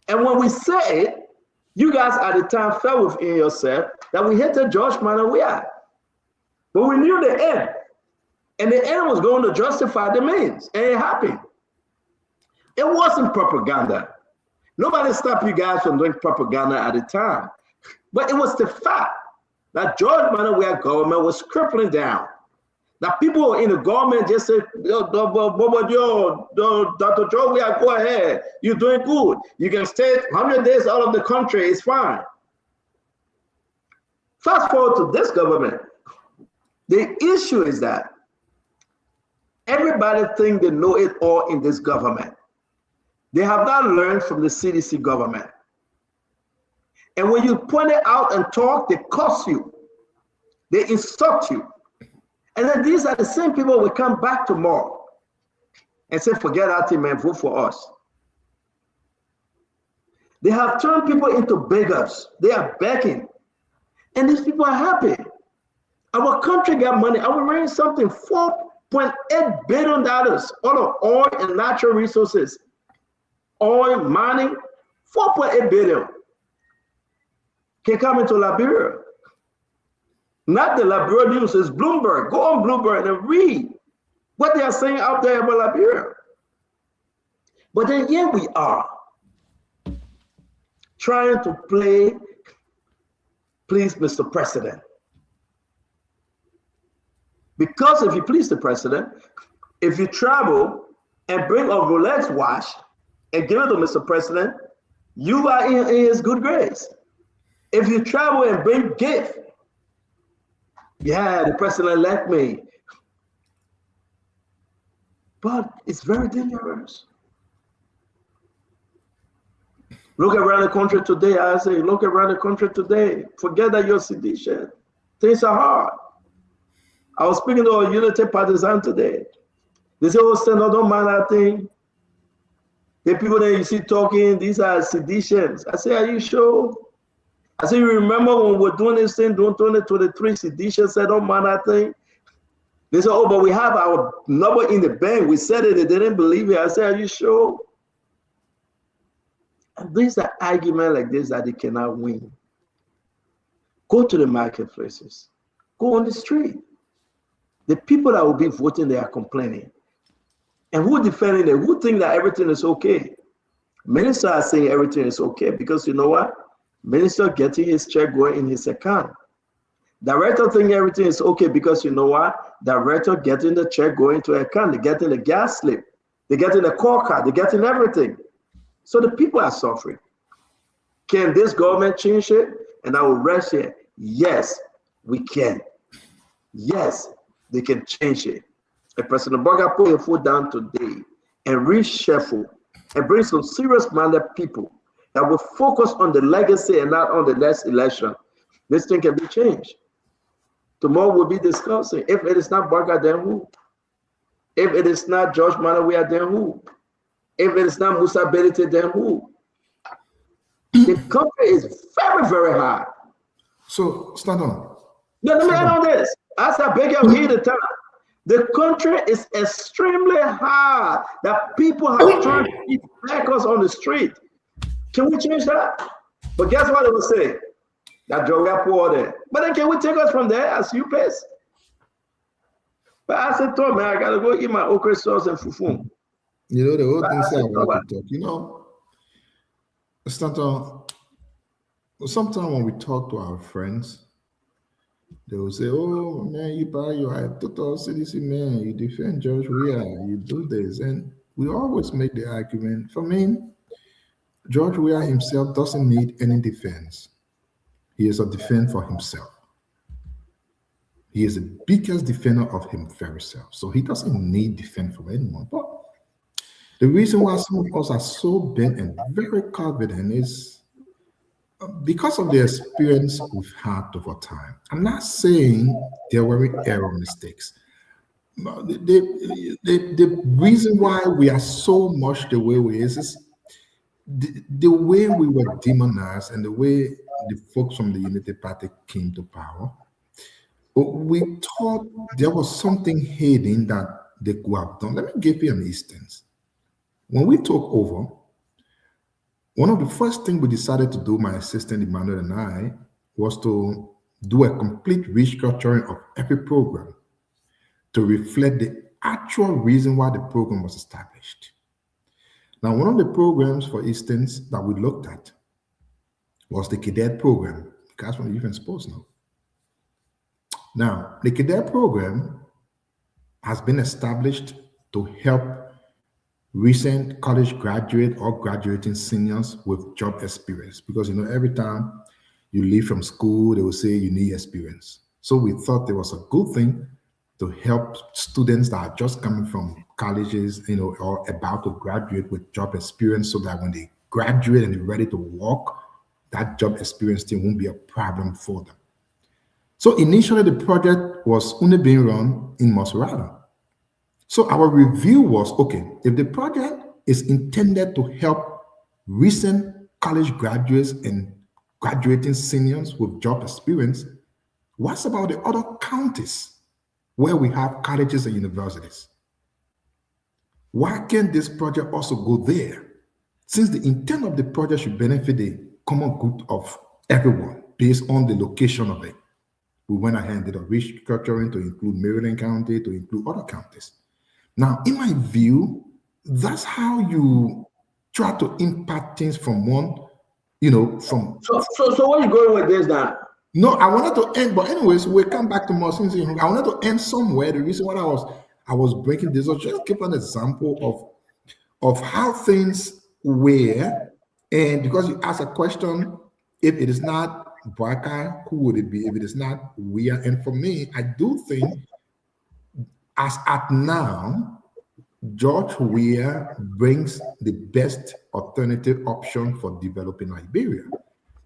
And when we say it, you guys at the time felt within yourself that we hated George Manuel. But we knew the end. And the end was going to justify the means. And it happened. It wasn't propaganda. Nobody stopped you guys from doing propaganda at the time. But it was the fact that George Manuel government was crippling down. That people in the government just said, Dr. Joe, we are go ahead. You're doing good. You can stay 100 days out of the country. It's fine. Fast forward to this government. The issue is that everybody think they know it all in this government. They have not learned from the CDC government. And when you point it out and talk, they curse you. They insult you. And then these are the same people who will come back tomorrow and say, forget our team and vote for us. They have turned people into beggars. They are begging. And these people are happy. Our country got money. I will raise something, $4.8 billion out of oil and natural resources. Oil, mining, $4.8 billion can come into Liberia. Not the Liberia news, it's Bloomberg. Go on Bloomberg and read what they are saying out there about Liberia. But then here we are, trying to play, please, Mr. President. Because if you please the president, if you travel and bring a Rolex watch and give it to Mr. President, you are in his good grace. If you travel and bring gift Yeah, the president elect me. But it's very dangerous. Look around the country today. I say, look around the country today. Forget that you're sedition. Things are hard. I was speaking to a unity partisan today. They say, oh, stand up, don't mind that thing. The people that you see talking, these are seditions. I say, are you sure? I say, you remember when we were doing this thing, doing 2023 seditions, said, don't mind that thing? They said, oh, but we have our number in the bank. We said it, they didn't believe it. I said, are you sure? And these are arguments like this that they cannot win. Go to the marketplaces. Go on the street. The people that will be voting, they are complaining. And who defending it? Who think that everything is okay? Minister are saying everything is okay because you know what? Minister getting his check going in his account. Director think everything is okay because you know what? Director getting the check going to account. They're getting the gas slip. They're getting the call card. They're getting everything. So the people are suffering. Can this government change it? And I will rest here. Yes, we can. Yes, they can change it. And President Burger put your foot down today and reshuffle and bring some serious-minded people that will focus on the legacy and not on the next election. This thing can be changed. Tomorrow we'll be discussing. If it is not Burger, then who? If it is not George Manawia, then who? If it is not Musa Belite, then who? The country is very, very hard. So, stand on. No, let me add on this. As I beg you here the time, the country is extremely hard that people have turned us on the street. Can we change that? But guess what they will say? That drug are poor there. But then can we take us from there as you pace? But I said, Tom, man, I gotta go eat my okra sauce and fufu. You know, the whole thing say I want to talk. You know, sometimes when we talk to our friends, they will say, oh, man, you are a total CDC man. You defend George Weah. You do this. And we always make the argument. For me, George Weah himself doesn't need any defense. He is a defense for himself. He is the biggest defender of him very self. So he doesn't need defense from anyone. But the reason why some of us are so bent and very confident is because of the experience we've had over time. I'm not saying there were error mistakes. The reason why we are so much the way we is the way we were demonized and the way the folks from the Unity Party came to power. We thought there was something hidden that they could have done. Let me give you an instance. When we took over, one of the first things we decided to do, my assistant Emmanuel and I, was to do a complete restructuring of every program to reflect the actual reason why the program was established. Now, one of the programs, for instance, that we looked at was the cadet program. Guys from the Youth and Sports now. Now, the cadet program has been established to help recent college graduate or graduating seniors with job experience, because you know every time you leave from school they will say you need experience. So we thought there was a good thing to help students that are just coming from colleges, you know, or about to graduate with job experience, so that when they graduate and they're ready to work, that job experience thing won't be a problem for them. So initially the project was only being run in Maserati. So our review was, okay, if the project is intended to help recent college graduates and graduating seniors with job experience, what's about the other counties where we have colleges and universities? Why can't this project also go there? Since the intent of the project should benefit the common good of everyone based on the location of it. We went ahead and did a restructuring to include Maryland County, to include other counties. Now, in my view, that's how you try to impact things from one, you know, from... So where are you going with this now? No, I wanted to end, but anyways, we'll come back to more things. I wanted to end somewhere. The reason why I was breaking this was just give an example of how things were. And because you asked a question, if it is not Boakai, who would it be if it is not Weah? And for me, I do think, as at now, George Weah brings the best alternative option for developing Liberia.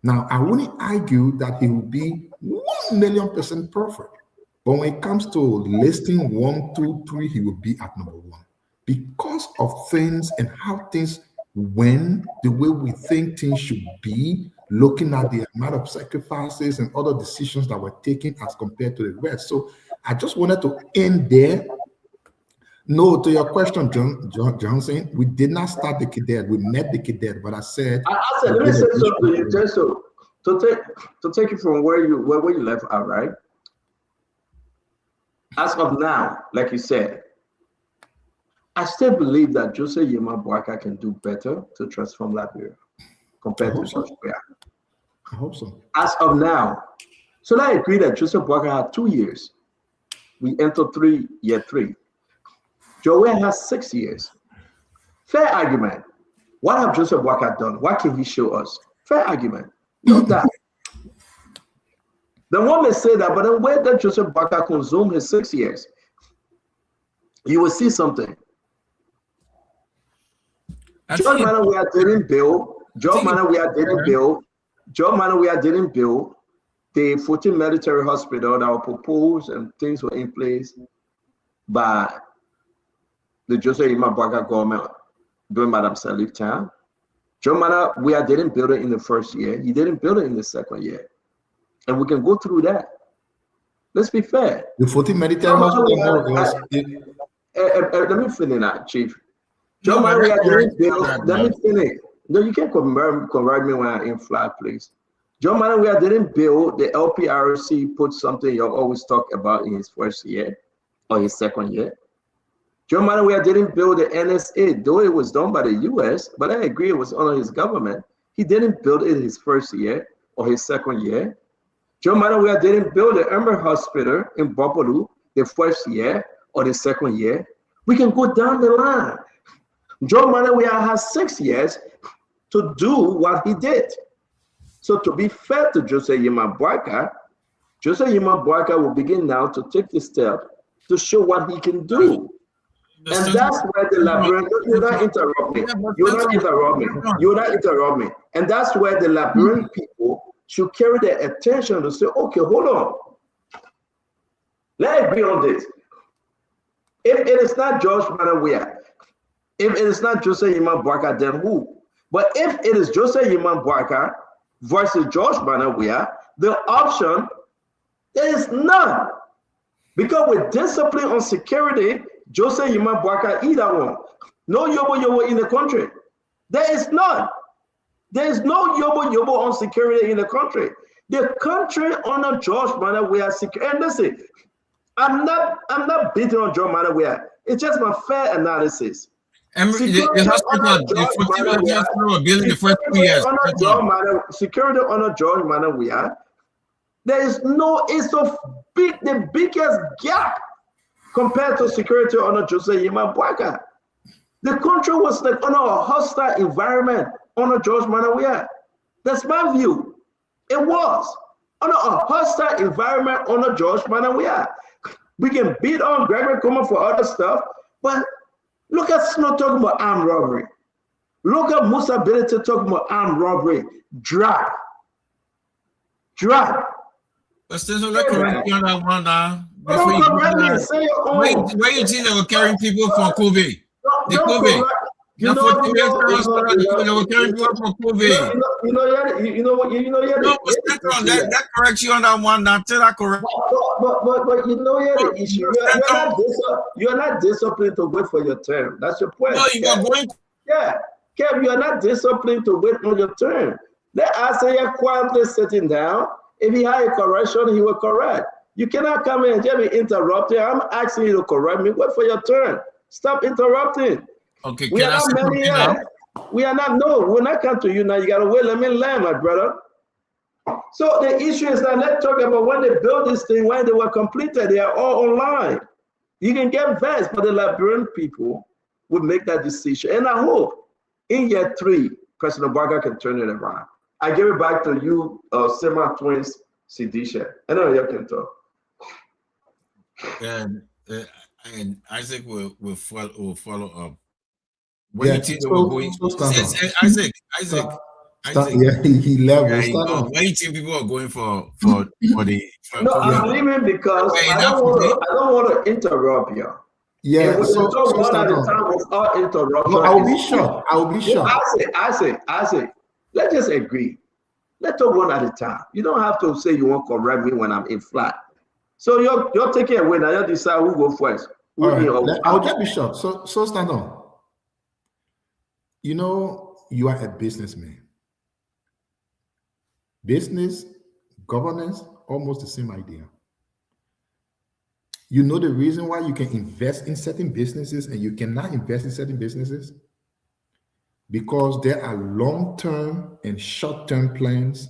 Now, I wouldn't argue that he will be 1,000,000% perfect, but when it comes to listing 1, 2, 3, he will be at number 1 because of things and how things went, the way we think things should be, looking at the amount of sacrifices and other decisions that were taken as compared to the rest. So I just wanted to end there. No, to your question, Johnson, we did not start the cadet. We met the cadet, but I said. Let me say something to you, just to take you from where you left out, right? As of now, like you said, I still believe that Joseph Yema Boakai can do better to transform Liberia compared to George Weah. I hope so. As of now, so I agree that Joseph Boakai had 2 years. We enter year 3. George Weah has 6 years. Fair argument. What have Joseph Boakai done? What can he show us? Fair argument. No doubt. The one may say that, but then where did Joseph Boakai consume his 6 years? You will see something. George Manuel Weah didn't build. George Manuel Weah didn't build. George Manuel Weah didn't build the 14 military hospital that were proposed and things were in place by the Joseph Yema Boakai government during Madam Salif time. George Manuel Weah didn't build it in the first year. He didn't build it in the second year. And we can go through that. Let's be fair. The 14 military hospital was. Let me finish that, Chief. George Manuel Weah didn't build. Let me finish. No, you can't correct me when I'm in flat, please. George Manuel Weah didn't build the LPRC, put something you always talk about in his first year or his second year. George Manuel Weah didn't build the NSA, though it was done by the US, but I agree it was under his government. He didn't build it his first year or his second year. George Manuel Weah didn't build the Ember Hospital in Bopolu the first year or the second year. We can go down the line. George Manuel Weah has 6 years to do what he did. So to be fair to Joseph Yema Boakai, Joseph Yema Boakai will begin now to take the step to show what he can do. And that's where the Liberian, you're not interrupt me. You're not interrupt me. You're not interrupt me. And that's where the Liberian people should carry their attention to say, okay, hold on. Let's agree on this. If it is not George Manuel Weah, if it is not Joseph Yema Boakai, then who? But if it is Joseph Yema Boakai versus George Manuel Weah, the option is none. Because with discipline on security, Joseph Yema Boakai either one. No yobo in the country. There is none. There is no yobo on security in the country. The country under George Manuel Weah security. And listen, I'm not beating on George Manuel Weah. It's just my fair analysis. Security under George Manuel Weah, there is no, it's so big, the biggest gap compared to security under Joseph Yema Boakai. The country was like under a hostile environment under George Manuel Weah. That's my view. It was under a hostile environment under George Manuel Weah. We can beat on Gregory Comer for other stuff, but look at Snow talking about armed robbery. Look at Musa Bility talking about armed robbery. Drop. But still, let's correct you on that one now. Where you think they were carrying people from COVID? The COVID. They were carrying people from COVID. That corrects you on that one now. Tell that correct. But you know, the issue. You're not disciplined to wait for your term. That's your point. No, you are going. Yeah, Kev, you are not disciplined to wait for your turn. Let Isaiah quietly sitting down. If he had a correction, he will correct. You cannot come in and just be interrupting. I'm asking you to correct me. Wait for your turn. Stop interrupting. Okay, we are not many yet. We are not. No, we're not come to you now. You gotta wait. Let me learn, my brother. So the issue is that let's talk about when they built this thing, when they were completed. They are all online. You can get vexed, but the Liberian people would make that decision. And I hope in year 3, President Boakai can turn it around. I give it back to you, Sema Twins, Sidisha. I know you can talk. And Isaac will follow up. When Yeah, you think they were going, Isaac. Yeah, he left. Yeah, Start on. when you think people are going for the No, I'm leaving because I don't want to interrupt you. Yeah, If we so talk one start at a on. time without interruption. No, I will be short. I will be short. I say, let's just agree. Let's talk one at a time. You don't have to say you won't correct me when I'm in flat. So you're taking away now. You decide who go first. All right, I'll just be short. So stand on. You know, you are a businessman. Business, governance, almost the same idea. You know the reason why you can invest in certain businesses and you cannot invest in certain businesses? Because there are long-term and short-term plans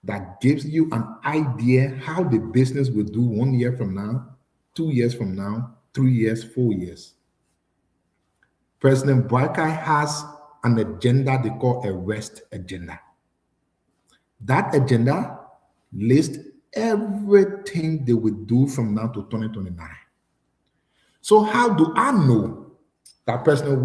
that gives you an idea how the business will do 1 year from now, 2 years from now, 3 years, 4 years. President Boakai has an agenda they call a REST agenda. That agenda lists everything they will do from now to 2029. So how do I know that President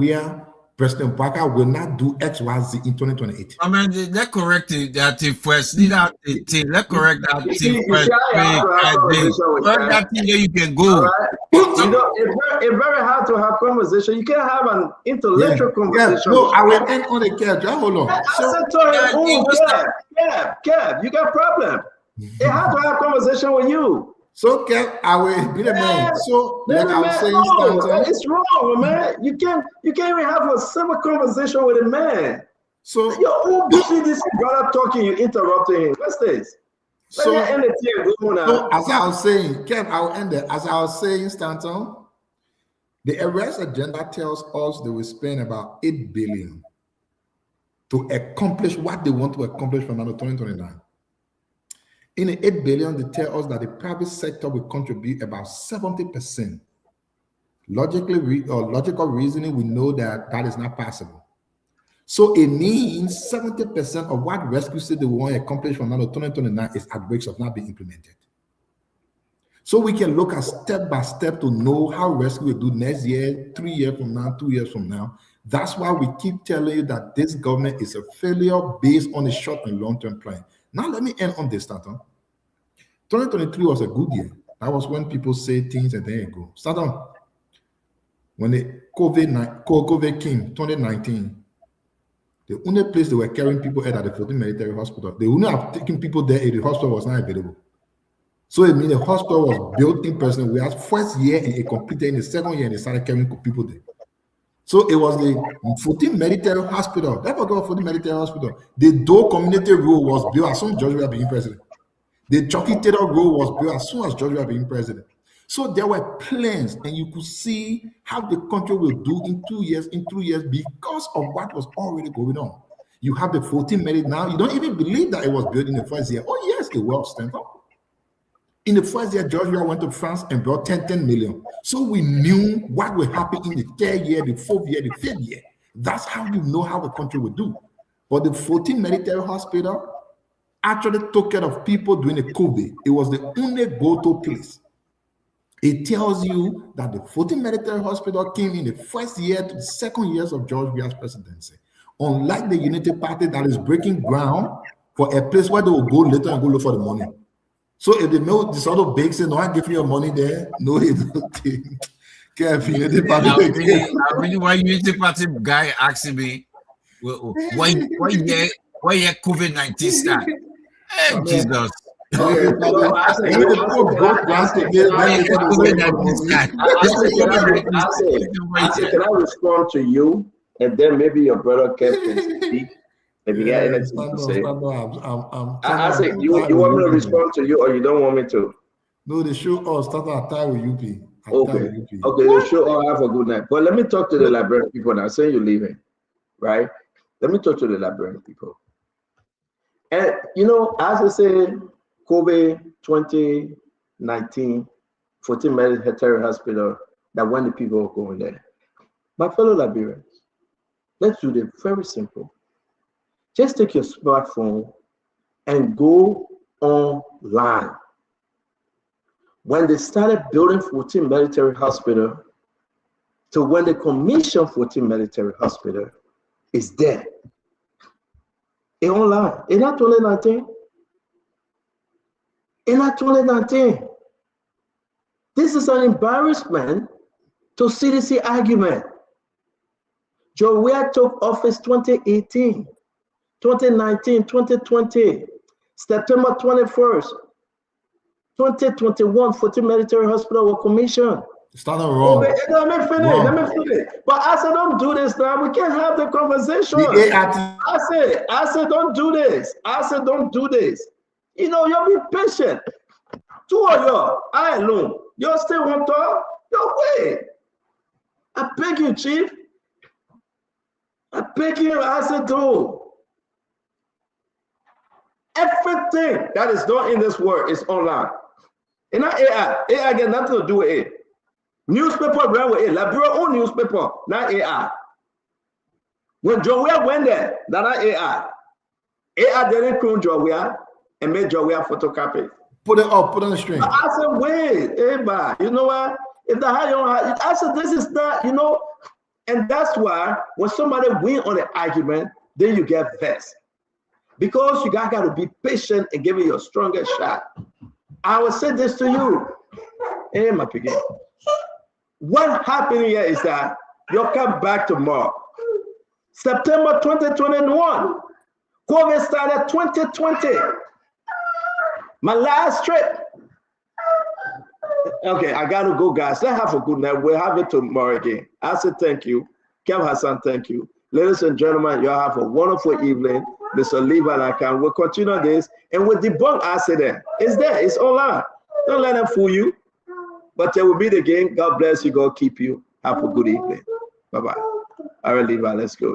Boakai will not do X, Y, Z in 2028? I mean, let's correct that thing first. Leave out the thing. Let's correct that thing first. Correct that thing, then you can go. Right. You know, it's very hard to have conversation. You can't have an intellectual conversation. No, I will end on the Kev. Hold on. Kev, you got problem. It's hard to have conversation with you. So Kev, I will be the man. So like I was saying, it's wrong, man. You can't even have a simple conversation with a man. So your own this brother talking, you interrupting him. What's this? So as I was saying, Kev, I will end it. As I was saying, Stanton, the arrest agenda tells us they will spend about 8 billion to accomplish what they want to accomplish from now to 2029. In the 8 billion, they tell us that the private sector will contribute about 70%. Logical reasoning, we know that that is not possible. So it means 70% of what Rescue said they want to accomplish from now to 2029 is at risk of not being implemented. So we can look at step by step to know how Rescue will do next year, 3 years from now, 2 years from now. That's why we keep telling you that this government is a failure based on a short and long-term plan. Now let me end on this, Stanton. 2023 was a good year. That was when people say things and then go. Stanton, when the COVID came, 2019, the only place they were carrying people at the 14 military hospital, they wouldn't have taken people there if the hospital was not available. So it means the hospital was built in person. We had first year and it completed in the second year and they started carrying people there. So it was the 14 military hospital. That was 14 military hospital. The Doe Community Road was built as soon as George Weah became president. The Chucky Taylor Road was built as soon as George Weah became president. So there were plans, and you could see how the country will do in 2 years, in 3 years, because of what was already going on. You have the 14 military now. You don't even believe that it was built in the first year. Oh yes, it was, Stanton. In the first year, George Weah went to France and brought 10 million. So we knew what would happen in the third year, the fourth year, the fifth year. That's how you know how a country would do. But the 14 military hospital actually took care of people during the COVID. It was the only go-to place. It tells you that the 14 military hospital came in the first year to the second years of George Weah's presidency. Unlike the Unity Party that is breaking ground for a place where they will go later and go look for the money. So if they know this sort of big say, no, I give you your money there, no, it can't be Unity Party. I really why Unity Party guy asking me, why COVID-19 start? Hey, Jesus. Can I respond to you, and then maybe your brother can speak if you got anything to say? I say you want me to respond to you, or you don't want me to? No, the show all start at time with UP. Okay, the show all have a good night. But let me talk to the librarian people now. Saying you're leaving, right? Let me talk to the librarian people. And you know, as I say, COVID 2019, 14 military hospital, that when the people are going there. My fellow librarians, let's do it very simple. Just take your smartphone and go online. When they started building 14 military hospital to when they commissioned 14 military hospital, is there. It's online. In that 2019. In that 2019. This is an embarrassment to CDC argument. Joe Weah took office 2018, 2019, 2020, September 21st, 2021, 14 military hospital were commissioned. It's not wrong. Wait, let me finish. But I said, don't do this now. We can't have the conversation. I said, don't do this. I said, don't do this. You know, you'll be patient. Two of y'all, I alone. You still want to talk? No way. I beg you, Chief. I beg you. I said, do. Everything that is done in this world is online. And not AI. AI got nothing to do with it. Newspaper ran with it. Liberia own newspaper, not AI. When Joe Weah went there, that's not AI. AI didn't clone Joe Weah and made Joe Weah photocopy. Put it up, put on the stream. I said, wait, everybody, you know what? If the high I said, this is not, you know, and that's why when somebody win on an argument, then you get vexed. Because you got to be patient and give it your strongest shot. I will say this to you. Hey, my piggy. What happened here is that you'll come back tomorrow. September 2021. COVID started 2020. My last trip. Okay, I got to go, guys. Let's have a good night. We'll have it tomorrow again. I said thank you. Kev Hassan, thank you. Ladies and gentlemen, you have a wonderful evening. Mr. Levi and I can. We'll continue this. And we'll debunk accident. It's there. It's online. Don't let them fool you. But there will be the game. God bless you. God keep you. Have a good evening. Bye-bye. All right, Levi, let's go.